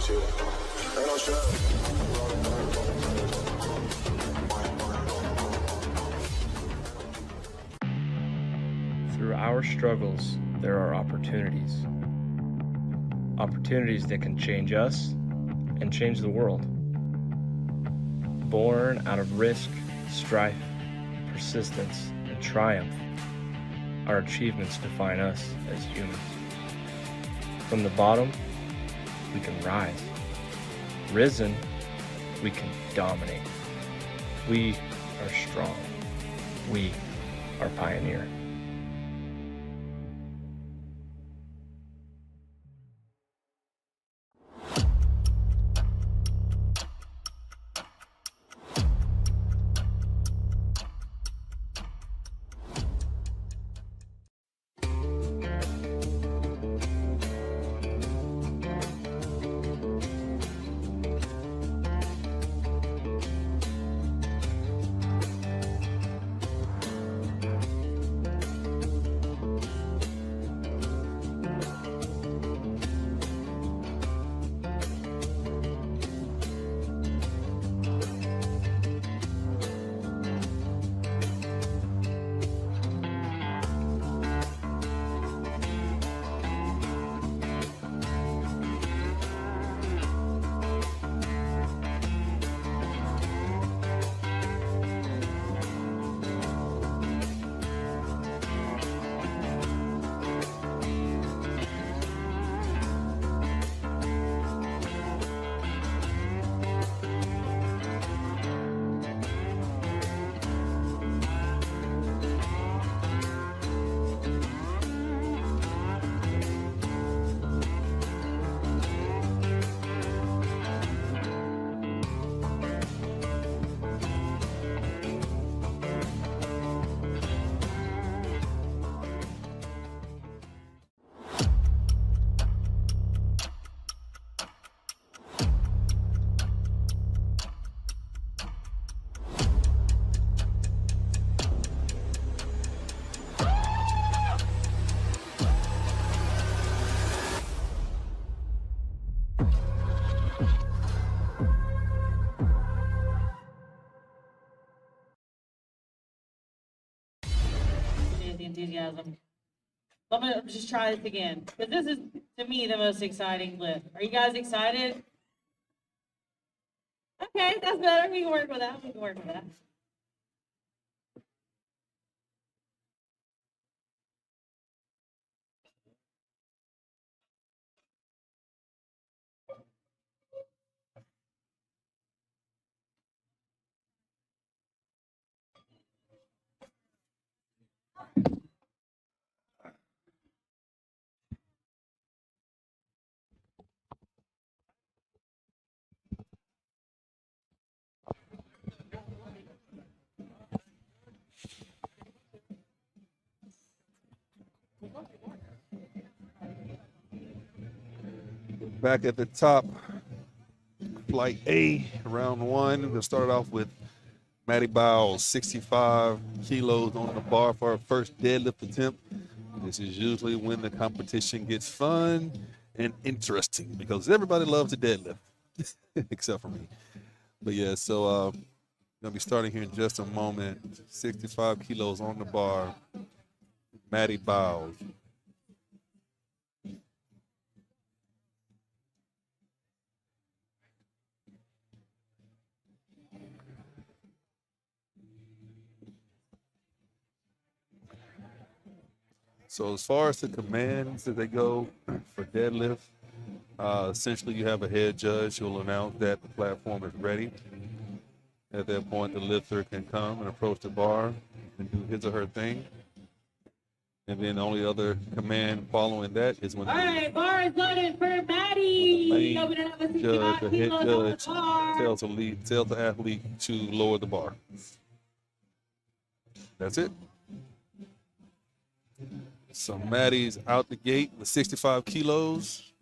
Through our struggles, there are opportunities. Opportunities that can change us and change the world. Born out of risk, strife, persistence, and triumph, our achievements define us as humans. From the bottom, we can rise. Risen, we can dominate. We are strong. We are pioneer. The enthusiasm. Let me just try this again, because this is, to me, the most exciting lift. Are you guys excited? Okay, that's better. We can work with that. We can work with that. Back at the top, flight A, round one. We're gonna start off with Maddie Bowles, 65 kilos on the bar for her first deadlift attempt. This is usually when the competition gets fun and interesting because everybody loves a deadlift, except for me. But yeah, so gonna be starting here in just a moment. 65 kilos on the bar, Maddie Bowles. So as far as the commands that they go for deadlift, essentially you have a head judge who will announce that the platform is ready. At that point, the lifter can come and approach the bar and do his or her thing. And then the only other command following that is when All right, bar is loaded for Maddie. the Open it up with main judge, 65 the head kilos on the judge, bar. tells the athlete to lower the bar. That's it. So Maddie's out the gate with 65 kilos.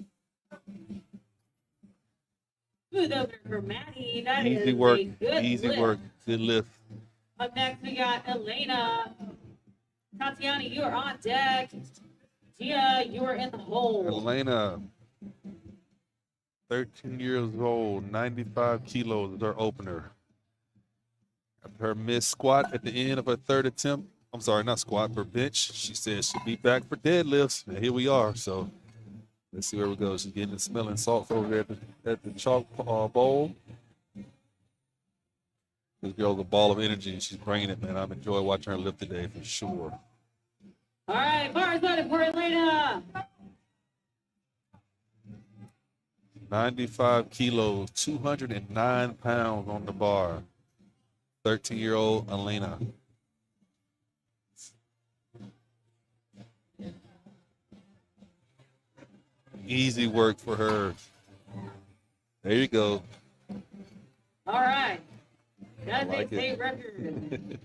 Smooth opener for Maddie. That is Easy work, a good easy lift. work, good lift. Up next, we got Elena. Tatiana, you are on deck. Gia, you are in the hole. Elena, 13 years old, 95 kilos is her opener. After her missed squat at the end of her third attempt, I'm sorry, not squat, her bench, she said she'll be back for deadlifts. And here we are. So let's see where we go. She's getting the smelling salts over there at the chalk bowl. This girl's a ball of energy, and she's bringing it, man. I've enjoyed watching her lift today for sure. All right, bar started for Elena. 95 kilos, 209 pounds on the bar. 13-year-old Elena. Easy work for her. There you go. All right. That's like a it. state record.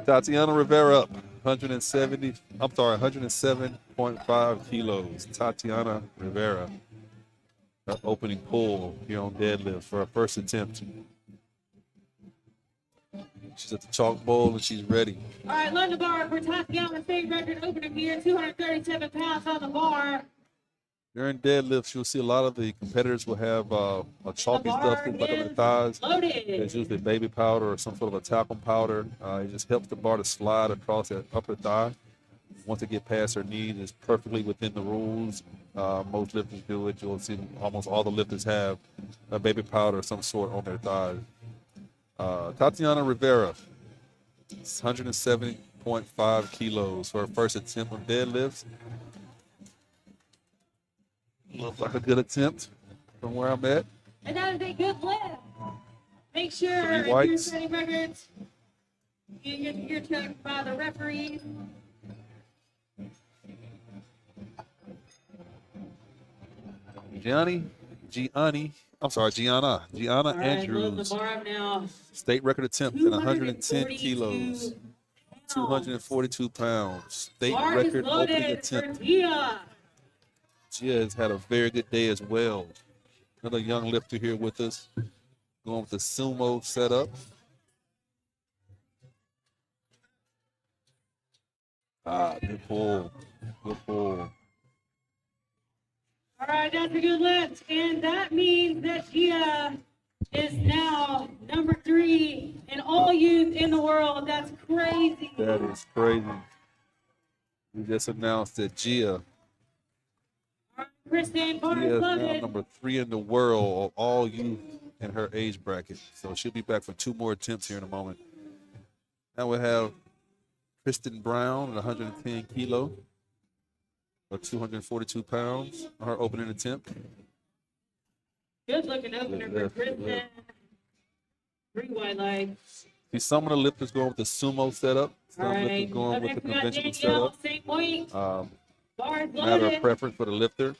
Tatiana Rivera up 107.5 kilos. Tatiana Rivera. Her opening pull here on deadlift for her first attempt. She's at the chalk bowl and she's ready. All right, London bar for Tatiana, state record opening here, 237 pounds on the bar. During deadlifts, you'll see a lot of the competitors will have a chalky stuff that's like on their thighs. Loaded. It's usually baby powder or some sort of a talcum powder. It just helps the bar to slide across that upper thigh. Once it gets past her knees, it's perfectly within the rules. Most lifters do it. You'll see almost all the lifters have a baby powder of some sort on their thighs. Tatiana Rivera, 170.5 kilos for her first attempt on deadlifts. Looks like a good attempt from where I'm at. And that is a good lift. Make sure Three if you're whites. setting records, you're checked by the referees. Gianna All right, load the Andrews, bar up now. state record attempt at 110 242 kilos, 242 pounds. State Bar record is opening loaded for attempt. Gia. Gia has had a very good day as well. Another young lifter here with us, going with the sumo setup. Good pull. Good pull. All right, that's a good lift. And that means that Gia is now number 3 in all youth in the world. That's crazy. That is crazy. We just announced that Gia Kristen, bar She is is now loaded. number 3 in the world of all youth in her age bracket. So she'll be back for 2 more attempts here in a moment. Now we have Kristen Brown at 110 kilo, or 242 pounds on her opening attempt. Good looking opener Good for lift, good Kristen. lift. 3 white lights. See, some of the lifters going with the sumo setup. Some All right. lifters going Up with the next we got conventional Danielle, setup. same weight. Bar is Matter of loaded. preference for the lifter.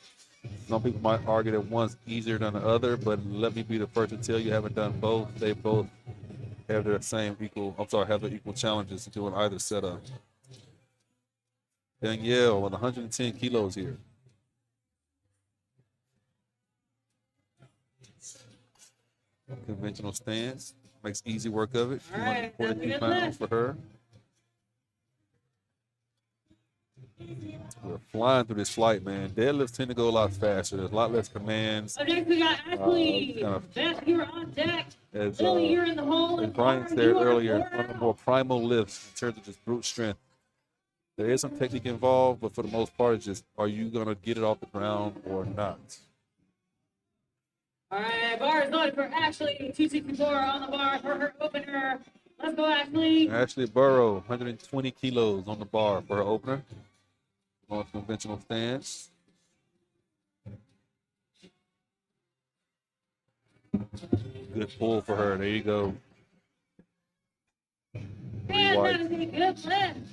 Some people might argue that one's easier than the other, but let me be the first to tell you, haven't done both. They both have their have their equal challenges to doing either setup. Danielle with 110 kilos here. Conventional stance, makes easy work of it. All right, 242 that's a good pounds lift. for her. We're flying through this flight, man. Deadlifts tend to go a lot faster. There's a lot less commands. Up next we got Ashley. kind of- Beth, you're on deck. As, Lily, you're in the hole. as And Brian Bar, said you are earlier, four one of the out. more primal lifts in terms of just brute strength. There is some technique involved, but for the most part, it's just, are you going to get it off the ground or not? All right, bar is loaded for Ashley. 264 on the bar for her opener. Let's go, Ashley. Ashley Burrow, 120 kilos on the bar for her opener. On conventional stance. Good pull for her. There you go. And whites. that is a good lift.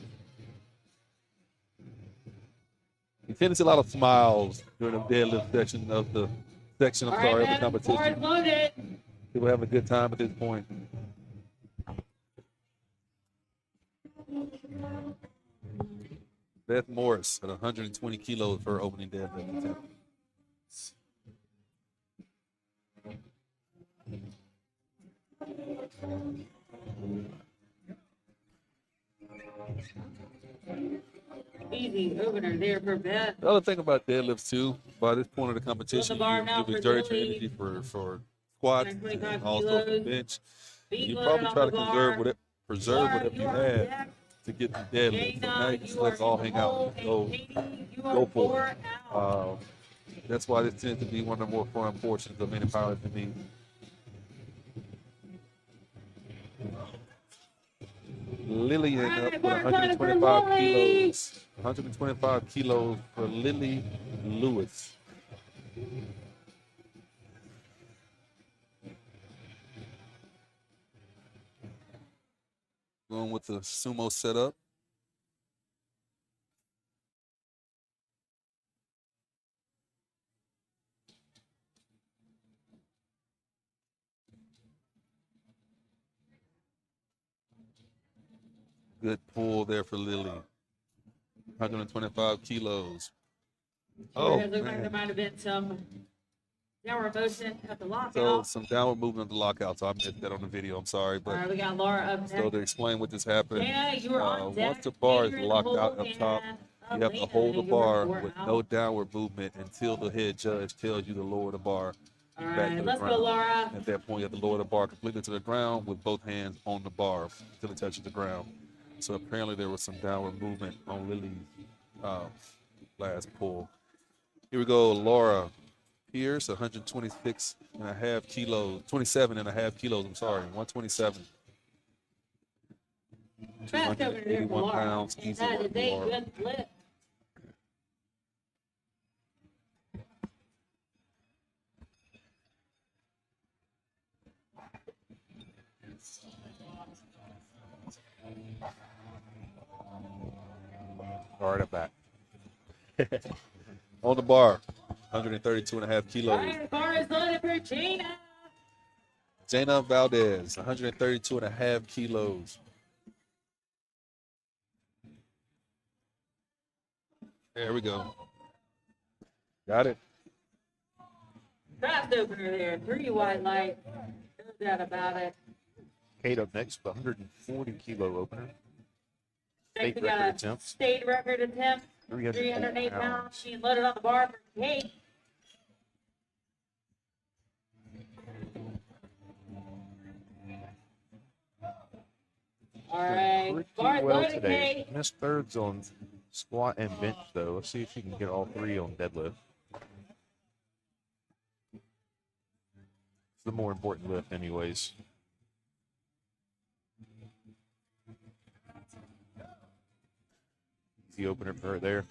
You tend to see a lot of smiles during the deadlift section of the All right, of the Beth, bar is competition. loaded. People having a good time at this point. Beth Morris at 120 kilos for her opening deadlift attempt. Easy opener there for Beth. The other thing about deadlifts too, by this point of the competition, bar now you've for exerted your Lily. energy for squats and 125 also for kilos. bench. Feet You loaded probably on try the to bar. preserve Laura, whatever you are on had deck. to get the deadlift. So now Jana, you just you let are it all in hang the out hole, and go and Katie, you go are for four it. out. That's why this tends to be one of the more fun portions of any powerlifting meet. Lily ended up with Alright, 125 Lily. kilos. 125 kilos for Lily Lewis. Going with the sumo setup. Good pull there for Lily. 125 kilos. Oh, It looked like there man. might have been some downward motion at the So lockout. some downward movement of the lockout. So I missed that on the video. I'm sorry. All But right, we got Laura up so next. to explain what just happened, Dana, you are on deck. once the bar is You're in the locked hole, out up top, and you have to Elena, hold the you are bar four with out. no downward movement until the head judge tells you to lower the bar All back right, to the let's go, ground. Laura. At that point, you have to lower the bar completely to the ground with both hands on the bar until it touches the ground. So apparently there was some downward movement on Lily's last pull. Here we go, Laura Pierce, 126.5 kilos, 27.5 kilos, I'm sorry, 127. Fast over there for 281 Laura. pounds, And easy that work is for a Laura. good flip. All right, I'm back. On the bar, 132.5 All kilos. right, the bar is loaded for Gina. Jana Valdez, 132.5 kilos. There we go. Got it. Fast opener there, 3 wide light. No doubt about it. Kate up next with 140 kilo opener. Next, State we record got attempt. state record attempt. 308 308 pounds. pounds. Being loaded on the bar for Kate. All right, Pretty bar well loaded, today. Kate. Missed thirds on squat and bench though. Let's see if she can get all three on deadlift. It's the more important lift anyways. Easy opener for her there.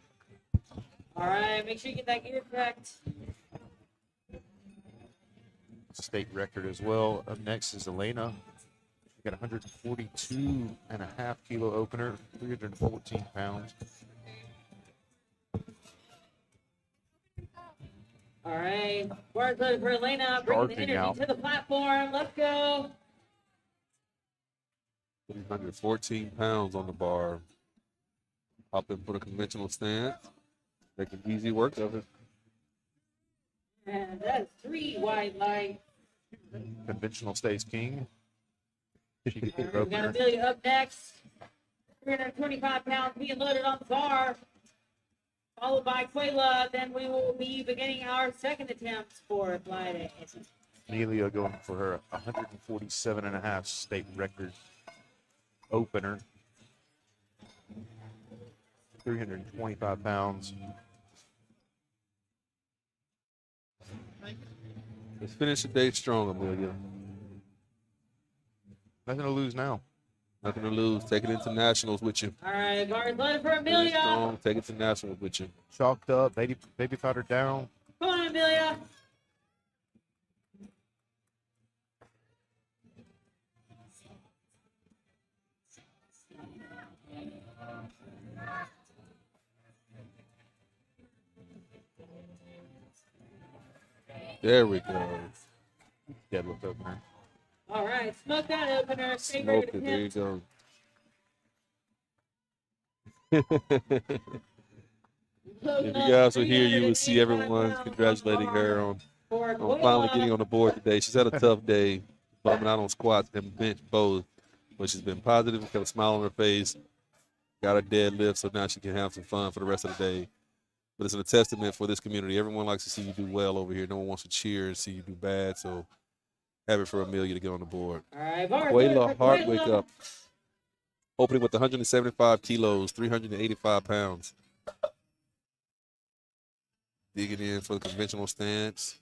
All right, make sure you get that gear checked. State record as well. Up next is Elena. She got 142.5 kilo opener, 314 pounds. All right, bar loaded for Elena. Bringing the Charging energy out. to the platform. Let's go. 314 pounds on the bar. Hop in for the conventional stance. Making easy work of it. And that is 3 wide light. Conventional stays king. She gets All her right, we got opener. Amelia up next. 325 pounds being loaded on the bar. Followed by Quayla. Then we will be beginning our second attempt for Friday. Amelia going for her 147.5 state record opener. 325 pounds. Let's finish the day strong, Amelia. Nothing to lose now. Nothing to lose. Take it into nationals with you. All right, bar is loaded for Finish Amelia. strong. Take it to nationals with you. Chalked up, baby powder down. Come on, Amelia. There we go. Deadlift opener. All right, smoke that opener. Stay Smoke ready it. to There you attempt. go. If you guys were here, you would see everyone congratulating her on finally getting on the board today. She's had a tough day, bumming out on squats and bench both, but she's been positive and got a smile on her face. got a deadlift, so now she can have some fun for the rest of the day. But it's a testament for this community. Everyone likes to see you do well over here. No one wants to cheer and see you do bad. So have it for Amelia to get on the board. All right, bar Quayla 30 for Hardwick Quayla. up, opening with 175 kilos, 385 pounds. Digging in for the conventional stance.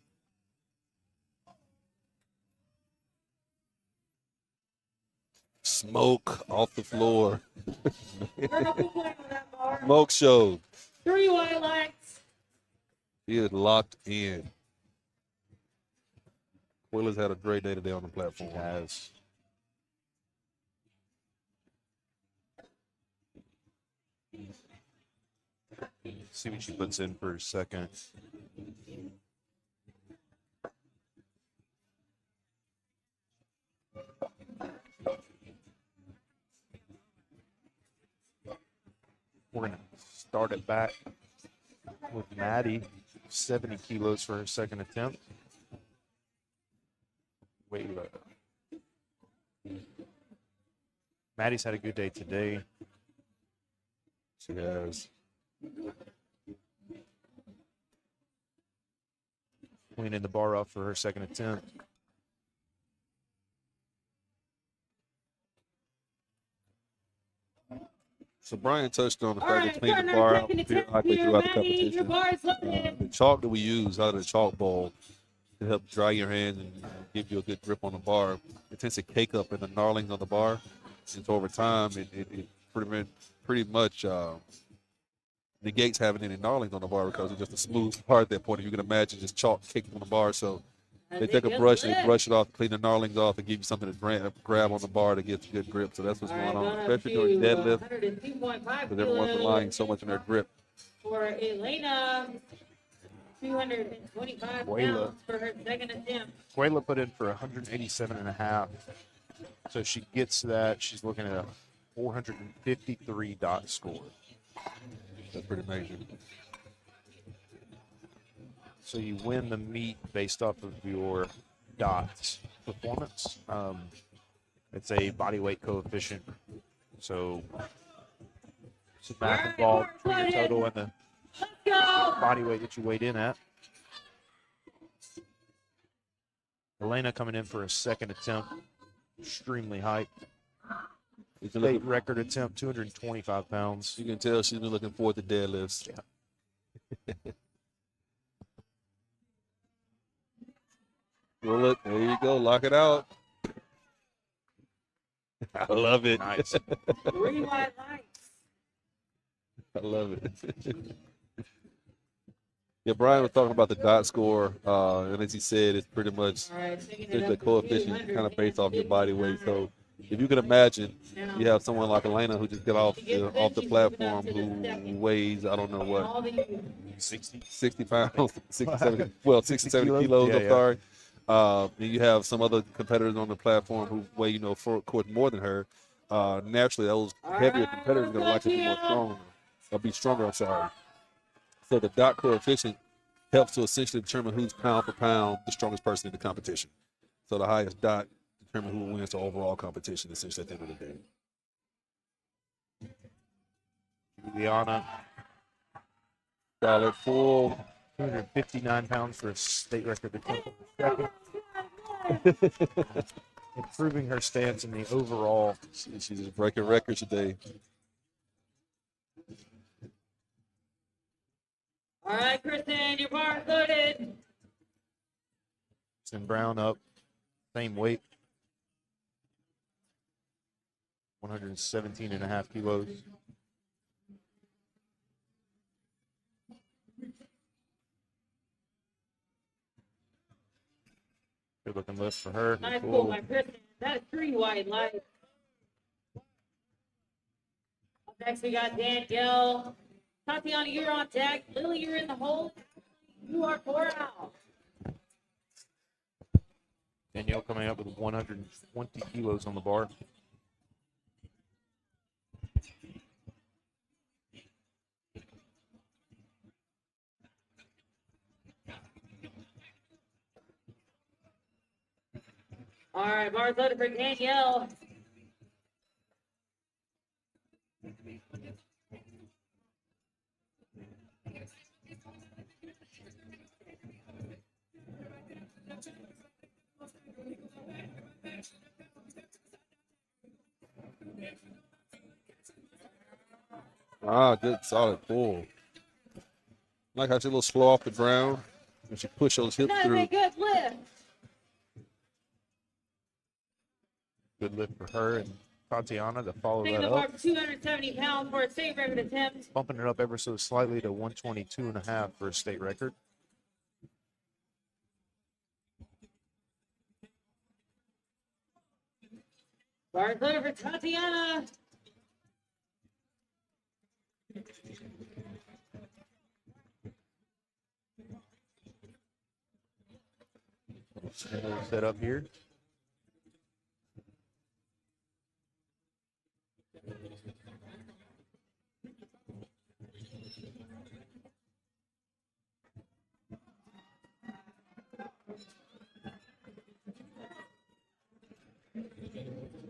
Smoke off the floor. Vertical plane on that bar. Smoke show. 3 white lights. He is locked in. Quayla's had a great day today on the platform. She has. See what she puts in for a second. We're going to start it back with Maddie, 70 kilos for her second attempt. Wayla. Maddie's had a good day today. She has. Cleaning the bar up for her second attempt. So Brian touched on the All fact right, that clean the starting bar our out second attempt periodically here, throughout the Maddie. Your competition. bar is loaded. The chalk that we use out of the chalk bowl to help dry your hands and give you a good grip on the bar, it tends to cake up in the gnarlings on the bar. And so over time, it pretty much negates having any gnarlings on the bar because it's just a smooth bar at that point. You can imagine just chalk caked on the bar. So they take a brush and they brush it off, clean the gnarlings off, and give you something to grab on the bar to get a good grip. So that's what's going on, especially during deadlift, because everyone's relying so much on their grip. For Elena, 225 Wayla. pounds for her second attempt. Quayla put in for 187 and a half. So if she gets that, she's looking at a 453 dot score. That's pretty major. So you win the meet based off of your dots performance. It's a body weight coefficient. So some math involved between your total and the Let's go. body weight that you weighed in at. Elena coming in for a second attempt, extremely hyped. State record attempt, 225 pounds. You can tell she's been looking forward to deadlifts. Yeah. Roll it. There you go. Lock it out. I love it. Nice. 3 white lights. I love it. Yeah, Brian was talking about the dot score, and as he said, it's pretty much All right, taking it there's up the to coefficient kind of based off your body weight. So if you can imagine, you have someone like Elena who just got off the platform who weighs, I don't know what, all the 60 pounds, 60, 70, well, 60, 70 kilos, Yeah, I'm yeah. sorry. And you have some other competitors on the platform who weigh, for course, more than her. Naturally, those heavier competitors are going to likely be more strong, or be stronger, I'm sorry. So the dot coefficient helps to essentially determine who's pound for pound the strongest person in the competition. So the highest dot determines who wins the overall competition, essentially, at the end of the day. Juliana, Solid full. 259 pounds for a state record attempt on the second. Improving her stance in the overall. She's just breaking records today. All right, Kristen, your bar is loaded. And Brown up, same weight. 117 and a half kilos. Good looking lift for her. Nice Cool. pull by Kristen. That is 3 white lights. Up next, we got Danielle. Tatiana, you're on deck. Lily, you're in the hole. You are 4 out. Danielle coming up with 120 kilos on the bar. All right, bar's loaded for Danielle. Ah, good solid pull. Like how she's a little slow off the ground and she push those hips That is through. a good lift. Good lift for her and Tatiana to follow Taking that the bar up. 270 pounds for a state record attempt. Bumping it up ever so slightly to 122.5 for a state record. Bar clear for Tatiana. Set up here.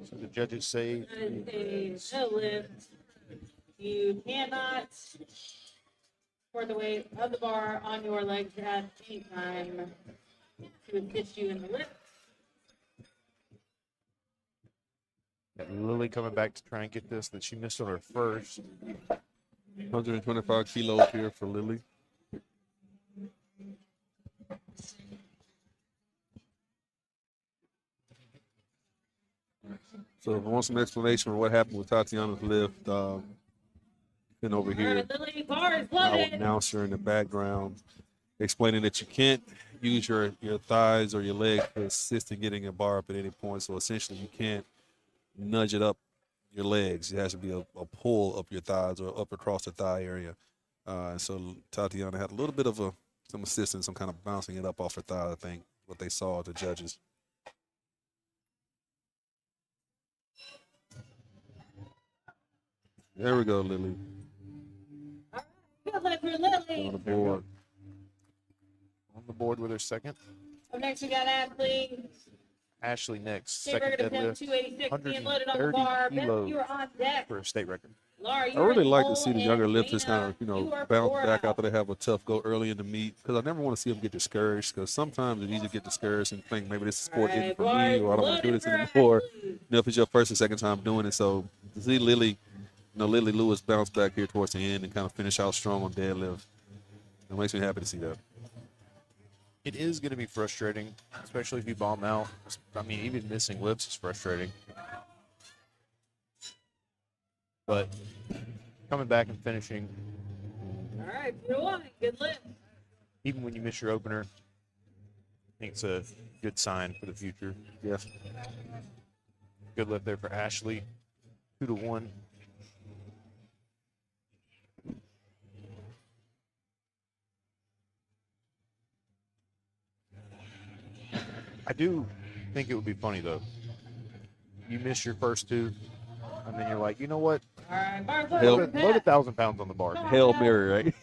So the judges say That is a no lift. You cannot support the weight of the bar on your legs at any time to assist you in the lift. that Lily coming back to try and get this that she missed on her first. 125 kilos here for Lily. So if I want some explanation for what happened with Tatiana's lift, been over All here, right, Lily, bar is our loaded. announcer in the background explaining that you can't use your thighs or your legs to assist in getting a bar up at any point. So essentially you can't nudge it up your legs. It has to be a pull up your thighs or up across the thigh area. And so Tatiana had a little bit of some assistance, some kind of bouncing it up off her thigh, I think, what they saw, the judges. There we go, Lily. Good lift for On Lily. the board. On the board with her second. Up next, we got Ashley. Ashley next, State second record attempt deadlift 286 being loaded on the 130 bar. kilos. Ben, you are on deck. for a state record. Laura, I you're really in like to pole see the and younger lifters Dana, kind of, you are bounce four back out. after they have a tough go early in the meet, because I never want to see them get discouraged, because sometimes it's easy to get discouraged and think maybe this sport All isn't right, for me, boys, or I don't want to do loaded this for anymore. Ashley. If it's your first or second time doing it. So to see Lily, Lily Lewis bounce back here towards the end and kind of finish out strong on deadlift, it makes me happy to see that. It is going to be frustrating, especially if you bomb out. I mean, even missing lifts is frustrating. But coming back and finishing, All right, 2-1. Good lift. even when you miss your opener, I think it's a good sign for the future. Yeah. Good lift there for Ashley. 2-1. I do think it would be funny though. You miss your first two, and then you're like, you know what? All right, bar Hell- clear for Load Pat. 1,000 pounds on the bar. Hail Mary, right?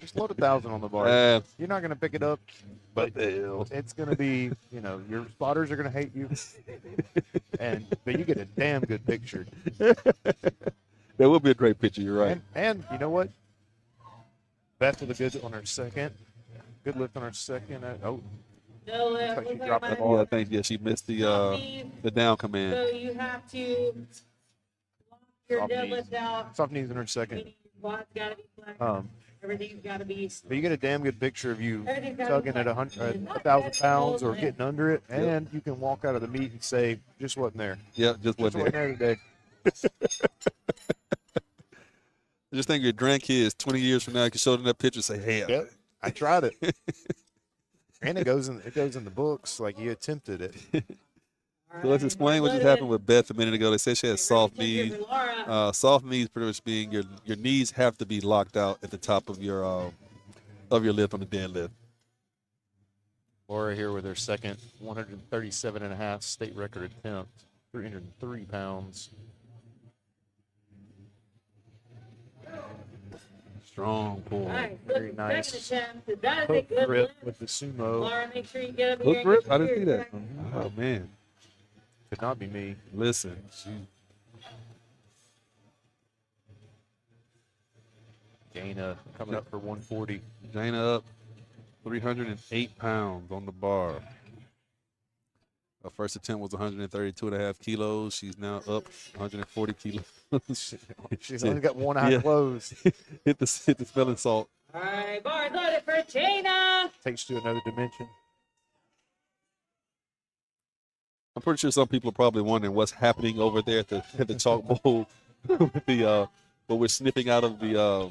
Just load 1,000 on the bar. You're not gonna pick it up, but What the hell? it's gonna be, your spotters are gonna hate you, but you get a damn good picture. That would be a great picture, you're right. And you know what? Beth with a good on her second. Good lift on her second. No Looks lift. like she Looks dropped like the my- ball. I think, yeah, she missed the down command. So you have to lock your Soft knees. deadlift out. Soft knees in her second. Meaning your quads gotta be flat. Um, Everything's gotta be. but you get a damn good picture of you Everything's gotta tugging be at flat. 1,000 pounds or Yeah. getting under it, and you can walk out of the meet and say, just wasn't there. Yeah, just Just wasn't wasn't there. there today. Just think your grandkids 20 years from now can show them that picture and say, hey, Yep. I tried it. And it goes in the books like you attempted it. So let's explain what just happened with Beth a minute ago. They said she had soft knees. Laura. Soft knees pretty much being your knees have to be locked out at the top of your lift on the deadlift. Laura here with her second 137.5 state record attempt, 303 pounds. Strong pull. All right, Very second nice. attempt. That is a Hook good grip lift. with the sumo. Laura, make sure you get up here. Hook and grip? get I your didn't see that. back. Oh, man. Could not be me. Listen. Dana coming up for 140. Dana up 308 pounds on the bar. Her first attempt was 132.5 kilos. She's now up 140 kilos. She's only got one eye Yeah. closed. hit the smelling salt. All right, bars loaded for Jana. Takes to another dimension. I'm pretty sure some people are probably wondering what's happening over there at the chalk bowl with the but we're snipping out of the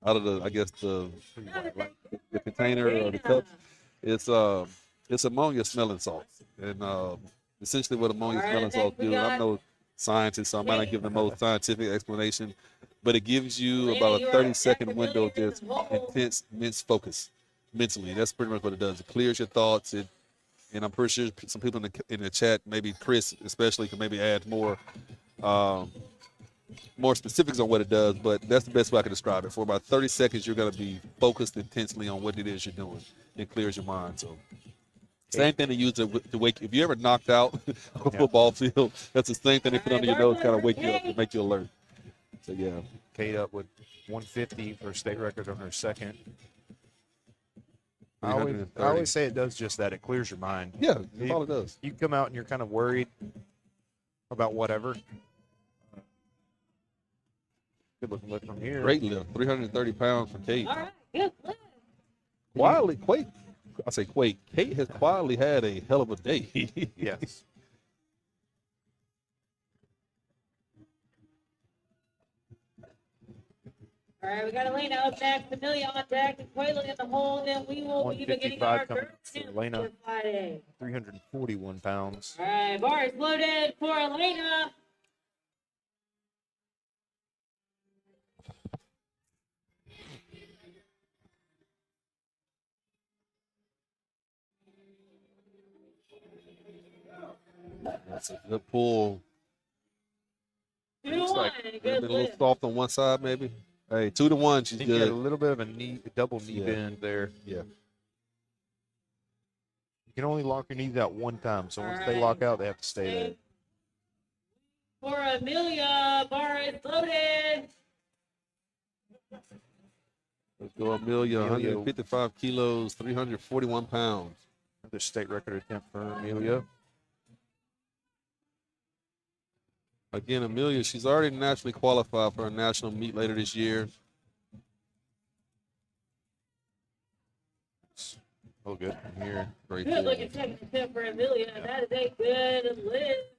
I guess the container or the cups. It's ammonia smelling salts, and essentially what ammonia smelling salts do. I'm no scientist, so I might not give the most scientific explanation, but it gives you about a 30-second window of just intense, immense focus mentally. That's pretty much what it does. It clears your thoughts. And I'm pretty sure some people in the chat, maybe Chris especially, can maybe add more specifics on what it does, but that's the best way I can describe it. For about 30 seconds, you're going to be focused intensely on what it is you're doing. It clears your mind. So same thing they use to wake. If you ever knocked out on a football field, that's the same thing they put under your nose, kind of wake you up to make you alert. So yeah, Kate up with 150 for state record on her second. I always say it does just that. It clears your mind. Yeah, that's all it does. You come out and you're kind of worried about whatever. Good looking lift from here. Great lift, 330 pounds for Kate. All right, good lift. Quietly, Kate has quietly had a hell of a day. Yes. All right, we got Elena up next, Amelia on deck, and Quayla in the hole. Then we will be beginning our 155 coming third for attempt Elena. for Friday. 341 pounds. All right, bars loaded for Elena. That's a good pull. 2 to Looks 1, like a good little lift. soft on one side, maybe. Hey, 2 to 1, she's I think you had a good. little bit of a double knee Yeah. bend there. Yeah. You can only lock your knees out one time, so once they Alright. lock out, they have to stay there. For Amelia, bar is loaded. Let's go, Amelia. 155 kilos, 341 pounds. Another state record attempt for Amelia. Again, Amelia, she's already nationally qualified for a national meet later this year. Oh, good from here. Great Good pull. looking second attempt for Amelia. That is a good lift.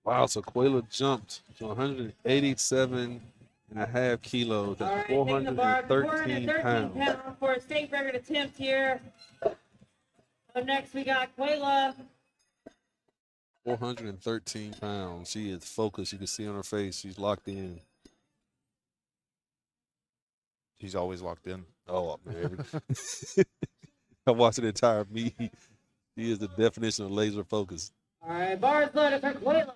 Wow, so Quayla jumped to 187.5 kilos. All That's right, taking the bar 413 pounds. pounds for a state record attempt here. Up next, we got Quayla. 413 pounds. She is focused. You can see on her face. She's locked in. She's always locked in. Oh, man. I watched the entire meet. She is the definition of laser focus. All right, bars loaded for Quayla.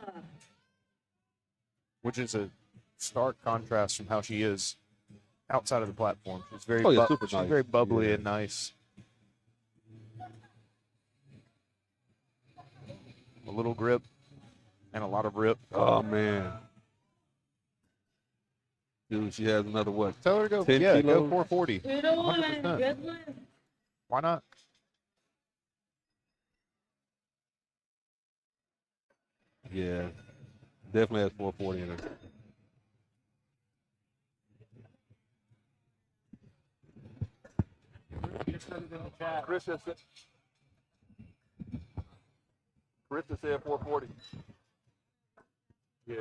Which is a stark contrast from how she is outside of the platform. She's very, Super she's nice. very bubbly Yeah. and nice. A little grip and a lot of rip. Oh, man. Dude, she has another what? Tell her to go. 10 Yeah, go kilos. 440. 2 to 1, 100%. good lift. Why not? Yeah. Definitely has 440 in her. Chris has said 440. Yeah.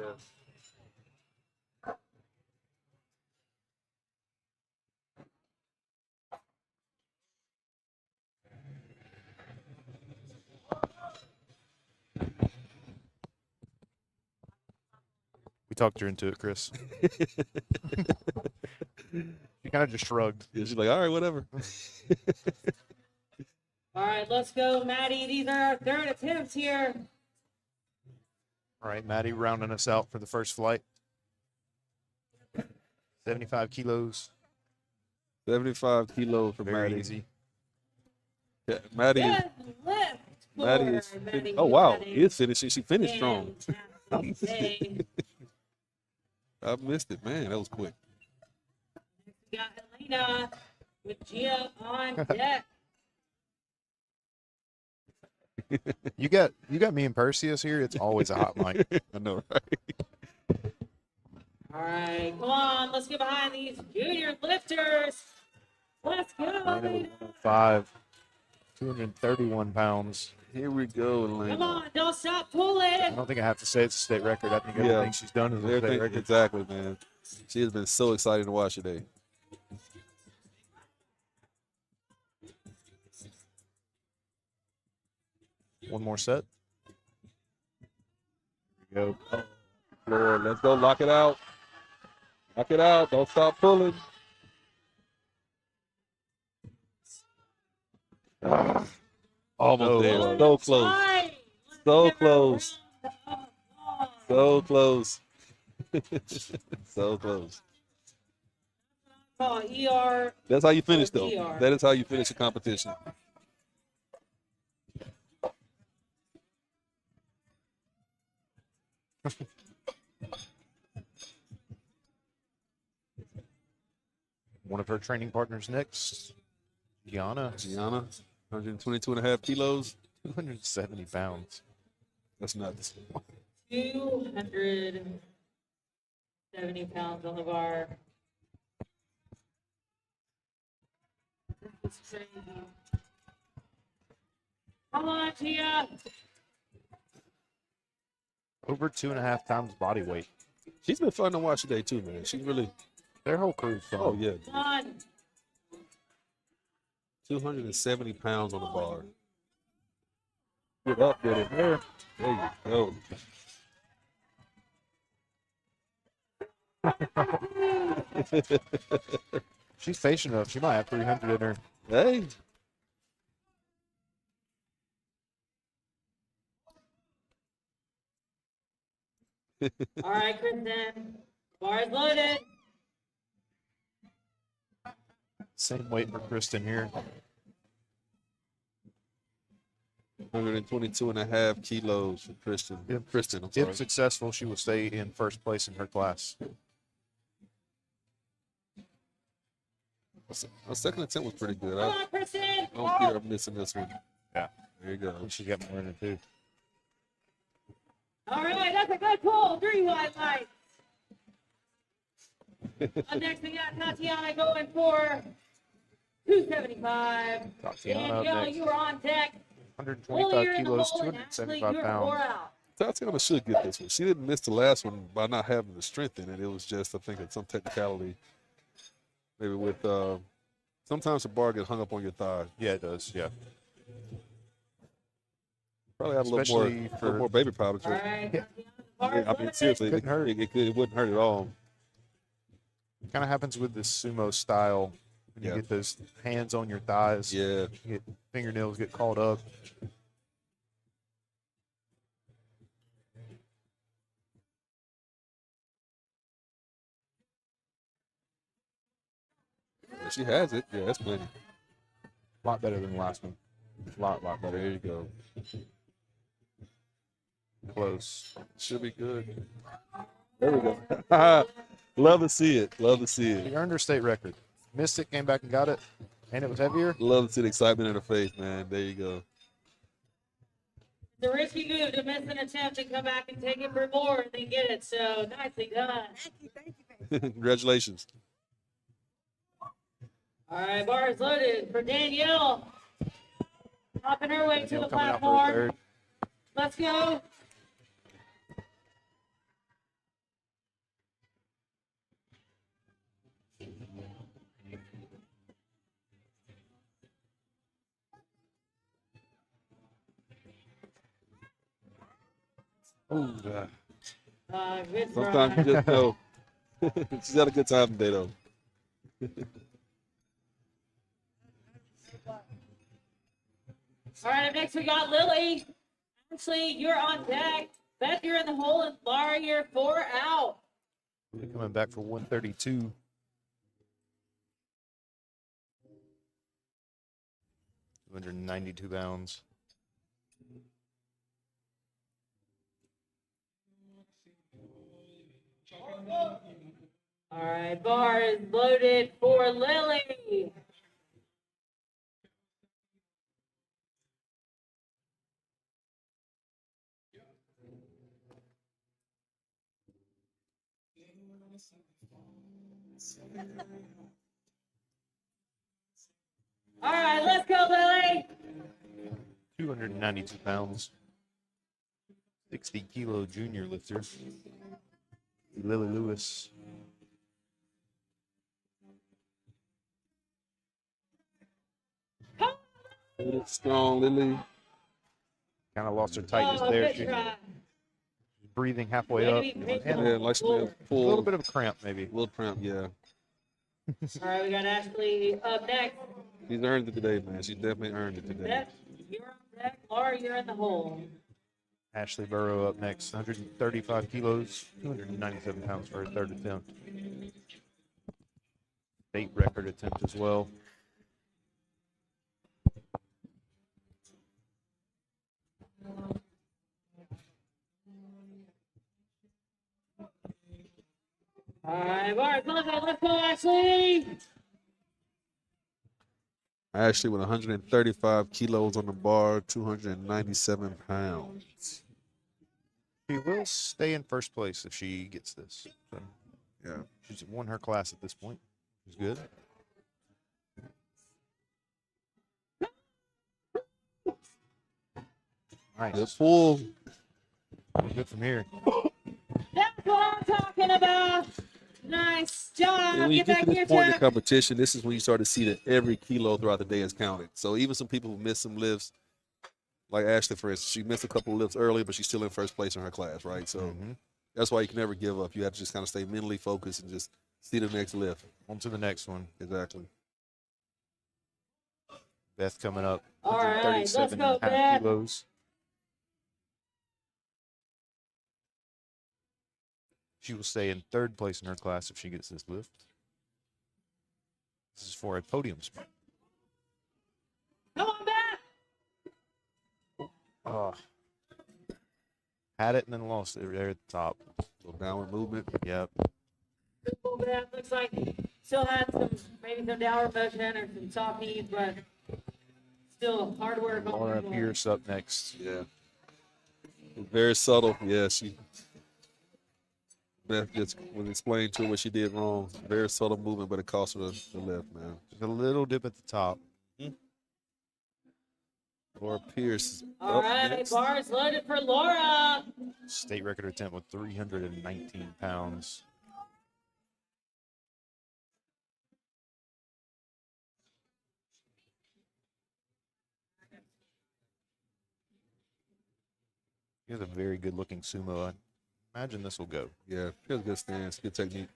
We talked her into it, Chris. She kind of just shrugged. Yeah, she's like, all right, whatever. All right, let's go, Maddie. These are our third attempts here. All right, Maddie rounding us out for the first flight. 75 kilos. 75 kilos for Very Maddie. easy. Yeah, Maddie is, Good lift. Maddie for is Maddie oh wow, Maddie. is finishing. She finished strong. Fantastic day. I missed it, man. That was quick. We got Elena with Gia on deck. You got me and Perseus here. It's always a hot mic. I know, right? All right, come on, let's get behind these junior lifters. Let's go, Elena. 5, 231 pounds. Here we go, Elena. Come on, don't stop I pulling. don't think I have to say it's a state record. I think everything she's done is a state Everything, record. exactly, man. She has been so excited to watch today. One more set. Here we go. Lord, let's go. Lock it out. Lock it out. Don't stop pulling. Almost there. Oh, So close. Right. So Let's give her a close. round of applause. So close. So close. Oh, ER. That's how you finish, though. ER. That is how you finish a competition. One of her training partners next, Gianna, Gianna, 122.5 kilos. 270 pounds. That's nuts. 270 pounds on the bar. That's crazy. Come on, Gia. Over 2.5 times body weight. She's been fun to watch today, too, man. She's really, Their whole crew's fun. oh, yeah. Come on. 270 pounds on the bar. Get up, get it there. There you go. She's patient enough. She might have 300 in her. Hey. All right, Kristen. Bar is loaded. Same weight for Kristen here. 122.5 kilos for Kristen. If- Kristen, I'm sorry. If successful, she will stay in first place in her class. Our second attempt was pretty good. Come I on, Kristen. don't care I'm missing this one. Yeah. There you go. She's got more in her too. All right, that's a good pull. 3 wide lights. Up next, we got Tatiana going for 275. Tatiana up Danielle, next. you are on deck. 125 kilos, 275 pounds. Tatiana should get this one. She didn't miss the last one by not having the strength in it. It was just, I think, some technicality. Maybe with, sometimes the bar gets hung up on your thigh. Yeah, it does. Yeah. Probably have a Especially little more baby powder to All it. right. Yeah, Tatiana's I mean, seriously, Couldn't hurt. it wouldn't hurt at all. Kind of happens with this sumo style. When you Yeah. get those hands on your thighs, Yeah. you get fingernails get caught up. Yeah, she has it. Yeah, that's plenty. A lot better than the last one. Lot better. There you go. Close. Should be good. There we go. Love to see it. Love to see She it. earned her state record. Missed it, came back and got it, and it was heavier. Love to see the excitement in her face, man. There you go. It's a risky move to miss an attempt and come back and take it for more and then get it. So nicely done. Congratulations. All right, bar is loaded for Danielle. Hopping her way to Danielle the coming out for a platform. third. Let's go. Good Sometimes you just know. She's had a good time today, though. All right, up next we got Lily. Ashley, you're on deck. Beth, you're in the hole, and Laura, you're 4 out. They're coming back for 132. £292. All right, bar is loaded for Lily. All right, let's go, Lily. 292 pounds. 60 kilo junior lifter. Lily Lewis. Strong, Lily. Kind of lost her tightness Oh, there. good She's try. breathing halfway up. And Yeah, a like she may have pulled little bit of a cramp, maybe. little cramp, yeah. All right, we got Ashley up next. She's earned it today, man. She definitely earned it today. Beth, you're on deck. Laura, you're in the hole. Ashley Burrow up next. 135 kilos, 297 pounds for her third attempt. State record attempt as well. All right, Bart, let's go, Ashley. Ashley with 135 kilos on the bar, 297 pounds. She will stay in first place if she gets this. So, Yeah. she's won her class at this point. She's good. Nice. Good pull. Good from here. That's what I'm talking about. Nice job. And when you Get get back to here, this point in the Jack. competition, this is when you start to see that every kilo throughout the day is counted. So even some people who miss some lifts, like Ashley, for instance, she missed a couple of lifts early, but she's still in first place in her class, right? So Mhm. that's why you can never give up. You have to just kind of stay mentally focused and just see the next lift. On to the next one. Exactly. Beth coming up. All right, let's 137 go, and a half Beth. kilos. She will stay in third place in her class if she gets this lift. This is for a podium spot. Come on back. Oh. Had it and then lost it there at the top. Little downward movement. Yep. Good pull back. Looks like still had maybe some downward motion or some soft knees, but still hard work. all Laura the way. Pierce up next. Yeah. Very subtle. Yeah, Beth just was explaining to her what she did wrong. Very subtle movement, but it cost her the lift, man. Just a little dip at the top. Laura Pierce All up right, next. bars loaded for Laura. State record attempt with 319 pounds. He has a very good looking sumo. I imagine this will go. Yeah, she has a good stance, good technique.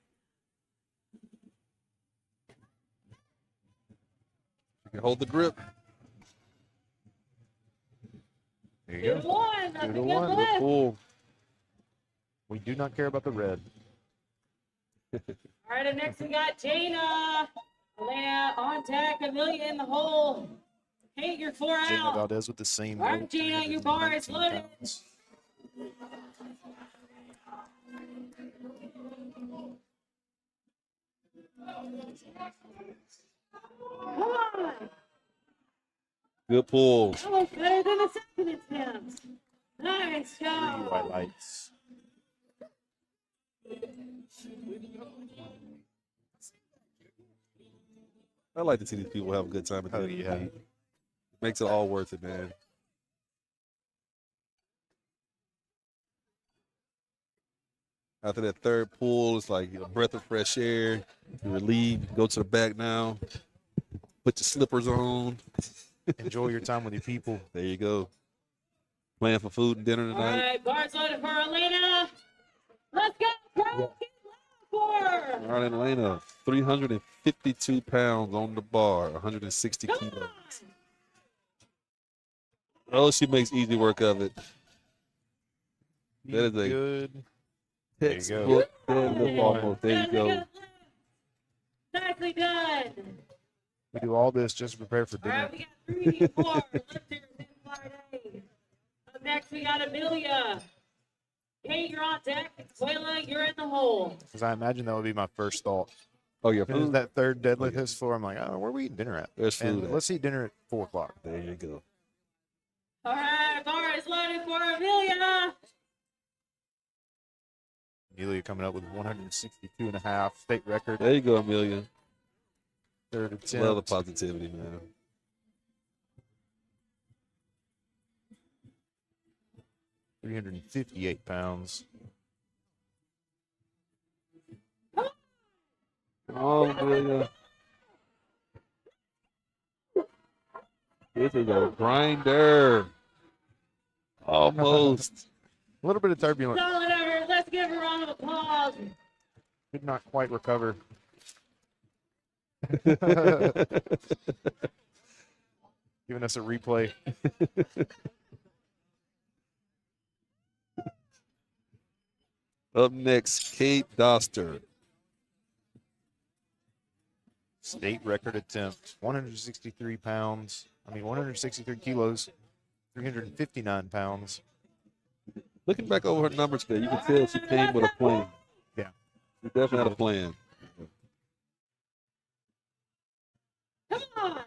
She can hold the grip. There you 2 to go. 1. That's a 2 to good 1. Good lift. pull. We do not care about the red. All right, and next we got Jana. Elena on deck, Amelia in the hole. Kate, you're 4 Jana out. Valdez with the same. All right, weight, Gina, your bar is 319 loaded. pounds. Come on. Good pull. That was better than the second attempt. Nice 3 job. white lights. I like to see these people have a good time at the Oh, end of the yeah. day. Makes it all worth it, man. After that third pull, it's like a breath of fresh air. You relieve, go to the back now, put your slippers on. Enjoy your time with your people. There you go. Plan for food and dinner All tonight. right, bars loaded for Elena. Let's go. Crowd, get loud for her. All right, Elena, 352 pounds on the bar, 160 Come kilos. on. Oh, she makes easy work of it. That is a Good. There you textbook deadlift almost. There you That's a go. good lift. Nicely done. We do all this just to prepare for All dinner. right, we got 3 more lifters in Friday. Up next, we got Amelia Kate, you're on deck. Quayla, you're in the hole. Because I imagine that would be my first thought. Oh, yeah, As soon as food. that third deadlift yeah. hits floor, I'm like, oh, where are we eating dinner at? There's food And at. let's eat dinner at 4 o'clock. There you go. All right, bar is loaded for Amelia. Amelia coming up with 162.5 state record. There you go, Amelia. Third attempt. Love the positivity, man. £358. Oh, Amelia. This is a grinder. Almost. A little bit of turbulence. Solid effort. Let's give a round of applause. Could not quite recover. Giving us a replay. Up next, Kate Doster. State record attempt. 163 pounds. 163 kilos. 359 pounds. Looking back over her numbers today, you can tell she came with a plan. Yeah. She definitely had a plan. Come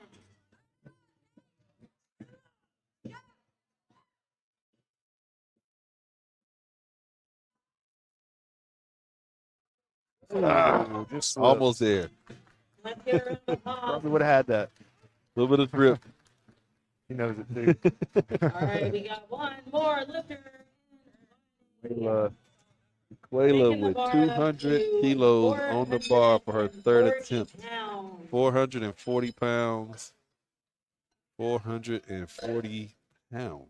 on. Just Almost there. Let's give a round of applause. probably would have had that. A little bit of drip. He knows it too. All right, we got one more lifter. Quayla Taking the with bar up 200 to kilos on the bar for her third 440 attempt. pounds. 440 pounds. 440 pounds.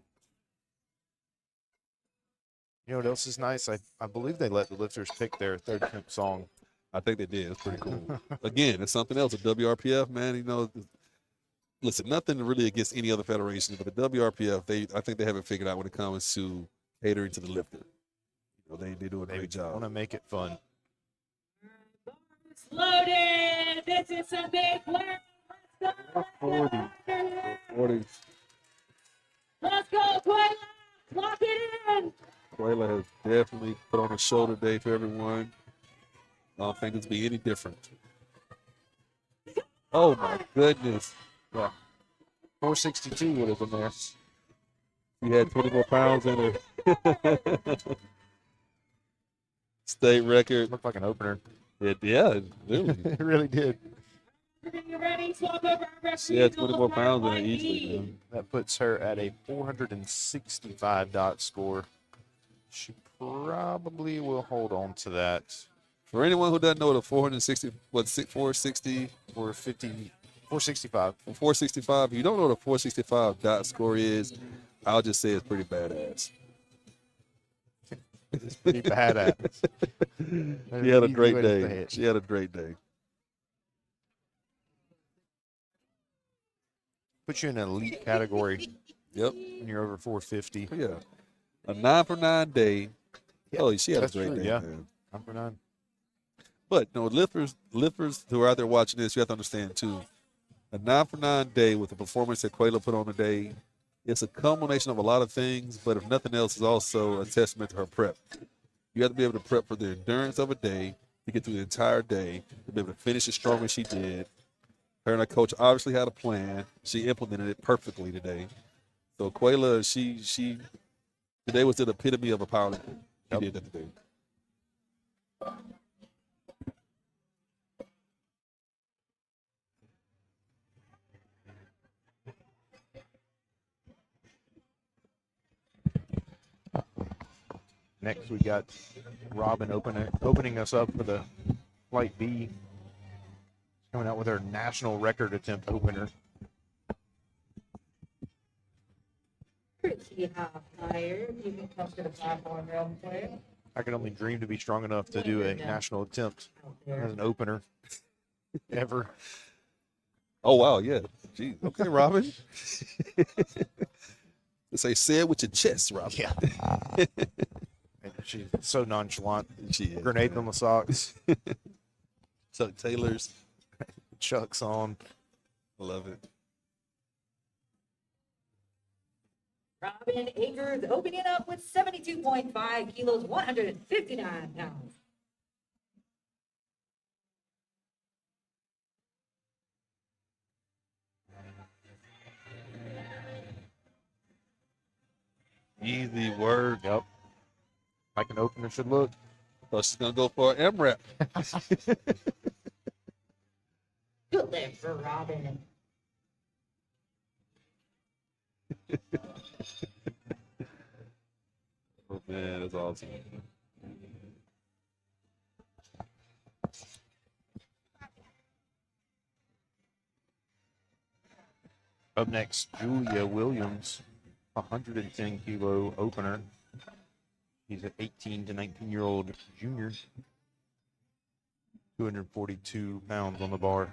You know what else is nice? I believe they let the lifters pick their third attempt song. I think they did. It's pretty cool. Again, it's something else. The WRPF, man, listen, nothing really against any other federation, but the WRPF, I think they haven't figured out when it comes to catering to the lifter. They do a They great want job. to make it fun. It's loaded. This is some big play. Let's go. 40. 40. Let's go, Quayla. Lock it in. Quayla has definitely put on a show today for everyone. I don't think it's be any different. Oh my goodness. Yeah. 462 would have been there. She had 24 pounds in her. State record. Looked like an opener. Yeah, really. It really did. You ready? Swap over. She had 24 pounds in her easily, man. That puts her at a 465 dot score. She probably will hold on to that. For anyone who doesn't know what a 460, 460, 450, 465. 465, if you don't know what a 465 dot score is, I'll just say it's pretty badass. It's pretty badass. She had a Easy great way to say day. it. She had a great day. Put you in an elite category Yep. when you're over 450. Yeah. A 9 for 9 day. Yeah, Oh, she had a that's great true, day, yeah. man. 9 for 9. But no, lifters who are out there watching this, you have to understand too. A 9 for 9 day with the performance that Quayla put on today, it's a culmination of a lot of things, but if nothing else, is also a testament to her prep. You have to be able to prep for the endurance of a day, to get through the entire day, to be able to finish as strong as she did. Her and her coach obviously had a plan. She implemented it perfectly today. So Quayla, she today was the epitome of a powerlifter. She did that today. Next, we got Robin opening us up for the Flight B. Coming out with her national record attempt opener. Pretty hot fire. You can come to the platform real quick. I could only dream to be strong enough to do a national attempt Out there. as an opener ever. Oh wow, yeah. Geez. Okay, Robin. Say it with your chest, Robin. Yeah. And she's so nonchalant. She is. Grenades on the socks, Chuck Taylor's. Chucks on. I love it. Robin Akers opening up with 72.5 kilos, 159 pounds. Easy work. Yep. Like an opener should look. Thought she's gonna go for an MRAP. Good lift for Robin. Oh man, that's awesome. Up next, Julia Williams, 110 kilo opener. He's an 18 to 19-year-old junior. 242 pounds on the bar.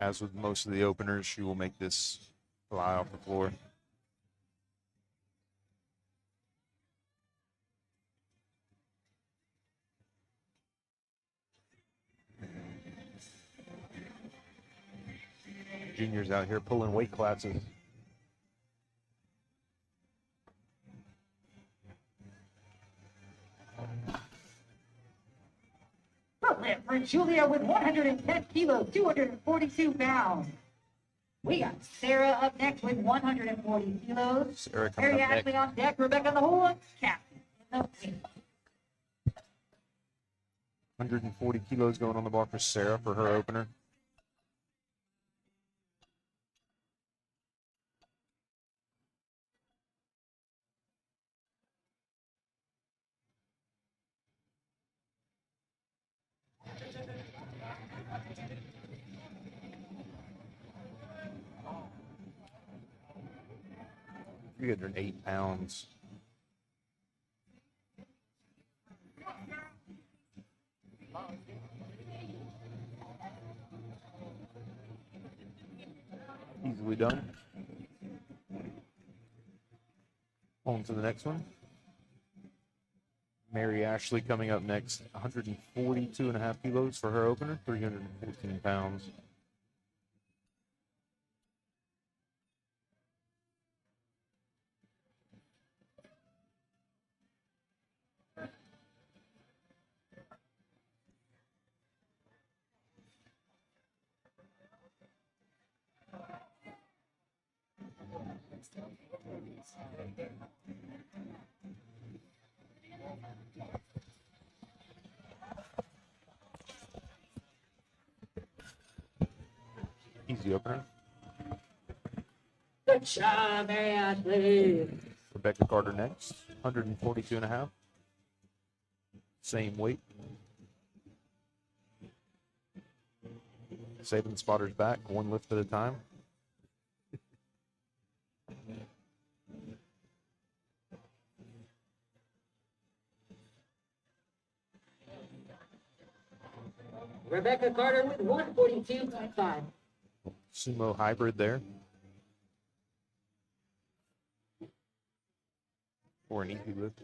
As with most of the openers, she will make this fly off the floor. Juniors out here pulling weight classes. Good lift for Julia with 110 kilos, 242 pounds. We got Sarah up next with 140 kilos. Sarah coming Mary up Ashley next. on deck, Rebecca in the hole, Captain in the wing. 140 kilos going on the bar for Sarah for her opener. £308. Easily done. On to the next one. Mary Ashley coming up next, 142.5 kilos for her opener, 314 pounds. Easy opener. Good job, Mary Ashley. Rebecca Carter next, 142.5. Same weight. Saving the spotters back, one lift at a time. Rebecca Carter with 142.5. Sumo hybrid there. Or an easy lift.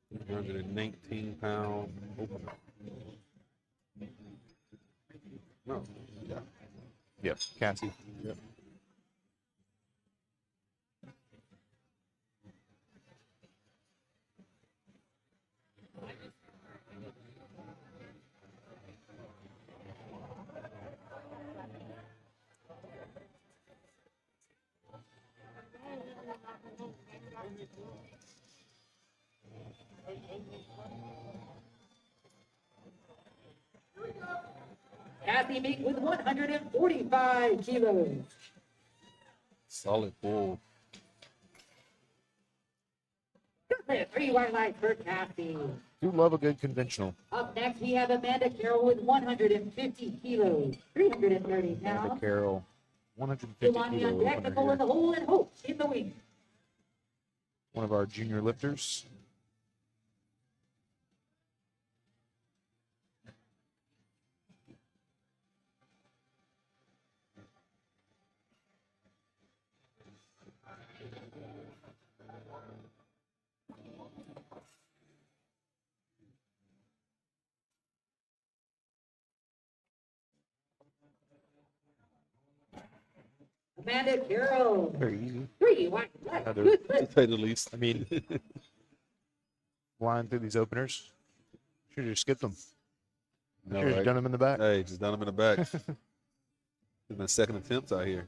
119 pound opener. No, yeah. Yep, Cassie. Yep. Kathy Meek with 145 kilos. Solid pull. Good lift, 3 white lights for Kathy. Do love a good conventional. Up next, we have Amanda Carroll with 150 kilos, 330 Amanda pounds. Carroll, 150 Giovanni kilo on deck, opener Nicole in the here. hole, and Hope in the wing. One of our junior lifters. Amanda Carroll. Very easy. 3 white Another- To say the least. I mean, flying through these openers. Should have just skipped them. No, Should have right? done them in the back. Hey, just done them in the back. There's been second attempts out here.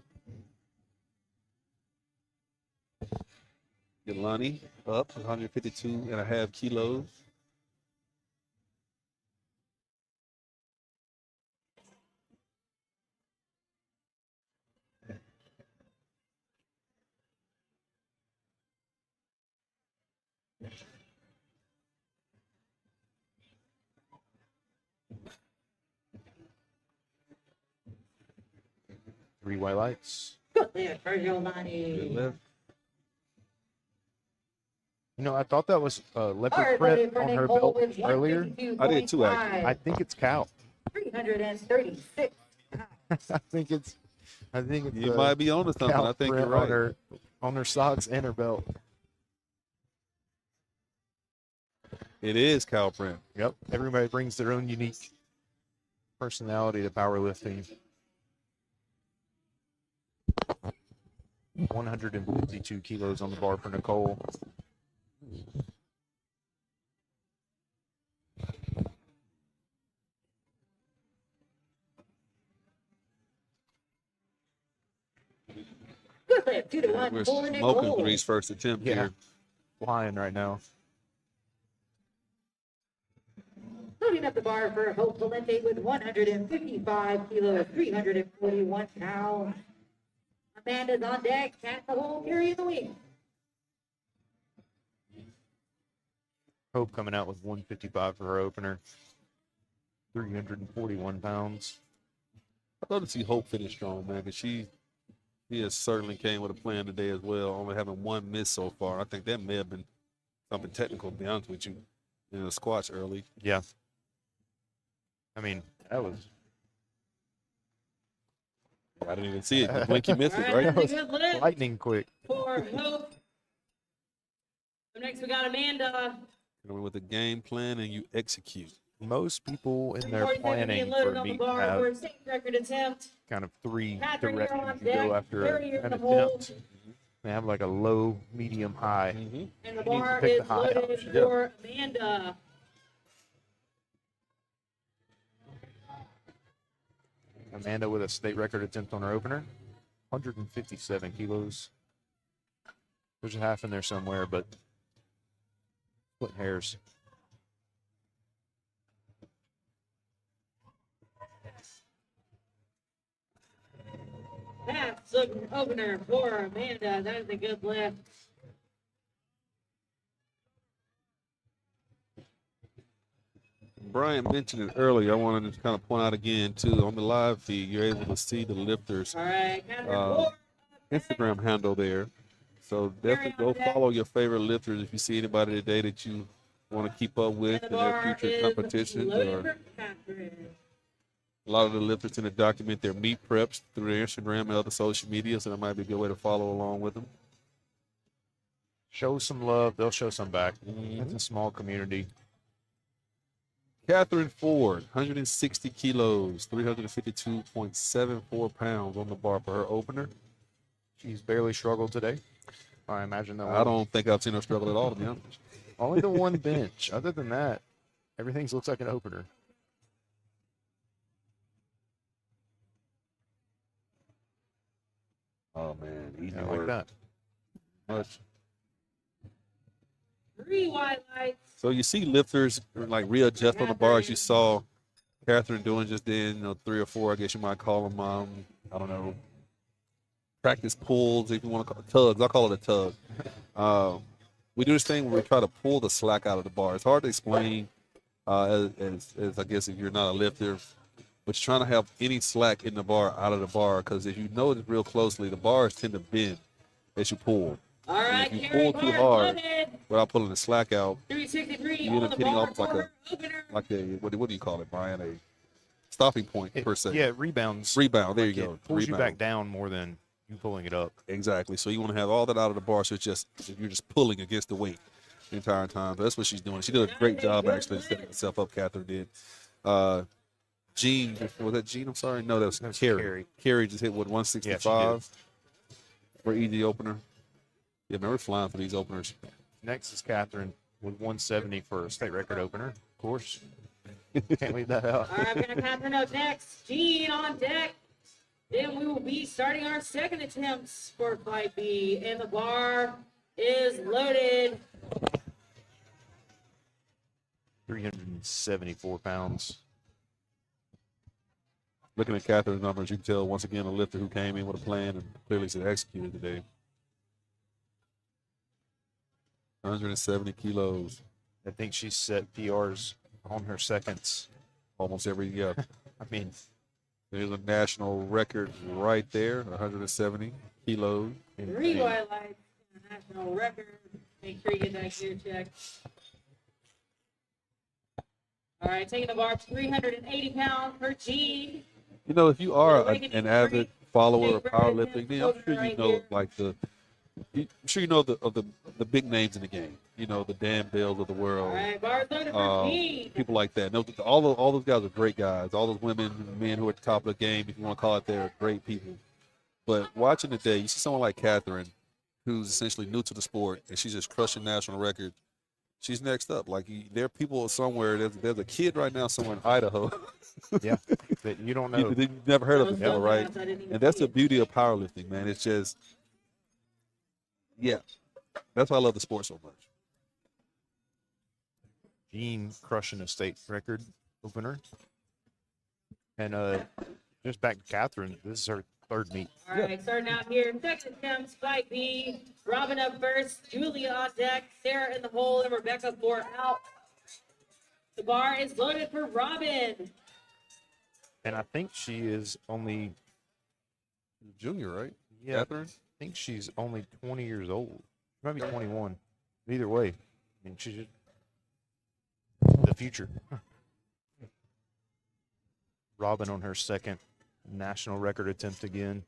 Yolani up 152.5 kilos. Three white lights. Good lift for Good Giovanni. lift. You know, I thought that was All leopard right, ready print for on her Nicole belt with earlier. 152.5. I did too, actually. I think it's cow. 336. I think it's You might be onto something. cow I think you're print right. on her socks and her belt. It is cow print. Yep. Everybody brings their own unique personality to powerlifting. 152 kilos on the bar for Nicole. Good lift. 2 to 1 We're for smoking Nicole. Bree's first attempt Yeah. here. Flying right now. Loading up the bar for Hope Valente with 155 kilos, 341 pounds. Amanda's on deck. Cat the whole carry of the week. Hope coming out with 155 for her opener. 341 pounds. I'd love to see Hope finish strong, man, because she has certainly came with a plan today as well, only having one miss so far. I think that may have been something technical, to be honest with you, in the squats early. Yeah. I mean, that was I didn't even see it. You blink, you missed All it, right, right? that's a good lift lightning quick. for Hope. Up next, we got Amanda. Coming with a game plan and you execute. Most people in their 47 being planning loaded for on the meet bar have for a state record attempt. kind of three Catherine, you're on directions you go deck. after Harry, you're an in the hole. attempt. They have like a low, medium, high. And the You need to bar pick the is high loaded option. for Amanda. Amanda with a state record attempt on her opener. 157 kilos. There's a half in there somewhere, but split hairs. That's an opener for Amanda. That is a good lift. Brian mentioned it earlier. I wanted to kind of point out again, too, on the live feed, you're able to see the lifters' All right, Catherine Uh, Moore. Instagram handle there. So definitely go follow your favorite lifters if you see anybody today that you want to keep up with And in the their bar future is competitions. loaded Or for Catherine. a lot of the lifters tend to document their meet preps through their Instagram and other social media, so that might be a good way to follow along with them. Show some love, they'll show some back. It's a small community. Catherine Ford, 160 kilos, 352.74 pounds on the bar for her opener. She's barely struggled today. I imagine that. I don't think I've seen her struggle at all, to be honest. Only the one bench. Other than that, everything looks like an opener. Oh, man. Easy Yeah, work. like that. Much. 3 white lights. So you see lifters like readjust on the bars. You saw Catherine doing just then, 3 or 4, I guess you might call them, I don't know, practice pulls, if you want to call it tugs. I'll call it a tug. We do this thing where we try to pull the slack out of the bar. It's hard to explain as I guess if you're not a lifter, but you're trying to have any slack in the bar out of the bar, because if you notice real closely, the bars tend to bend as you pull. All right, if you Carrie pull too Barr hard loaded. without pulling the slack out, 363 you end on up the hitting bar off like for opener. what do you call it, Brian? A stopping point, per se. Yeah, rebounds. Rebound, there Like you it go. Pulls you Rebound. back down more than you pulling it up. Exactly. So you want to have all that out of the bar, so you're just pulling against the weight the entire time. But that's what she's doing. She did a great job actually setting herself up. Catherine did. Jean, was that Jean? I'm sorry. No, that was Carrie. Carrie. Carrie just hit what, 165. for easy opener. Yeah, remember flying for these openers. Next is Catherine with 170 for a state record opener. Of course. Can't leave that out. All right, we're gonna Catherine up next. Jean on deck. Then we will be starting our second attempts for Fight B, and the bar is loaded. 374 pounds. Looking at Catherine's numbers, you can tell once again a lifter who came in with a plan and clearly is executed today. 170 kilos. I think she set PRs on her seconds. Almost every, yeah. I mean, There's a national record right there, 170 kilos. 3 white lights, a national record. Make sure you get that gear checked. All right, taking the bar up to 380 pounds for Jean. You know, if you are an avid follower of powerlifting, then I'm sure you know like I'm sure you know the big names in the game. You know, the Dan Bills of the All world, right, bar loaded for Jean. people like that. No, all those guys are great guys. All those women and men who are at the top of the game, if you want to call it, they're great people. But watching today, you see someone like Catherine, who's essentially new to the sport, and she's just crushing national records. She's next up. Like there are people somewhere. There's a kid right now somewhere in Idaho. yeah, that you don't know. You've never heard of him before, right? And that's the beauty of powerlifting, man. It's just, yeah, that's why I love the sport so much. Jean crushing a state record opener. And just back to Catherine, this is her third meet. All right, starting out here, second attempt, Fight B. Robin up first, Julia on deck, Sarah in the hole, and Rebecca 4 out. The bar is loaded for Robin. And I think she is only, Junior, right? yeah, Catherine? I think she's only 20 years old. She might be 21. Either way, I mean, she's just the future. Robin on her second national record attempt again.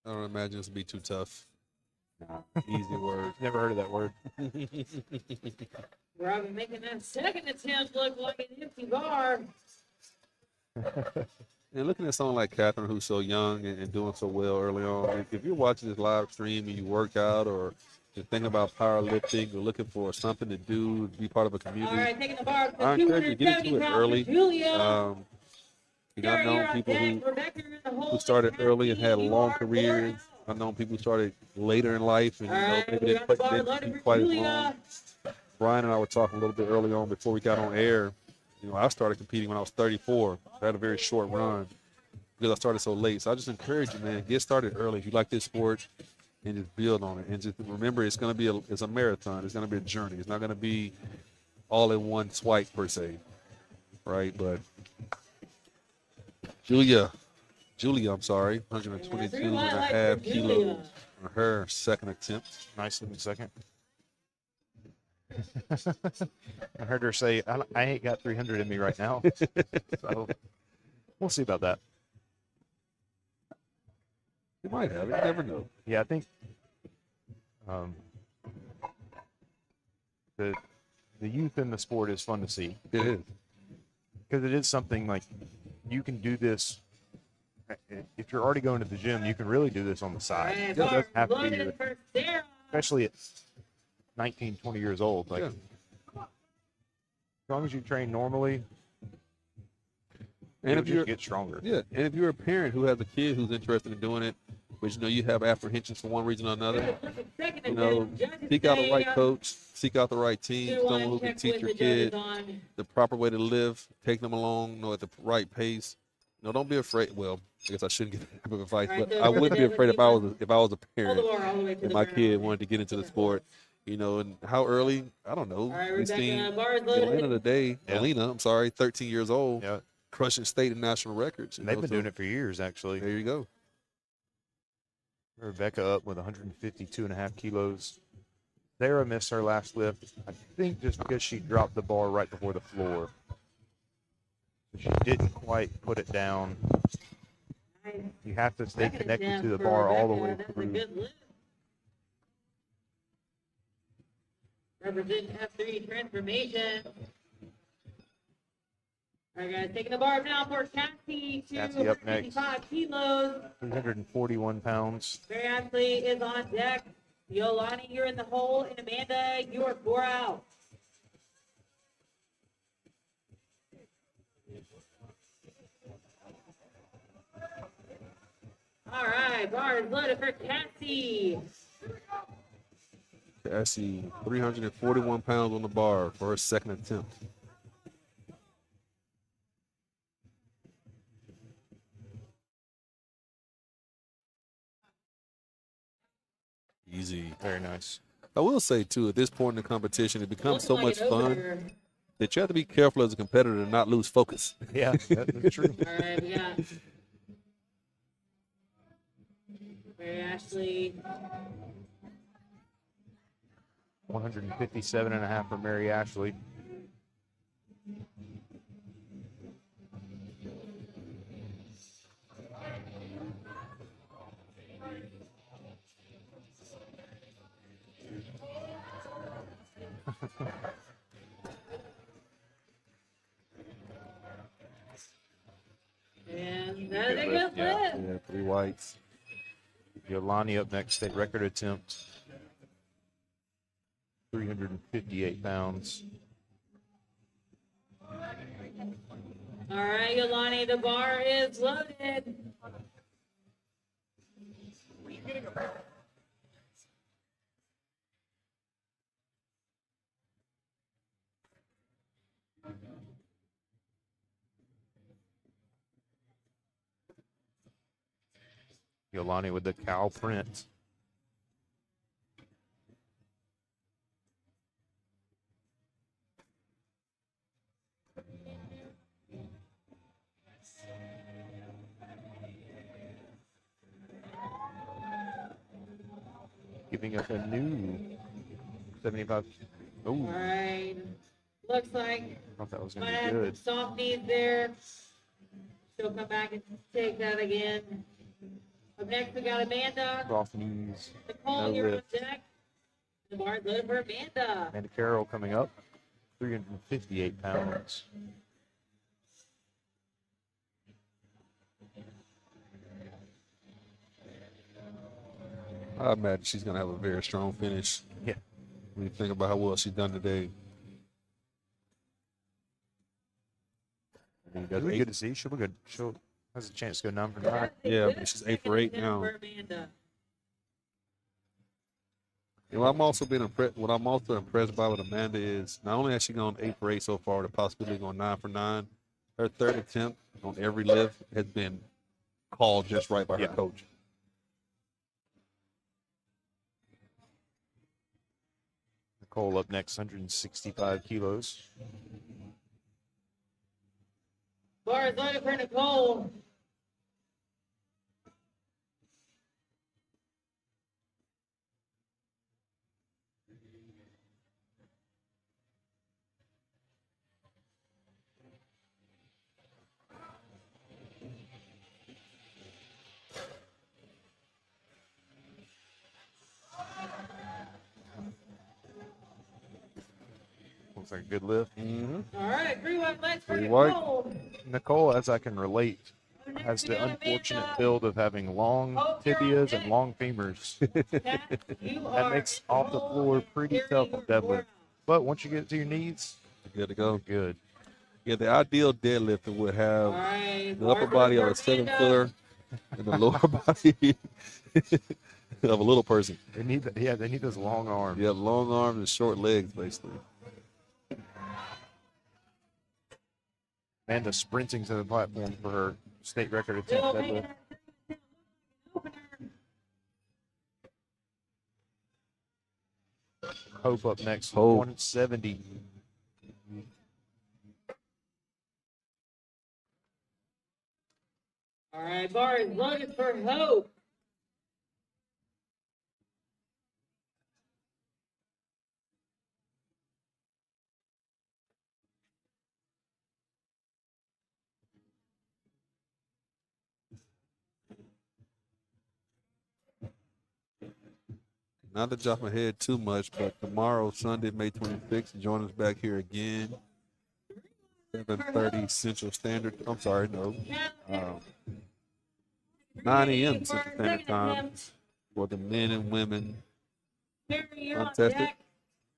I don't imagine this would be too tough. Easy word. Never heard of that word. Robin making that second attempt look like an empty bar. And looking at someone like Catherine, who's so young and doing so well early on, if you're watching this live stream and you work out or you're thinking about powerlifting or looking for something to do, be part of a All community, right, taking the bar up I to encourage you to get 270 into it pounds early. for Julia. I've Sarah, you're known on people deck. Rebecca in the hole, who started and early and had Kathy, long you are careers. 4 out. I've known people who started later in life and All right, maybe we got the bar didn't loaded do for quite as long. Julia. Brian and I were talking a little bit early on before we got on air. You know, I started competing when I was 34. I had a very short run because I started so late. So I just encourage you, man, get started early if you like this sport and just build on it. And just remember, it's going to be it's a marathon. It's going to be a journey. It's not going to be all in one swipe per se, right? But Julia, I'm sorry, 122 and a half kilos on her second attempt. Nice in the second. I heard her say, I ain't got 300 in me right now. So we'll see about that. You might have it. You never know. Yeah, I think the youth in the sport is fun to see. It is. Because it is something like you can do this. If you're already going to the gym, you can really do this on the side. All right, It doesn't have to be, loaded for Sarah. especially at 19, 20 years old. Like, Yeah. as long as you train normally, And you'll if you're just get stronger. Yeah, and if you're a parent who has a kid who's interested in doing it, but you know you have apprehensions for one reason or another, you know, seek out the right coach, seek out the right team, someone who can teach your kid the proper way to live, take them along, you know, at the right pace. You know, don't be afraid. Well, I guess I shouldn't give that type of advice, All right, but so I wouldn't be afraid if I was a Hold the parent bar all the way to and the my ground. kid wanted to get into the sport. You know, and how early? I don't know. All right, We've seen Rebecca, bar is Elena loaded. today. Yeah. Alina, I'm sorry, 13 years old, Yeah. crushing state and national records. And they've been doing it for years, actually. There you go. Rebecca up with 152.5 kilos. Sarah missed her last lift, I think just because she dropped the bar right before the floor. She didn't quite put it down. You have to stay Second connected to attempt the for bar all the Rebecca. way That was a through. good lift. Represent F3 transformation. All right, guys, taking the bar now for Cassie, Cassie up next. 255 kilos. 341 pounds. Mary Ashley is on deck. Yolani, you're in the hole, and Amanda, you are 4 out. All right, bar is loaded for Cassie. Cassie, 341 pounds on the bar for her second attempt. Easy. Very nice. I will say, too, at this point in the competition, it becomes Looking so like much an fun opener. that you have to be careful as a competitor to not lose focus. Yeah, that's true. All right, we got Mary Ashley. 157.5 for Mary Ashley. And that is a Good good lift, yeah. flip. Yeah, 3 whites. Yolani up next, state record attempt. 358 pounds. All right, Yolani, the bar is loaded. Yolani with the cow print. Giving us a new 75. All Oh, right. Looks like I thought that was might going to be have good. some soft knees there. She'll come back and take that again. Up next, we got Amanda. Soft knees. Nicole, No you're on lift. deck. The bar is loaded for Amanda. Amanda Carroll coming up. 358 pounds. I imagine she's going to have a very strong finish Yeah. when you think about how well she's done today. It'll be good to see. She'll be good. She'll has a chance to go 9 for 9. Yeah, but she's 8 for 8 Second now. for Amanda. And what I'm also impressed by with Amanda is not only has she gone 8 for 8 so far, the possibility of going 9 for 9, her third attempt on every lift has been called just right by Yeah. her coach. Nicole up next, 165 kilos. Bar is loaded for Nicole. Looks like a good lift. All right, 3 white legs for 3 white. Nicole. Nicole, as I can relate, has the unfortunate build of having long tibias and long femurs. Kat, you That are makes in the off the hole floor and pretty carry tough your on deadlift. four out. But once you get to your knees, Good to you're go. good. Yeah, the ideal deadlifter would All have right, the upper body of a 7-footer and the lower body of a little person. They need that. Yeah, they need those long arms. You have long arms and short legs, basically. Amanda sprinting to the platform for her state record attempt Bill deadlift. Maynard. Hope up next, Hope. 170. All right, bar is loaded for Hope. Not to jump ahead too much, but tomorrow, Sunday, May 26th, join us back here again 7:30 Central Standard. I'm sorry, no. 9 a.m. Central Standard Time for the men and women Mary, you're on untested. deck.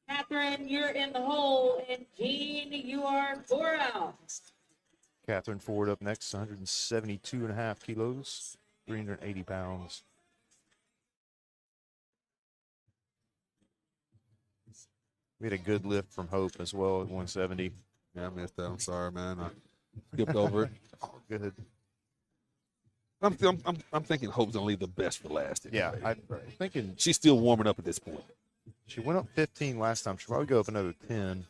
Catherine, you're in the hole. And Jean, you are 4 out. Catherine Ford up next, 172.5 kilos, 380 pounds. We had a good lift from Hope as well at 170. Yeah, I missed that. I'm sorry, man. I skipped over it. All good. I'm thinking Hope's gonna leave the best for last. Yeah, I'm thinking She's still warming up at this point. she went up 15 last time. She'll probably go up another 10.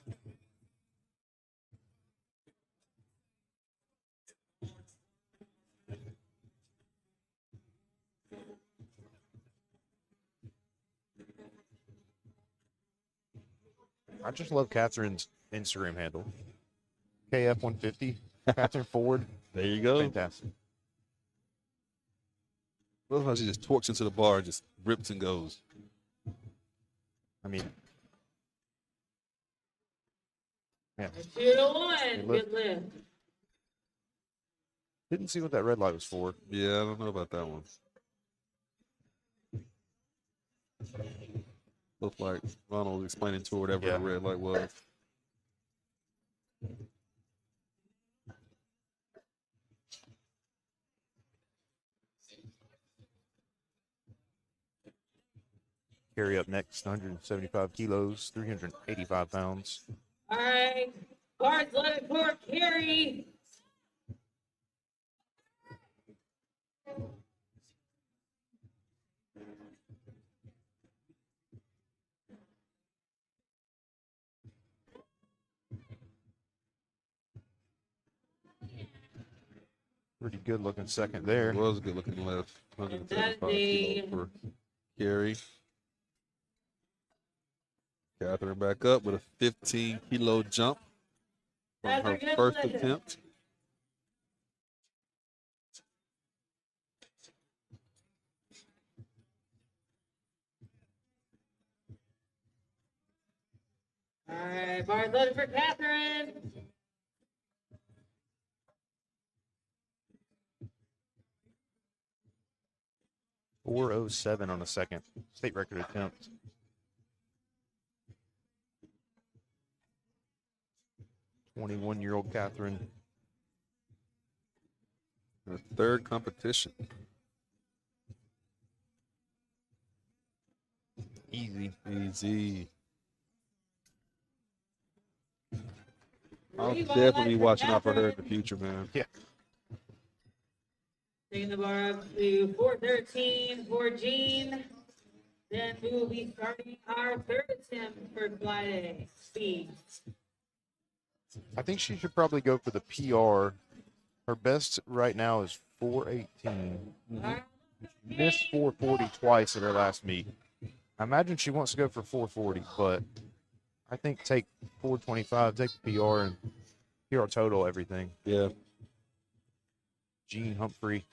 I just love Catherine's Instagram handle. KF150. Catherine Ford. There you go. Fantastic. Love how she just torques into the bar and just rips and goes. I mean, yeah. 2 to 1. Good Good lift. Didn't see what that red light was for. Yeah, I don't know about that one. Looked like Ronald was explaining to her whatever Yeah. the red light was. Carry up next, 175 kilos, 385 pounds. All right. Guards, let it for Carrie. Pretty good looking second there. It was a good looking left. 175 Daddy. kilos for Carrie. Catherine back up with a 15-kilo jump from That's a her good first lift. attempt. All right. Guards, let it for Catherine. .407 on a second. State record attempt. .21-year-old Catherine. Her third competition. Easy. Easy. I'll definitely be watching out for her in the future, man. Yeah. Taking the bar up to 413 for Jean. Then we will be starting our third attempt for Friday. Speed. I think she should probably go for the PR. Her best right now is 418. Missed 440 twice at her last meet. I imagine she wants to go for 440, but I think take 425, take the PR and PR total everything. Yeah. Gene Humphrey.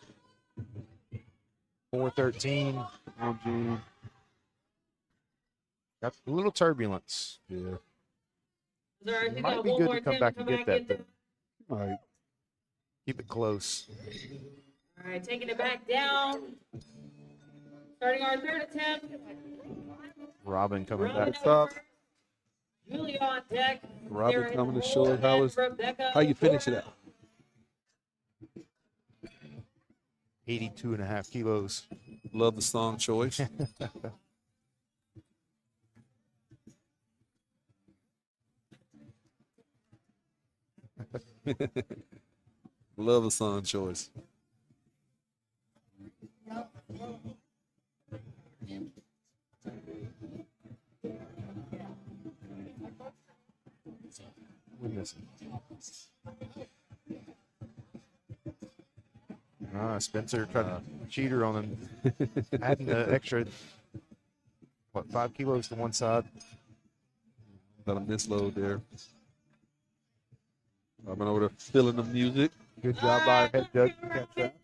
413. Oh, Gene. Got a little turbulence. Yeah. Sorry, we Might got be one good more to come attempt back to and get in. that. All right. Keep it close. All right, taking it back down. Starting our third attempt. Robin coming Robin back. top. over. Julia on deck. Robin Sarah in coming the to hole, show us how and it's Rebecca how you finish it Flora. out. 82.5 kilos. Love the song choice. Love the song choice. We missing. Spencer tried to cheat her on him. Adding an extra, 5 kilos to one side. Got a misload there. I've been over there feeling the music. Good job by our head judge to catch that.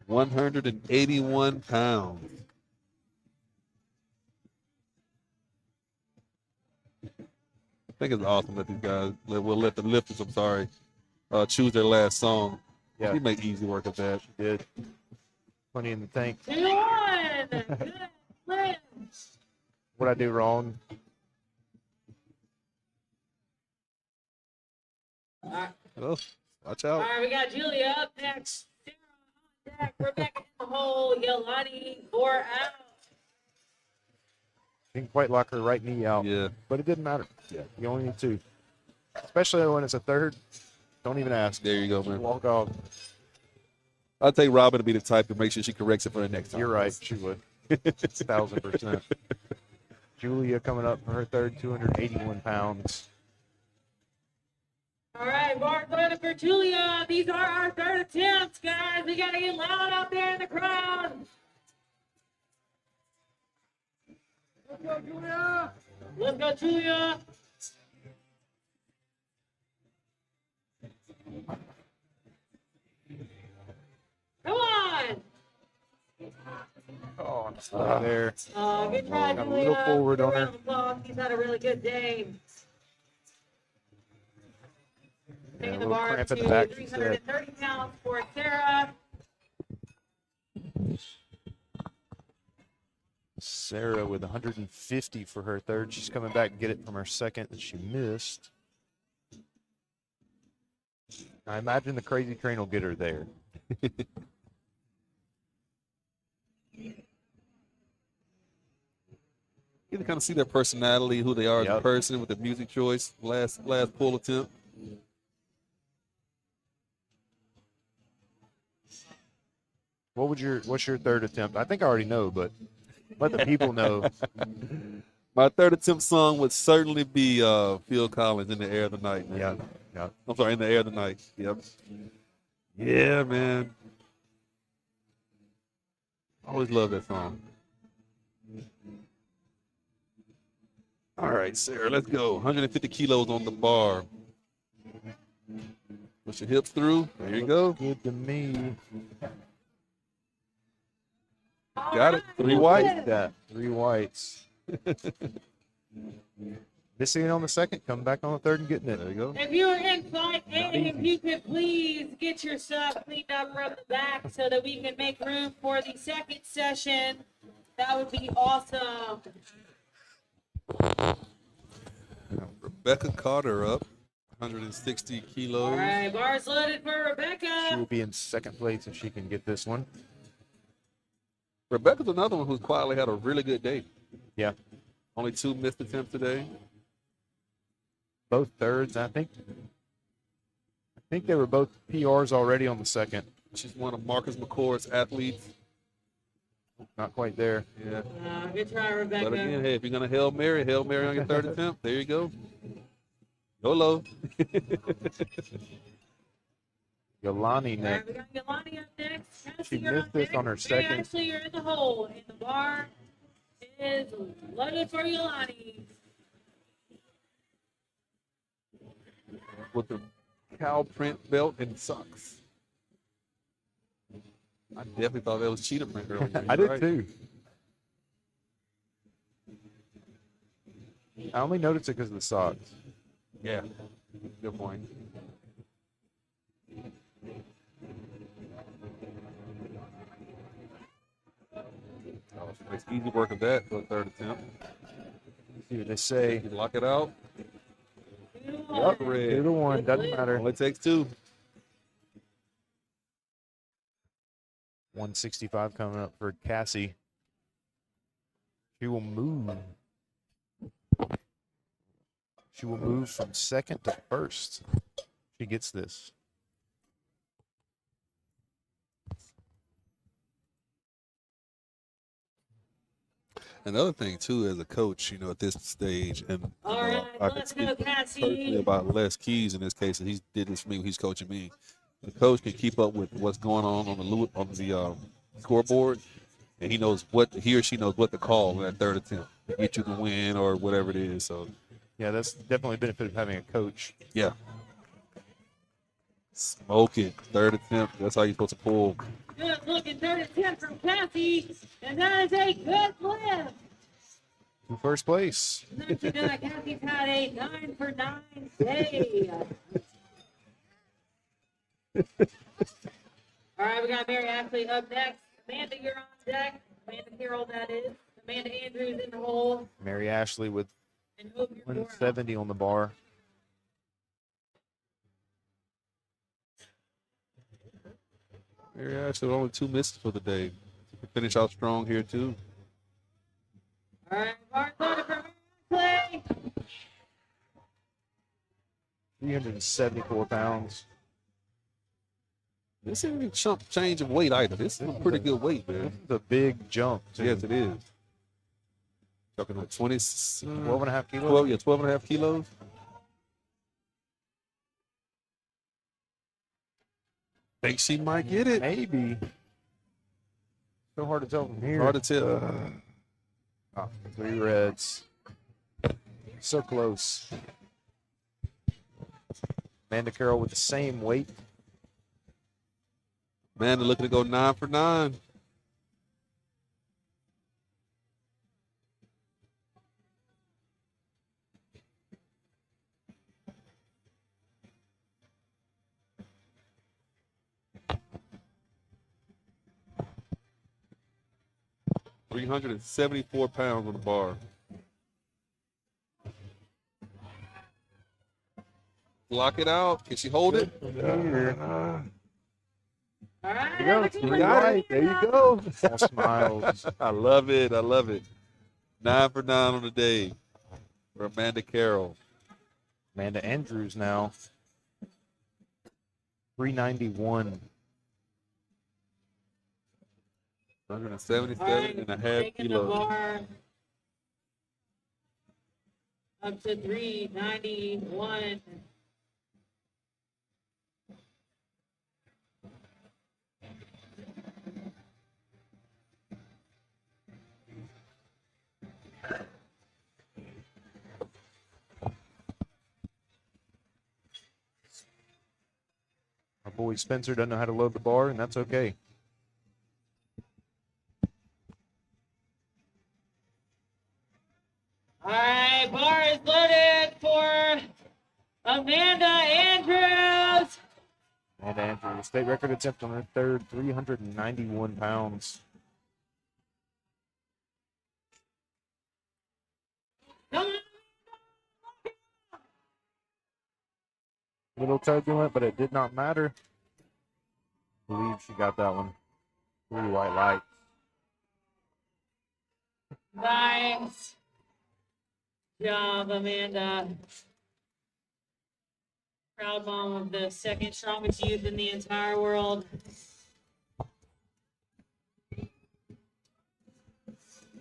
181 pounds. I think it's awesome that these guys, we'll let the lifters, choose their last song. Yeah. She make easy work of that. Did plenty in the tank. 2-1. Good lift. What I do wrong? All right. Oh, watch All out. right, we got Julia up next. Sarah on deck. Rebecca in the hole. Yolani 4 out. Didn't quite lock her right knee out. Yeah. But it didn't matter. Yeah. You only need 2. Especially when it's a third. Don't even ask. There you go, man. Walk off. I'll take Robin to be the type to make sure she corrects it for the next time. You're right. She would. 1,000%. Julia coming up for her third, 281 pounds. All right, bar started for Julia. These are our third attempts, guys. We got to get loud out there in the crowd. Let's go, Julia. Let's go, Julia. Come on. Oh, I'm stuck there. Good try, Got a Julia. little forward Give on a her. round of applause. He's had a really good day. Yeah, a Taking the little bar cramp to at the back, she 330 pounds for Sarah. Sarah with 150 for her third. She's coming back to get it from her second that she missed. I imagine the crazy train will get her there. You can kind of see their personality, who they are as a Yep. person with the music choice. Last pull attempt. What's your third attempt? I think I already know, but let the people know. My third attempt song would certainly be Phil Collins, "In the Air of the Night." Man. Yeah, yeah. I'm sorry, "In the Air of the Night." Yep. Yeah, man. Always love that song. All right, Sarah, let's go. 150 kilos on the bar. Push your hips through. There you go. Good to me. Got it. 3 whites. That 3 whites. Missing it on the second, coming back on the third and getting it. There you go. If you are in flight A, if you could please get your stuff cleaned up from the back so that we can make room for the second session, that would be awesome. Rebecca Carter up. 160 kilos. All right, bars loaded for She Rebecca. will be in second place if she can get this one. Rebecca's another one who's quietly had a really good day. Yeah, Only 2 missed attempts today. both thirds. I think they were both PRs already on the second. She's one of Marcus McCord's athletes. Not quite there. Yeah. Good try, But Rebecca. again, hey, if you're going to Hail Mary on your third attempt. There you go. Go low. Yolani All right, next. we got Yolani up next. She Cassie, you're missed on this deck. on her Hey, second. Ashley, you're in the hole, and the bar is loaded for Yolani. With the cow print belt and socks. I definitely thought that was cheetah print earlier. I You're did right. too. I only noticed it because of the socks. Yeah. Good point. Oh, she makes easy work of that for a third attempt. See what they say. You lock it out. Yep, Red. 2 to 1. Doesn't matter. Only takes 2. 165 coming up for Cassie. She will move. She will move from second to first. She gets this. Another thing too, as a coach, at this stage, and All right, I can let's go, speak Cassie. personally about Les Keys in this case, and he did this for me when he's coaching me. The coach can keep up with what's going on the scoreboard, and he or she knows what to call in that third attempt to get you the win or whatever it is. So Yeah, that's definitely a benefit of having a coach. yeah, smoke it. Third attempt. That's how you're supposed to pull. Good looking third attempt from Cassie, and that is a good lift. To first place. Not too bad. Cassie's had a 9 for 9 day. All right, we got Mary Ashley up next. Amanda, you're on deck. Amanda Carroll, that is. Amanda Andrews in the hole. Mary Ashley with And Hope you're 170 on the bar. Mary Ashley, only 2 misses for the day. Finish out strong here, too. All right, Barcelona for Mary Ashley. 374 pounds. This isn't a chump change of weight either. This is a pretty good weight, man. This is a big jump. Too. Yes, it is. Talking about 20, 12 and a half kilos. 12, yeah, 12 and a half kilos. Think she might get it. Maybe. So hard to tell from here. Hard to tell. Oh, 3 reds. So close. Amanda Carroll with the same weight. Man, they're looking to go 9 for 9. £374 on the bar. Lock it out. Can she hold it? All right. There you go. looking You for got Mary it. There you go. All smiles. I love it. I love it. 9 for 9 on the day for Amanda Carroll. Amanda Andrews now. 391. 177 All right, and a half taking the kilos. bar up to 391. Our boy Spencer doesn't know how to load the bar, and that's okay. All right, bar is loaded for Amanda Andrews. Amanda Andrews, state record attempt on her third, 391 pounds. Come on. Little turbulent, but it did not matter. I believe she got that one. 3 white lights. Nice job, Amanda. Proud mom of the second strongest youth in the entire world.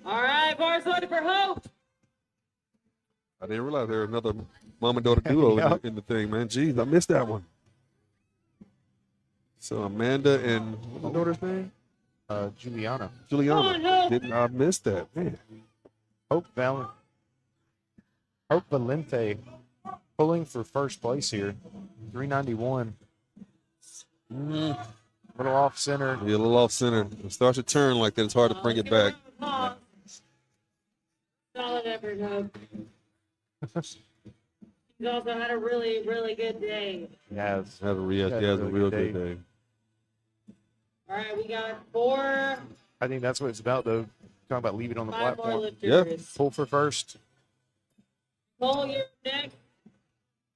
All right, bars loaded for Hope. I didn't realize there was another mom and daughter duo Yep. in the thing, man. Jeez, I missed that one. So Amanda and what's the daughter's name? Juliana. Juliana. Come on, Hope. Didn't I miss that? Man. Hope Valente pulling for first place here. 391. Little off center. Yeah, a little off center. It starts to turn like that. It's hard to bring it back. Solid effort, Hope. He's also had a really, really good day. Yes. Had a real, Had yeah, a it was a really real good good day. All right, we got 4, I think that's what it's about, though. Talking about leaving on the 5 more platform. lifters. Pull for first. Cole, you're next.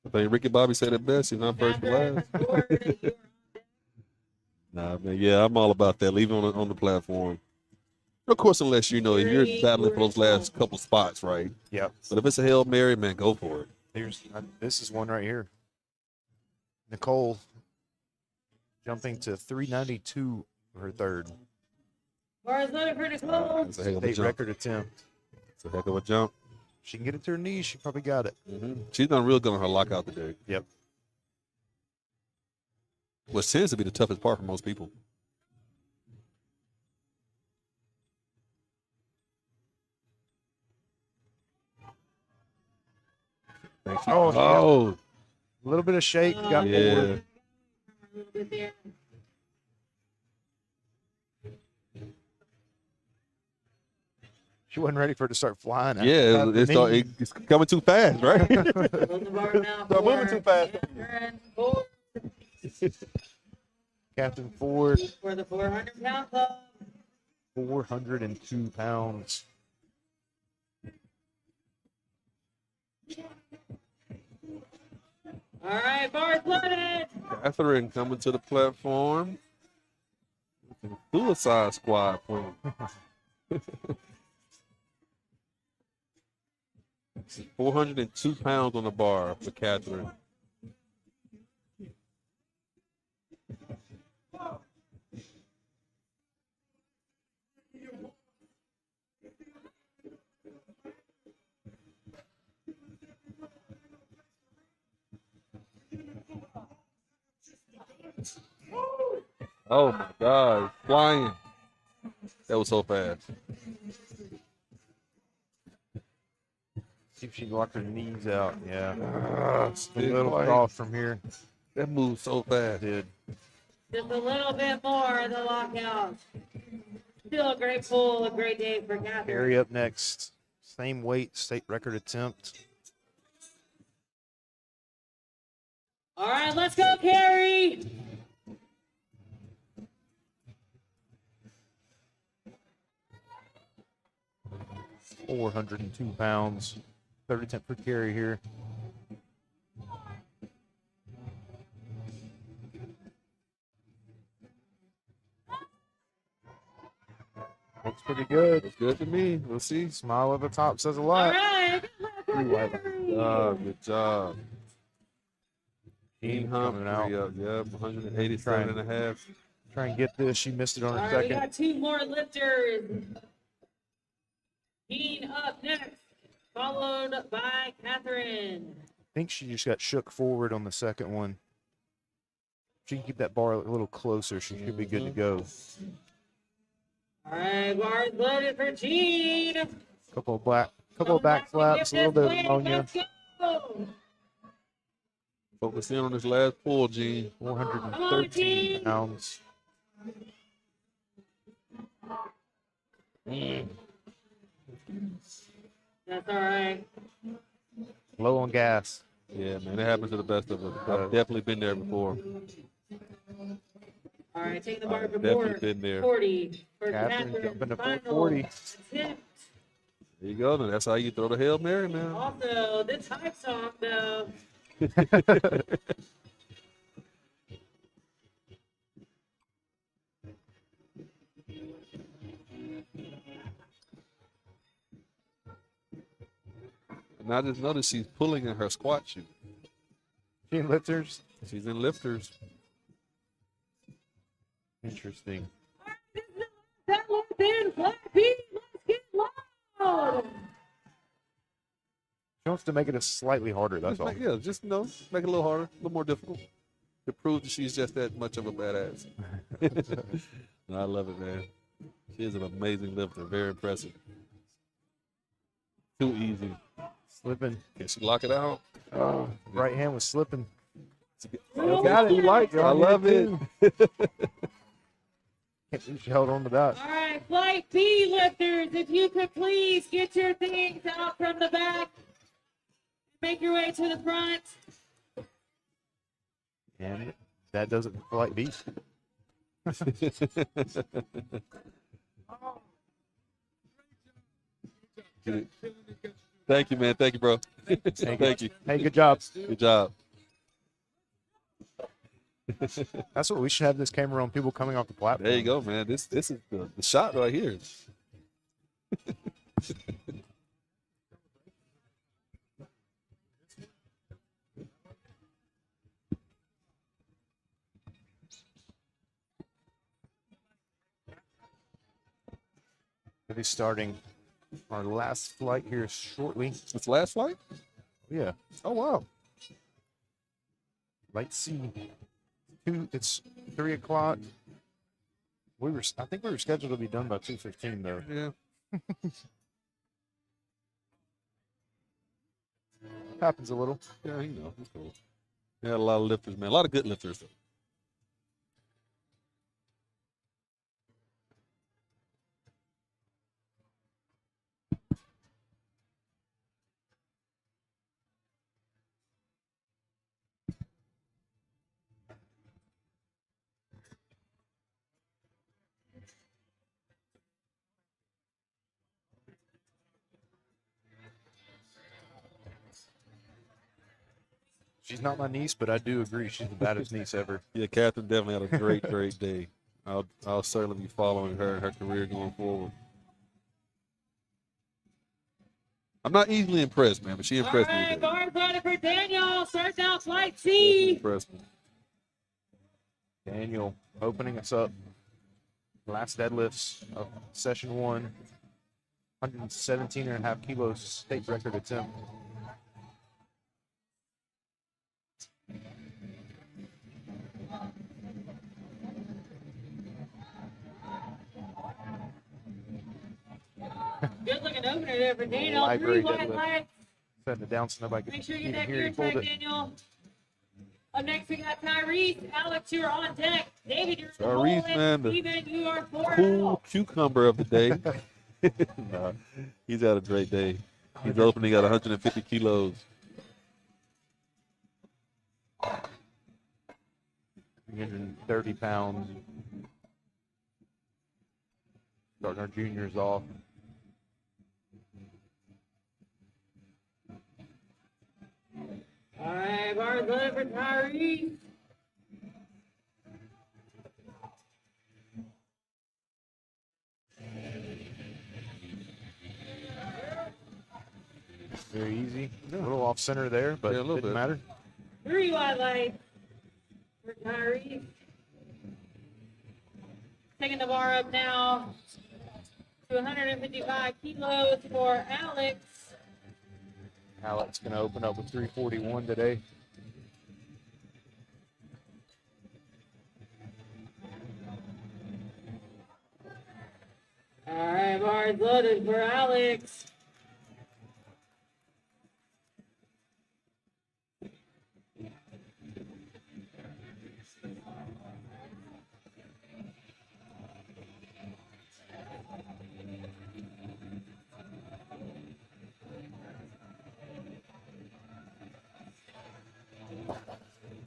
I think Ricky Bobby said it best. He's not first for last. Catherine, you're Nah, man. Yeah, I'm all about that. Leave it on the platform. Of course, unless you know if you're battling for those last couple spots, right? Yep. But if it's a Hail Mary, man, go for it. This is one right here. Nicole jumping to 392 for her third. Bars loaded for Nicole. It's a heck of a State jump. record attempt. It's a heck of a jump. She can get it to her knees. She probably got it. She's done real good on her lockout today. Yep. Which tends to be the toughest part for most people. Oh, a little bit of shake. Got yeah. forward. A little bit there. She wasn't ready for it to start flying. Yeah, it's coming too fast, right? Load the bar now Start moving for too fast. Catherine Ford Captain Ford, for the 400-pound club. 402 pounds. All right, bars loaded. Catherine coming to the platform. Suicide Squad for him. 402 pounds on the bar for Catherine. Oh my God, flying. That was so fast. See if she can lock her knees out. Yeah. A Still little flying. cross from here. That moved so fast. Did. Just a little bit more of the lockout. Still a great pull, a great day for Catherine. Carrie up next. Same weight, state record attempt. All right, let's go, Carrie. £402. Third attempt for Carrie here. Looks pretty good. It's good to me. We'll see. Smile at the top says a All lot. right. Good job. Good job. Dean Dean coming Humphrey out. up. Yep, 187 and a half. Try and get this. She missed it on All her right, we second. got two more lifters. Dean up next, followed by Catherine. I think she just got shook forward on the second one. She can keep that bar a little closer. She should be good to go. All right, bars loaded for Jean. Couple of back flaps, a little bit of ammonia. Let's go. Focus in on this last pull, Gene. 413 pounds. That's all right. Low on gas. Yeah, man, it happens to the best of us. I've definitely been there before. All right, take the bar I've for definitely been there. 40 for Catherine Catherine. jumping to Final 440. attempt. There you go. That's how you throw the Hail Mary now. Also, this hype song, though. And I just noticed she's pulling in her squat shoe. She in lifters. She's in lifters. Interesting. That looked in, Black Pete. Let's get loud. She wants to make it a slightly harder, that's Just all. make, yeah, just make it a little harder, a little more difficult. To prove that she's just that much of a badass. No, I love it, man. She is an amazing lifter. Very impressive. Too easy. Slipping. Can she lock it out? Right hand was slipping. Got it. I love it. Can't believe she held on to that. All right, Flight B lifters, if you could please get your things out from the back. Make your way to the front. And that does it for Light Beast. Thank you, man. Thank you, bro. Thank you. Hey, good job. Good job. That's what we should have this camera on, people coming off the platform. There you go, man. This is the shot right here. We'll be starting our last flight here shortly. It's last flight? Yeah. Oh, wow. Light C. It's 3 o'clock. I think we were scheduled to be done by 2:15 though. Yeah. Happens a little. Yeah, you know. It's cool. We had a lot of lifters, man. A lot of good lifters, though. She's not my niece, but I do agree she's the baddest niece ever. Yeah, Catherine definitely had a great, great day. I'll certainly be following her and her career going forward. I'm not easily impressed, man, but she All impressed me right, today. bars on for Daniel. Starts out flight Definitely C. impressed me. Daniel opening us up. Last deadlifts of session 1. 117.5 kilos, state record attempt. Good looking opener there for Daniel. Library 3 wide deadlift. legs. Setting it down so nobody Make can sure you even get that hear gear you hold check, it. Daniel. Up next, we got Tyrese. Alex, you're on deck. David, you're in the hole. Tyrese, man, And the Steven, you are 4 Cool out. cucumber of the day. Nah, he's had a great day. He's opening at 150 kilos. 330 pounds. Starting our juniors off. All right, bars left for Tyrese. Very easy. A little off center there, but Yeah, a little didn't bit. matter. 3 wide legs for Tyrese. Taking the bar up now to 155 kilos for Alex. Alex going to open up with 341 today. All right, bars loaded for Alex.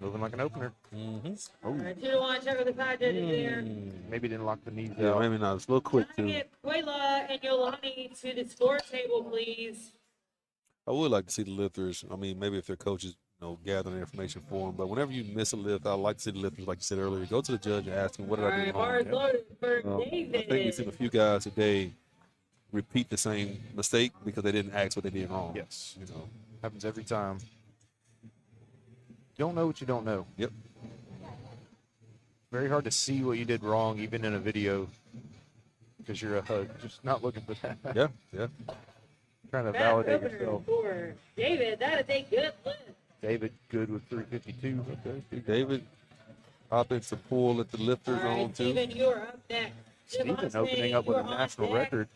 Moving like an opener. All right, 2 to 1, check with the side judges there. Maybe didn't lock the knees Yeah, out. maybe not. It's a little quick, Can I too. get Quayla and Yolani to the score table, please? I would like to see the lifters. I mean, maybe if their coaches, gathering information for them. But whenever you miss a lift, I like to see the lifters, like you said earlier, go to the judge and ask him, what All did I do right, wrong? bars loaded for I David. think we've seen a few guys today repeat the same mistake because they didn't ask what they did wrong. Yes. Happens every time. You don't know what you don't know. Yep. Very hard to see what you did wrong, even in a video, because you're just not looking for that. Yeah, yeah. Trying to Back validate opener yourself. for David. That is a good lift. David, good with 352. Okay. David, offensive pull at the All lifters on, right, too. Steven, you're up next. Steven Devontae, opening up with a you're on national deck. record.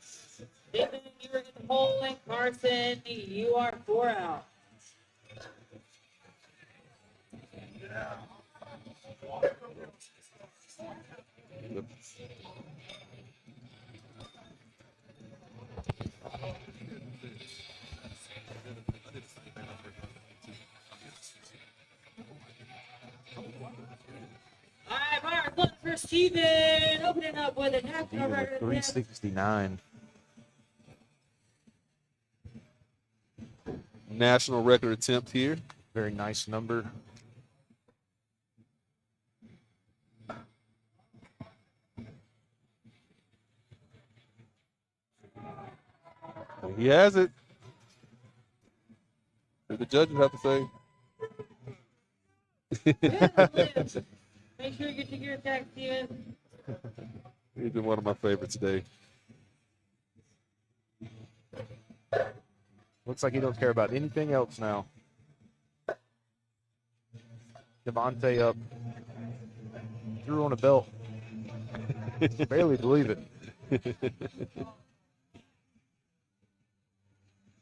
David, you're in the hole, and Carson, you are 4 out. All right, Mark, look for Steven, opening up with a national Steven with record. 369. National record attempt here. Very nice number. He has it. What the judges have to say. Good lift. Make sure you get your gear check, Steven. He's been one of my favorites today. Looks like he don't care about anything else now. Devontae up. Drew on a belt. Barely believe it.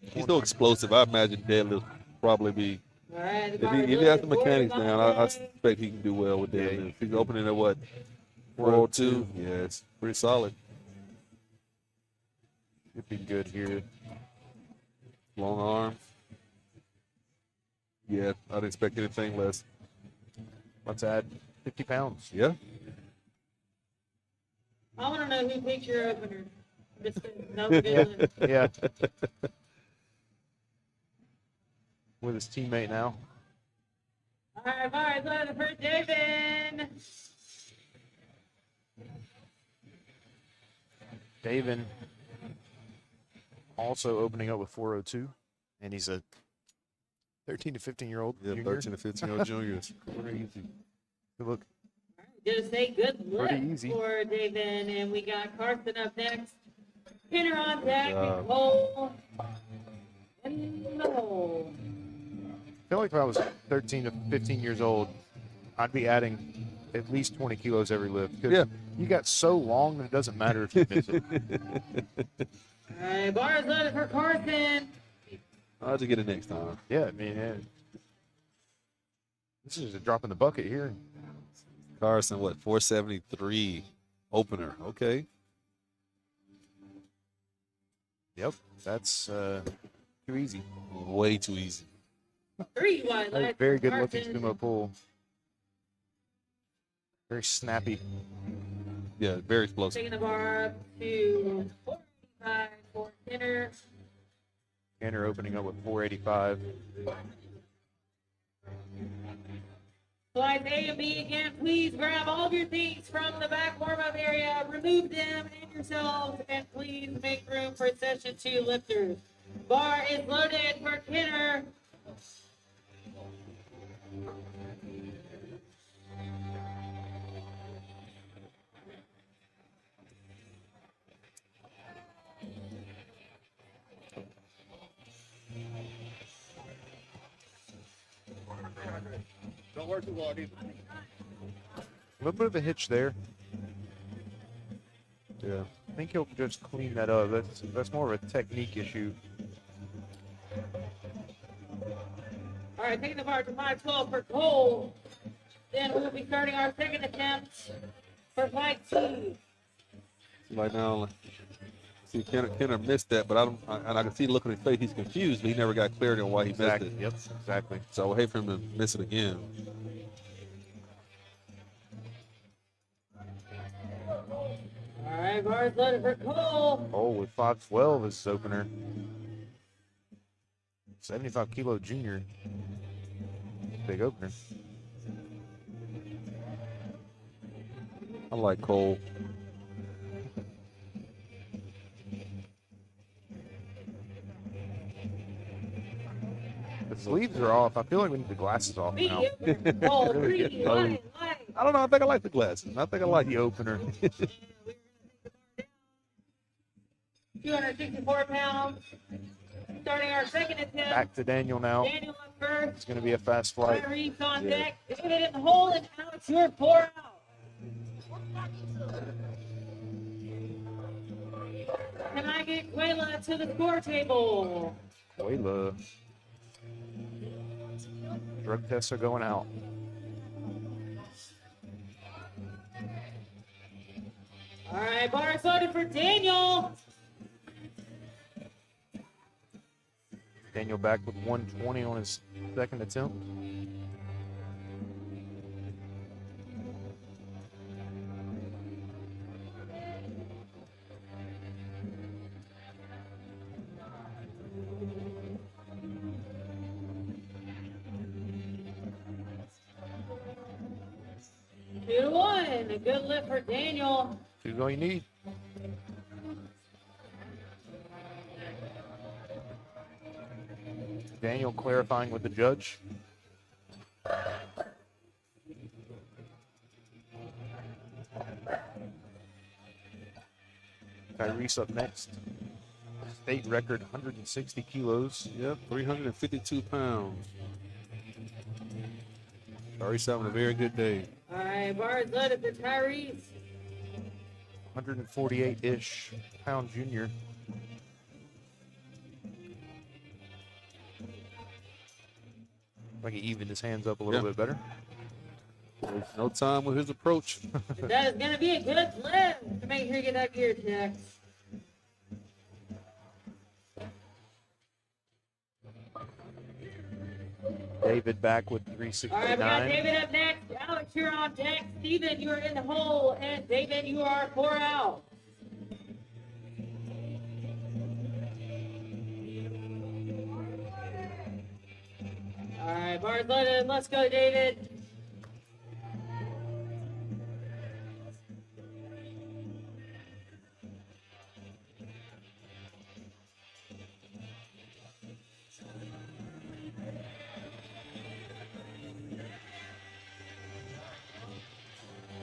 He's so explosive. I imagine deadlift probably be. All right, If he has the mechanics down, I suspect he can do well with deadlift. He's opening at what? 402. Yeah, it's pretty solid. Should be good here. Long arms. Yeah, I'd expect anything less. Let's add 50 pounds. Yeah. I want to know who picked your opener. Just that was a good lift. Yeah. With his teammate now. right, bars loaded for David. David also opening up with 402, and he's a 13 to 15-year-old Yeah, junior. 13 to 15-year-old juniors. Pretty easy. Good look. Just say good look Pretty easy. for David, and we got Carson up next. Pinner on deck, job. Nicole in the hole. I feel like if I was 13 to 15 years old, I'd be adding at least 20 kilos every lift. 'Cause Yeah. you got so long that it doesn't matter if you miss it. All right, bars loaded for Carson. I'll just get it next time. Yeah, I mean, this is a drop in the bucket here. Carson, what, 473 opener. Okay. Yep, that's too easy. Way too easy. 3 wide That was left very for good looking Carson. sumo pull. Very snappy. Yeah, very explosive. Taking the bar up to 485 for Pinner. Tanner opening up with 485. Slides A and B again. Please grab all of your things from the back warm-up area. Remove them and yourselves, and please make room for session 2 lifters. Bar is loaded for Pinner. Don't work too hard either. A little bit of a hitch there. Yeah. I think he'll just clean that up. That's more of a technique issue. All right, taking the bar to 512 for Cole. Then we'll be starting our second attempt for flight 2. Right now, see, Kenner missed that, but I can see the look on his face. He's confused, but he never got clarity on why he missed it. Yep, exactly. So I would hate for him to miss it again. All right, bars loaded for Cole. Oh, with 512 as his opener. 75 kilo junior. Big opener. I like Cole. The sleeves are off. I feel like we need the glasses off now. Medium for Cole. Really 3 getting wide left. I don't know. I think I like the glasses. I think I like The opener. 264 pounds. Starting our second attempt. Back to Daniel now. Daniel up first. It's going to be a fast flight. Tyrese on Yeah. deck. David in the hole, and Alex, you're 4 out. Can I get Quayla to the score table? Wayla. Drug tests are going out. All right, bar loaded for Daniel. Daniel back with 120 on his second attempt. Two to 1. A good lift for Daniel. Two's all you need. Daniel clarifying with the judge. Tyrese up next. State record 160 kilos. Yep, 352 pounds. Tyrese having a very good day. All right, bars loaded for Tyrese. 148-ish pound junior. Like he evened his hands up a little Yeah. bit better. There's no time with his approach. That is going to be a good lift to make sure you get that gear check. David back with All right, we got 369. David up next. Alex, you're on deck. Steven, you're in the hole. And David, you are 4 out. All right, right, bars loaded. Let's go, David.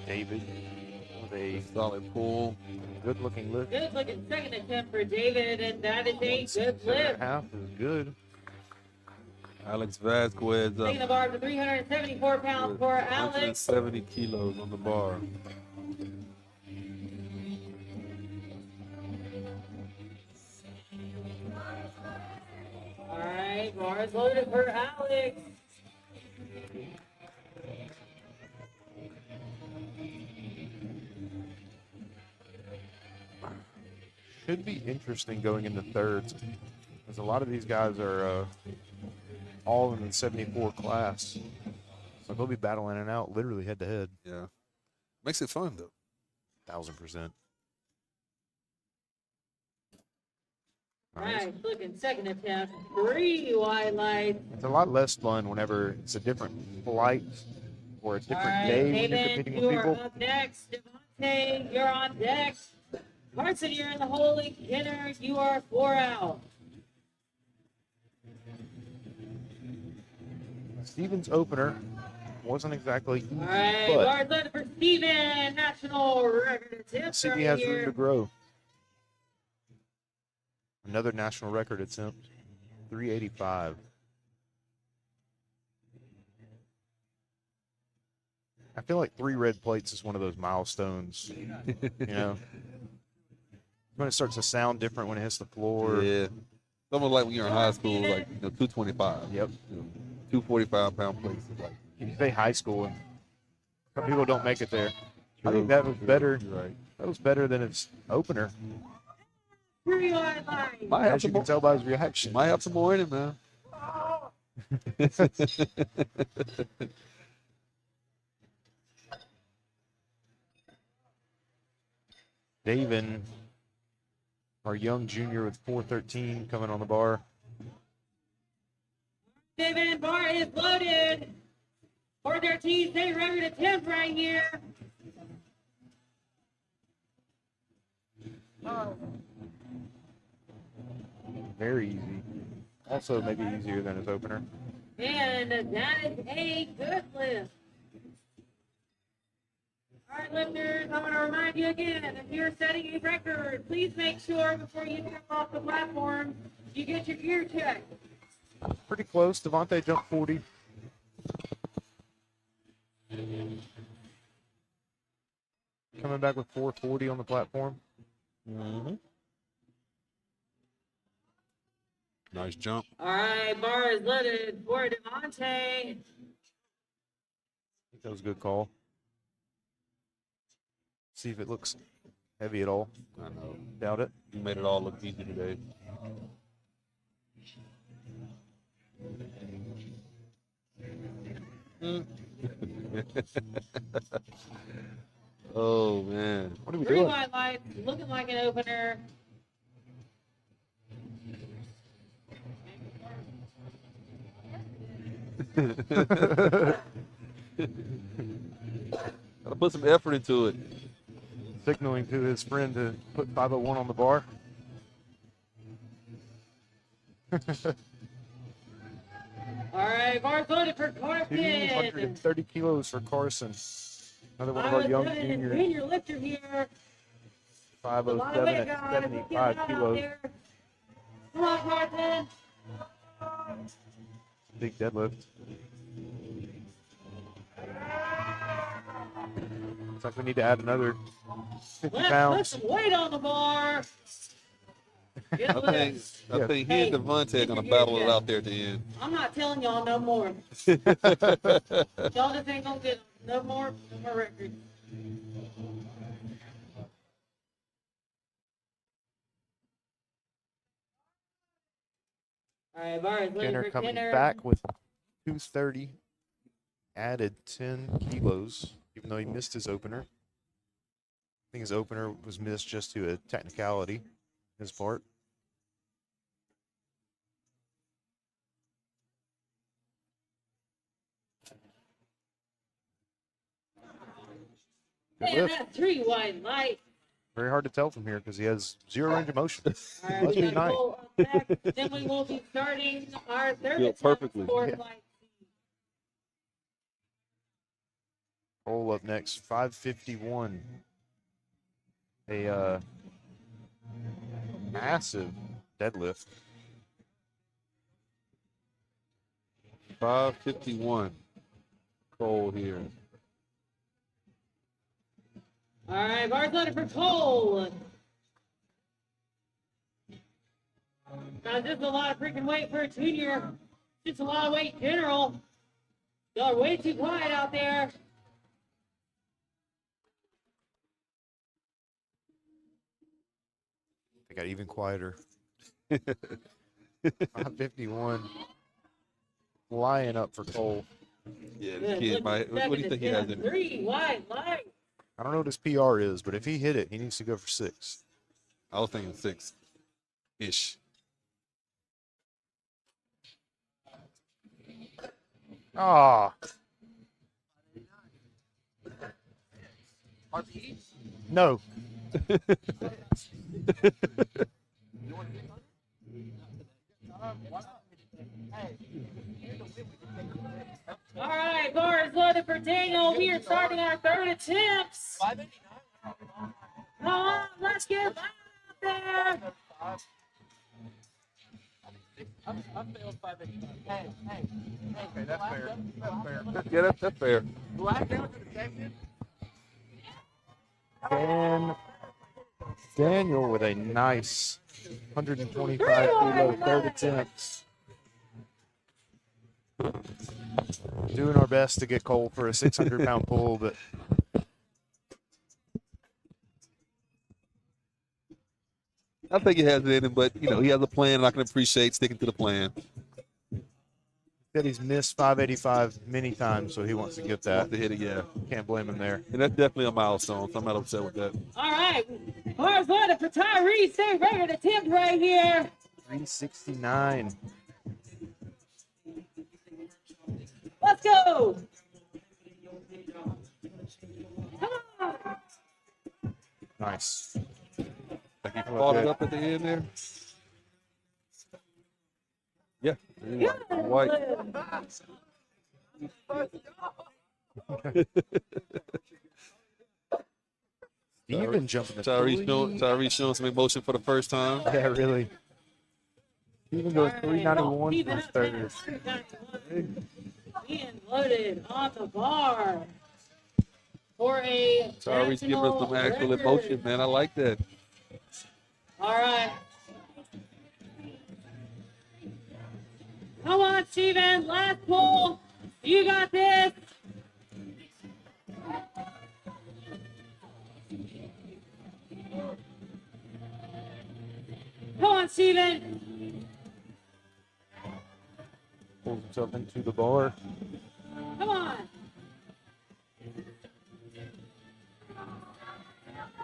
David with a Solid pull. good-looking lift. Good looking second attempt for David, and that is a good 167 lift. and a half is good. Alex Vasquez up Taking the bar to 374 pounds with for Alex. 170 kilos on the bar. All right, bars loaded for Alex. Should be interesting going into thirds, because a lot of these guys are all in the 74 class. So they'll be battling it out literally head to head. Yeah. Makes it fun, though. 1,000%. All right, looking second attempt, 3 wide lights. It's a lot less fun whenever it's a different flight or a All different right, day when you're David, competing you with are people. up next. Devontae, you're on deck. Carson, you're in the hole. Kenner, you are 4 out. Stevens' opener wasn't exactly easy, All right, but bars loaded for Steven. National record attempt CD right has room here. to grow. Another national record attempt, 385. I feel like 3 red plates is one of those milestones, you know? When it starts to sound different when it hits the floor. Yeah. Something like when you're in high school, like 225. Yep. 245 pound plates. Like, You say high school, and some people don't make it there. I true, think that was true, better. you're right. That was better than its opener, 3 wide lights. Might have as you some can more, tell by his reaction. might have some more in it, man. Davin, our young junior with 413 coming on the bar. David, bar is loaded. 413 state record attempt right here. Very easy. Also maybe easier than his opener. And that is a good lift. All right, lifters, I want to remind you again, if you're setting a record, please make sure before you step off the platform, you get your gear checked. Pretty close. Devontae jumped 40. Coming back with 440 on the platform. Nice jump. All right, bar is loaded for Devontae. I think that was a good call. See if it looks heavy at all. I know. Doubt it. You made it all look easy today. Oh, man. What are we 3 doing? wide lights, looking like an opener. Gotta put some effort into it. Signaling to his friend to put 501 on the bar. All right, bar's loaded for Carson. 230 kilos for Carson. Another one of I our was young loaded juniors. junior lifter here. A lot of 507 weight, at guys. Let's get 75 that out kilos. there. Come on, Carson. Big deadlift. Looks like we need to add another 50 Let's put pounds. some weight on the bar. Good I think, lift. I think he and Devontae are gonna battle it out there at the end. I'm not telling y'all no more. Y'all just ain't gonna get no more records. All right, bar is loaded Kenner for coming Kenner. back with 230. Added 10 kilos, even though he missed his opener. I think his opener was missed just to a technicality, his part. And lift. that 3 wide light. Very hard to tell from here because he has zero range of motion. All right, Must we be got nice. Cole up next. Then we will be starting our third Feel attempt perfectly. for Yeah. flight C. Cole up next, 551. A massive deadlift. 551. Cole here. All right, bars loaded for Cole. Now, just a lot of freaking weight for a junior. Just a lot of weight in general. Y'all are way too quiet out there. They got even quieter. 551. Flying up for Cole. Yeah, Good. this kid Look, might. What do you second think he has attempt, in? 3 wide light. I don't know what his PR is, but if he hit it, he needs to go for 6. I was thinking 6-ish. Ah. No. All right, bars loaded for Daniel. We are starting our third attempts. Come on, let's get out there. Yeah, that's fair. And Daniel with a nice 125 kilo third attempt. Doing our best to get Cole for a 600-pound pull, but I think he has it in him, but you know he has a plan, and I can appreciate sticking to the plan. said he's missed 585 many times, so he wants to get that. To hit it, yeah, Can't blame him there. and that's definitely a milestone. So I'm not upset with that. All right, bars loaded for Tyree. Stay ready to attempt right here. 369. Let's go. Come on. Nice. Like he fought it up at the end there. Yeah, white. Even jumping the Tyrese showing some emotion for the first time. Yeah, really. Even going 391 Even for his up third. next, 391. Being loaded on the bar for a Tyrese giving us some actual record. emotion, man. I like that. All right. Come on, Steven. Last pull. You got this. Come on, Steven. Pulls himself into the bar. Come on.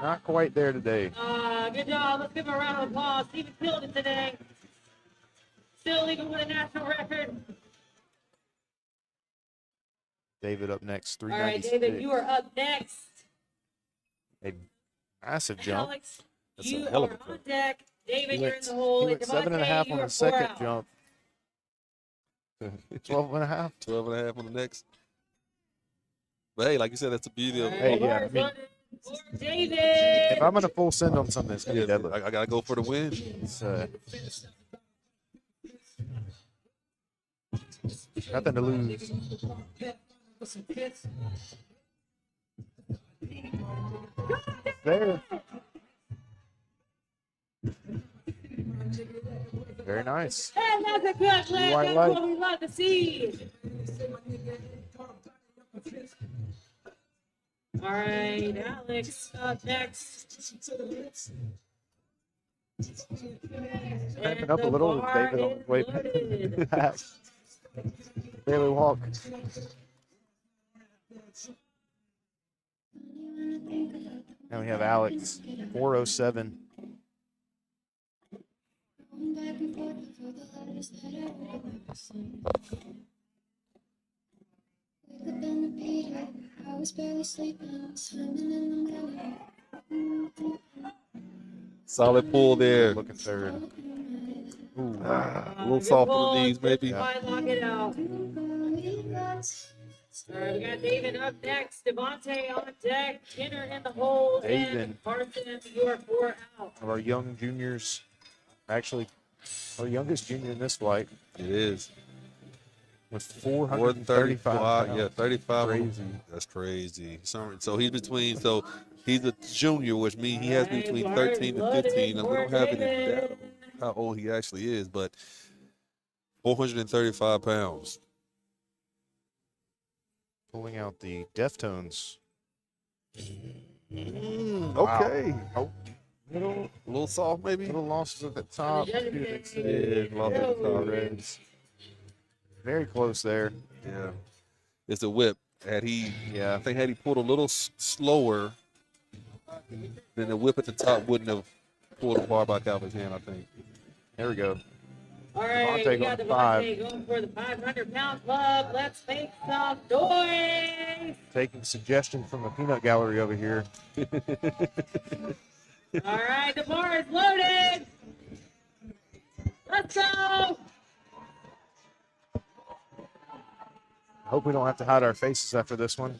Not quite there today. Good job. Let's give him a round of applause. Steven killed it today. Still leaving with a national record. David up next, All right, 396. David, you are up next. A massive jump. Alex, That's a you hell are of a on jump. deck. David, He you're in went, the hole. he went And 7.5 Devontae, on you are the second 4 out. jump. 12.5. 12.5 on the next. But hey, like you said, that's the beauty of. Hey, yeah, I Bars mean- loaded for David. If I'm going to full send on something, it's going to Yeah, be deadlift. I gotta go for the win. It's, nothing to lose. There. Very nice. And that's a good leg. White That's light. what we love to see. All right, Alex up next. Cramping up a little with David on his way loaded. back. Barely walk. Now we have Alex, 407. was barely sleeping, swimming in the middle. Solid pull there. Look at third. A little Good soft on pull. the knees, maybe. Yeah. Might lock it out. All right, we got David up next. Devontae on deck. Kenner in the hold. David. And Carson, you are 4 out. Of our young juniors, actually, our youngest junior in this flight It is. with 435. 435 pounds. Yeah, 35. Crazy. That's crazy. So he's between, so he's a junior, which means he has to be between All right, 13 and loaded 15. And we don't have any David. data on how old he actually is, but 435 pounds. Pulling out the Deftones. Okay. Oh, A little soft, maybe. little losses at the top. Yeah, Yeah, lost at the top. Reds. Very close there. Yeah. It's a whip. I Yeah. think had he pulled a little slower, then the whip at the top wouldn't have pulled the bar back out of his hand, I think. There we go. All right, Devontae we got going Devontae going for the 500-pound club. Let's make some noise. Taking suggestions from the peanut gallery over here. All right, the bar is loaded. Let's go. Hope we don't have to hide our faces after this one.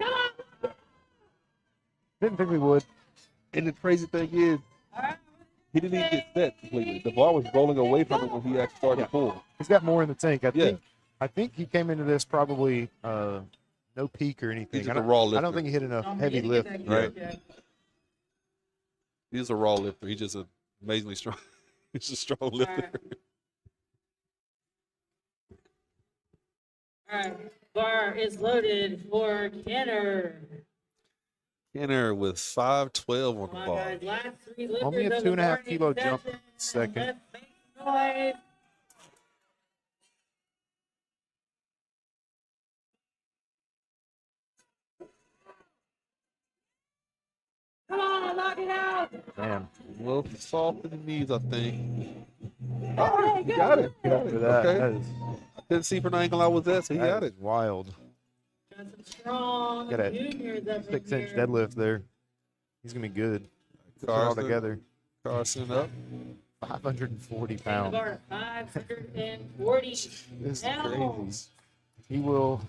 Come on. Didn't think we would. And the crazy thing is, he didn't even get set completely. The bar was rolling away from him when he actually started to pull. He's got more in the tank. Yeah. I think he came into this probably no peak or anything. He's just I a don't- raw I lifter. don't think he hit enough heavy lift. Right. He's a raw lifter. He's just amazingly strong. He's a strong lifter. All right, bar is loaded for Kenner. Kenner with 512 on Come the on, bar. guys. Last 3 lifters Only a of the 2.5 morning kilo jump session. second. Let's make noise. Come on, knock it out. Man, A little soft in the knees, I think. Hey, Oh, he got it. good for that. Okay. That is, Didn't see from the angle I was at, so he that got is it. wild. Got some strong Got a juniors up in 6-inch here. deadlift there. He's gonna be good. Put it all Carson. together. Carson up. 540 The pounds. bar at 540 This is pounds. crazy. He will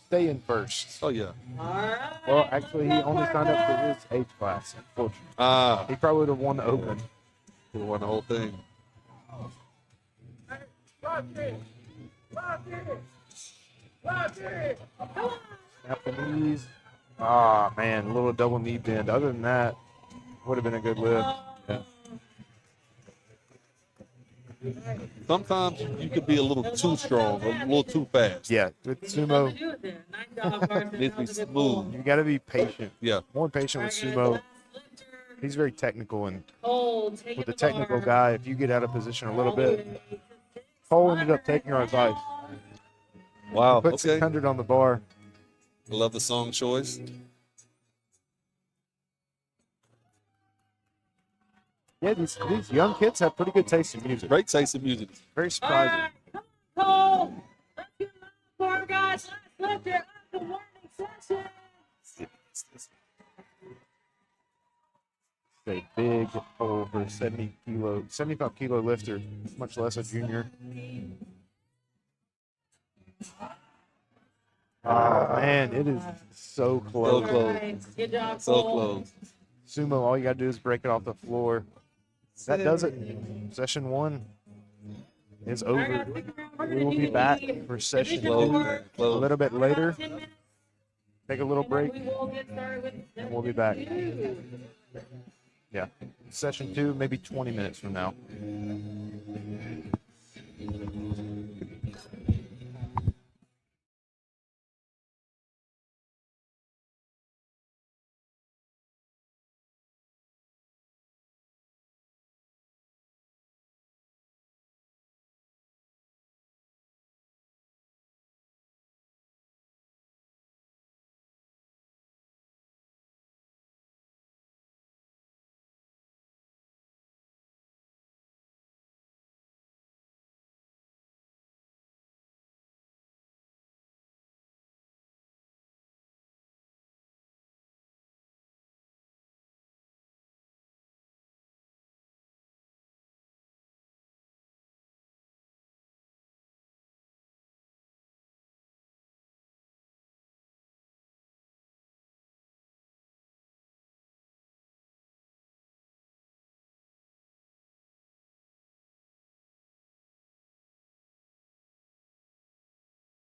stay in first. Oh, yeah. All right. Well, actually, he only signed up for his age class. Unfortunately, Ah, he probably would have won the open. he won the whole thing. Snap the knees. Ah, man, a little double knee bend. Other than that, would have been a good lift. Yeah. Sometimes you could be a little too strong, a little too fast. Yeah, with sumo, Needs to be smooth. you got to be patient. Yeah. More patient with sumo. He's very technical, and With with the technical guy, if you get out of position a little bit, Cole ended up taking our advice. Wow. Put Okay. 600 on the bar. I love the song choice. Yeah, these young kids have pretty good taste in music. Great taste in music. Very surprising. Cole, let's get more guys. Let's lift it up the morning session. A big over 75 kilo lifter, much less a junior. Oh man, it is so close. So close. Nice. Good job, So Cole. close. Sumo, all you gotta do is break it off the floor. That does it. Session 1 is All right, over. guys, stick around. We're We gonna will do be back the for session division 2 four. a little bit later. 10 minutes, Take a little and then break. we will get started with And we'll be back. session two. Yeah. Session 2, maybe 20 minutes from now.